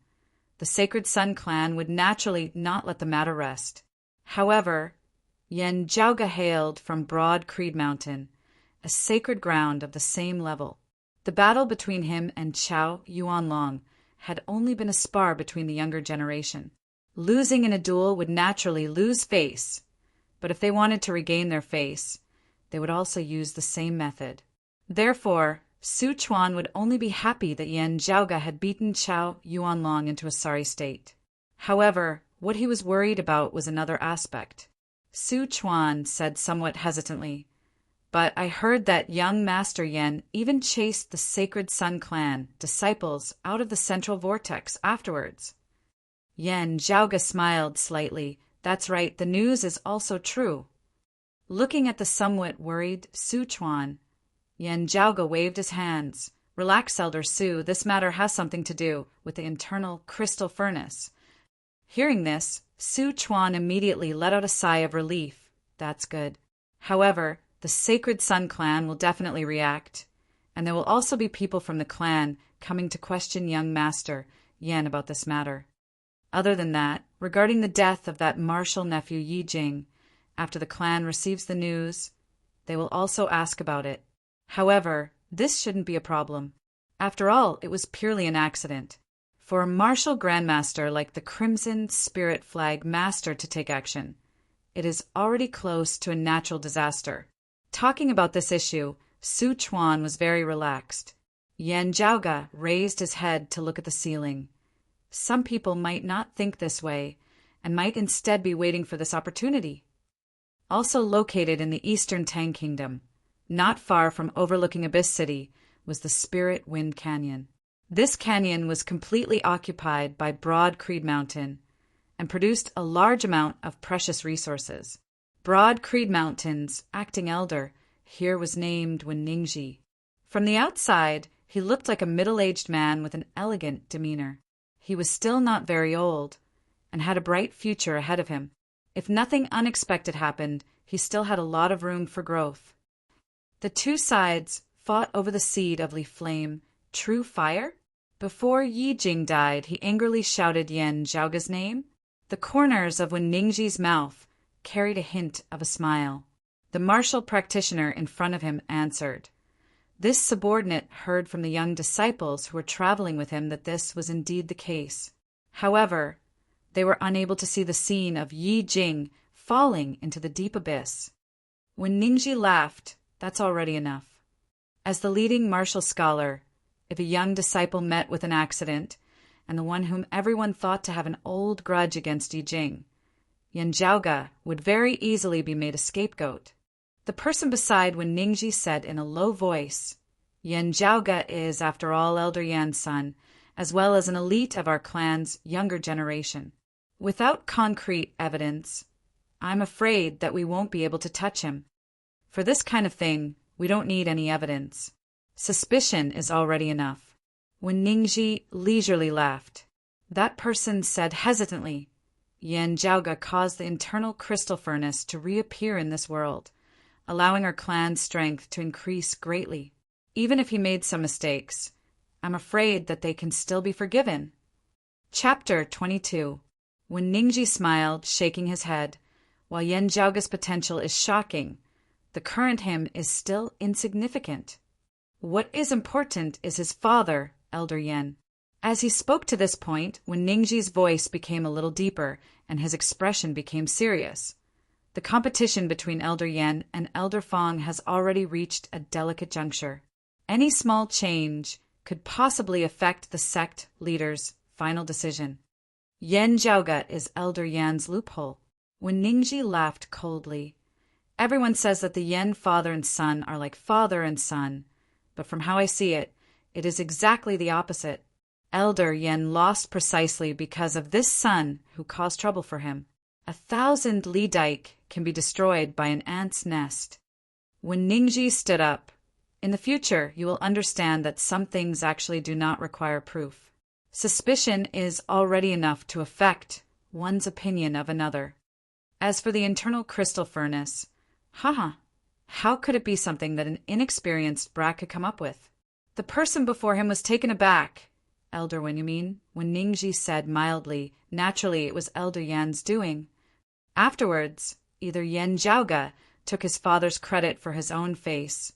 the Sacred Sun clan would naturally not let the matter rest. However, Yen Jiaoge hailed from Broad Creed Mountain, a sacred ground of the same level. The battle between him and Chao Yuanlong had only been a spar between the younger generation. Losing in a duel would naturally lose face, but if they wanted to regain their face, they would also use the same method. Therefore, Su Chuan would only be happy that Yen Jiaoge had beaten Chao Yuanlong into a sorry state. However, what he was worried about was another aspect. Su Chuan said somewhat hesitantly, "But I heard that young Master Yen even chased the Sacred Sun clan disciples out of the central vortex afterwards." Yen Jiaoge smiled slightly. "That's right, the news is also true." Looking at the somewhat worried Su Chuan, Yen Jiaoge waved his hands. "Relax, Elder Su, this matter has something to do with the internal crystal furnace." Hearing this, Su Chuan immediately let out a sigh of relief. That's good. However, the Sacred Sun clan will definitely react, and there will also be people from the clan coming to question young Master Yen about this matter. Other than that, regarding the death of that martial nephew Yi Jing, after the clan receives the news, they will also ask about it. However, this shouldn't be a problem. After all, it was purely an accident. For a martial grandmaster like the Crimson Spirit Flag Master to take action, it is already close to a natural disaster. Talking about this issue, Su Chuan was very relaxed. Yen Jiaoge raised his head to look at the ceiling. Some people might not think this way, and might instead be waiting for this opportunity. Also located in the eastern Tang Kingdom, not far from overlooking Abyss City, was the Spirit Wind Canyon. This canyon was completely occupied by Broad Creed Mountain and produced a large amount of precious resources. Broad Creed Mountain's acting elder here was named Ningji. From the outside, he looked like a middle-aged man with an elegant demeanor. He was still not very old and had a bright future ahead of him. If nothing unexpected happened, he still had a lot of room for growth. The two sides fought over the seed of leaf flame, true fire? Before Yi Jing died, he angrily shouted Yen Jiaoge's name. The corners of Ningji's mouth carried a hint of a smile. The martial practitioner in front of him answered. This subordinate heard from the young disciples who were traveling with him that this was indeed the case. However, they were unable to see the scene of Yi Jing falling into the deep abyss. When Ningji laughed, that's already enough. As the leading martial scholar, if a young disciple met with an accident, and the one whom everyone thought to have an old grudge against Yi Jing, Yen Jiaoge would very easily be made a scapegoat. The person beside Ningji said in a low voice, "Yen Jiaoge is, after all, Elder Yan's son, as well as an elite of our clan's younger generation. Without concrete evidence, I'm afraid that we won't be able to touch him. For this kind of thing, we don't need any evidence. Suspicion is already enough." When Ningji leisurely laughed, that person said hesitantly, "Yen Jiaoge caused the internal crystal furnace to reappear in this world, allowing our clan's strength to increase greatly. Even if he made some mistakes, I'm afraid that they can still be forgiven." Chapter 22. When Ningji smiled, shaking his head, while Yen Jiaoge's potential is shocking, the current him is still insignificant. What is important is his father, Elder Yen. As he spoke to this point, when Ningji's voice became a little deeper and his expression became serious, the competition between Elder Yen and Elder Fong has already reached a delicate juncture. Any small change could possibly affect the sect leader's final decision. Yen Jiaoge is Elder Yan's loophole. When Ningji laughed coldly, everyone says that the Yen father and son are like father and son, but from how I see it, it is exactly the opposite. Elder Yen lost precisely because of this son who caused trouble for him. 1,000 li dike can be destroyed by an ant's nest. When Ningji stood up, in the future you will understand that some things actually do not require proof. Suspicion is already enough to affect one's opinion of another. As for the internal crystal furnace, how could it be something that an inexperienced brat could come up with? The person before him was taken aback. Elder Wen, you mean? When Ningji said mildly, naturally it was Elder Yan's doing. Afterwards, either Yen Zhaoge took his father's credit for his own face,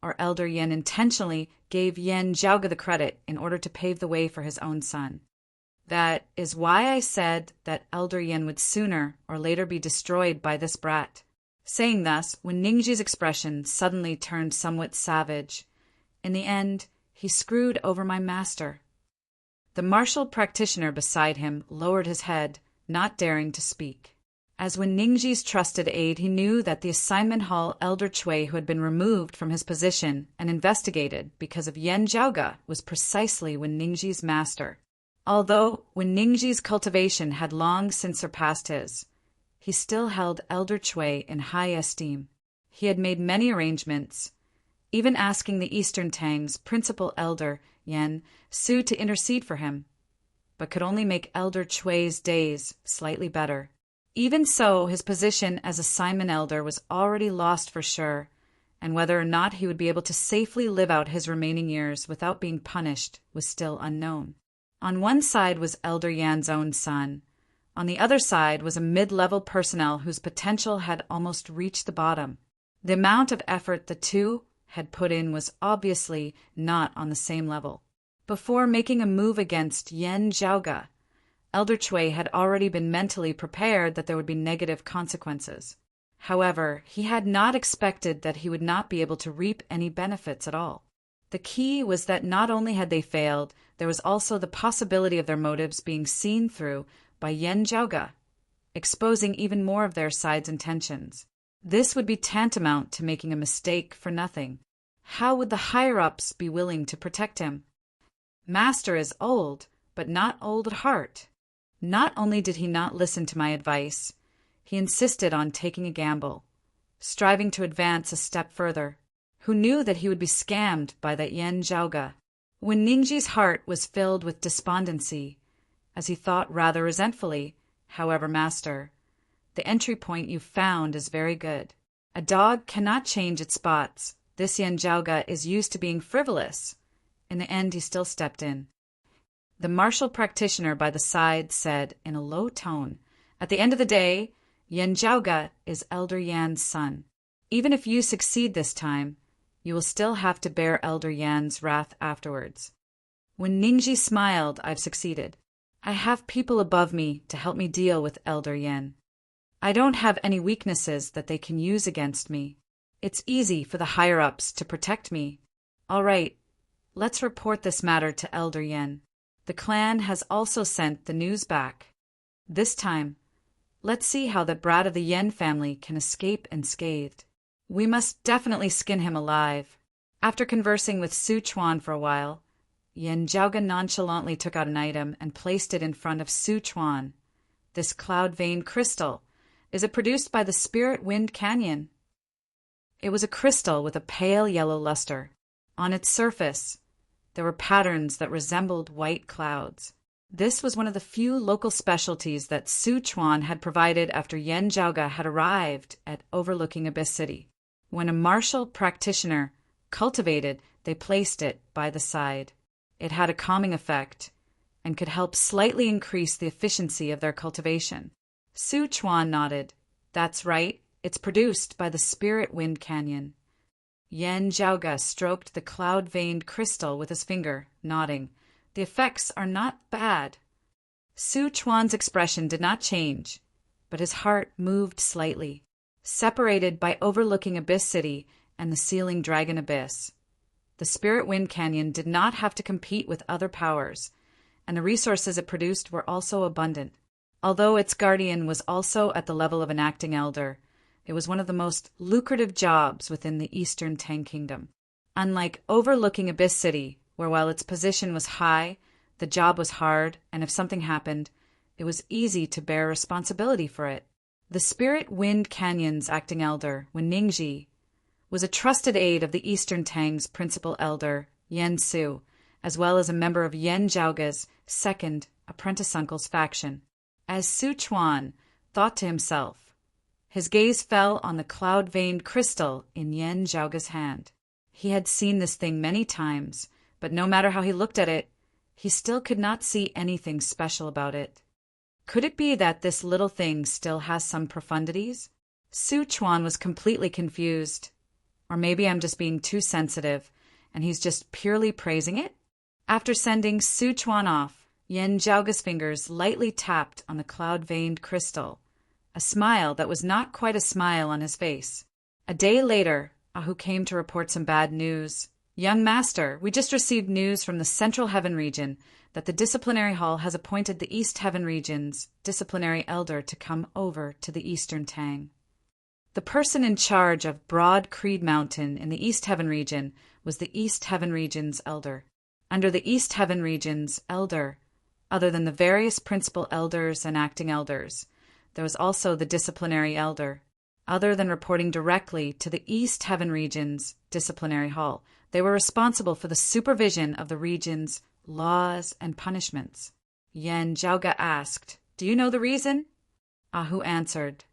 or Elder Yen intentionally gave Yen Zhaoge the credit in order to pave the way for his own son. That is why I said that Elder Yen would sooner or later be destroyed by this brat. Saying thus, when Ningji's expression suddenly turned somewhat savage, in the end, he screwed over my master. The martial practitioner beside him lowered his head, not daring to speak. As when Ningji's trusted aide, he knew that the assignment hall Elder Cui, who had been removed from his position and investigated because of Yen Zhaoge, was precisely when Ningji's master. Although when Ningji's cultivation had long since surpassed his, he still held Elder Cui in high esteem. He had made many arrangements, even asking the Eastern Tang's principal elder, Yen Su, to intercede for him, but could only make Elder Cui's days slightly better. Even so, his position as assignment elder was already lost for sure, and whether or not he would be able to safely live out his remaining years without being punished was still unknown. On one side was Elder Yan's own son. On the other side was a mid-level personnel whose potential had almost reached the bottom. The amount of effort the two had put in was obviously not on the same level. Before making a move against Yen Zhaoge, Elder Cui had already been mentally prepared that there would be negative consequences. However, he had not expected that he would not be able to reap any benefits at all. The key was that not only had they failed, there was also the possibility of their motives being seen through by Yen Zhaoge, exposing even more of their side's intentions. This would be tantamount to making a mistake for nothing. How would the higher-ups be willing to protect him? Master is old, but not old at heart. Not only did he not listen to my advice, he insisted on taking a gamble, striving to advance a step further. Who knew that he would be scammed by that Yen Zhaoge? When Ningji's heart was filled with despondency, as he thought rather resentfully, however, master, the entry point you found is very good. A dog cannot change its spots. This Yen Zhaoge is used to being frivolous. In the end, he still stepped in. The martial practitioner by the side said in a low tone, "At the end of the day, Yen Zhaoge is Elder Yan's son. Even if you succeed this time, you will still have to bear Elder Yan's wrath afterwards." When Ningji smiled, "I've succeeded. I have people above me to help me deal with Elder Yen. I don't have any weaknesses that they can use against me. It's easy for the higher-ups to protect me. All right, let's report this matter to Elder Yen. The clan has also sent the news back. This time, let's see how the brat of the Yen family can escape unscathed. We must definitely skin him alive." After conversing with Su Chuan for a while, Yen Zhaoge nonchalantly took out an item and placed it in front of Su Chuan. "This cloud vein crystal, is it produced by the Spirit Wind Canyon?" It was a crystal with a pale yellow luster. On its surface, there were patterns that resembled white clouds. This was one of the few local specialties that Su Chuan had provided after Yen Zhaoge had arrived at overlooking Abyss City. When a martial practitioner cultivated, they placed it by the side. It had a calming effect and could help slightly increase the efficiency of their cultivation. Su Chuan nodded. "That's right, it's produced by the Spirit Wind Canyon." Yen Zhaoge stroked the cloud-veined crystal with his finger, nodding. "The effects are not bad." Su Chuan's expression did not change, but his heart moved slightly. Separated by overlooking Abyss City and the Sealing Dragon Abyss, the Spirit Wind Canyon did not have to compete with other powers, and the resources it produced were also abundant. Although its guardian was also at the level of an acting elder, it was one of the most lucrative jobs within the Eastern Tang Kingdom. Unlike overlooking Abyss City, where while its position was high, the job was hard, and if something happened, it was easy to bear responsibility for it. The Spirit Wind Canyon's acting elder, Ningji, was a trusted aide of the Eastern Tang's principal elder, Yen Su, as well as a member of Yen Zhaoga's second apprentice uncle's faction. As Su Chuan thought to himself, his gaze fell on the cloud-veined crystal in Yen Zhaoga's hand. He had seen this thing many times, but no matter how he looked at it, he still could not see anything special about it. Could it be that this little thing still has some profundities? Su Chuan was completely confused. Or maybe I'm just being too sensitive, and he's just purely praising it? After sending Su Chuan off, Yen Zhaoga's fingers lightly tapped on the cloud-veined crystal, a smile that was not quite a smile on his face. A day later, Ahu came to report some bad news. "Young master, we just received news from the Central Heaven region that the Disciplinary Hall has appointed the East Heaven region's disciplinary elder to come over to the Eastern Tang." The person in charge of Broad Creed Mountain in the East Heaven region was the East Heaven region's elder. Under the East Heaven region's elder, other than the various principal elders and acting elders, there was also the disciplinary elder. Other than reporting directly to the East Heaven region's disciplinary hall, they were responsible for the supervision of the region's laws and punishments. Yen Zhaoga asked, "Do you know the reason?" Ahu answered,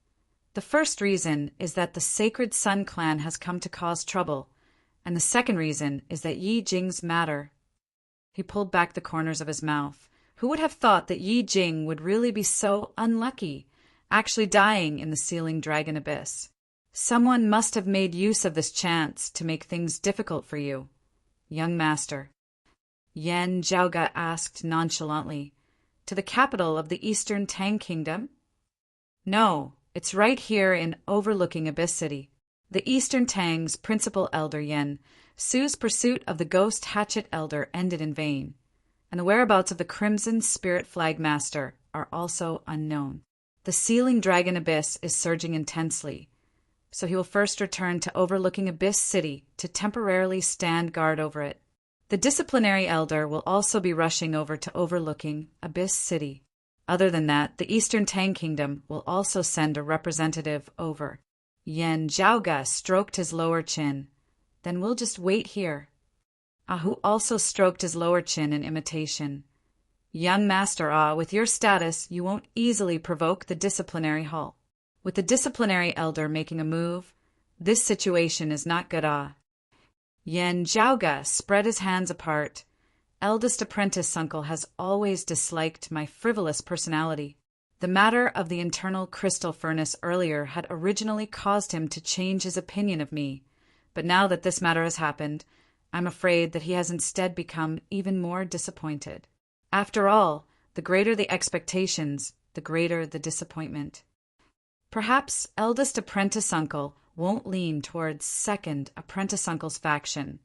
"The first reason is that the Sacred Sun clan has come to cause trouble, and the second reason is that Yi Jing's matter." He pulled back the corners of his mouth. Who would have thought that Yi Jing would really be so unlucky, actually dying in the Sealing Dragon Abyss? Someone must have made use of this chance to make things difficult for you, young master. Yen Zhaoga asked nonchalantly, "To the capital of the Eastern Tang Kingdom?" "No, it's right here in overlooking Abyss City." The Eastern Tang's principal elder Yen Su's pursuit of the Ghost Hatchet Elder ended in vain, and the whereabouts of the Crimson Spirit Flag Master are also unknown. The Sealing Dragon Abyss is surging intensely, so he will first return to overlooking Abyss City to temporarily stand guard over it. The Disciplinary Elder will also be rushing over to overlooking Abyss City. Other than that, the Eastern Tang Kingdom will also send a representative over. Yen Zhaoga stroked his lower chin. "Then we'll just wait here." Ahu also stroked his lower chin in imitation. "Young Master Ah, with your status, you won't easily provoke the Disciplinary Hall. With the Disciplinary Elder making a move, this situation is not good Ah." Yen Zhaoga spread his hands apart. "Eldest apprentice uncle has always disliked my frivolous personality. The matter of the internal crystal furnace earlier had originally caused him to change his opinion of me, but now that this matter has happened, I'm afraid that he has instead become even more disappointed. After all, the greater the expectations, the greater the disappointment. Perhaps eldest apprentice uncle won't lean towards second apprentice uncle's faction,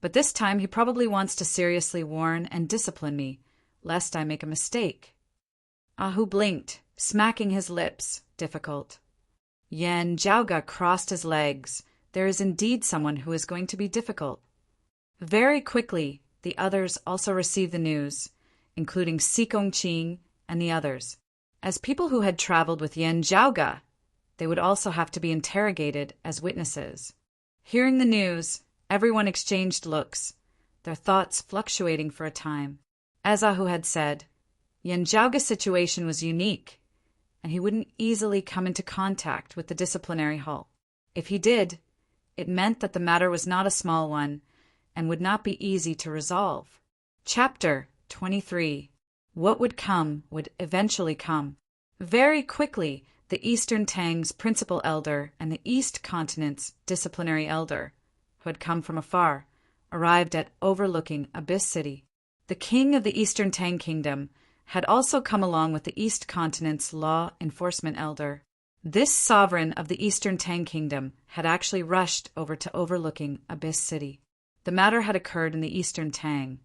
but this time he probably wants to seriously warn and discipline me, lest I make a mistake." Ahu blinked, smacking his lips, difficult. Yen Zhaoga crossed his legs. There is indeed someone who is going to be difficult. Very quickly, the others also received the news, including Si Gongqing and the others. As people who had traveled with Yen Zhaoga, they would also have to be interrogated as witnesses. Hearing the news, everyone exchanged looks, their thoughts fluctuating for a time. As Ahu had said, Yen Zhaoga's situation was unique, and he wouldn't easily come into contact with the disciplinary hall. If he did, it meant that the matter was not a small one and would not be easy to resolve. Chapter 23. What would come would eventually come. Very quickly, the Eastern Tang's principal elder and the East Continent's disciplinary elder, who had come from afar, arrived at overlooking Abyss City. The king of the Eastern Tang Kingdom had also come along with the East Continent's law enforcement elder. This sovereign of the Eastern Tang Kingdom had actually rushed over to overlooking Abyss City. The matter had occurred in the Eastern Tang,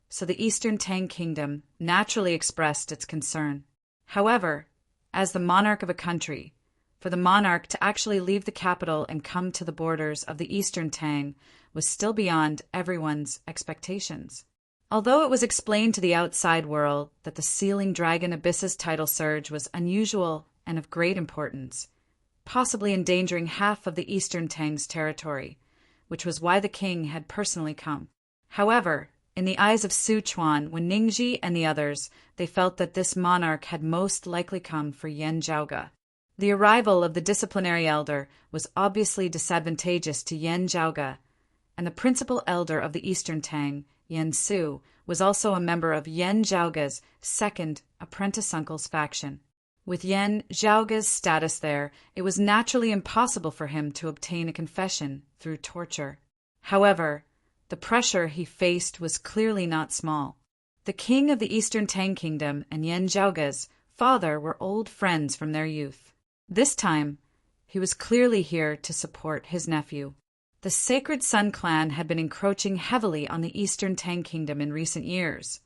so the Eastern Tang Kingdom naturally expressed its concern. However, as the monarch of a country, for the monarch to actually leave the capital and come to the borders of the Eastern Tang was still beyond everyone's expectations. Although it was explained to the outside world that the Sealing Dragon Abyss's tidal surge was unusual and of great importance, possibly endangering half of the Eastern Tang's territory, which was why the king had personally come. However, in the eyes of Su Chuan, when Ningji and the others, they felt that this monarch had most likely come for Yan Zhaoge. The arrival of the disciplinary elder was obviously disadvantageous to Yan Zhaoge, and the principal elder of the Eastern Tang, Yan Su, was also a member of Yan Zhaoge's second apprentice uncle's faction. With Yan Zhaoge's status there, it was naturally impossible for him to obtain a confession through torture. However, the pressure he faced was clearly not small. The king of the Eastern Tang Kingdom and Yan Zhaoge's father were old friends from their youth. This time, he was clearly here to support his nephew. The Sacred Sun clan had been encroaching heavily on the Eastern Tang Kingdom in recent years,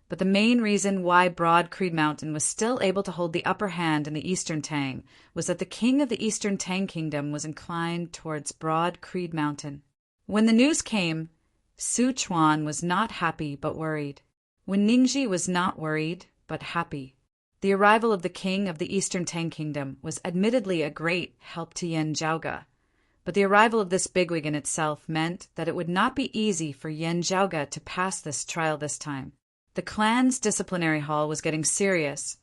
but the main reason why Broad Creed Mountain was still able to hold the upper hand in the Eastern Tang was that the king of the Eastern Tang Kingdom was inclined towards Broad Creed Mountain. When the news came, Su Chuan was not happy but worried. When Ningji was not worried but happy. The arrival of the king of the Eastern Tang Kingdom was admittedly a great help to Yan Zhaoge, but the arrival of this bigwig in itself meant that it would not be easy for Yan Zhaoge to pass this trial this time. The clan's disciplinary hall was getting serious,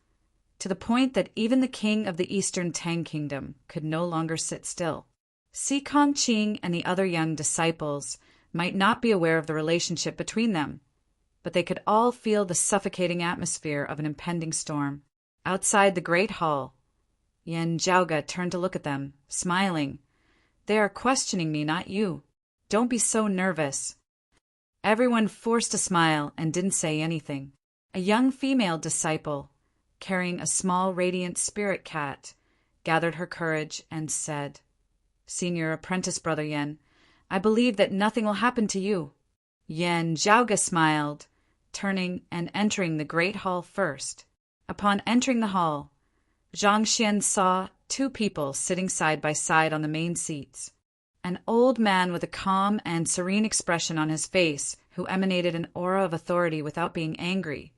to the point that even the king of the Eastern Tang Kingdom could no longer sit still. Si Kongqing and the other young disciples might not be aware of the relationship between them, but they could all feel the suffocating atmosphere of an impending storm. Outside the great hall, Yan Zhaoge turned to look at them, smiling. "They are questioning me, not you. Don't be so nervous." Everyone forced a smile and didn't say anything. A young female disciple, carrying a small radiant spirit cat, gathered her courage and said, "Senior apprentice Brother Yan, I believe that nothing will happen to you." Yan Zhaoge smiled, turning and entering the great hall first. Upon entering the hall, Zhang Xian saw two people sitting side by side on the main seats. An old man with a calm and serene expression on his face, who emanated an aura of authority without being angry,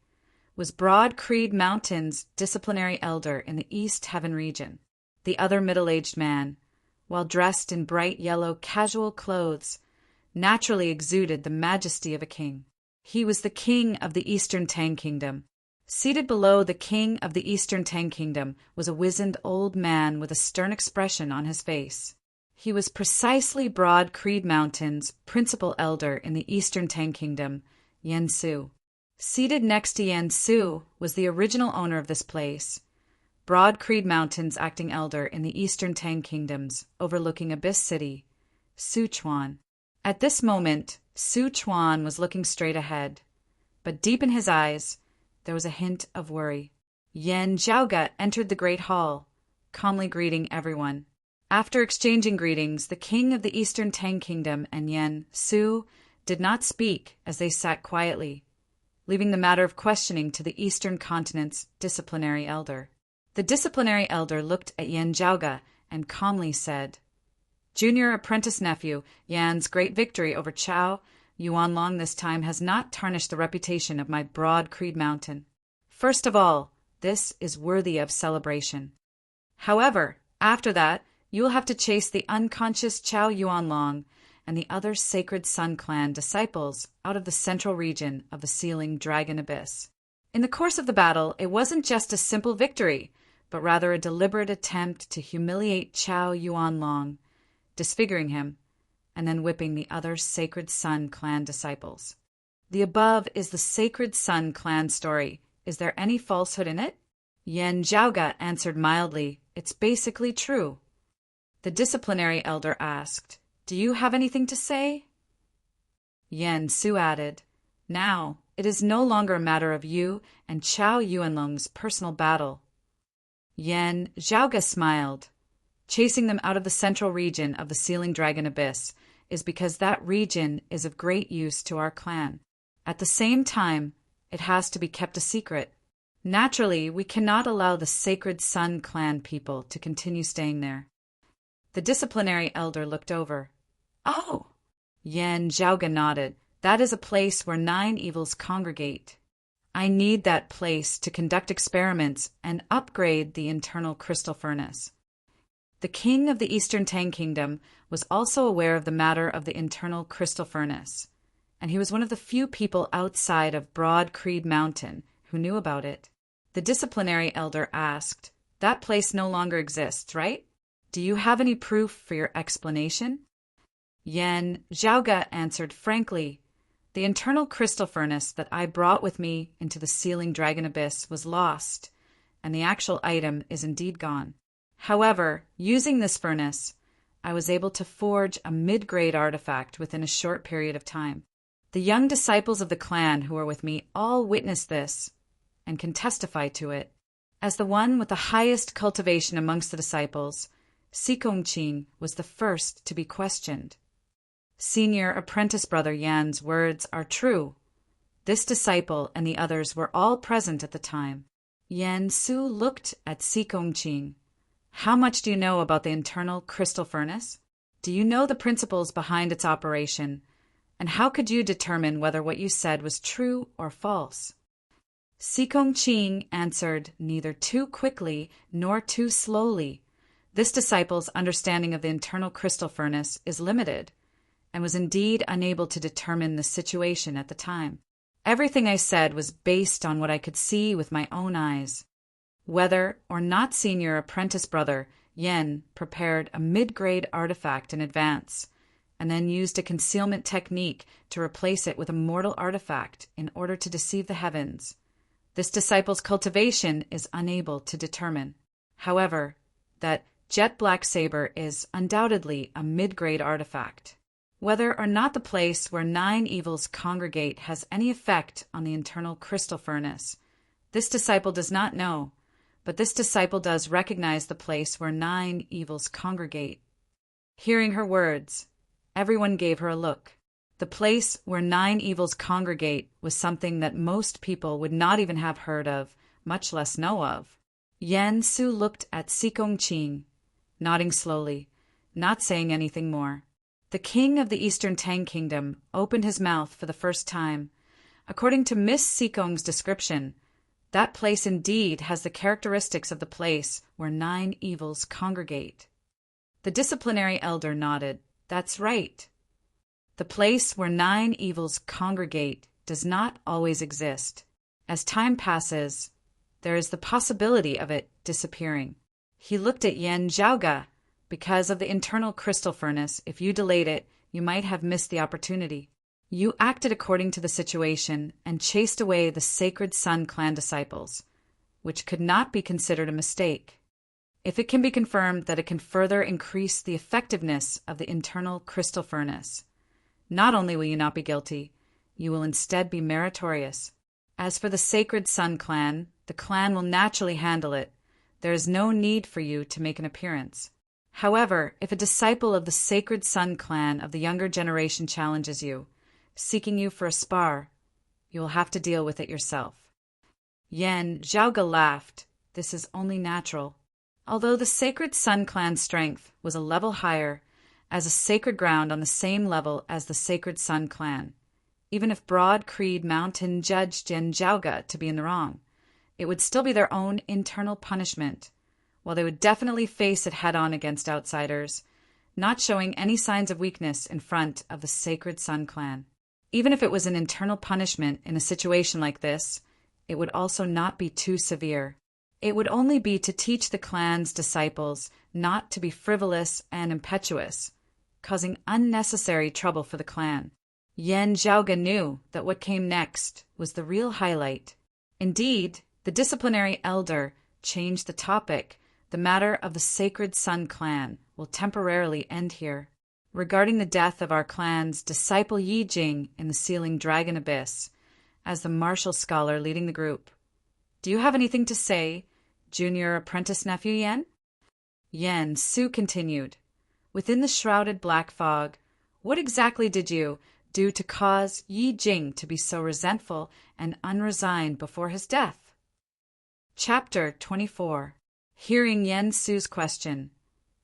was Broad Creed Mountain's disciplinary elder in the East Heaven region. The other middle-aged man, while dressed in bright yellow casual clothes, naturally exuded the majesty of a king. He was the king of the Eastern Tang Kingdom. Seated below the king of the Eastern Tang Kingdom was a wizened old man with a stern expression on his face. He was precisely Broad Creed Mountain's principal elder in the Eastern Tang Kingdom, Yan Su. Seated next to Yan Su was the original owner of this place, Broad Creed Mountain's acting elder in the Eastern Tang Kingdoms, overlooking Abyss City, Su Chuan. At this moment, Su Chuan was looking straight ahead, but deep in his eyes, there was a hint of worry. Yan Zhaoge entered the great hall, calmly greeting everyone. After exchanging greetings, the king of the Eastern Tang Kingdom and Yan Su did not speak as they sat quietly, leaving the matter of questioning to the Eastern Continent's disciplinary elder. The disciplinary elder looked at Yan Zhaoge and calmly said, "Junior apprentice nephew, Yan's great victory over Chao Yuanlong this time has not tarnished the reputation of my Broad Creed Mountain. First of all, this is worthy of celebration. However, after that, you will have to chase the unconscious Chao Yuanlong and the other Sacred Sun clan disciples out of the central region of the Sealing Dragon Abyss." In the course of the battle, it wasn't just a simple victory, but rather a deliberate attempt to humiliate Chao Yuanlong, disfiguring him, and then whipping the other Sacred Sun clan disciples. The above is the Sacred Sun clan story. Is there any falsehood in it? Yan Zhaoge answered mildly, "It's basically true." The disciplinary elder asked, "Do you have anything to say?" Yan Su added, "Now, it is no longer a matter of you and Chao Yuanlong's personal battle." Yan Zhaoge smiled. "Chasing them out of the central region of the Sealing Dragon Abyss is because that region is of great use to our clan. At the same time, it has to be kept a secret. Naturally, we cannot allow the Sacred Sun clan people to continue staying there." The disciplinary elder looked over. "Oh!" Yan Zhaoge nodded. That is a place where 9 evils congregate. I need that place to conduct experiments and upgrade the internal crystal furnace. The king of the Eastern Tang Kingdom was also aware of the matter of the internal crystal furnace, and he was one of the few people outside of Broad Creed Mountain who knew about it. The disciplinary elder asked, "That place no longer exists, right? Do you have any proof for your explanation?" Yan Zhaoge answered frankly, "The internal crystal furnace that I brought with me into the sealing dragon abyss was lost, and the actual item is indeed gone. However, using this furnace, I was able to forge a mid-grade artifact within a short period of time. The young disciples of the clan who are with me all witnessed this and can testify to it. As the one with the highest cultivation amongst the disciples, Qing was the first to be questioned. Senior apprentice brother Yan's words are true. This disciple and the others were all present at the time." Yan Su looked at Qing. "How much do you know about the internal crystal furnace? Do you know the principles behind its operation? And how could you determine whether what you said was true or false?" Qing answered neither too quickly nor too slowly. This disciple's understanding of the internal crystal furnace is limited, and was indeed unable to determine the situation at the time. Everything I said was based on what I could see with my own eyes. Whether or not senior apprentice brother Yen prepared a mid-grade artifact in advance, and then used a concealment technique to replace it with a mortal artifact in order to deceive the heavens, this disciple's cultivation is unable to determine. However, that jet black saber is undoubtedly a mid-grade artifact. Whether or not the place where 9 evils congregate has any effect on the internal crystal furnace, this disciple does not know, but this disciple does recognize the place where 9 evils congregate. Hearing her words, everyone gave her a look. The place where 9 evils congregate was something that most people would not even have heard of, much less know of. Yan Su looked at Qing, nodding slowly, not saying anything more. The king of the Eastern Tang Kingdom opened his mouth for the first time. According to Miss Qing's description, that place indeed has the characteristics of the place where 9 evils congregate. The disciplinary elder nodded. That's right. The place where 9 evils congregate does not always exist. As time passes, there is the possibility of it disappearing. He looked at Yan Zhaoge. Because of the internal crystal furnace, if you delayed it, you might have missed the opportunity. You acted according to the situation and chased away the Sacred Sun clan disciples, which could not be considered a mistake. If it can be confirmed that it can further increase the effectiveness of the internal crystal furnace, not only will you not be guilty, you will instead be meritorious. As for the Sacred Sun clan, the clan will naturally handle it. There is no need for you to make an appearance. However, if a disciple of the Sacred Sun clan of the younger generation challenges you, seeking you for a spar, you will have to deal with it yourself. Yan Zhaoge laughed. This is only natural. Although the Sacred Sun clan's strength was a level higher, as a sacred ground on the same level as the Sacred Sun clan, even if Broad Creed Mountain judged Yan Zhaoge to be in the wrong, it would still be their own internal punishment. While they would definitely face it head-on against outsiders, not showing any signs of weakness in front of the Sacred Sun clan. Even if it was an internal punishment in a situation like this, it would also not be too severe. It would only be to teach the clan's disciples not to be frivolous and impetuous, causing unnecessary trouble for the clan. Yan Zhaoge knew that what came next was the real highlight. Indeed, the disciplinary elder changed the topic. The matter of the Sacred Sun clan will temporarily end here. Regarding the death of our clan's disciple Yi Jing in the sealing dragon abyss, as the martial scholar leading the group, do you have anything to say, junior apprentice nephew Yan? Yan Su continued. Within the shrouded black fog, what exactly did you do to cause Yi Jing to be so resentful and unresigned before his death? Chapter 24. Hearing Yan Su's question,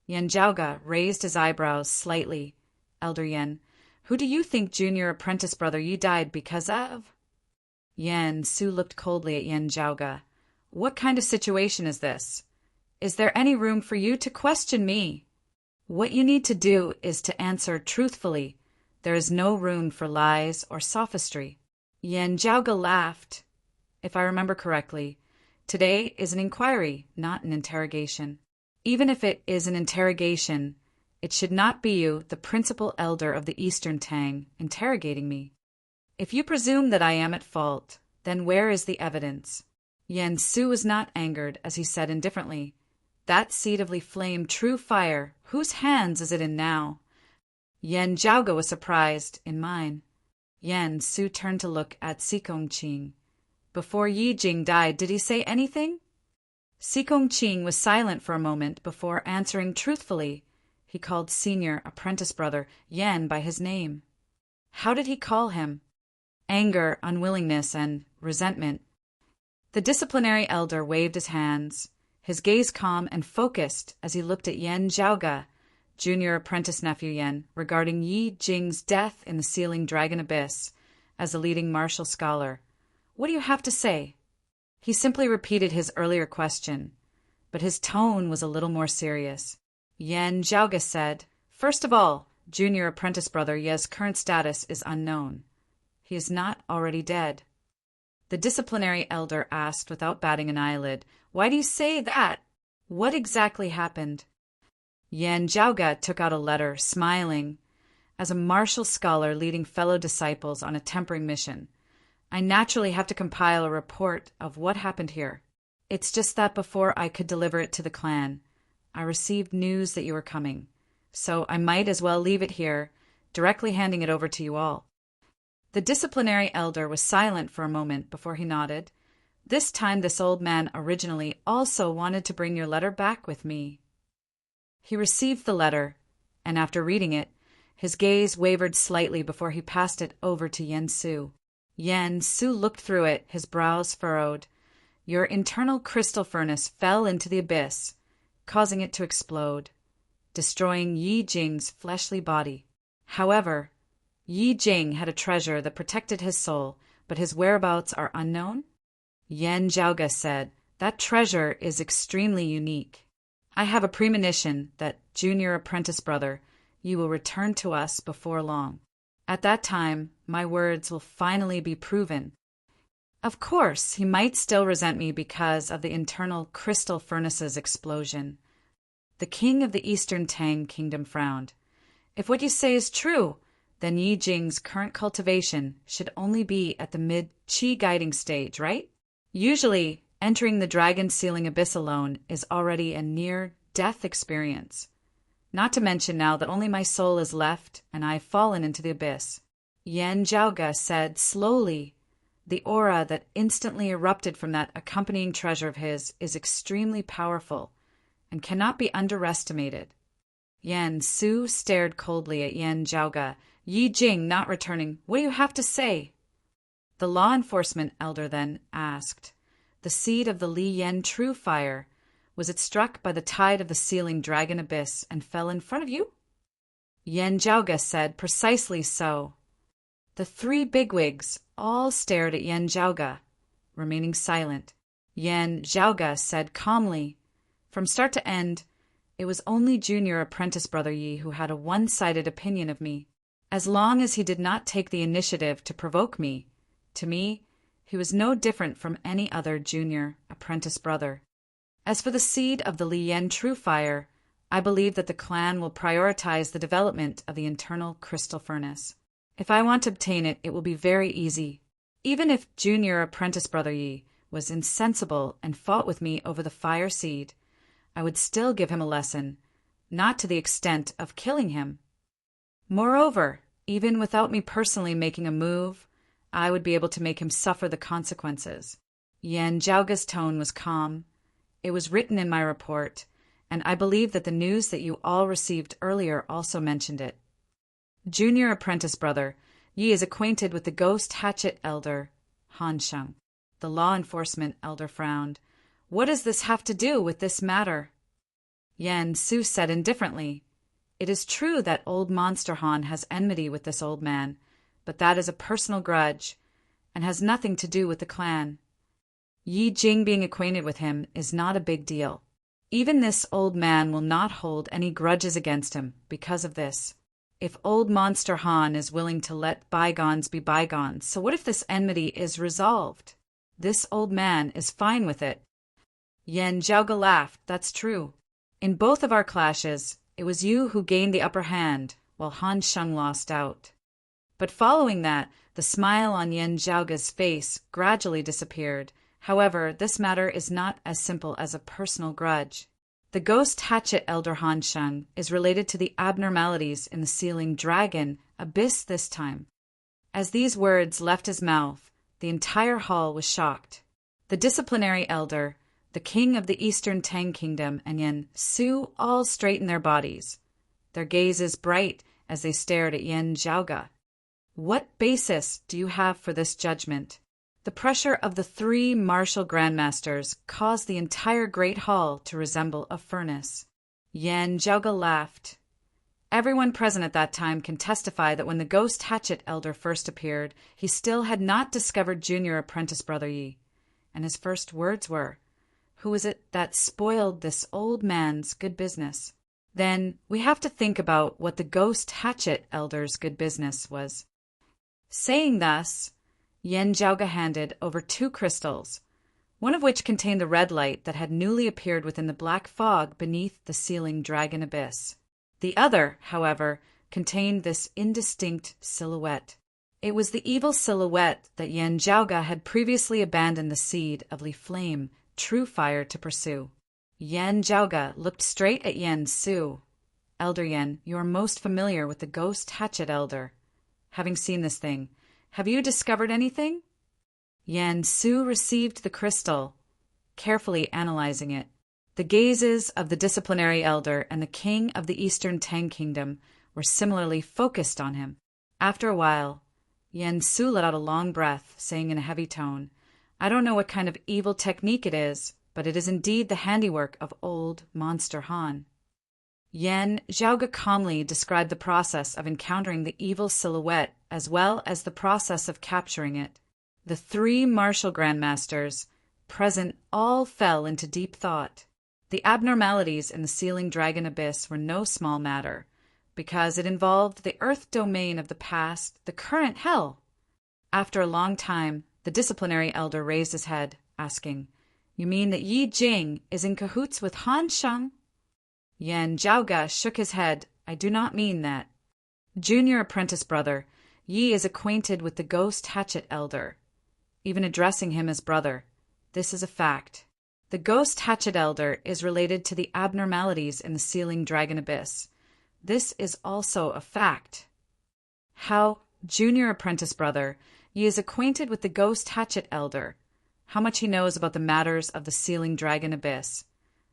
Yan Zhaoge raised his eyebrows slightly. Elder Yan, Who do you think junior apprentice brother Yi died because of? Yan Su looked coldly at Yan Zhaoga. What kind of situation is this? Is there any room for you to question me? What you need to do is to answer truthfully. There is no room for lies or sophistry. Yan Zhaoga laughed. If I remember correctly, today is an inquiry, not an interrogation. Even if it is an interrogation, it should not be you, the principal elder of the Eastern Tang, interrogating me. If you presume that I am at fault, then where is the evidence? Yan Su was not angered, as he said indifferently, That seed of flame, true fire, whose hands is it in now? Yan Zhaoga was surprised, in mine. Yan Su turned to look at Sikong Qing. Before Yi Jing died, did he say anything? Sikong Qing was silent for a moment before answering truthfully. He called senior apprentice brother Yan by his name. How did he call him? Anger, unwillingness, and resentment. The disciplinary elder waved his hands, his gaze calm and focused as he looked at Yan Zhaoga, junior apprentice nephew Yan, regarding Yi Jing's death in the sealing dragon abyss as a leading martial scholar. What do you have to say? He simply repeated his earlier question, but his tone was a little more serious. Yan Zhaoga said, First of all, junior apprentice brother Ye's current status is unknown. He is not already dead. The disciplinary elder asked without batting an eyelid, Why do you say that? What exactly happened? Yan Zhaoga took out a letter, smiling. As a martial scholar leading fellow disciples on a tempering mission, I naturally have to compile a report of what happened here. It's just that before I could deliver it to the clan, I received news that you were coming, so I might as well leave it here, directly handing it over to you all. The disciplinary elder was silent for a moment before he nodded. This time this old man originally also wanted to bring your letter back with me. He received the letter, and after reading it, his gaze wavered slightly before he passed it over to Yan Su. Yan Su looked through it, his brows furrowed. Your internal crystal furnace fell into the abyss, causing it to explode, destroying Yi Jing's fleshly body. However, Yi Jing had a treasure that protected his soul, but his whereabouts are unknown? Yan Zhaoga said, That treasure is extremely unique. I have a premonition that, junior apprentice brother, you will return to us before long. At that time, my words will finally be proven. Of course, he might still resent me because of the internal crystal furnace's explosion. The king of the Eastern Tang Kingdom frowned. If what you say is true, then Yi Jing's current cultivation should only be at the mid-qi guiding stage, right? Usually, entering the dragon sealing abyss alone is already a near-death experience. Not to mention now that only my soul is left and I have fallen into the abyss. Yan Zhaoga said slowly, The aura that instantly erupted from that accompanying treasure of his is extremely powerful and cannot be underestimated. Yan Su stared coldly at Yan Zhaoga. Yi Jing not returning. What do you have to say? The law enforcement elder then asked, The seed of the Li Yen true fire, was it struck by the tide of the sealing dragon abyss and fell in front of you? Yan Zhaoga said, Precisely so. The three bigwigs all stared at Yan Zhaoga, remaining silent. Yan Zhaoga said calmly, From start to end, it was only junior apprentice brother Yi who had a one-sided opinion of me. As long as he did not take the initiative to provoke me, to me, he was no different from any other junior apprentice brother. As for the seed of the Li Yen true fire, I believe that the clan will prioritize the development of the internal crystal furnace. If I want to obtain it, it will be very easy. Even if junior apprentice brother Yi was insensible and fought with me over the fire seed, I would still give him a lesson, not to the extent of killing him. Moreover, even without me personally making a move, I would be able to make him suffer the consequences. Yan Zhaoga's tone was calm. It was written in my report, and I believe that the news that you all received earlier also mentioned it. Junior apprentice brother, Yi is acquainted with the ghost hatchet elder, Han Sheng. The law enforcement elder frowned. What does this have to do with this matter? Yan Su said indifferently, It is true that old Monster Han has enmity with this old man, but that is a personal grudge, and has nothing to do with the clan. Yi Jing being acquainted with him is not a big deal. Even this old man will not hold any grudges against him because of this. If old Monster Han is willing to let bygones be bygones, so what if this enmity is resolved? This old man is fine with it. Yan Zhaoge laughed. That's true. In both of our clashes, it was you who gained the upper hand, while Han Sheng lost out. But following that, the smile on Yan Zhaoge's face gradually disappeared. However, this matter is not as simple as a personal grudge. The ghost hatchet elder Han Sheng is related to the abnormalities in the ceiling dragon abyss this time. As these words left his mouth, the entire hall was shocked. The disciplinary elder, the king of the Eastern Tang Kingdom, and Yan Su all straightened their bodies, their gazes bright as they stared at Yan Zhaoge. What basis do you have for this judgment? The pressure of the three martial grandmasters caused the entire great hall to resemble a furnace. Yan Zhaoge laughed. Everyone present at that time can testify that when the ghost hatchet elder first appeared, he still had not discovered junior apprentice brother Yi, and his first words were, "Who is it that spoiled this old man's good business?" Then we have to think about what the ghost hatchet elder's good business was. Saying thus, Yan Zhaoge handed over 2 crystals, one of which contained the red light that had newly appeared within the black fog beneath the ceiling dragon abyss. The other, however, contained this indistinct silhouette. It was the evil silhouette that Yan Zhaoge had previously abandoned the seed of Li Flame, true fire, to pursue. Yan Zhaoge looked straight at Yan Su. Elder Yan, you are most familiar with the ghost hatchet elder. Having seen this thing, have you discovered anything? Yan Su received the crystal, carefully analyzing it. The gazes of the disciplinary elder and the king of the Eastern Tang Kingdom were similarly focused on him. After a while, Yan Su let out a long breath, saying in a heavy tone, "I don't know what kind of evil technique it is, but it is indeed the handiwork of old Monster Han." Yan Zhaoge calmly described the process of encountering the evil silhouette as well as the process of capturing it. The 3 martial grandmasters present all fell into deep thought. The abnormalities in the ceiling dragon abyss were no small matter, because it involved the earth domain of the past, the current hell. After a long time, the disciplinary elder raised his head, asking, "You mean that Yi Jing is in cahoots with Han Sheng?" Yan Zhaoge shook his head. "I do not mean that. Junior apprentice brother, Yi is acquainted with the ghost hatchet elder, even addressing him as brother. This is a fact. The ghost hatchet elder is related to the abnormalities in the ceiling dragon abyss. This is also a fact." "How, junior apprentice brother, Yi is acquainted with the ghost hatchet elder, how much he knows about the matters of the ceiling dragon abyss,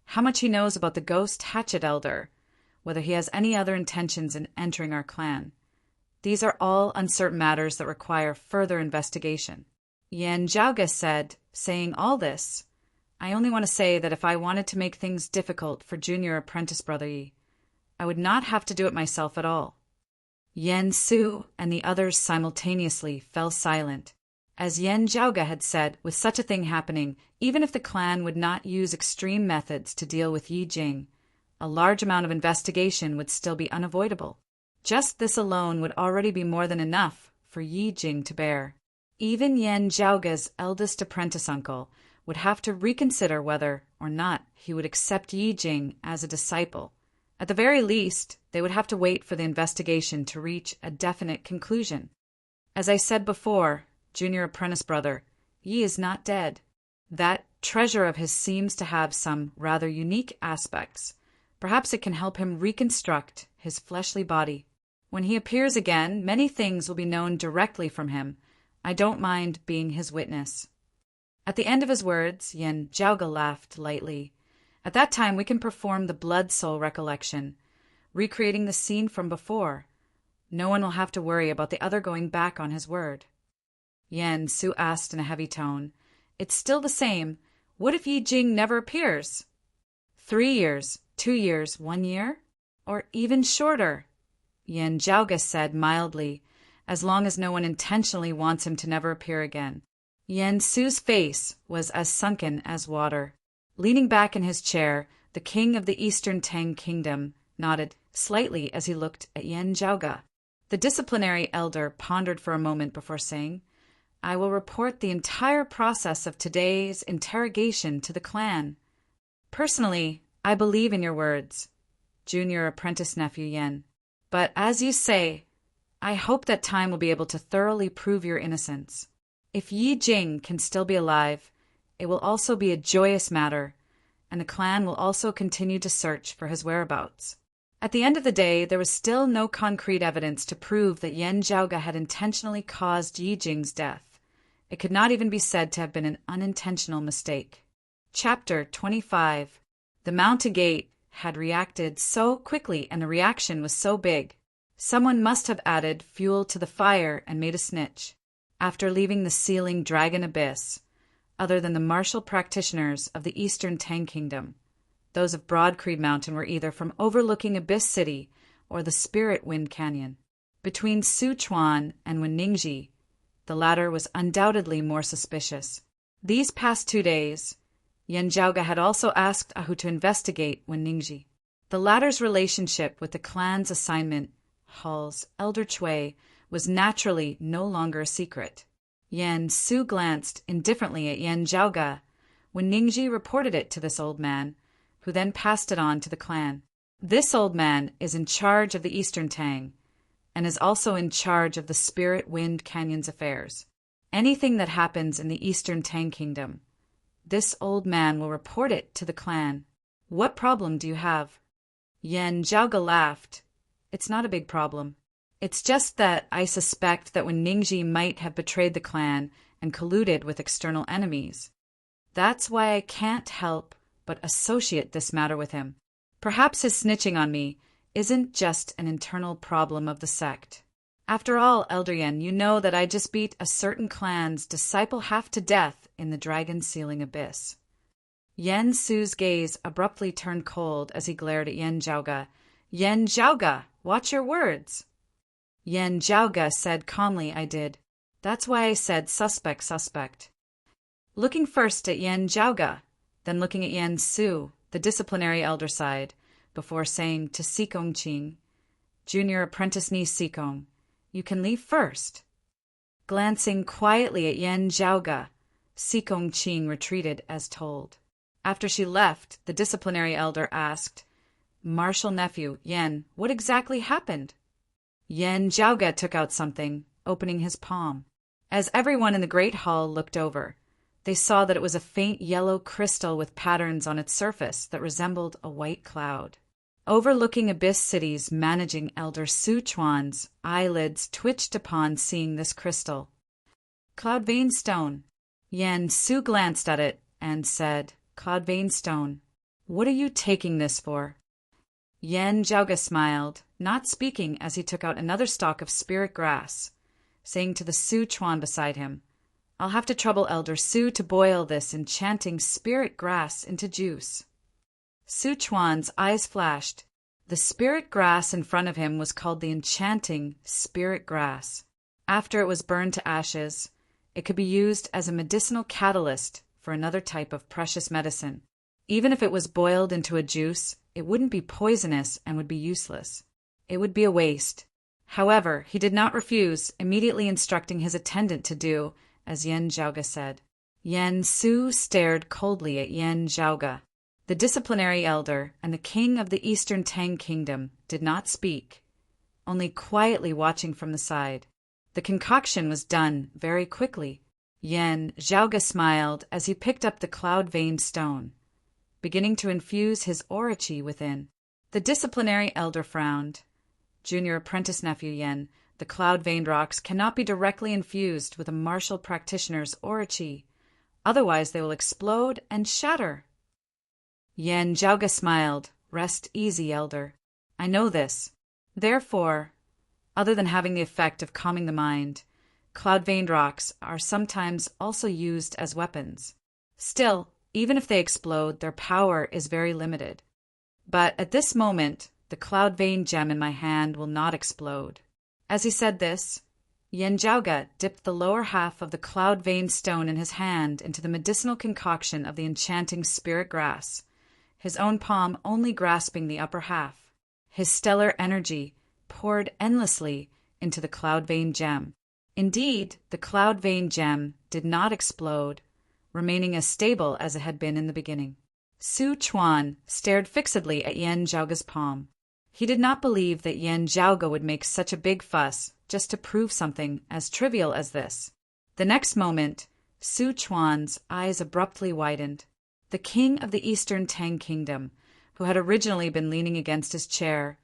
how much he knows about the ghost hatchet elder, whether he has any other intentions in entering our clan. These are all uncertain matters that require further investigation." Yan Zhaoge said, saying all this, "I only want to say that if I wanted to make things difficult for junior apprentice brother Yi, I would not have to do it myself at all." Yan Su and the others simultaneously fell silent. As Yan Zhaoge had said, with such a thing happening, even if the clan would not use extreme methods to deal with Yi Jing, a large amount of investigation would still be unavoidable. Just this alone would already be more than enough for Yi Jing to bear. Even Yan Zhaoge's eldest apprentice uncle would have to reconsider whether or not he would accept Yi Jing as a disciple. At the very least, they would have to wait for the investigation to reach a definite conclusion. As I said before, junior apprentice brother, Yi is not dead. That treasure of his seems to have some rather unique aspects. Perhaps it can help him reconstruct his fleshly body. When he appears again, many things will be known directly from him. I don't mind being his witness." At the end of his words, Yan Zhaoge laughed lightly. "At that time we can perform the blood soul recollection, recreating the scene from before. No one will have to worry about the other going back on his word." Yan Su asked in a heavy tone, "It's still the same. What if Yi Jing never appears? 3 years, 2 years, 1 year? or even shorter, Yen Zhaoga said mildly, as long as no one intentionally wants him to never appear again. Yen Su's face was as sunken as water. Leaning back in his chair, the king of the Eastern Tang Kingdom nodded slightly as he looked at Yen Zhaoga. The disciplinary elder pondered for a moment before saying, "I will report the entire process of today's interrogation to the clan. Personally, I believe in your words, junior apprentice nephew Yen. But as you say, I hope that time will be able to thoroughly prove your innocence. If Yi Jing can still be alive, it will also be a joyous matter, and the clan will also continue to search for his whereabouts." At the end of the day, there was still no concrete evidence to prove that Yen Zhaoga had intentionally caused Yi Jing's death. It could not even be said to have been an unintentional mistake. Chapter 25. The mountain gate had reacted so quickly, and the reaction was so big. Someone must have added fuel to the fire and made a snitch. After leaving the sealing dragon abyss, other than the martial practitioners of the Eastern Tang Kingdom, those of Broad Creed Mountain were either from overlooking Abyss City or the Spirit Wind Canyon. Between Sichuan and Wenningji, the latter was undoubtedly more suspicious. These past 2 days, Yen Zhaoga had also asked Ahu to investigate Wenningji. The latter's relationship with the clan's assignment, Hall's Elder Chui, was naturally no longer a secret. Yen Su glanced indifferently at Yen Zhaoga when Ningji reported it to this old man, who then passed it on to the clan. This old man is in charge of the Eastern Tang, and is also in charge of the Spirit Wind Canyon's affairs. Anything that happens in the Eastern Tang Kingdom, this old man will report it to the clan. What problem do you have? Yen Zhaoga laughed. It's not a big problem. It's just that I suspect that when Ningji might have betrayed the clan and colluded with external enemies. That's why I can't help but associate this matter with him. Perhaps his snitching on me isn't just an internal problem of the sect. After all, Elder Yen, you know that I just beat a certain clan's disciple half to death in the dragon sealing abyss. Yen Su's gaze abruptly turned cold as he glared at Yen Zhaoga. Yen Zhaoga, watch your words. Yen Zhaoga said calmly, I did. That's why I said suspect. Looking first at Yen Zhaoga, then looking at Yen Su, the disciplinary elder sighed, before saying to Sikong Qing, Junior apprentice niece Sikong, you can leave first. Glancing quietly at Yen Zhaoga, Sikong Qing retreated as told. After she left, the disciplinary elder asked, Martial nephew, Yen, what exactly happened? Yen Zhaoga took out something, opening his palm. As everyone in the great hall looked over, they saw that it was a faint yellow crystal with patterns on its surface that resembled a white cloud. Overlooking Abyss City's managing elder Su Chuan's eyelids twitched upon seeing this crystal. Cloud Vein Stone. Yen Su glanced at it and said, Cloud Vein Stone, what are you taking this for? Yen Zhaoga smiled, not speaking as he took out another stalk of spirit grass, saying to the Su Chuan beside him, I'll have to trouble Elder Su to boil this enchanting spirit grass into juice. Su Chuan's eyes flashed. The spirit grass in front of him was called the enchanting spirit grass. After it was burned to ashes, it could be used as a medicinal catalyst for another type of precious medicine. Even if it was boiled into a juice, it wouldn't be poisonous and would be useless. It would be a waste. However, he did not refuse, immediately instructing his attendant to do as Yen Zhaoga said. Yen Su stared coldly at Yen Zhaoga. The disciplinary elder and the king of the Eastern Tang Kingdom did not speak, only quietly watching from the side. The concoction was done very quickly. Yen Zhaoga smiled as he picked up the cloud vein stone, beginning to infuse his orochi within. The disciplinary elder frowned. Junior apprentice nephew Yen, the cloud-veined rocks cannot be directly infused with a martial practitioner's orochi, otherwise they will explode and shatter. Yen Zhaoga smiled. Rest easy, elder. I know this. Therefore, other than having the effect of calming the mind, cloud-veined rocks are sometimes also used as weapons. Still, even if they explode, their power is very limited. But at this moment, the cloud vein gem in my hand will not explode." As he said this, Yenjauga dipped the lower half of the cloud vein stone in his hand into the medicinal concoction of the enchanting spirit grass, his own palm only grasping the upper half. His stellar energy poured endlessly into the cloud vein gem. Indeed, the cloud vein gem did not explode, remaining as stable as it had been in the beginning. Su Chuan stared fixedly at Yenjauga's palm. He did not believe that Yenjauga would make such a big fuss just to prove something as trivial as this. The next moment, Su Chuan's eyes abruptly widened. The king of the Eastern Tang Kingdom, who had originally been leaning against his chair,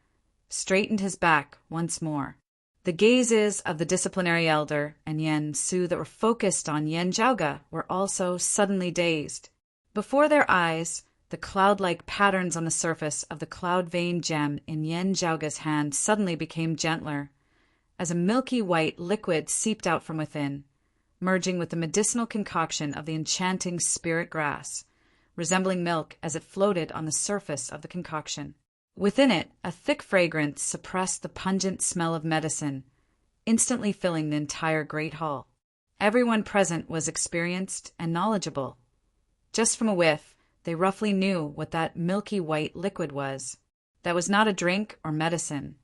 straightened his back once more. The gazes of the disciplinary elder and Yen Su that were focused on Yenjauga were also suddenly dazed. Before their eyes, the cloud-like patterns on the surface of the cloud vein gem in Yenjauga's hand suddenly became gentler, as a milky white liquid seeped out from within, merging with the medicinal concoction of the enchanting spirit grass, resembling milk as it floated on the surface of the concoction. Within it, a thick fragrance suppressed the pungent smell of medicine, instantly filling the entire great hall. Everyone present was experienced and knowledgeable. Just from a whiff, they roughly knew what that milky white liquid was. That was not a drink or medicine,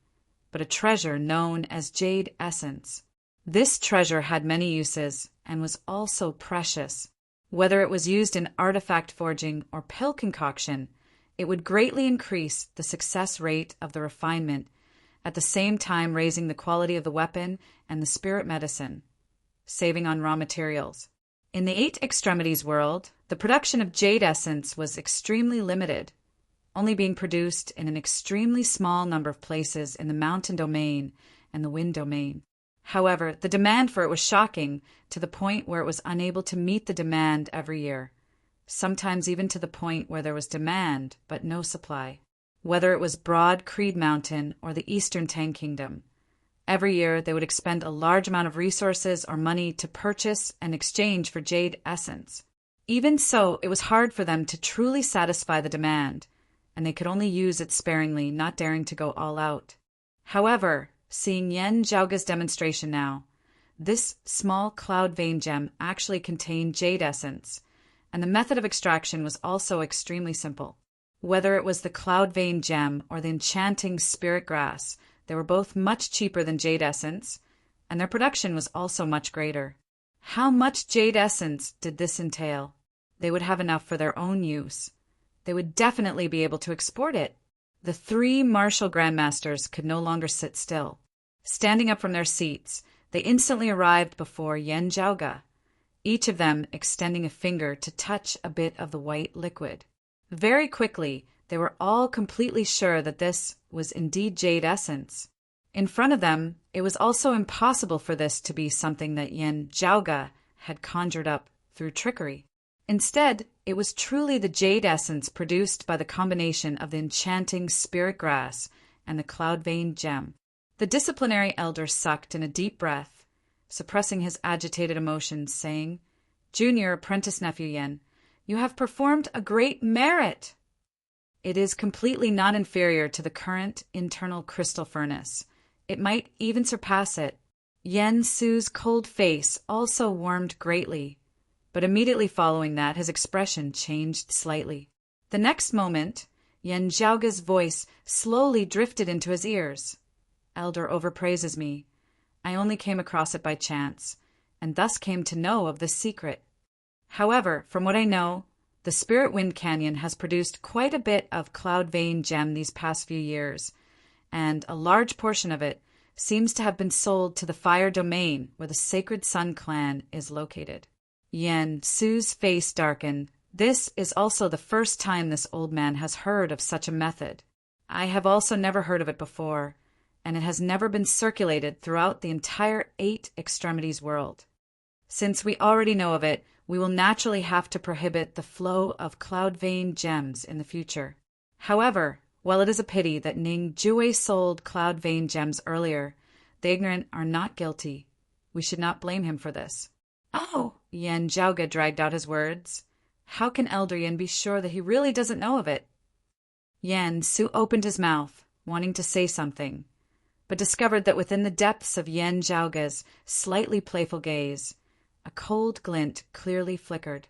but a treasure known as jade essence. This treasure had many uses and was also precious. Whether it was used in artifact forging or pill concoction, it would greatly increase the success rate of the refinement, at the same time raising the quality of the weapon and the spirit medicine, saving on raw materials. In the Eight Extremities world, the production of jade essence was extremely limited, only being produced in an extremely small number of places in the mountain domain and the wind domain. However, the demand for it was shocking to the point where it was unable to meet the demand every year, sometimes even to the point where there was demand but no supply. Whether it was Broad Creed Mountain or the Eastern Tang Kingdom, every year they would expend a large amount of resources or money to purchase and exchange for jade essence. Even so, it was hard for them to truly satisfy the demand, and they could only use it sparingly, not daring to go all out. However, seeing Yenjauga's demonstration now, this small cloud vein gem actually contained jade essence, and the method of extraction was also extremely simple. Whether it was the cloud vein gem or the enchanting spirit grass, they were both much cheaper than jade essence, and their production was also much greater. How much jade essence did this entail? They would have enough for their own use. They would definitely be able to export it. The three martial grandmasters could no longer sit still. Standing up from their seats, they instantly arrived before Yenjauga, each of them extending a finger to touch a bit of the white liquid. Very quickly, they were all completely sure that this was indeed jade essence. In front of them, it was also impossible for this to be something that Yenjauga had conjured up through trickery. Instead, it was truly the jade essence produced by the combination of the enchanting spirit grass and the cloud vein gem. The disciplinary elder sucked in a deep breath, suppressing his agitated emotions, saying, "Junior apprentice nephew Yen, you have performed a great merit. It is completely not inferior to the current internal crystal furnace. It might even surpass it." Yen Su's cold face also warmed greatly, but immediately following that his expression changed slightly. The next moment, Yenjauga's voice slowly drifted into his ears. "Elder overpraises me. I only came across it by chance, and thus came to know of this secret. However, from what I know, the Spirit Wind Canyon has produced quite a bit of cloud vein gem these past few years, and a large portion of it seems to have been sold to the Fire Domain where the Sacred Sun Clan is located." Yen Su's face darkened. This is also the first time this old man has heard of such a method. I have also never heard of it before, and it has never been circulated throughout the entire Eight Extremities world. Since we already know of it, we will naturally have to prohibit the flow of cloud vein gems in the future. However, while it is a pity that Ning Jue sold cloud vein gems earlier, the ignorant are not guilty. We should not blame him for this. "Oh!" Yenjauga dragged out his words. "How can Elder Yen be sure that he really doesn't know of it?" Yen Su opened his mouth, wanting to say something, but discovered that within the depths of Yen Zhaoga's slightly playful gaze, a cold glint clearly flickered.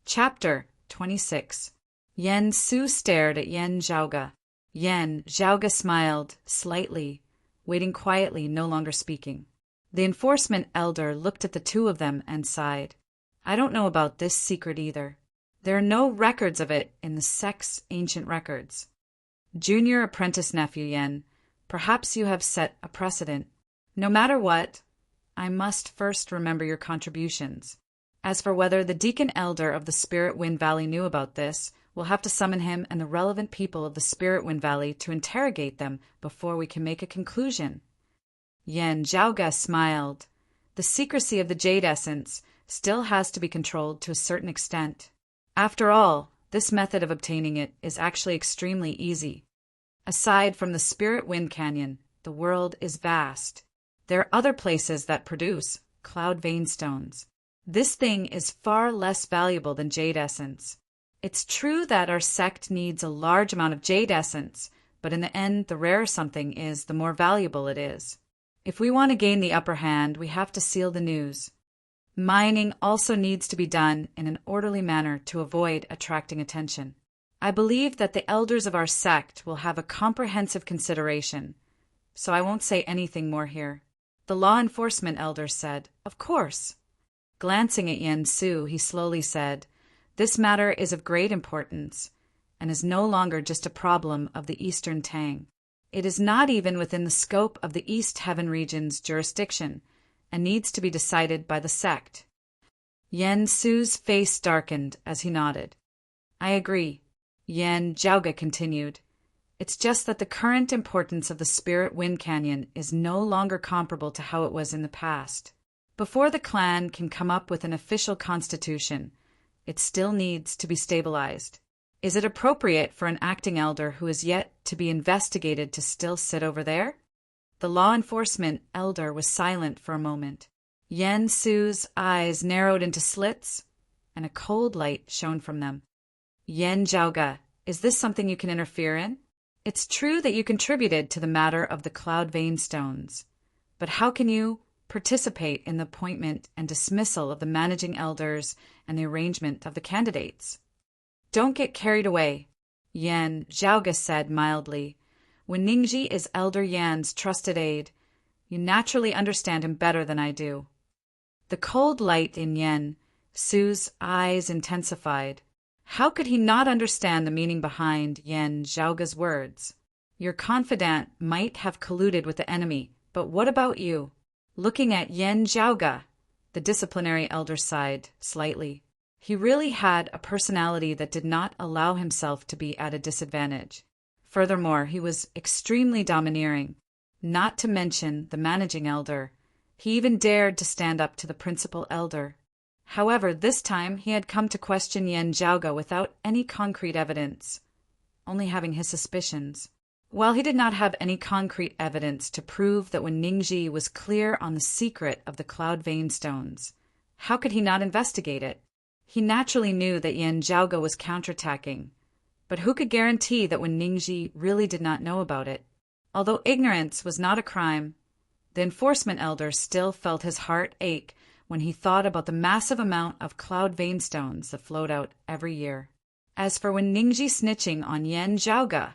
Chapter 26. Yen Su stared at Yen Zhaoga. Yen Zhaoga smiled slightly, waiting quietly, no longer speaking. The enforcement elder looked at the two of them and sighed. I don't know about this secret either. There are no records of it in the sect's ancient records. Junior apprentice nephew Yen, perhaps you have set a precedent. No matter what, I must first remember your contributions. As for whether the deacon elder of the Spirit Wind Valley knew about this, we'll have to summon him and the relevant people of the Spirit Wind Valley to interrogate them before we can make a conclusion. Yen Zhaoga smiled. The secrecy of the jade essence still has to be controlled to a certain extent. After all, this method of obtaining it is actually extremely easy. Aside from the Spirit Wind Canyon, the world is vast. There are other places that produce cloud vein stones. This thing is far less valuable than jade essence. It's true that our sect needs a large amount of jade essence, but in the end, the rarer something is, the more valuable it is. If we want to gain the upper hand, we have to seal the news. Mining also needs to be done in an orderly manner to avoid attracting attention. I believe that the elders of our sect will have a comprehensive consideration, so I won't say anything more here. The law enforcement elder said, Of course. Glancing at Yen Su, he slowly said, This matter is of great importance, and is no longer just a problem of the Eastern Tang. It is not even within the scope of the East Heaven region's jurisdiction, and needs to be decided by the sect. Yen Su's face darkened as he nodded. I agree. Yen Zhaoga continued. It's just that the current importance of the Spirit Wind Canyon is no longer comparable to how it was in the past. Before the clan can come up with an official constitution, it still needs to be stabilized. Is it appropriate for an acting elder who is yet to be investigated to still sit over there? The law enforcement elder was silent for a moment. Yen Su's eyes narrowed into slits, and a cold light shone from them. Yen Zhaoga, is this something you can interfere in? It's true that you contributed to the matter of the cloud vein stones, but how can you participate in the appointment and dismissal of the managing elders and the arrangement of the candidates? Don't get carried away, Yen Zhaoga said mildly. When Ningji is Elder Yan's trusted aide, you naturally understand him better than I do. The cold light in Yen Su's eyes intensified. How could he not understand the meaning behind Yen Zhaoga's words? Your confidant might have colluded with the enemy, but what about you? Looking at Yen Zhaoga, the disciplinary elder sighed slightly. He really had a personality that did not allow himself to be at a disadvantage. Furthermore, he was extremely domineering, not to mention the managing elder. He even dared to stand up to the principal elder. However, this time he had come to question Yen Zhaoga without any concrete evidence, only having his suspicions. While he did not have any concrete evidence to prove that when Ningji was clear on the secret of the cloud vein stones, how could he not investigate it? He naturally knew that Yen Zhaoga was counterattacking, but who could guarantee that when Ningji really did not know about it? Although ignorance was not a crime, the enforcement elder still felt his heart ache when he thought about the massive amount of cloud vein stones that flowed out every year. As for when Ningji snitching on Yen Zhaoga,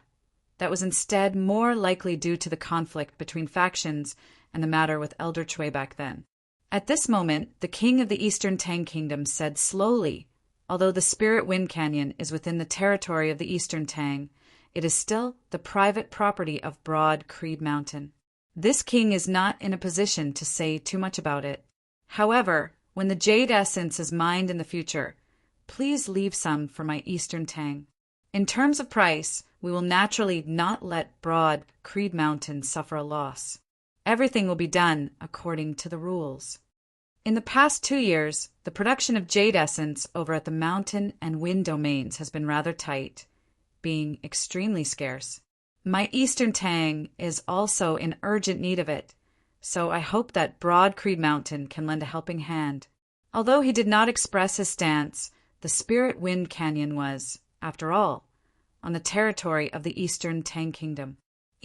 that was instead more likely due to the conflict between factions and the matter with Elder Chui back then. At this moment, the king of the Eastern Tang Kingdom said slowly, although the Spirit Wind Canyon is within the territory of the Eastern Tang, it is still the private property of Broad Creed Mountain. This king is not in a position to say too much about it. However, when the jade essence is mined in the future, please leave some for my Eastern Tang. In terms of price, we will naturally not let Broad Creed Mountain suffer a loss. Everything will be done according to the rules. In the past 2 years, the production of jade essence over at the mountain and wind domains has been rather tight, being extremely scarce. My Eastern Tang is also in urgent need of it, so I hope that Broad Creed Mountain can lend a helping hand. Although he did not express his stance, the Spirit Wind Canyon was, after all, on the territory of the Eastern Tang Kingdom.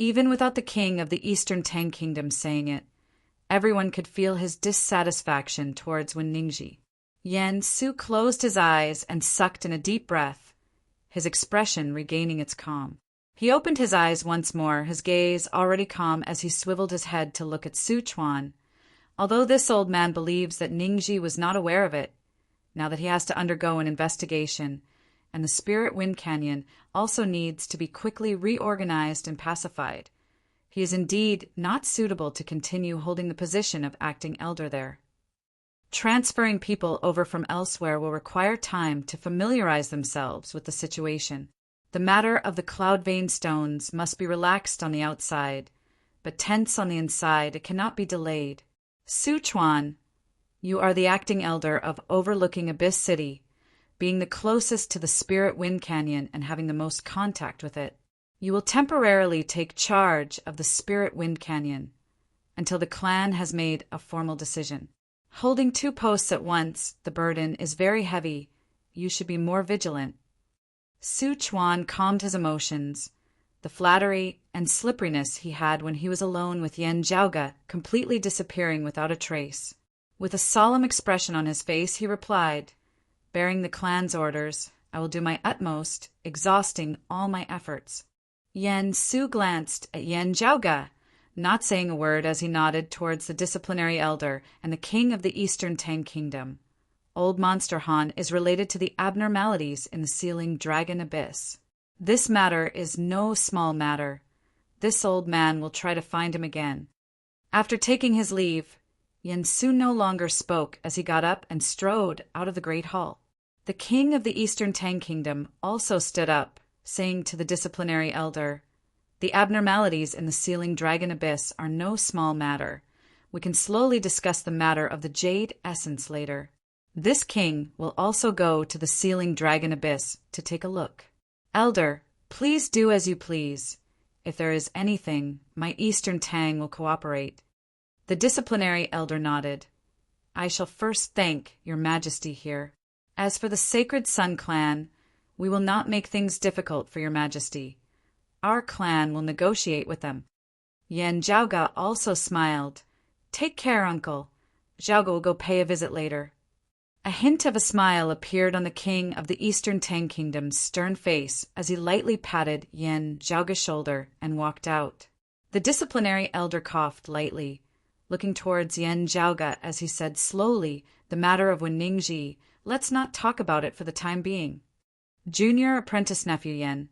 Even without the king of the Eastern Tang Kingdom saying it, everyone could feel his dissatisfaction towards Wenningshi. Yan Su closed his eyes and sucked in a deep breath, his expression regaining its calm. He opened his eyes once more, his gaze already calm as he swiveled his head to look at Su Chuan. Although this old man believes that Ningxi was not aware of it, now that he has to undergo an investigation, and the Spirit Wind Canyon also needs to be quickly reorganized and pacified, he is indeed not suitable to continue holding the position of acting elder there. Transferring people over from elsewhere will require time to familiarize themselves with the situation. The matter of the cloud vein stones must be relaxed on the outside, but tense on the inside. It cannot be delayed. Su Chuan, you are the acting elder of overlooking Abyss City, being the closest to the Spirit Wind Canyon and having the most contact with it. You will temporarily take charge of the Spirit Wind Canyon until the clan has made a formal decision. Holding 2 posts at once, the burden is very heavy. You should be more vigilant. Su Chuan calmed his emotions, the flattery and slipperiness he had when he was alone with Yan Zhaoga completely disappearing without a trace. With a solemn expression on his face, he replied, "Bearing the clan's orders, I will do my utmost, exhausting all my efforts." Yan Su glanced at Yan Zhaoga, not saying a word as he nodded towards the disciplinary elder and the king of the Eastern Tang Kingdom. Old Monster Han is related to the abnormalities in the Sealing Dragon Abyss. This matter is no small matter. This old man will try to find him again. After taking his leave, Yan Su no longer spoke as he got up and strode out of the great hall. The king of the Eastern Tang Kingdom also stood up, saying to the disciplinary elder, "The abnormalities in the Sealing Dragon Abyss are no small matter. We can slowly discuss the matter of the Jade Essence later. This king will also go to the Sealing Dragon Abyss to take a look. Elder, please do as you please. If there is anything, my Eastern Tang will cooperate." The disciplinary elder nodded. "I shall first thank your majesty here. As for the Sacred Sun clan, we will not make things difficult for your majesty. Our clan will negotiate with them." Yan Zhaoga also smiled. "Take care, uncle. Zhaoga will go pay a visit later." A hint of a smile appeared on the king of the Eastern Tang Kingdom's stern face as he lightly patted Yan Zhaoga's shoulder and walked out. The disciplinary elder coughed lightly, looking towards Yan Zhaoga as he said slowly, "The matter of Wenningshi, let's not talk about it for the time being. Junior apprentice nephew Yan,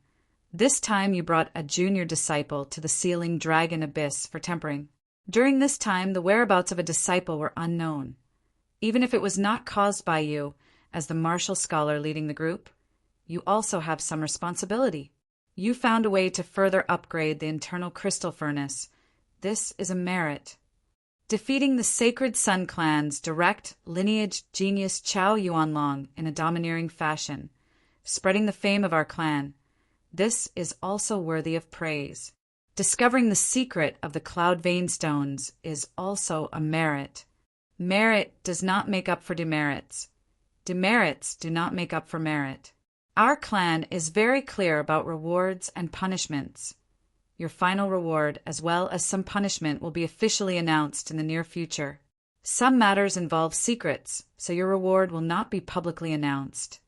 this time you brought a junior disciple to the Sealing Dragon Abyss for tempering. During this time, the whereabouts of a disciple were unknown. Even if it was not caused by you, as the martial scholar leading the group, you also have some responsibility. You found a way to further upgrade the internal crystal furnace. This is a merit. Defeating the Sacred Sun clan's direct lineage genius Chao Yuanlong in a domineering fashion, spreading the fame of our clan. This is also worthy of praise. Discovering the secret of the Cloud Vein Stones is also a merit. Merit does not make up for demerits. Demerits do not make up for merit. Our clan is very clear about rewards and punishments. Your final reward, as well as some punishment, will be officially announced in the near future. Some matters involve secrets, so your reward will not be publicly announced.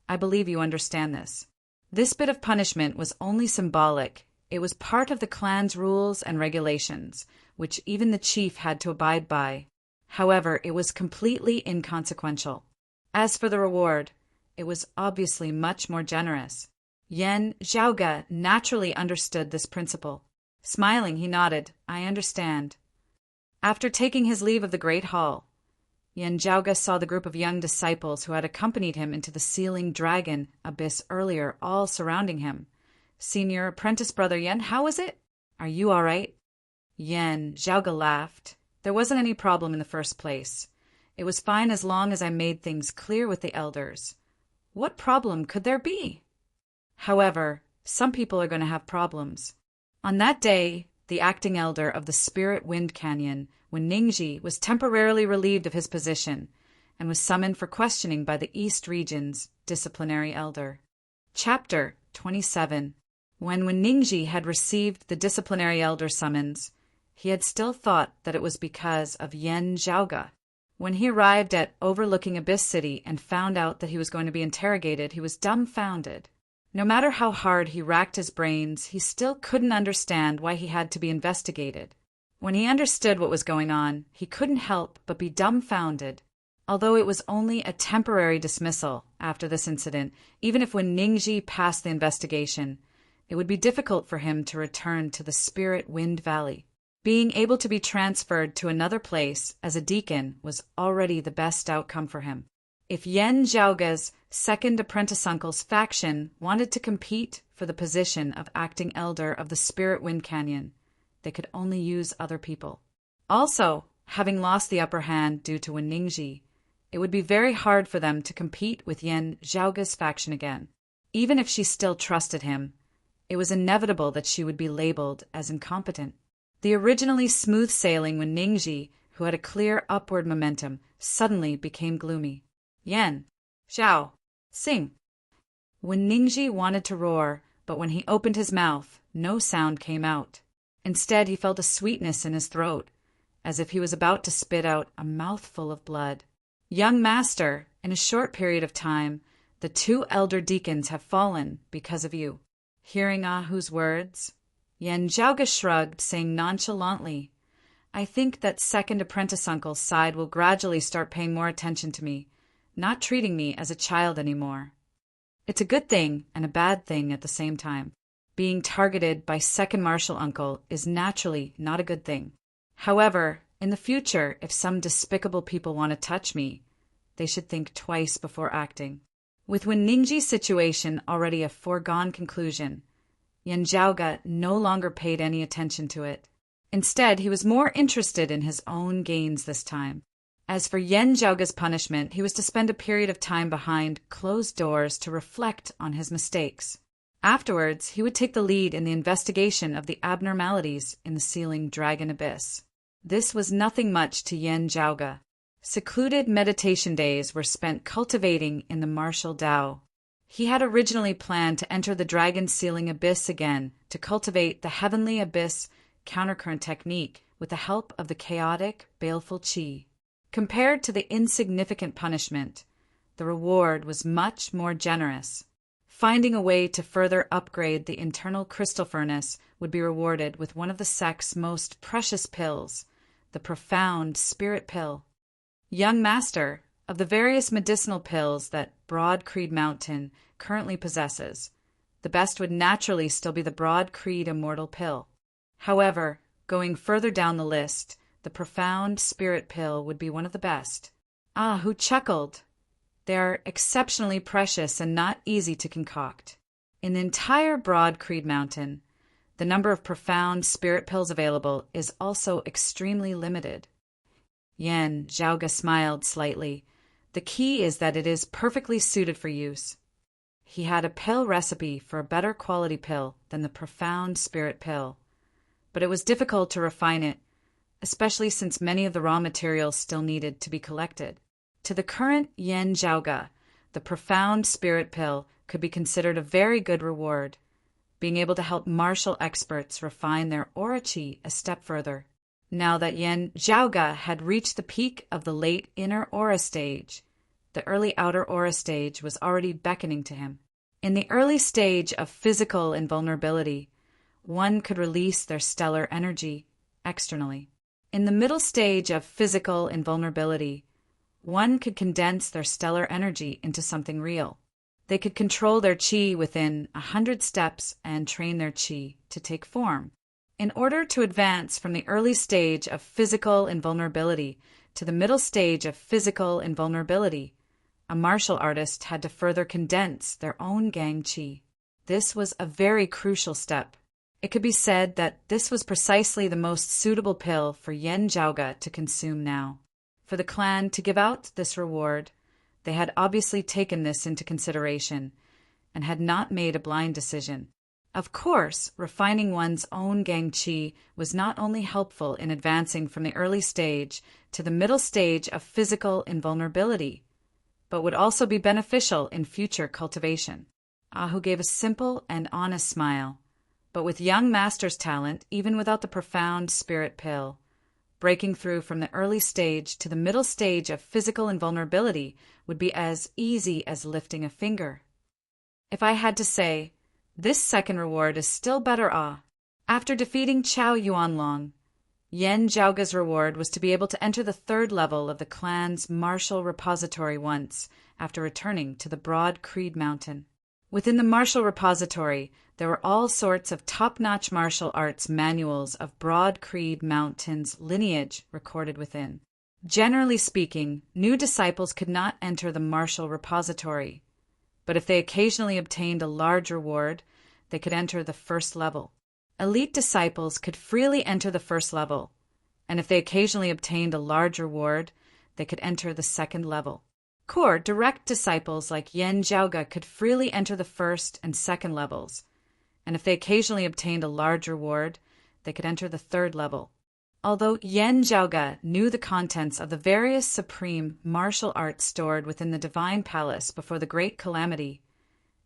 I believe you understand this. This bit of punishment was only symbolic. It was part of the clan's rules and regulations, which even the chief had to abide by. However, it was completely inconsequential. As for the reward, it was obviously much more generous. Yan Zhaoga naturally understood this principle. Smiling, he nodded, "I understand." After taking his leave of the great hall, Yan Zhaoga saw the group of young disciples who had accompanied him into the Sealing Dragon Abyss earlier, all surrounding him. "Senior apprentice brother Yan, how is it? Are you all right?" Yan Zhaoga laughed. "There wasn't any problem in the first place. It was fine as long as I made things clear with the elders. What problem could there be? However, some people are going to have problems." On that day, the acting elder of the Spirit Wind Canyon, Wenningshi, was temporarily relieved of his position and was summoned for questioning by the East Region's disciplinary elder. Chapter 27. When Ningji had received the disciplinary elder summons, he had still thought that it was because of Yen Zhaoge. When he arrived at overlooking Abyss City and found out that he was going to be interrogated, he was dumbfounded. No matter how hard he racked his brains, he still couldn't understand why he had to be investigated. When he understood what was going on, he couldn't help but be dumbfounded. Although it was only a temporary dismissal after this incident, even if when Ningji passed the investigation, it would be difficult for him to return to the Spirit Wind Valley. Being able to be transferred to another place as a deacon was already the best outcome for him. If Yen Zhaoge's second apprentice uncle's faction wanted to compete for the position of acting elder of the Spirit Wind Canyon, they could only use other people. Also, having lost the upper hand due to Ningji, it would be very hard for them to compete with Yen Zhaoge's faction again. Even if she still trusted him, it was inevitable that she would be labeled as incompetent. The originally smooth-sailing Ningji, who had a clear upward momentum, suddenly became gloomy. Yen, Xiao, sing. Ningji wanted to roar, but when he opened his mouth, no sound came out. Instead, he felt a sweetness in his throat, as if he was about to spit out a mouthful of blood. Young master, in a short period of time, the 2 elder deacons have fallen because of you. Hearing Ahu's words, Yen Zhaoge shrugged, saying nonchalantly, I think that second apprentice uncle's side will gradually start paying more attention to me, not treating me as a child anymore. It's a good thing and a bad thing at the same time. Being targeted by second martial uncle is naturally not a good thing. However, in the future, if some despicable people want to touch me, they should think twice before acting. With Ningji's situation already a foregone conclusion, Yen Zhaoge no longer paid any attention to it. Instead, he was more interested in his own gains this time. As for Yen Zhaoge's punishment, he was to spend a period of time behind closed doors to reflect on his mistakes. Afterwards, he would take the lead in the investigation of the abnormalities in the sealing Dragon Abyss. This was nothing much to Yen Zhaoge. Secluded meditation days were spent cultivating in the martial Tao. He had originally planned to enter the dragon sealing abyss again to cultivate the heavenly abyss countercurrent technique with the help of the chaotic, baleful qi. Compared to the insignificant punishment, the reward was much more generous. Finding a way to further upgrade the internal crystal furnace would be rewarded with one of the sect's most precious pills, the profound spirit pill. Young master, of the various medicinal pills that Broad Creed Mountain currently possesses, the best would naturally still be the Broad Creed Immortal Pill. However, going further down the list, the profound spirit pill would be one of the best. Who chuckled? They are exceptionally precious and not easy to concoct. In the entire Broad Creed Mountain, the number of profound spirit pills available is also extremely limited. Yen Zhaoge smiled slightly. The key is that it is perfectly suited for use. He had a pill recipe for a better quality pill than the profound spirit pill, but it was difficult to refine it, especially since many of the raw materials still needed to be collected. To the current Yen Zhaoge, the profound spirit pill could be considered a very good reward, being able to help martial experts refine their aura qi a step further. Now that Yen Zhaoge had reached the peak of the late inner aura stage, the early outer aura stage was already beckoning to him. In the early stage of physical invulnerability, one could release their stellar energy externally. In the middle stage of physical invulnerability, one could condense their stellar energy into something real. They could control their qi within 100 steps and train their qi to take form. In order to advance from the early stage of physical invulnerability to the middle stage of physical invulnerability, a martial artist had to further condense their own gang qi. This was a very crucial step. It could be said that this was precisely the most suitable pill for Yen Zhaoge to consume now. For the clan to give out this reward, they had obviously taken this into consideration and had not made a blind decision. Of course, refining one's own gang qi was not only helpful in advancing from the early stage to the middle stage of physical invulnerability, but would also be beneficial in future cultivation. Ahu gave a simple and honest smile, But with young master's talent, even without the profound spirit pill, breaking through from the early stage to the middle stage of physical invulnerability would be as easy as lifting a finger. If I had to say, this second reward is still better. After defeating Chao Yuanlong, Yen Zhaoga's reward was to be able to enter the third level of the clan's martial repository once, after returning to the Broad Creed Mountain. Within the martial repository, there were all sorts of top-notch martial arts manuals of Broad Creed Mountain's lineage recorded within. Generally speaking, new disciples could not enter the martial repository, but if they occasionally obtained a large reward, they could enter the first level. Elite disciples could freely enter the first level, and if they occasionally obtained a large reward, they could enter the second level. Core, direct disciples like Yen Zhaoga could freely enter the first and second levels, and if they occasionally obtained a large reward, they could enter the third level. Although Yen Zhaoga knew the contents of the various supreme martial arts stored within the Divine Palace before the Great Calamity,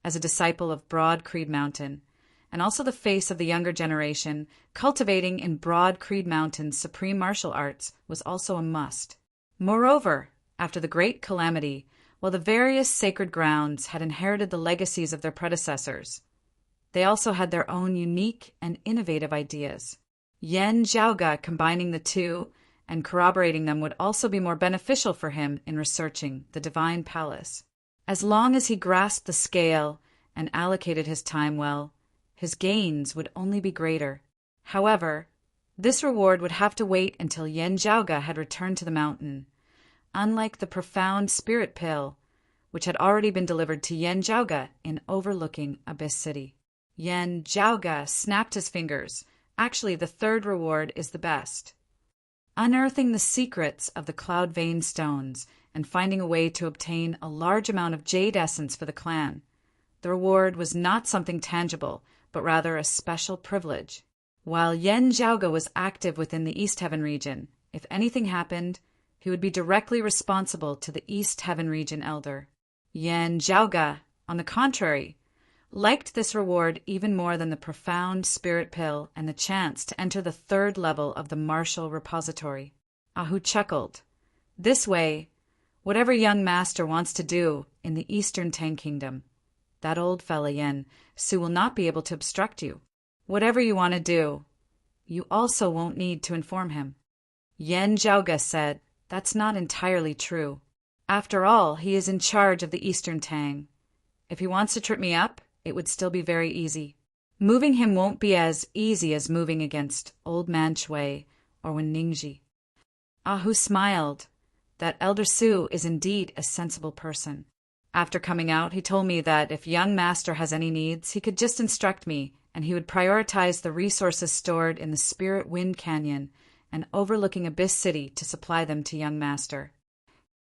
as a disciple of Broad Creed Mountain, and also the face of the younger generation, cultivating in Broad Creed Mountain's supreme martial arts was also a must. Moreover, after the Great Calamity, while the various sacred grounds had inherited the legacies of their predecessors, they also had their own unique and innovative ideas. Yen Zhaoga combining the two and corroborating them would also be more beneficial for him in researching the Divine Palace. As long as he grasped the scale and allocated his time well, his gains would only be greater. However, this reward would have to wait until Yen Zhaoga had returned to the mountain, unlike the profound spirit pill, which had already been delivered to Yen Zhaoga in overlooking Abyss City. Yen Zhaoga snapped his fingers. Actually, the third reward is the best. Unearthing the secrets of the Cloud Vein stones and finding a way to obtain a large amount of jade essence for the clan. The reward was not something tangible, but rather a special privilege. While Yen Zhaoga was active within the East Heaven region, if anything happened, he would be directly responsible to the East Heaven region elder. Yen Zhaoga, on the contrary, liked this reward even more than the profound spirit pill and the chance to enter the third level of the martial repository. Ahu chuckled. This way, whatever young master wants to do in the Eastern Tang Kingdom, that old fella Yen Su will not be able to obstruct you. Whatever you want to do, you also won't need to inform him. Yen Zhaoga said, that's not entirely true. After all, he is in charge of the Eastern Tang. If he wants to trip me up, it would still be very easy. Moving him won't be as easy as moving against Old Man Shui or Ningji. Ahu smiled. That Elder Su is indeed a sensible person. After coming out, he told me that if young master has any needs, he could just instruct me, and he would prioritize the resources stored in the Spirit Wind Canyon and overlooking Abyss City to supply them to young master.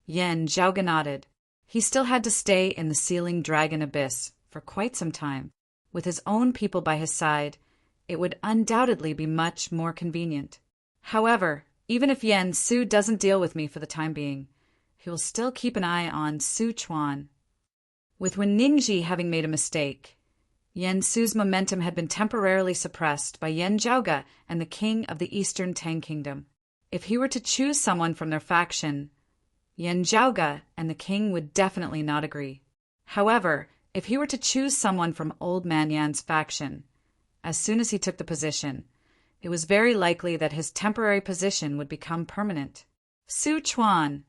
Yen Zhaoga nodded. He still had to stay in the Sealing Dragon Abyss for quite some time. With his own people by his side, it would undoubtedly be much more convenient. However, even if Yen Su doesn't deal with me for the time being, he will still keep an eye on Su Chuan. With Wen Ningji having made a mistake, Yen Su's momentum had been temporarily suppressed by Yen Zhaoga and the king of the Eastern Tang Kingdom. If he were to choose someone from their faction, Yen Zhaoga and the king would definitely not agree. However, if he were to choose someone from Old Man Yan's faction, as soon as he took the position, it was very likely that his temporary position would become permanent. Su Chuan,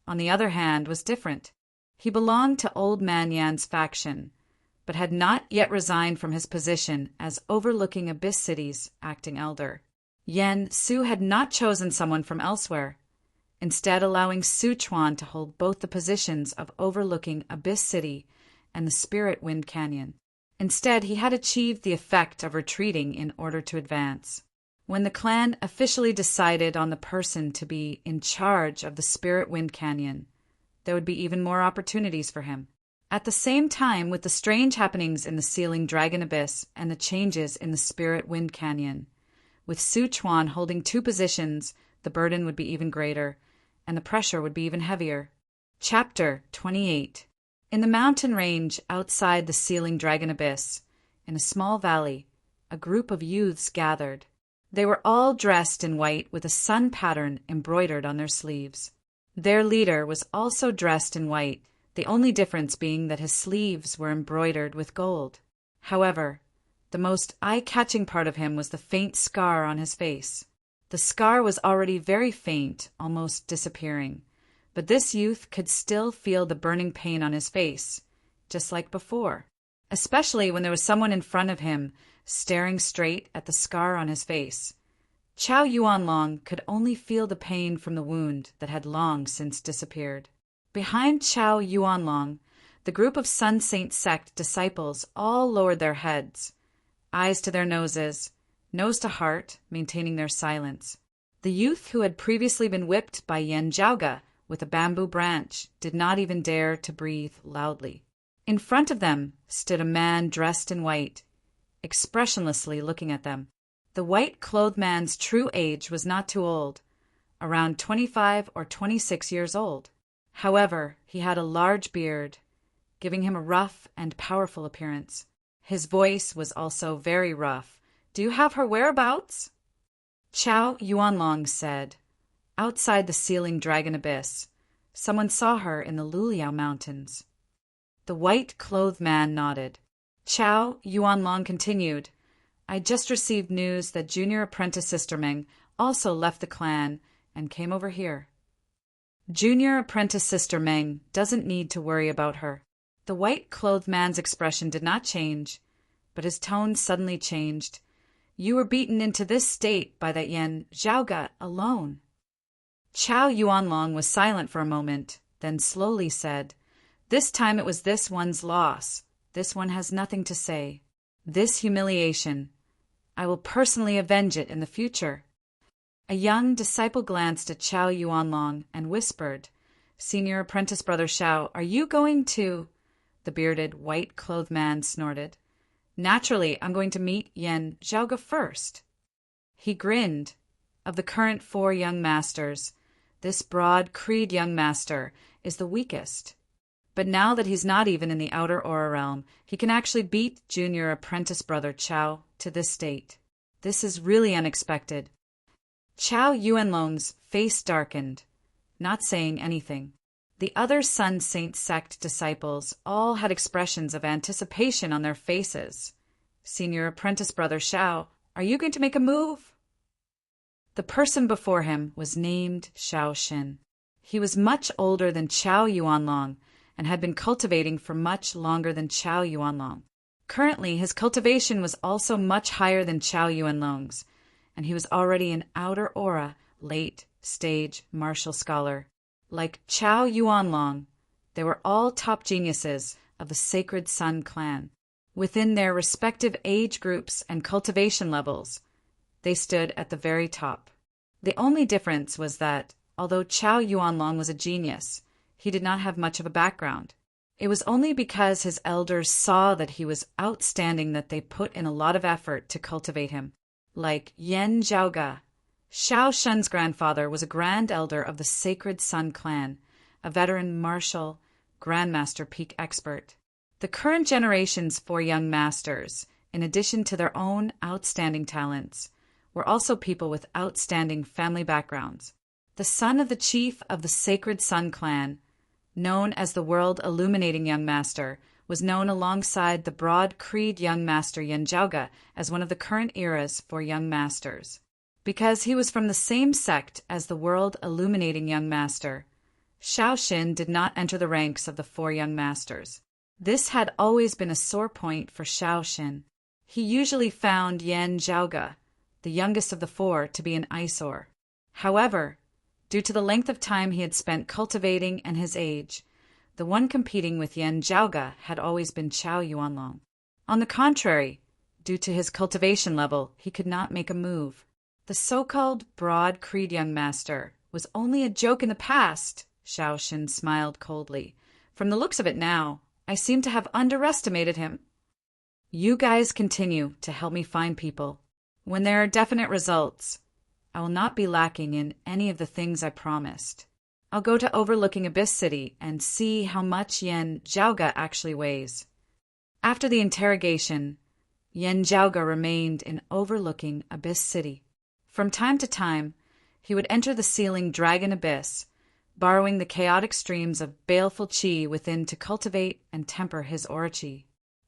on the other hand, was different. He belonged to Old Man Yan's faction, but had not yet resigned from his position as overlooking Abyss City's acting elder. Yen Su had not chosen someone from elsewhere, instead allowing Su Chuan to hold both the positions of overlooking Abyss City and the Spirit Wind Canyon. Instead, he had achieved the effect of retreating in order to advance. When the clan officially decided on the person to be in charge of the Spirit Wind Canyon, there would be even more opportunities for him. At the same time, with the strange happenings in the Sealing Dragon Abyss and the changes in the Spirit Wind Canyon, with Su Chuan holding two positions, the burden would be even greater, and the pressure would be even heavier. Chapter 28. In the mountain range outside the Sealing Dragon Abyss, in a small valley, a group of youths gathered. They were all dressed in white with a sun pattern embroidered on their sleeves. Their leader was also dressed in white, the only difference being that his sleeves were embroidered with gold. However, the most eye-catching part of him was the faint scar on his face. The scar was already very faint, almost disappearing, but this youth could still feel the burning pain on his face, just like before, especially when there was someone in front of him staring straight at the scar on his face. Chow Yuanlong could only feel the pain from the wound that had long since disappeared. Behind Chow Yuanlong, the group of Sun Saint sect disciples all lowered their heads, eyes to their noses, nose to heart, maintaining their silence. The youth who had previously been whipped by Yen Zhaoga with a bamboo branch did not even dare to breathe loudly. In front of them stood a man dressed in white, expressionlessly looking at them. The white-clothed man's true age was not too old, around 25 or 26 years old. However, he had a large beard, giving him a rough and powerful appearance. His voice was also very rough. "Do you have her whereabouts?" Chow Yuanlong said, "Outside the Sealing Dragon Abyss. Someone saw her in the Luliao Mountains." The white-clothed man nodded. Chow Yuanlong continued, "I just received news that junior apprentice Sister Meng also left the clan and came over here." Junior apprentice Sister Meng doesn't need to worry about her. The white-clothed man's expression did not change, but his tone suddenly changed. "You were beaten into this state by that Yen Zhaoga alone." Chow Yuanlong was silent for a moment, then slowly said, "This time it was this one's loss. This one has nothing to say. This humiliation, I will personally avenge it in the future." A young disciple glanced at Chow Yuanlong and whispered, "Senior apprentice brother Xiao, are you going to—" The bearded, white-clothed man snorted, "Naturally, I'm going to meet Yen Zhaoga first." He grinned. Of the current 4 young masters, this broad creed young master is the weakest. But now that he's not even in the outer aura realm, he can actually beat junior apprentice brother Chow to this state. This is really unexpected. Chow Yuanlong's face darkened, not saying anything. The other Sun Saint sect disciples all had expressions of anticipation on their faces. "Senior apprentice brother Xiao, are you going to make a move?" The person before him was named Xiaoxin. He was much older than Chow Yuanlong and had been cultivating for much longer than Chow Yuanlong. Currently, his cultivation was also much higher than Chow Yuanlong's, and he was already an outer aura, late-stage martial scholar. Like Chow Yuanlong, they were all top geniuses of the Sacred Sun clan. Within their respective age groups and cultivation levels, they stood at the very top. The only difference was that, although Chow Yuanlong was a genius, he did not have much of a background. It was only because his elders saw that he was outstanding that they put in a lot of effort to cultivate him. Like Yen Zhaoga, Xiao Shun's grandfather was a grand elder of the Sacred Sun clan, a veteran martial, grandmaster peak expert. The current generation's 4 young masters, in addition to their own outstanding talents, were also people with outstanding family backgrounds. The son of the chief of the Sacred Sun clan, known as the World Illuminating Young Master, was known alongside the broad creed young master Yen Zhaoga as one of the current era's 4 young masters. Because he was from the same sect as the World Illuminating Young Master, Xiaoxin did not enter the ranks of the 4 young masters. This had always been a sore point for Xiaoxin. He usually found Yen Zhaoga, the youngest of the 4, to be an eyesore. However, due to the length of time he had spent cultivating and his age, the one competing with Yen Zhaoga had always been Chow Yuanlong. On the contrary, due to his cultivation level, he could not make a move. The so-called broad creed young master was only a joke in the past, Xiaoxin smiled coldly. From the looks of it now, I seem to have underestimated him. You guys continue to help me find people. When there are definite results, I will not be lacking in any of the things I promised. I'll go to overlooking Abyss City and see how much Yen Zhaoga actually weighs. After the interrogation, Yen Jiaoge remained in overlooking Abyss City. From time to time, he would enter the sealing dragon abyss, borrowing the chaotic streams of baleful qi within to cultivate and temper his aura qi.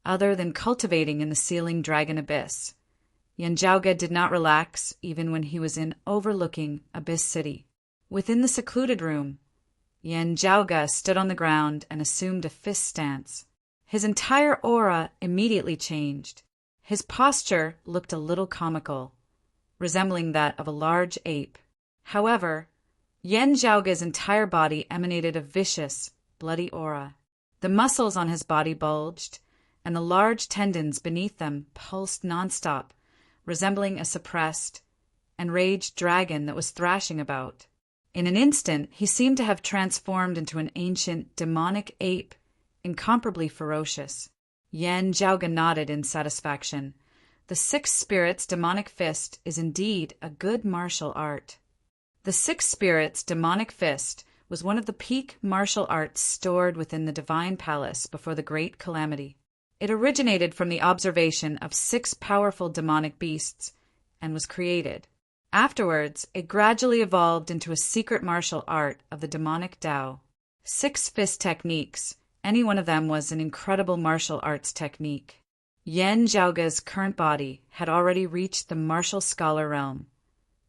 Other than cultivating in the sealing dragon abyss, Yen Jiaoge did not relax even when he was in overlooking Abyss City. Within the secluded room, Yen Jiaoge stood on the ground and assumed a fist stance. His entire aura immediately changed. His posture looked a little comical, resembling that of a large ape. However, Yen Jiaoge's entire body emanated a vicious, bloody aura. The muscles on his body bulged, and the large tendons beneath them pulsed nonstop, resembling a suppressed, enraged dragon that was thrashing about. In an instant, he seemed to have transformed into an ancient, demonic ape, incomparably ferocious. Yen Jiaoge nodded in satisfaction. The Six Spirits' demonic fist is indeed a good martial art. The Six Spirits' demonic fist was one of the peak martial arts stored within the divine palace before the great calamity. It originated from the observation of 6 powerful demonic beasts and was created. Afterwards, it gradually evolved into a secret martial art of the demonic Tao. 6 fist techniques, any one of them was an incredible martial arts technique. Yen Jiaoge's current body had already reached the martial scholar realm,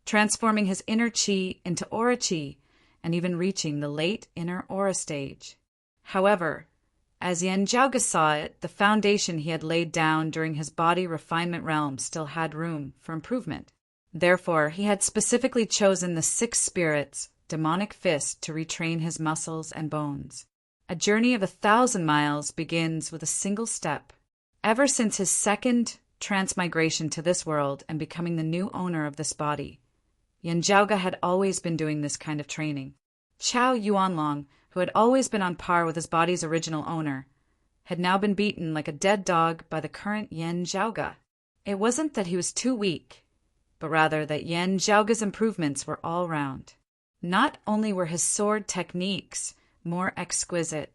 transforming his inner qi into aura qi and even reaching the late inner aura stage. However, as Yen Jiaoge saw it, the foundation he had laid down during his body refinement realm still had room for improvement. Therefore, he had specifically chosen the Six Spirits' demonic fist to retrain his muscles and bones. A journey of 1,000 miles begins with a single step. Ever since his second transmigration to this world and becoming the new owner of this body, Yen Jiaoge had always been doing this kind of training. Chao Yuanlong, who had always been on par with his body's original owner, had now been beaten like a dead dog by the current Yen Jiaoge. It wasn't that he was too weak, but rather that Yen Jiaoge's improvements were all round. Not only were his sword techniques more exquisite,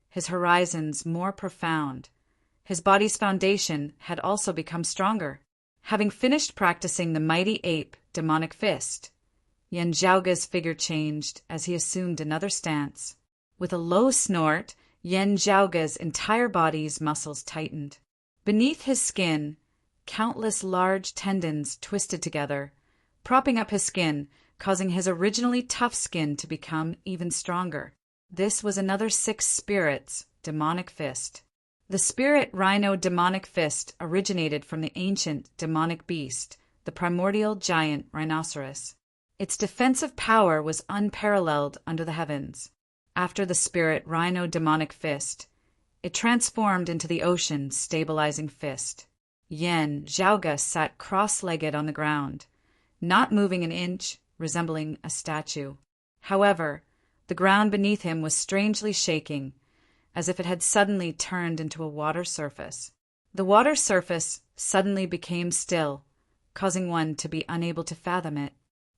his horizons more profound, his body's foundation had also become stronger. Having finished practicing the mighty ape demonic fist, Yen Jiaoge's figure changed as he assumed another stance. With a low snort, Yen Jiaoge's entire body's muscles tightened. Beneath his skin, countless large tendons twisted together, propping up his skin, causing his originally tough skin to become even stronger. This was another Six Spirits' demonic fist. The spirit rhino demonic fist originated from the ancient demonic beast, the primordial giant rhinoceros. Its defensive power was unparalleled under the heavens. After the spirit rhino demonic fist, it transformed into the ocean's stabilizing fist. Yen Jiaoge sat cross-legged on the ground, not moving an inch, resembling a statue. However, the ground beneath him was strangely shaking, as if it had suddenly turned into a water surface. The water surface suddenly became still, causing one to be unable to fathom it.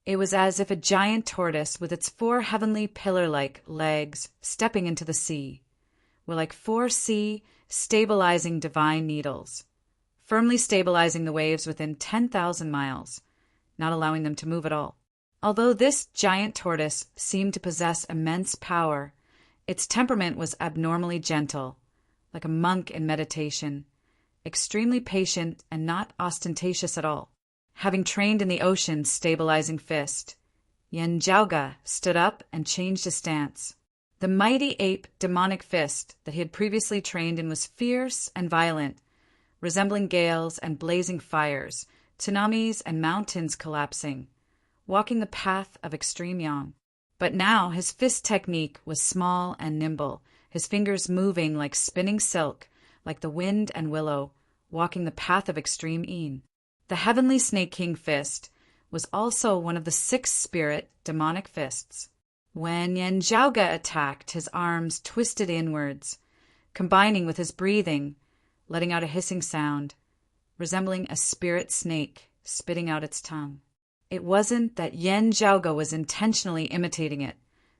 It was as if a giant tortoise with its 4 heavenly pillar-like legs stepping into the sea were like 4 sea stabilizing divine needles, firmly stabilizing the waves within 10,000 miles, not allowing them to move at all. Although this giant tortoise seemed to possess immense power, its temperament was abnormally gentle, like a monk in meditation, extremely patient and not ostentatious at all. Having trained in the ocean's stabilizing fist, Yen Jiaoge stood up and changed his stance. The mighty ape demonic fist that he had previously trained in was fierce and violent, resembling gales and blazing fires, tsunamis and mountains collapsing, walking the path of extreme yang. But now his fist technique was small and nimble, his fingers moving like spinning silk, like the wind and willow, walking the path of extreme yin. The heavenly Snake King fist was also one of the 6 spirit demonic fists. When Yen Jiaoge attacked, his arms twisted inwards, combining with his breathing, letting out a hissing sound, resembling a spirit snake spitting out its tongue. It wasn't that Yen Jiaoge was intentionally imitating it.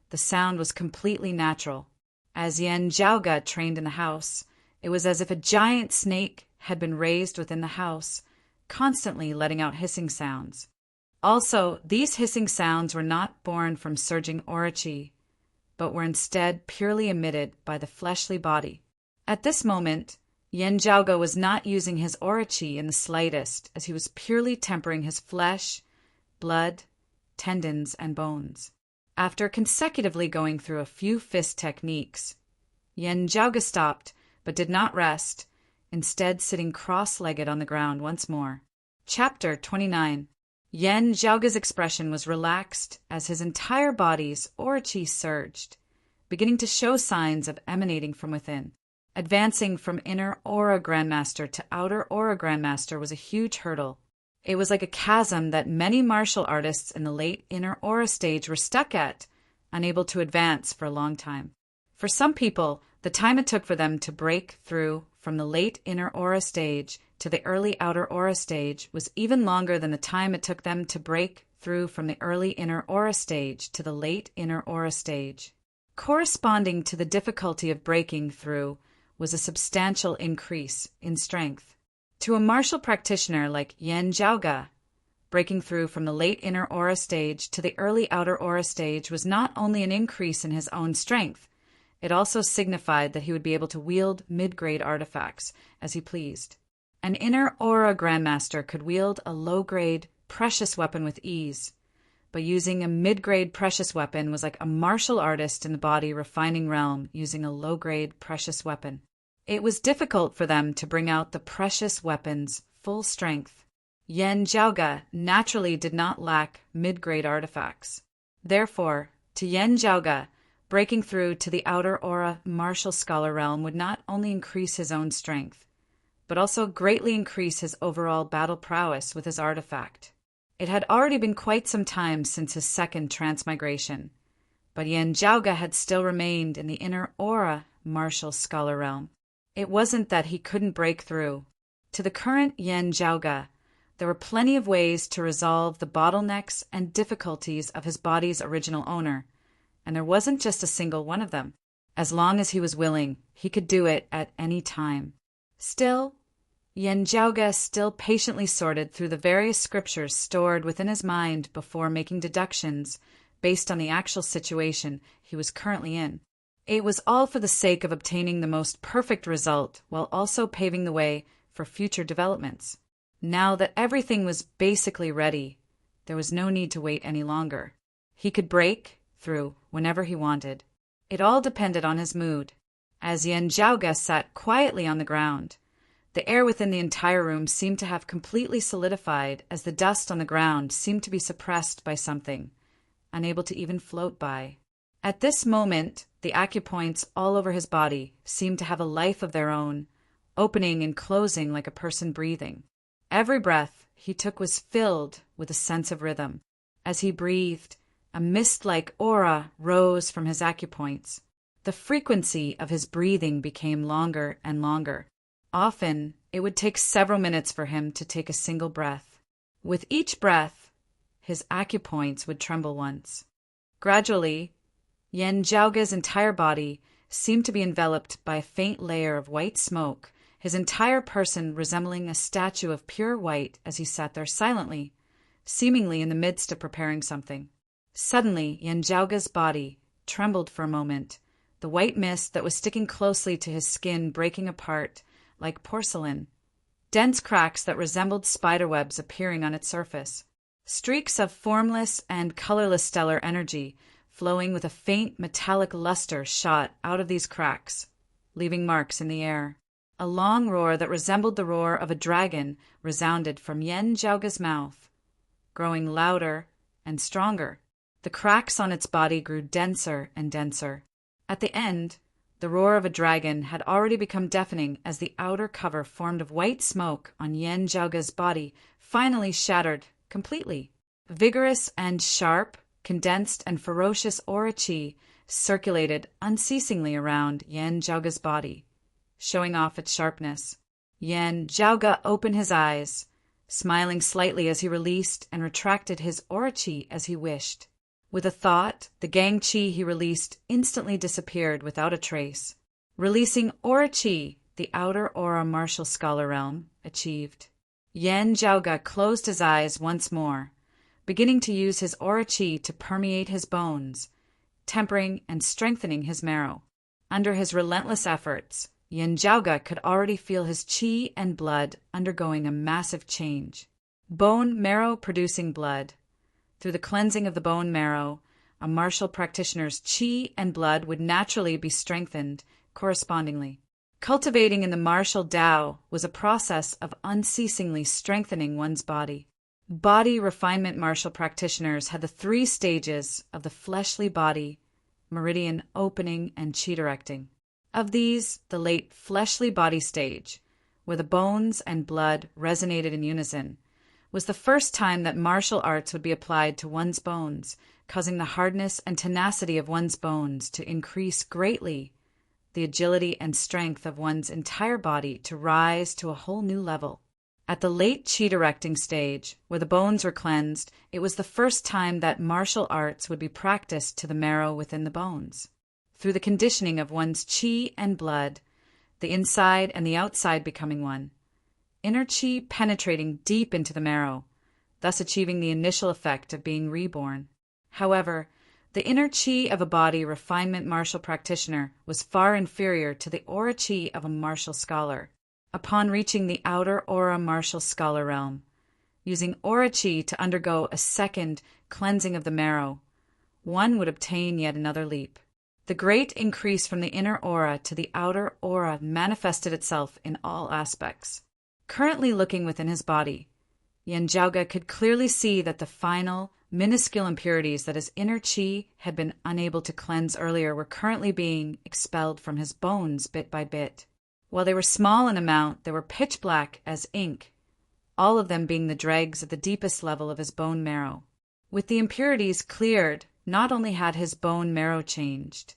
The sound was completely natural. As Yen Jiaoge trained in the house, it was as if a giant snake had been raised within the house, constantly letting out hissing sounds. Also, these hissing sounds were not born from surging aura chi, but were instead purely emitted by the fleshly body. At this moment, Yen Zhaoge was not using his aura chi in the slightest, as he was purely tempering his flesh, blood, tendons, and bones. After consecutively going through a few fist techniques, Yen Zhaoge stopped, but did not rest, instead sitting cross-legged on the ground once more. Chapter 29. Yen Zhaoge's expression was relaxed as his entire body's aura chi surged, beginning to show signs of emanating from within. Advancing from inner aura grandmaster to outer aura grandmaster was a huge hurdle. It was like a chasm that many martial artists in the late inner aura stage were stuck at, unable to advance for a long time. For some people, the time it took for them to break through from the late inner aura stage to the early outer aura stage was even longer than the time it took them to break through from the early inner aura stage to the late inner aura stage. Corresponding to the difficulty of breaking through was a substantial increase in strength. To a martial practitioner like Yen Zhaoge, breaking through from the late inner aura stage to the early outer aura stage was not only an increase in his own strength, it also signified that he would be able to wield mid-grade artifacts as he pleased. An inner aura grandmaster could wield a low-grade precious weapon with ease, but using a mid-grade precious weapon was like a martial artist in the body refining realm using a low-grade precious weapon. It was difficult for them to bring out the precious weapon's full strength. Yen Zhaoge naturally did not lack mid-grade artifacts. Therefore, to Yen Zhaoge, breaking through to the outer aura martial scholar realm would not only increase his own strength, but also greatly increase his overall battle prowess with his artifact. It had already been quite some time since his second transmigration, but Yen Zhaoge had still remained in the inner aura martial scholar realm. It wasn't that he couldn't break through. To the current Yen Zhaoge, there were plenty of ways to resolve the bottlenecks and difficulties of his body's original owner, and there wasn't just a single one of them. As long as he was willing, he could do it at any time. Still, Yen Zhaoge still patiently sorted through the various scriptures stored within his mind before making deductions based on the actual situation he was currently in. It was all for the sake of obtaining the most perfect result while also paving the way for future developments. Now that everything was basically ready, there was no need to wait any longer. He could break through whenever he wanted. It all depended on his mood. As Yen Zhaoge sat quietly on the ground, the air within the entire room seemed to have completely solidified as the dust on the ground seemed to be suppressed by something, unable to even float by. At this moment, the acupoints all over his body seemed to have a life of their own, opening and closing like a person breathing. Every breath he took was filled with a sense of rhythm. As he breathed, a mist-like aura rose from his acupoints. The frequency of his breathing became longer and longer. Often, it would take several minutes for him to take a single breath. With each breath, his acupoints would tremble once. Gradually, Yen Zhaoge's entire body seemed to be enveloped by a faint layer of white smoke, his entire person resembling a statue of pure white as he sat there silently, seemingly in the midst of preparing something. Suddenly, Yen Zhaoge's body trembled for a moment, the white mist that was sticking closely to his skin breaking apart like porcelain, dense cracks that resembled spiderwebs appearing on its surface, streaks of formless and colorless stellar energy flowing with a faint metallic luster shot out of these cracks, leaving marks in the air. A long roar that resembled the roar of a dragon resounded from Yen Zhaoge's mouth, growing louder and stronger. The cracks on its body grew denser and denser. At the end, the roar of a dragon had already become deafening as the outer cover formed of white smoke on Yen Zhaoge's body finally shattered completely. Vigorous and sharp, condensed and ferocious aura chi circulated unceasingly around Yen Zhaoge's body, showing off its sharpness. Yen Zhaoge opened his eyes, smiling slightly as he released and retracted his aura chi as he wished. With a thought, the gang chi he released instantly disappeared without a trace. Releasing aura chi the outer aura martial scholar realm, achieved. Yan Zhaoge closed his eyes once more, beginning to use his aura qi to permeate his bones, tempering and strengthening his marrow. Under his relentless efforts, Yan Zhaoge could already feel his qi and blood undergoing a massive change. Bone marrow producing blood. Through the cleansing of the bone marrow, a martial practitioner's qi and blood would naturally be strengthened correspondingly. Cultivating in the martial Tao was a process of unceasingly strengthening one's body. Body refinement martial practitioners had the 3 stages of the fleshly body, meridian opening, and qi directing. Of these, the late fleshly body stage, where the bones and blood resonated in unison, was the first time that martial arts would be applied to one's bones, causing the hardness and tenacity of one's bones to increase greatly, the agility and strength of one's entire body to rise to a whole new level. At the late qi directing stage, where the bones were cleansed, it was the first time that martial arts would be practiced to the marrow within the bones. Through the conditioning of one's qi and blood, the inside and the outside becoming one, inner qi penetrating deep into the marrow, thus achieving the initial effect of being reborn. However, the inner qi of a body refinement martial practitioner was far inferior to the aura qi of a martial scholar. Upon reaching the outer aura martial scholar realm, using aura qi to undergo a second cleansing of the marrow, one would obtain yet another leap. The great increase from the inner aura to the outer aura manifested itself in all aspects. Currently looking within his body, Yan Zhaoge could clearly see that the final, minuscule impurities that his inner qi had been unable to cleanse earlier were currently being expelled from his bones bit by bit. While they were small in amount, they were pitch black as ink, all of them being the dregs at the deepest level of his bone marrow. With the impurities cleared, not only had his bone marrow changed,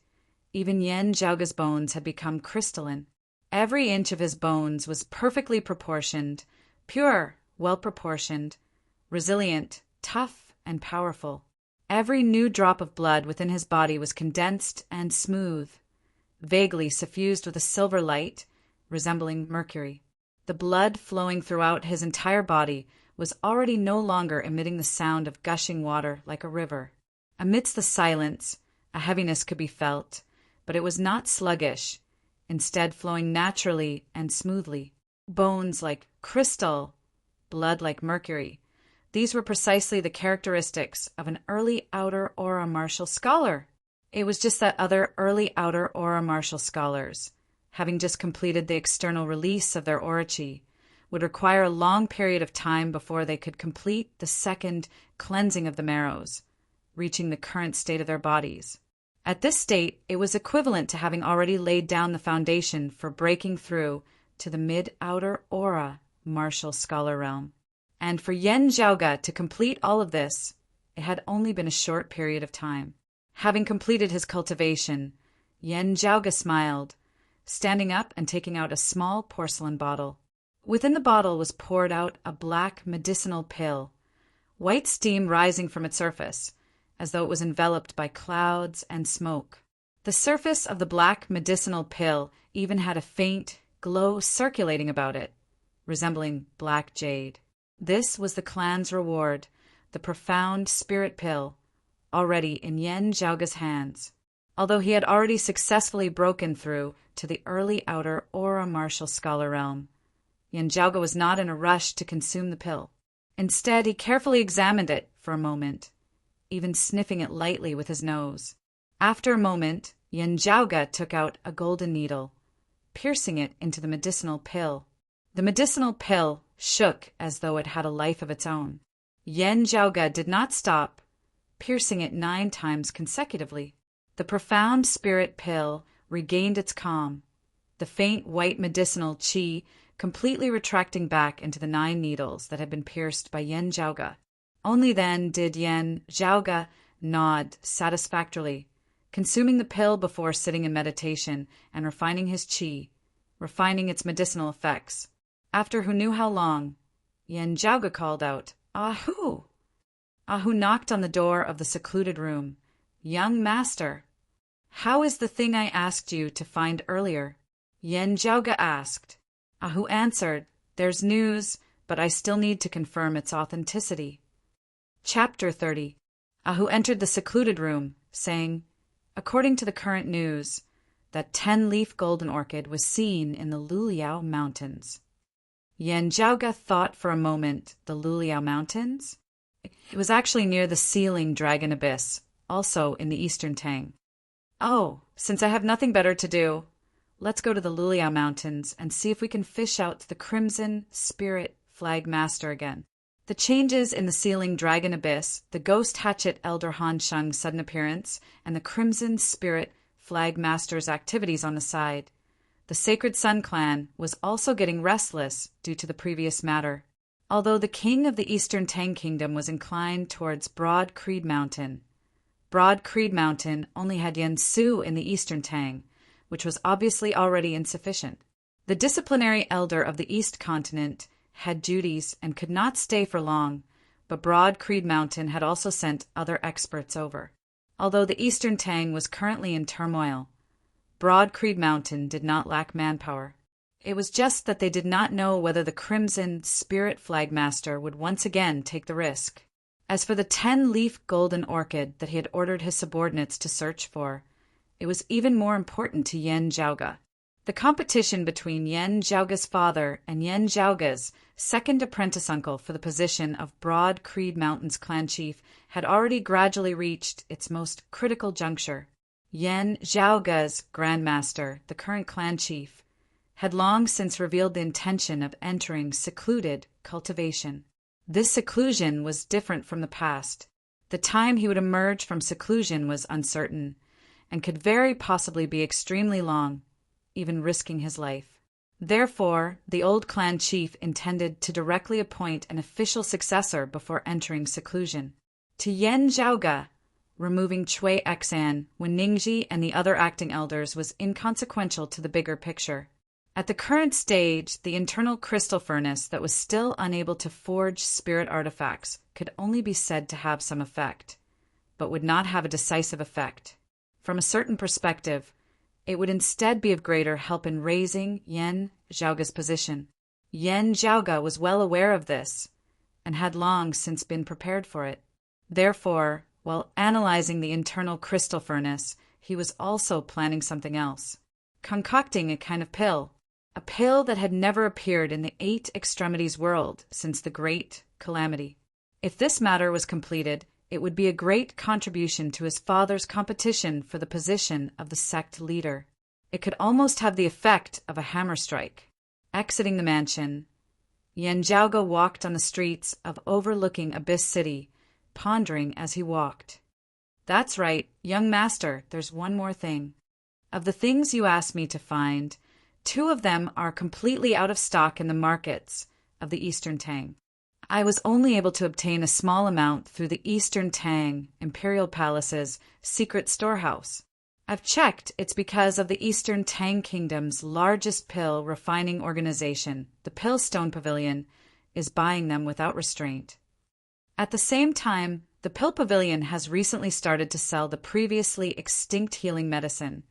even Yan Zhaoge's bones had become crystalline. Every inch of his bones was perfectly proportioned, pure, well-proportioned, resilient, tough, and powerful. Every new drop of blood within his body was condensed and smooth, vaguely suffused with a silver light, resembling mercury. The blood flowing throughout his entire body was already no longer emitting the sound of gushing water like a river. Amidst the silence, a heaviness could be felt, but it was not sluggish, instead flowing naturally and smoothly. Bones like crystal, blood like mercury. These were precisely the characteristics of an early outer aura martial scholar. It was just that other early outer aura martial scholars, having just completed the external release of their aura qi, would require a long period of time before they could complete the second cleansing of the marrows, reaching the current state of their bodies. At this state, it was equivalent to having already laid down the foundation for breaking through to the mid-outer aura martial scholar realm. And for Yan Zhaoge to complete all of this, it had only been a short period of time. Having completed his cultivation, Yan Zhaoge smiled, standing up and taking out a small porcelain bottle. Within the bottle was poured out a black medicinal pill, white steam rising from its surface, as though it was enveloped by clouds and smoke. The surface of the black medicinal pill even had a faint glow circulating about it, resembling black jade. This was the clan's reward, the profound spirit pill, already in Yan Zhaoge's hands. Although he had already successfully broken through to the early outer aura martial scholar realm, Yan Zhaoge was not in a rush to consume the pill. Instead, he carefully examined it for a moment, even sniffing it lightly with his nose. After a moment, Yan Zhaoge took out a golden needle, piercing it into the medicinal pill. The medicinal pill shook as though it had a life of its own. Yan Zhaoge did not stop, piercing it 9 times consecutively. The profound spirit pill regained its calm, the faint white medicinal qi completely retracting back into the 9 needles that had been pierced by Yan Zhaoge. Only then did Yan Zhaoge nod satisfactorily, consuming the pill before sitting in meditation and refining his qi, refining its medicinal effects. After who knew how long, Yan Zhaoge called out, "Ahu!" Ahu knocked on the door of the secluded room. "Young master, how is the thing I asked you to find earlier?" Yen Jiaoge asked. Ahu answered, "There's news, but I still need to confirm its authenticity." Chapter 30. Ahu entered the secluded room, saying, "According to the current news, that 10-leaf golden orchid was seen in the Luliao Mountains." Yen Jiaoge thought for a moment. The Luliao Mountains? It was actually near the Sealing Dragon Abyss, also in the Eastern Tang. "Oh, since I have nothing better to do, let's go to the Luliao Mountains and see if we can fish out the Crimson Spirit Flag Master again." The changes in the Sealing Dragon Abyss, the Ghost Hatchet Elder Han Sheng's sudden appearance, and the Crimson Spirit Flag Master's activities on the side. The Sacred Sun clan was also getting restless due to the previous matter. Although the king of the Eastern Tang Kingdom was inclined towards Broad Creed Mountain, Broad Creed Mountain only had Yen Su in the Eastern Tang, which was obviously already insufficient. The disciplinary elder of the East Continent had duties and could not stay for long, but Broad Creed Mountain had also sent other experts over. Although the Eastern Tang was currently in turmoil, Broad Creed Mountain did not lack manpower. It was just that they did not know whether the Crimson Spirit Flag Master would once again take the risk. As for the 10-leaf golden orchid that he had ordered his subordinates to search for, it was even more important to Yen Jiaoge. The competition between Yen Jiaoge's father and Yen Jiaoge's second apprentice uncle for the position of Broad Creed Mountain's clan chief had already gradually reached its most critical juncture. Yen Jiaoge's grandmaster, the current clan chief, had long since revealed the intention of entering secluded cultivation. This seclusion was different from the past. The time he would emerge from seclusion was uncertain, and could very possibly be extremely long, even risking his life. Therefore, the old clan chief intended to directly appoint an official successor before entering seclusion. To Yen Jiaoge, removing Cui Exan when Ningji and the other acting elders was inconsequential to the bigger picture. At the current stage, the internal crystal furnace that was still unable to forge spirit artifacts could only be said to have some effect, but would not have a decisive effect. From a certain perspective, it would instead be of greater help in raising Yen Jiaoge's position. Yen Jiaoge was well aware of this, and had long since been prepared for it. Therefore, while analyzing the internal crystal furnace, he was also planning something else. Concocting a kind of pill. A pill that had never appeared in the 8 Extremities world since the Great Calamity. If this matter was completed, it would be a great contribution to his father's competition for the position of the sect leader. It could almost have the effect of a hammer strike. Exiting the mansion, Yen Jiaoge walked on the streets of overlooking Abyss City, pondering as he walked. "That's right, young master, there's one more thing. Of the things you asked me to find, 2 of them are completely out of stock in the markets of the Eastern Tang. I was only able to obtain a small amount through the Eastern Tang Imperial Palace's secret storehouse. I've checked it's because of the Eastern Tang Kingdom's largest pill refining organization, the Pillstone Pavilion, is buying them without restraint. At the same time, the Pill Pavilion has recently started to sell the previously extinct healing medicine,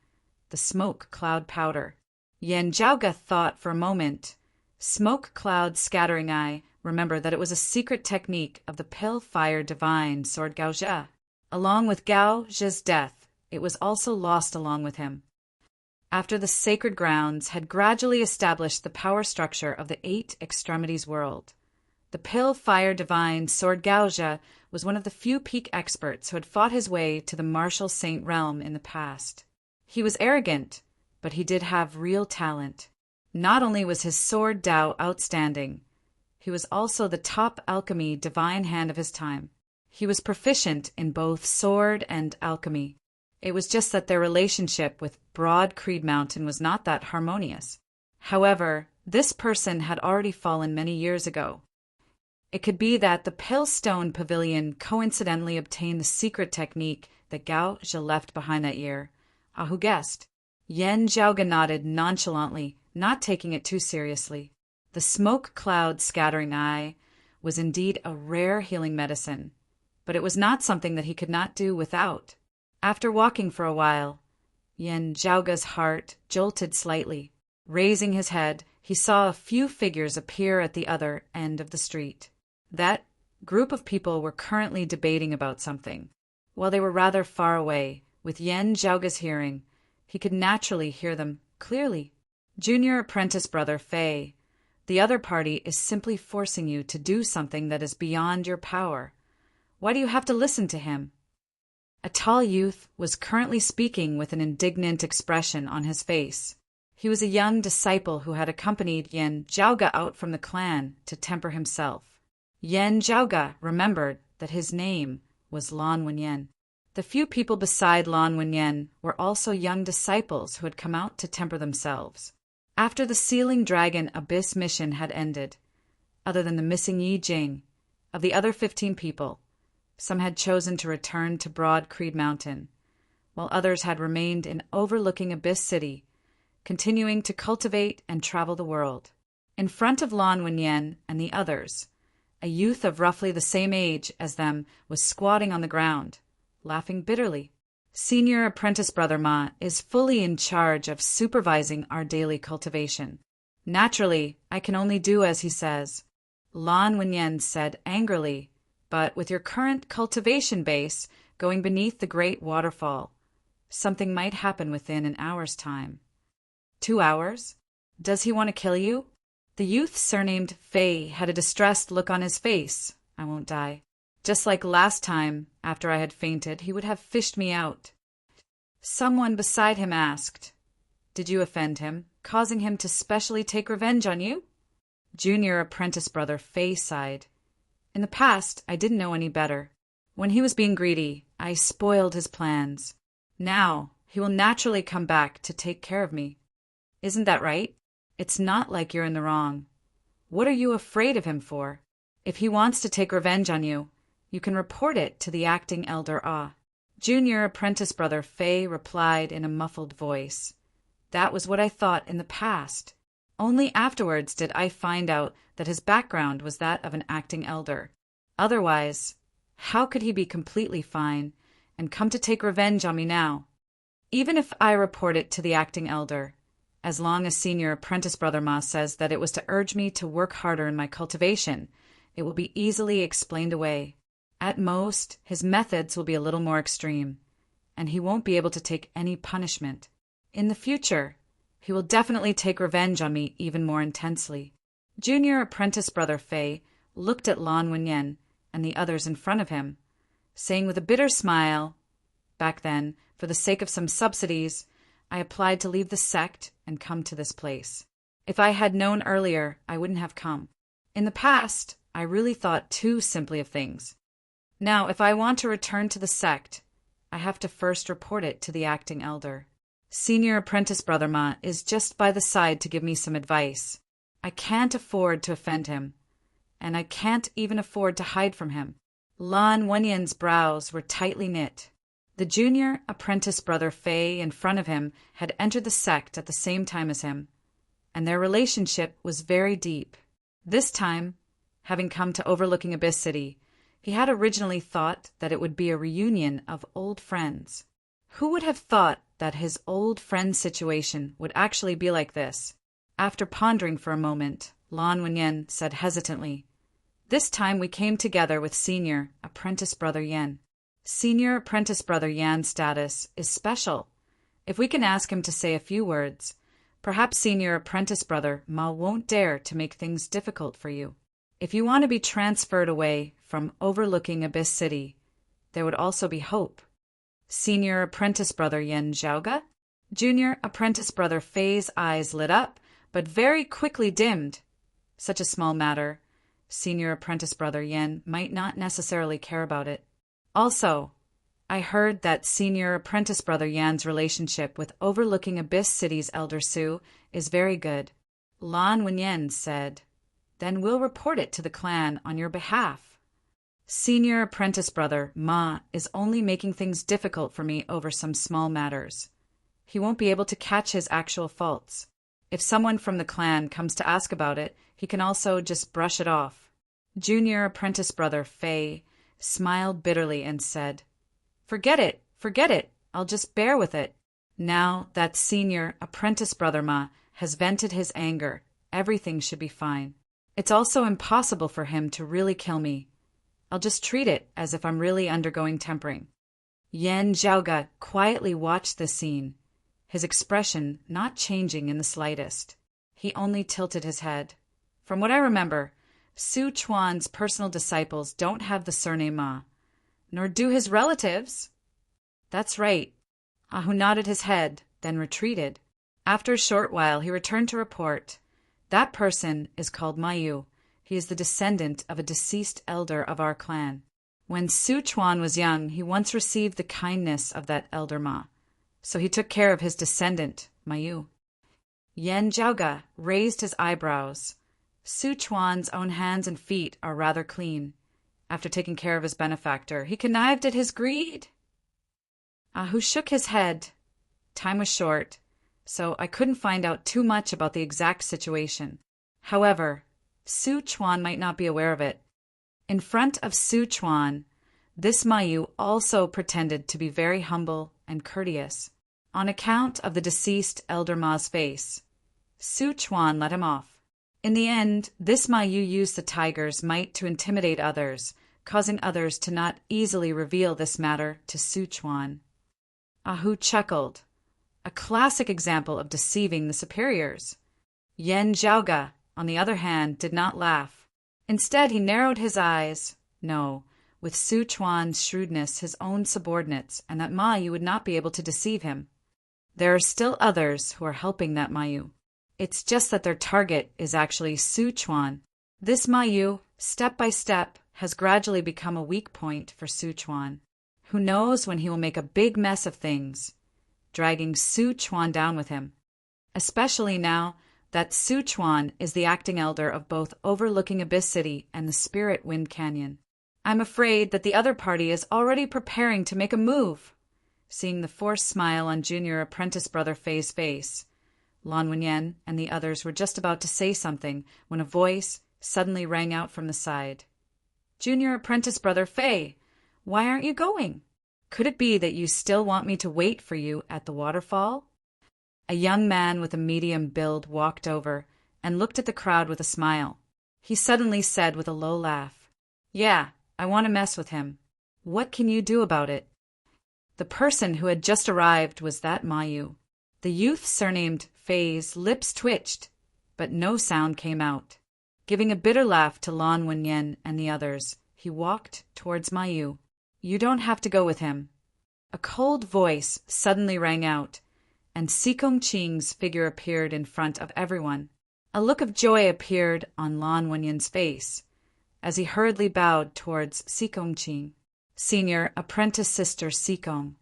the Smoke Cloud Powder." Yen Jiaoge thought for a moment. Smoke Cloud Scattering Eye, remember that it was a secret technique of the Pill Fire Divine Sword Gao Zhe. Along with Gao Zhe's death, it was also lost along with him. After the sacred grounds had gradually established the power structure of the 8 Extremities world, the Pill Fire Divine Sword Gao Zhe was one of the few peak experts who had fought his way to the martial saint realm in the past. He was arrogant, but he did have real talent. Not only was his sword Dao outstanding, he was also the top alchemy divine hand of his time. He was proficient in both sword and alchemy. It was just that their relationship with Broad Creed Mountain was not that harmonious. However, this person had already fallen many years ago. It could be that the Pillstone Pavilion coincidentally obtained the secret technique that Gao Zhe left behind that year. Ahu guessed. Yen Jiaoge nodded nonchalantly, not taking it too seriously. The Smoke Cloud Scattering Eye was indeed a rare healing medicine, but it was not something that he could not do without. After walking for a while, Yen Jiaoge's heart jolted slightly. Raising his head, he saw a few figures appear at the other end of the street. That group of people were currently debating about something. While they were rather far away, with Yen Zhaoga's hearing, he could naturally hear them clearly. Junior apprentice brother Fei, the other party is simply forcing you to do something that is beyond your power. Why do you have to listen to him? A tall youth was currently speaking with an indignant expression on his face. He was a young disciple who had accompanied Yen Zhaoga out from the clan to temper himself. Yen Zhaoga remembered that his name was Lan Wenyan. The few people beside Lan Wenyan were also young disciples who had come out to temper themselves. After the Sealing Dragon Abyss mission had ended, other than the missing Yi Jing, of the other 15 people, some had chosen to return to Broad Creed Mountain, while others had remained in overlooking Abyss City, continuing to cultivate and travel the world. In front of Lan Wenyan and the others, a youth of roughly the same age as them was squatting on the ground, laughing bitterly. Senior apprentice brother Ma is fully in charge of supervising our daily cultivation. Naturally, I can only do as he says, Lan Wenyan said angrily, but with your current cultivation base going beneath the great waterfall, something might happen within an hour's time. 2 hours? Does he want to kill you? The youth surnamed Fei had a distressed look on his face. I won't die. Just like last time, after I had fainted, he would have fished me out. Someone beside him asked, Did you offend him, causing him to specially take revenge on you? Junior apprentice brother Fei sighed. In the past, I didn't know any better. When he was being greedy, I spoiled his plans. Now, he will naturally come back to take care of me. Isn't that right? It's not like you're in the wrong. What are you afraid of him for? If he wants to take revenge on you, you can report it to the acting elder Ah. Junior apprentice brother Fei replied in a muffled voice. That was what I thought in the past. Only afterwards did I find out that his background was that of an acting elder. Otherwise, how could he be completely fine and come to take revenge on me now? Even if I report it to the acting elder, as long as senior apprentice brother Ma says that it was to urge me to work harder in my cultivation, it will be easily explained away. At most, his methods will be a little more extreme, and he won't be able to take any punishment. In the future, he will definitely take revenge on me even more intensely. Junior apprentice brother Fei looked at Lan Wenyan and the others in front of him, saying with a bitter smile, Back then, for the sake of some subsidies, I applied to leave the sect and come to this place. If I had known earlier, I wouldn't have come. In the past, I really thought too simply of things. Now, if I want to return to the sect, I have to first report it to the acting elder. Senior apprentice brother Ma is just by the side to give me some advice. I can't afford to offend him, and I can't even afford to hide from him. Lan Wenyan's brows were tightly knit. The junior apprentice brother Fei in front of him had entered the sect at the same time as him, and their relationship was very deep. This time, having come to overlooking Abyss City, he had originally thought that it would be a reunion of old friends. Who would have thought that his old friend situation would actually be like this? After pondering for a moment, Lan Wenyan said hesitantly, This time we came together with senior apprentice brother Yan. Senior apprentice brother Yan's status is special. If we can ask him to say a few words, perhaps senior apprentice brother Ma won't dare to make things difficult for you. If you want to be transferred away from overlooking Abyss City, there would also be hope. Senior apprentice brother Yen Zhaoga? Junior apprentice brother Fei's eyes lit up, but very quickly dimmed. Such a small matter. Senior apprentice brother Yen might not necessarily care about it. Also, I heard that senior apprentice brother Yan's relationship with overlooking Abyss City's elder Su is very good. Lan Wenyan said, Then we'll report it to the clan on your behalf. Senior apprentice brother Ma is only making things difficult for me over some small matters. He won't be able to catch his actual faults. If someone from the clan comes to ask about it, he can also just brush it off. Junior apprentice brother Fei smiled bitterly and said, Forget it, I'll just bear with it. Now that senior apprentice brother Ma has vented his anger. Everything should be fine. It's also impossible for him to really kill me. I'll just treat it as if I'm really undergoing tempering. Yan Zhaoga quietly watched this scene, his expression not changing in the slightest. He only tilted his head. From what I remember, Su Chuan's personal disciples don't have the surname Ma, nor do his relatives. That's right. Ahu nodded his head, then retreated. After a short while, he returned to report. That person is called Mayu. He is the descendant of a deceased elder of our clan. When Su Chuan was young, he once received the kindness of that elder Ma, so he took care of his descendant, Mayu. Yan Zhaoga raised his eyebrows. Su Chuan's own hands and feet are rather clean. After taking care of his benefactor, he connived at his greed. Ahu shook his head. Time was short, so I couldn't find out too much about the exact situation. However, Su Chuan might not be aware of it. In front of Su Chuan, this Mayu also pretended to be very humble and courteous. On account of the deceased elder Ma's face, Su Chuan let him off. In the end, this Mayu used the tiger's might to intimidate others, causing others to not easily reveal this matter to Su Chuan. Ahu chuckled. A classic example of deceiving the superiors. Yan Zhaoga, on the other hand, did not laugh. Instead, he narrowed his eyes. No, with Su Chuan's shrewdness, his own subordinates, and that Mayu would not be able to deceive him. There are still others who are helping that Mayu. It's just that their target is actually Su Chuan. This Mayu, step by step, has gradually become a weak point for Su Chuan. Who knows when he will make a big mess of things, dragging Su Chuan down with him. Especially now that Su Chuan is the acting elder of both overlooking Abyss City and the Spirit Wind Canyon. I'm afraid that the other party is already preparing to make a move. Seeing the forced smile on junior apprentice brother Fei's face, Lan Wenyan and the others were just about to say something when a voice suddenly rang out from the side. Junior apprentice brother Fei, why aren't you going? Could it be that you still want me to wait for you at the waterfall? A young man with a medium build walked over and looked at the crowd with a smile. He suddenly said with a low laugh, "Yeah, I want to mess with him. What can you do about it?" The person who had just arrived was that Mayu. The youth surnamed Fei's lips twitched, but no sound came out. Giving a bitter laugh to Lan Wenyan and the others, he walked towards Mayu. "You don't have to go with him." A cold voice suddenly rang out, and Sikong Qing's figure appeared in front of everyone. A look of joy appeared on Lan Wenyan's face as he hurriedly bowed towards Sikong Qing. Senior apprentice sister Sikong.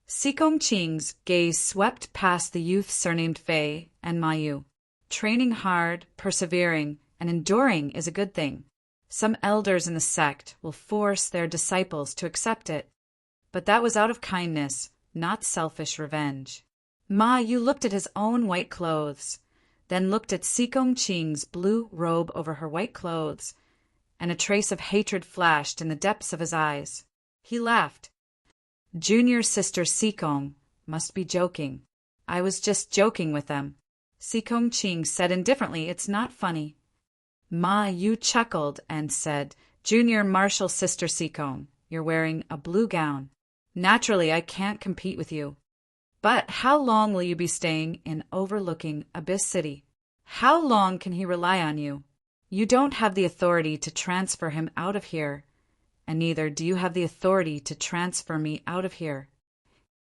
Sikong Qing's gaze swept past the youth surnamed Fei and Mayu. Training hard, persevering, and enduring is a good thing. Some elders in the sect will force their disciples to accept it. But that was out of kindness, not selfish revenge. Mayu looked at his own white clothes, then looked at Sikong Qing's blue robe over her white clothes, and a trace of hatred flashed in the depths of his eyes. He laughed. Junior sister Sikong must be joking. I was just joking with them. Sikong Qing said indifferently, "It's not funny." Mayu chuckled and said, "Junior martial sister Sikong, you're wearing a blue gown. Naturally, I can't compete with you. But how long will you be staying in overlooking Abyss City? How long can he rely on you? You don't have the authority to transfer him out of here, and neither do you have the authority to transfer me out of here.